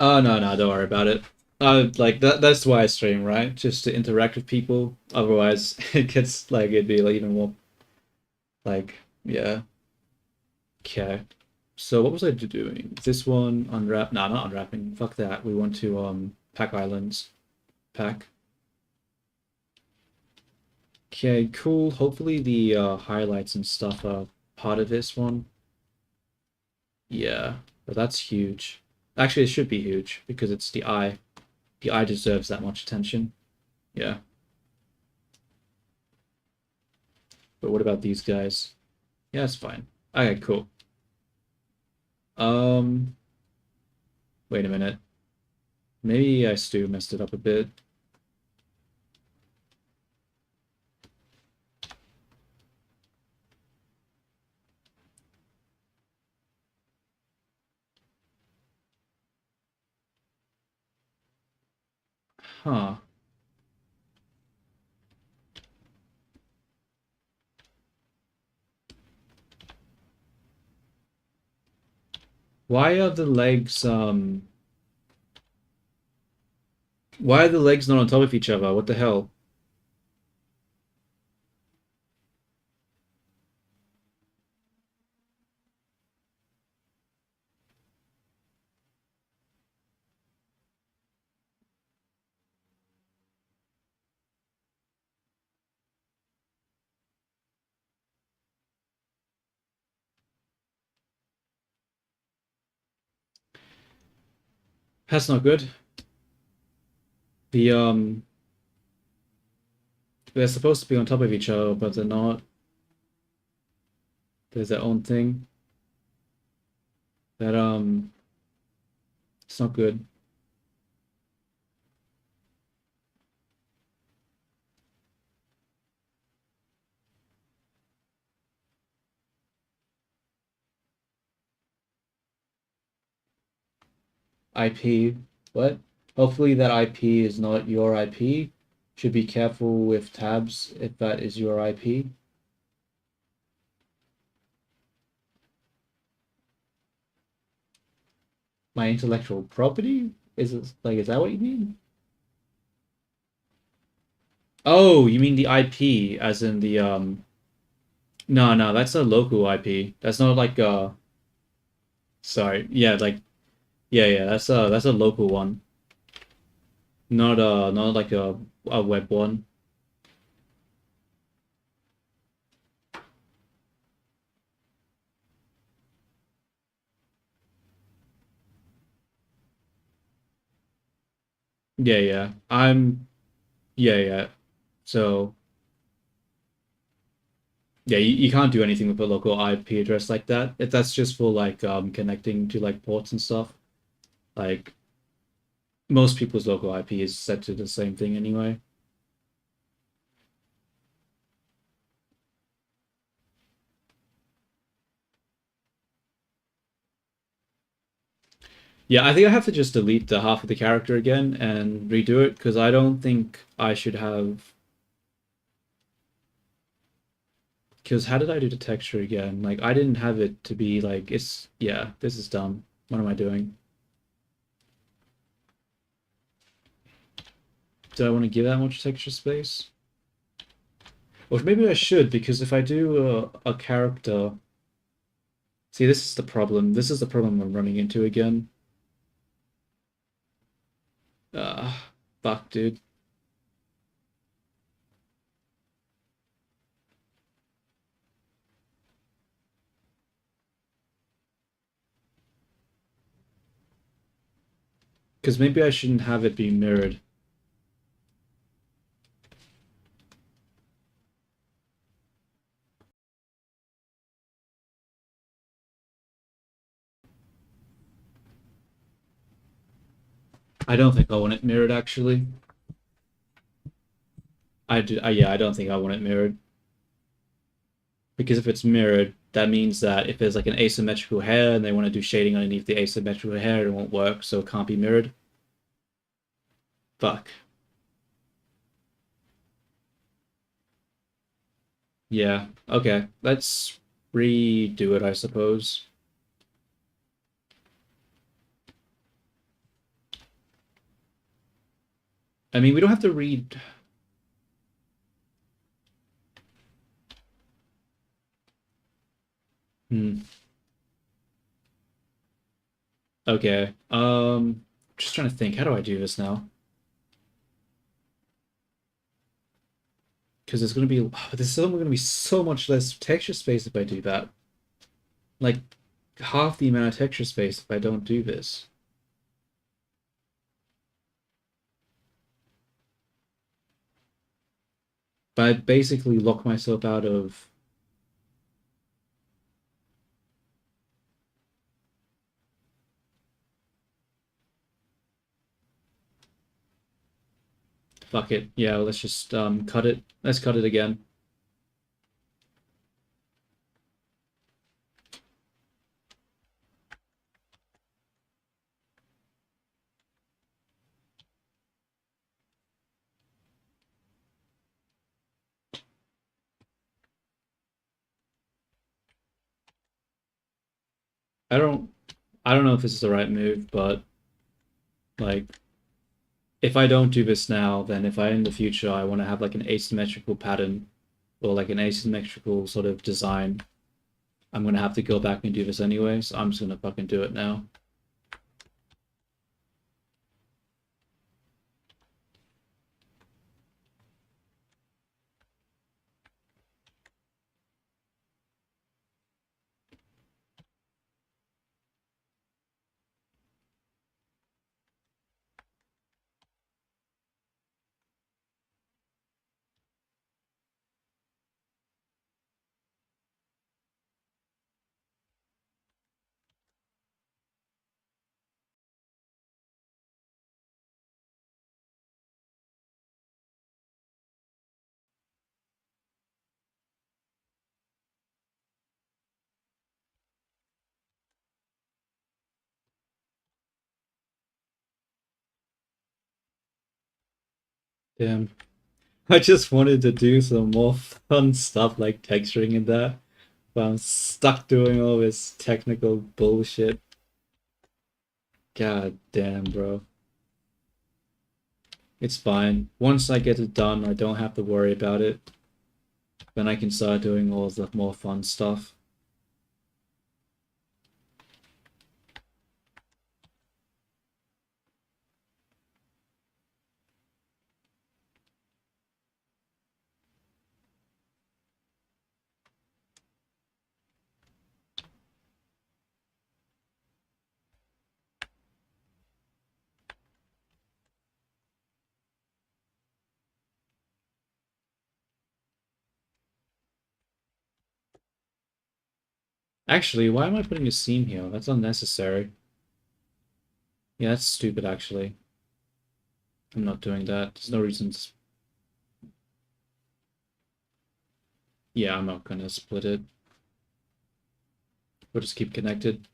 Oh no, don't worry about it. Like that's why I stream, right? Just to interact with people. Otherwise it gets like it'd be like even more like yeah. Okay. So what was I doing? This one unwrap no, not unwrapping. Fuck that. We want to pack islands. Pack. Okay, cool. Hopefully the highlights and stuff are part of this one. Yeah, but that's huge. Actually, it should be huge because it's the eye. The eye deserves that much attention. Yeah. But what about these guys? Yeah, it's fine. Okay, cool. Um, wait a minute. Maybe I still messed it up a bit. Huh. Why are the legs why are the legs not on top of each other? What the hell? That's not good. The they're supposed to be on top of each other, but they're not. There's their own thing. That it's not good. IP. What? Hopefully that IP is not your IP. Should be careful with tabs if that is your IP. My intellectual property? Is it like, is that what you mean? Oh, you mean the IP, as in the no, no, that's a local IP. That's not like sorry. Yeah, like yeah, that's a local one. Not like a web one. Yeah, yeah. Yeah. So yeah, you can't do anything with a local IP address like that. If that's just for like connecting to like ports and stuff. Like most people's local IP is set to the same thing anyway. Yeah, I think I have to just delete the half of the character again and redo it because I don't think I should have. Because how did I do the texture again? Like I didn't have it to be like it's yeah, this is dumb. What am I doing? Do I want to give that much texture space? Or maybe I should because if I do a character, see this is the problem. This is the problem I'm running into again. Uh, fuck, dude. Because maybe I shouldn't have it be mirrored. I don't think I want it mirrored actually. Yeah, I don't think I want it mirrored. Because if it's mirrored, that means that if there's like an asymmetrical hair and they want to do shading underneath the asymmetrical hair, it won't work, so it can't be mirrored. Fuck. Yeah. Okay. Let's redo it, I suppose. I mean, we don't have to read. Hmm. Okay. Just trying to think. How do I do this now? Because there's gonna be there's still gonna be so much less texture space if I do that. Like half the amount of texture space if I don't do this. But I basically lock myself out of. Fuck it. Yeah, let's just cut it. Let's cut it again. I don't I don't know if this is the right move, but like if I don't do this now, then if I in the future I want to have like an asymmetrical pattern or like an asymmetrical sort of design, I'm gonna have to go back and do this anyway, so I'm just gonna fucking do it now. Damn. I just wanted to do some more fun stuff like texturing and that, but I'm stuck doing all this technical bullshit. God damn, bro. It's fine. Once I get it done, I don't have to worry about it. Then I can start doing all the more fun stuff. Actually, why am I putting a seam here? That's unnecessary. Yeah, that's stupid, actually. I'm not doing that. There's no reason to... Yeah, I'm not gonna split it. We'll just keep connected.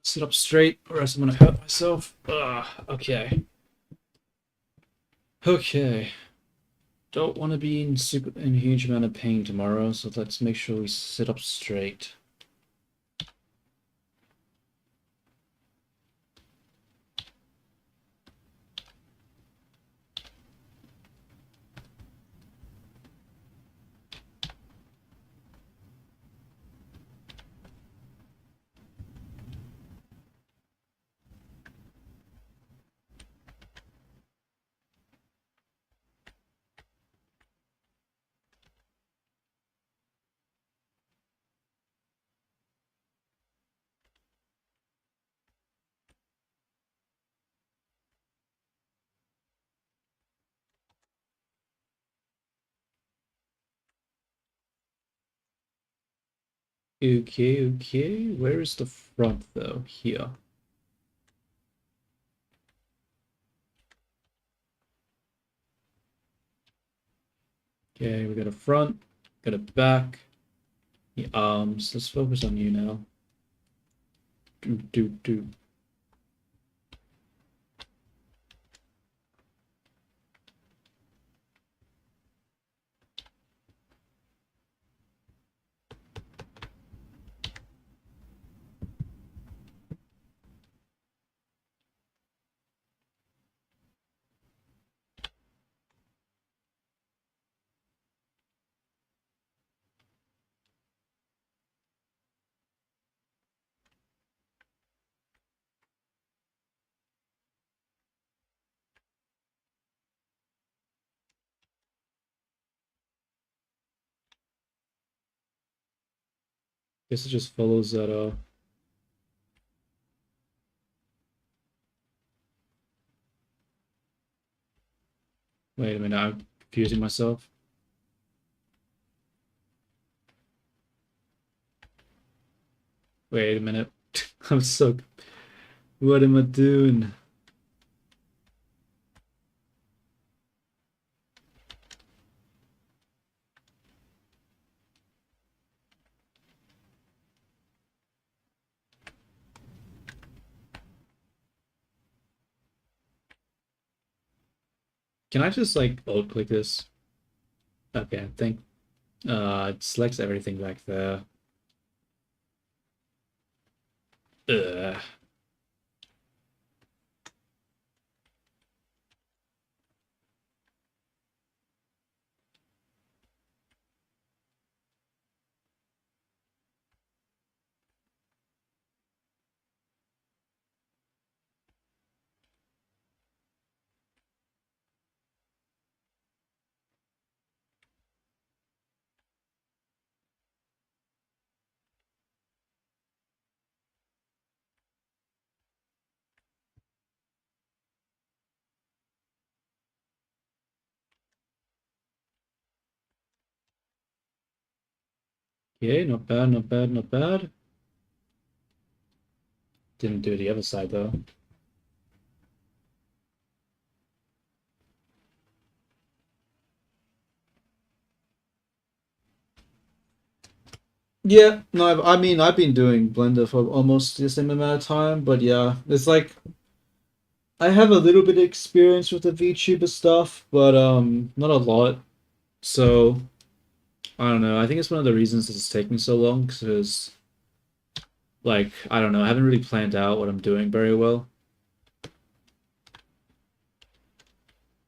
Sit up straight, or else I'm gonna hurt myself. Ugh, okay. Okay. Don't want to be in huge amount of pain tomorrow, so let's make sure we sit up straight. Okay, okay. Where is the front, though? Here. Okay, we got a front, got a back, the arms. Let's focus on you now. Do. Guess it just follows that, wait a minute, I'm confusing myself. Wait a minute. I'm so... What am I doing? Can I just, like, alt-click this? Okay, I think... it selects everything back there. Ugh. Okay, not bad, not bad, not bad. Didn't do the other side, though. Yeah, no, I mean, I've been doing Blender for almost the same amount of time, but yeah, it's like I have a little bit of experience with the VTuber stuff, but not a lot. So I don't know. I think it's one of the reasons it's taking so long because, like, I don't know. I haven't really planned out what I'm doing very well.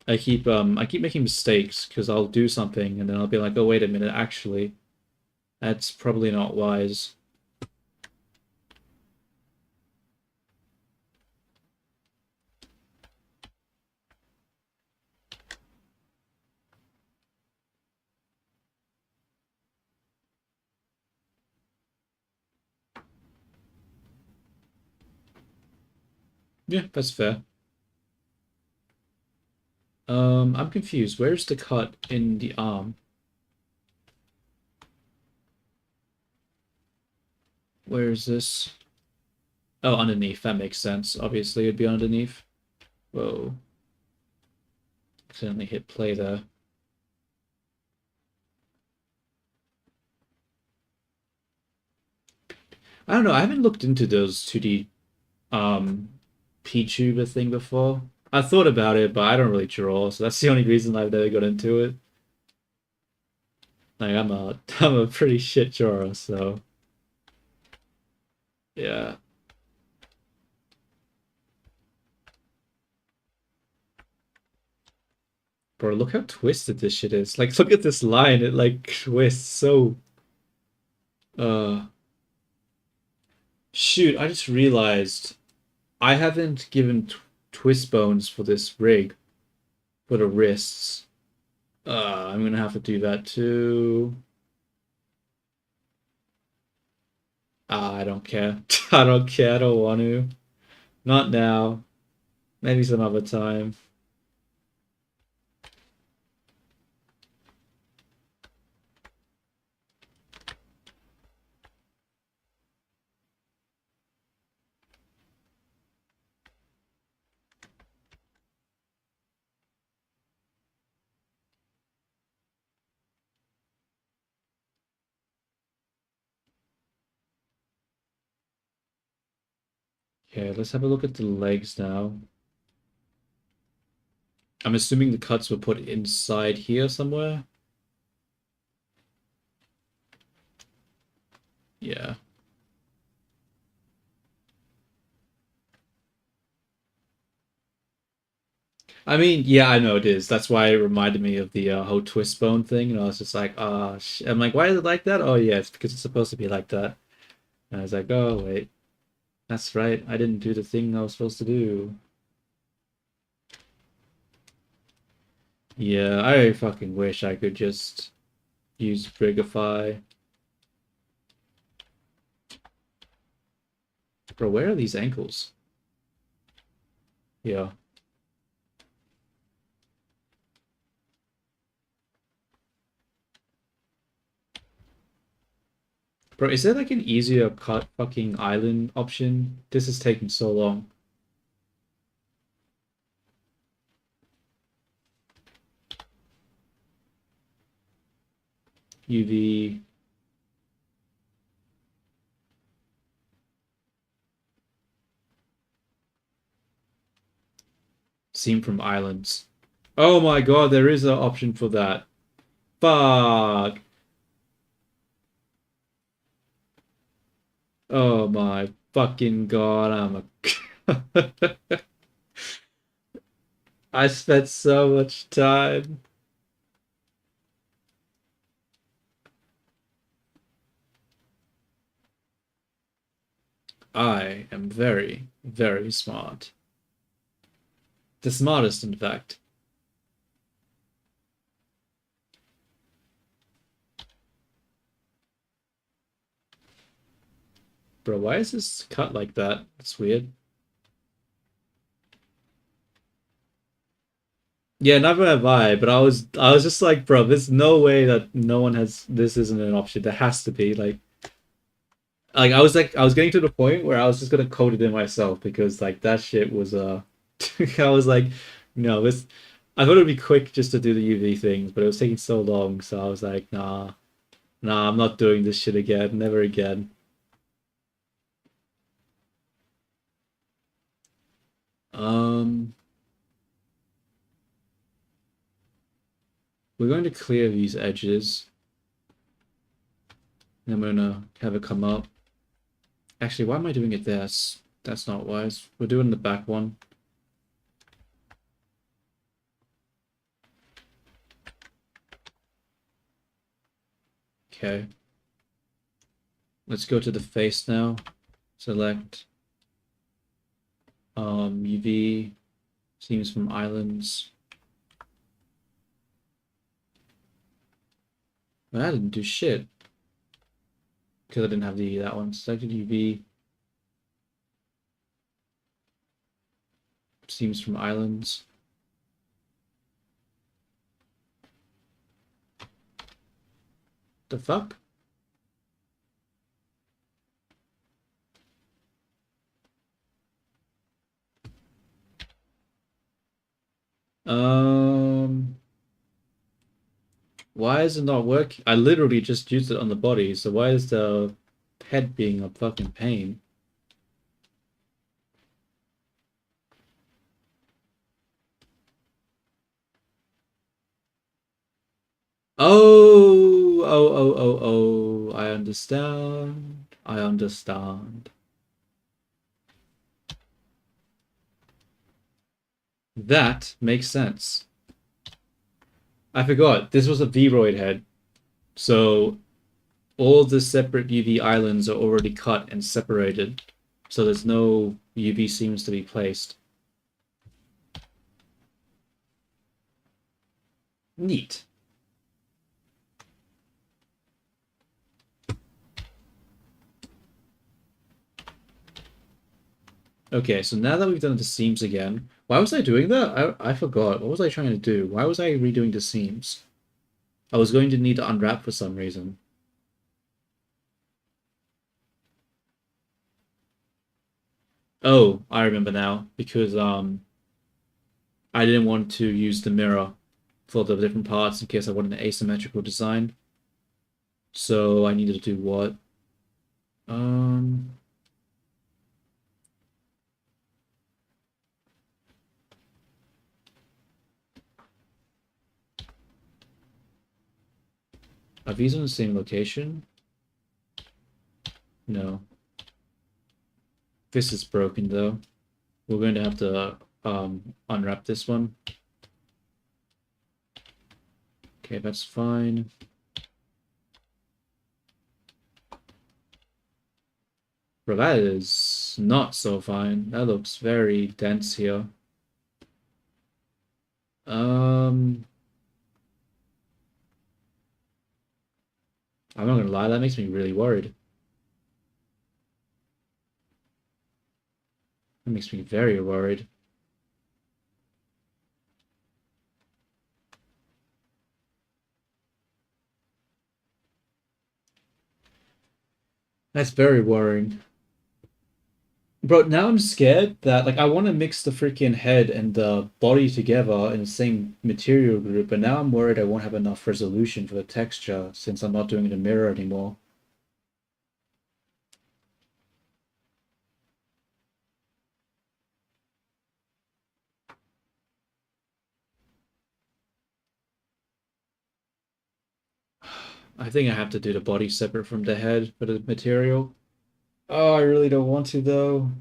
I keep making mistakes because I'll do something and then I'll be like, oh wait a minute, actually, that's probably not wise. Yeah, that's fair. I'm confused. Where's the cut in the arm? Where is this? Oh, underneath. That makes sense. Obviously, it'd be underneath. Whoa. Accidentally hit play there. I don't know. I haven't looked into those 2D um P-tuber thing before. I thought about it, but I don't really draw, so that's the only reason I've never got into it. Like I'm a pretty shit drawer, so yeah. Bro, look how twisted this shit is. Like look at this line, it like twists so uh shoot, I just realized I haven't given twist bones for this rig for the wrists. I'm gonna have to do that too. I don't care. I don't care. I don't want to. Not now. Maybe some other time. Okay, let's have a look at the legs now. I'm assuming the cuts were put inside here somewhere. Yeah. I mean, yeah, I know it is. That's why it reminded me of the whole twist bone thing. And I was just like, I'm like, why is it like that? Oh, yeah, it's because it's supposed to be like that. And I was like, oh, wait, that's right. I didn't do the thing I was supposed to do. Yeah, I fucking wish I could just use Brigify. Bro, where are these ankles? Yeah. Bro, is there like an easier cut fucking island option? This is taking so long. UV. Seen from islands. Oh my god, there is an option for that. Fuck. Oh my fucking god, I spent so much time. I am very, very smart. The smartest, in fact. Bro, why is this cut like that? It's weird. Yeah, never have I, but I was just like, bro, there's no way that no one has this isn't an option. There has to be I was getting to the point where I was just gonna code it in myself because like that shit was I was like, no, this I thought it'd be quick just to do the UV things, but it was taking so long, so I was like, nah. Nah, I'm not doing this shit again. Never again. We're going to clear these edges. Then we're gonna have it come up. Actually, why am I doing it there? That's not wise. We're doing the back one. Okay. Let's go to the face now. Select UV, seams from islands. But I didn't do shit. Because I didn't have that one. Selected UV. Seams from islands. The fuck? Why is it not working? I literally just used it on the body, so why is the head being a fucking pain? Oh, I understand. I understand. That makes sense. I forgot, this was a Vroid head. So all the separate UV islands are already cut and separated. So there's no UV seams to be placed. Neat. Okay, so now that we've done the seams again, why was I doing that? I forgot. What was I trying to do? Why was I redoing the seams? I was going to need to unwrap for some reason. Oh, I remember now. Because I didn't want to use the mirror for the different parts in case I wanted an asymmetrical design. So I needed to do what? Um Are these in the same location? No. This is broken though. We're going to have to unwrap this one. Okay, that's fine. Bro, that is not so fine. That looks very dense here. I'm not gonna lie, that makes me really worried. That makes me very worried. That's very worrying. Bro, now I'm scared that like I want to mix the freaking head and the body together in the same material group, but now I'm worried I won't have enough resolution for the texture since I'm not doing it in mirror anymore. I think I have to do the body separate from the head for the material. Oh, I really don't want to though.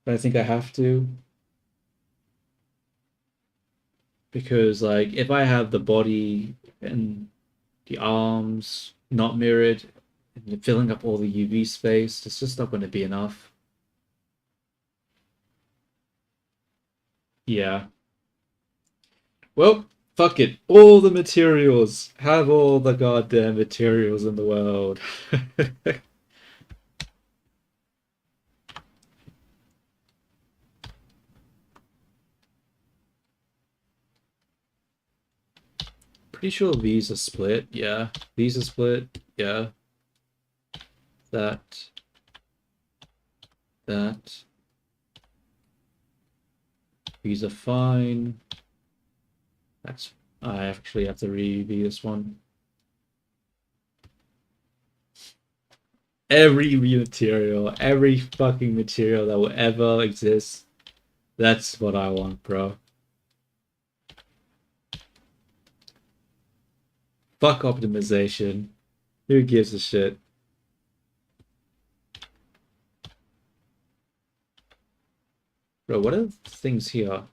But I think I have to. Because like if I have the body and the arms not mirrored and filling up all the UV space, it's just not going to be enough. Yeah. Well, fuck it. All the materials. Have all the goddamn materials in the world. Pretty sure these are split. Yeah. These are split. Yeah. That. That. These are fine. That's I actually have to re-review this one. Every material, every fucking material that will ever exist. That's what I want, bro. Fuck optimization. Who gives a shit? Bro, what are things here?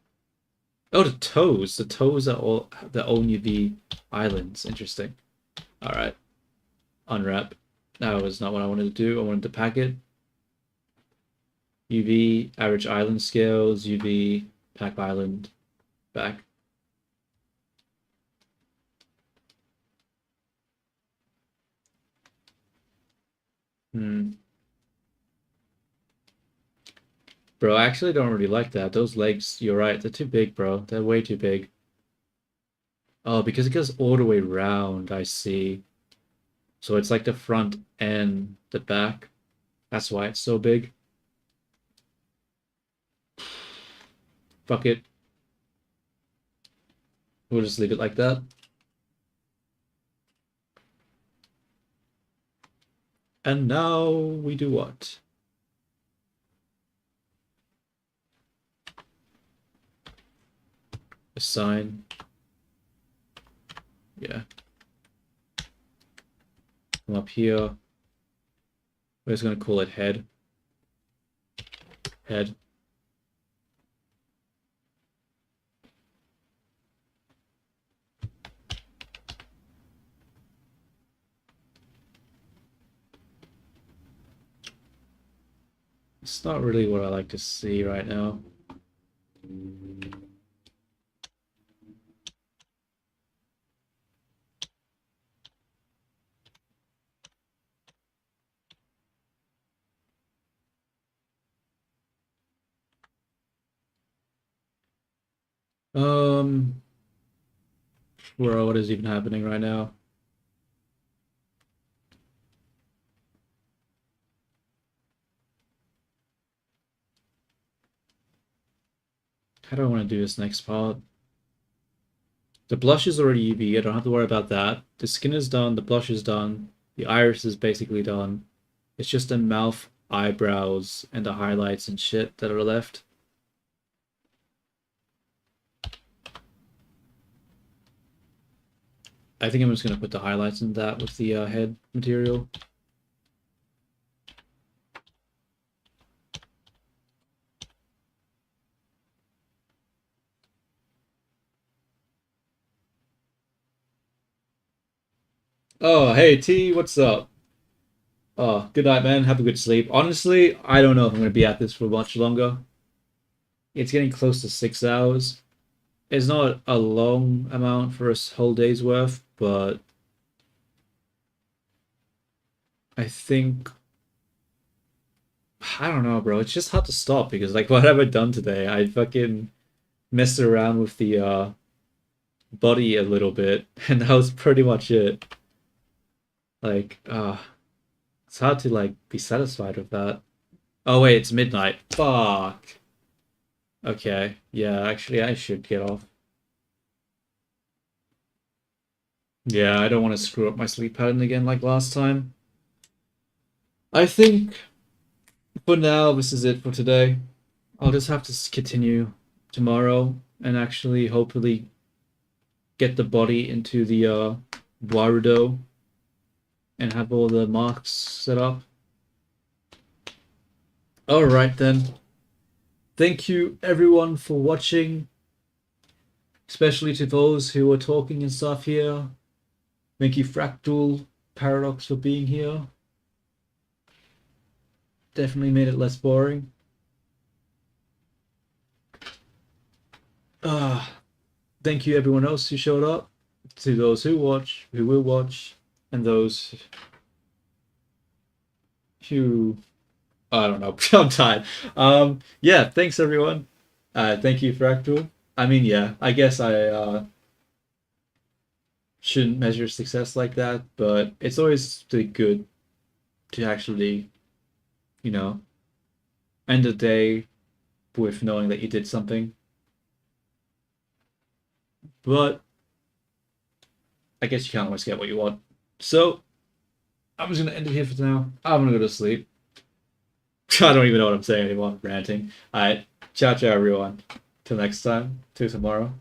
Oh, the toes. The toes are all the own UV islands. Interesting. Alright. Unwrap. That was not what I wanted to do. I wanted to pack it. UV, average island scales, UV, pack island, back. Bro, I actually don't really like that. Those legs, you're right, they're too big, bro. They're way too big. Oh, because it goes all the way round, I see. So it's like the front and the back. That's why it's so big. Fuck it. We'll just leave it like that. And now we do what? Assign. Yeah. Come up here. We're just gonna call it head. Head. It's not really what I like to see right now. Bro, what is even happening right now? How do I want to do this next part? The blush is already UV, I don't have to worry about that. The skin is done, the blush is done, the iris is basically done. It's just the mouth, eyebrows, and the highlights and shit that are left. I think I'm just gonna put the highlights in that with the head material. Oh, hey T, what's up? Oh, good night, man. Have a good sleep. Honestly, I don't know if I'm gonna be at this for much longer. It's getting close to 6 hours. It's not a long amount for a whole day's worth, but I think I don't know, bro. It's just hard to stop because like what have I done today? I fucking messed around with the body a little bit, and that was pretty much it. Like, it's hard to like be satisfied with that. Oh wait, it's midnight. Fuck. Okay. Yeah, actually I should get off. Yeah, I don't want to screw up my sleep pattern again like last time. I think for now this is it for today. I'll just have to continue tomorrow and actually hopefully get the body into the Warudo and have all the marks set up. Alright then. Thank you everyone for watching, especially to those who are talking and stuff here. Thank you Fractal Paradox for being here. Definitely made it less boring. Thank you everyone else who showed up, to those who watch, who will watch, and those who I don't know. I'm tired. Yeah, thanks everyone. Thank you, Fractal. I mean, yeah, I guess I shouldn't measure success like that, but it's always really good to actually, you know, end the day with knowing that you did something. But I guess you can't always get what you want. So I'm just gonna end it here for now. I'm gonna go to sleep. I don't even know what I'm saying anymore. I'm ranting. Alright. Ciao, ciao, everyone. Till next time. Till tomorrow.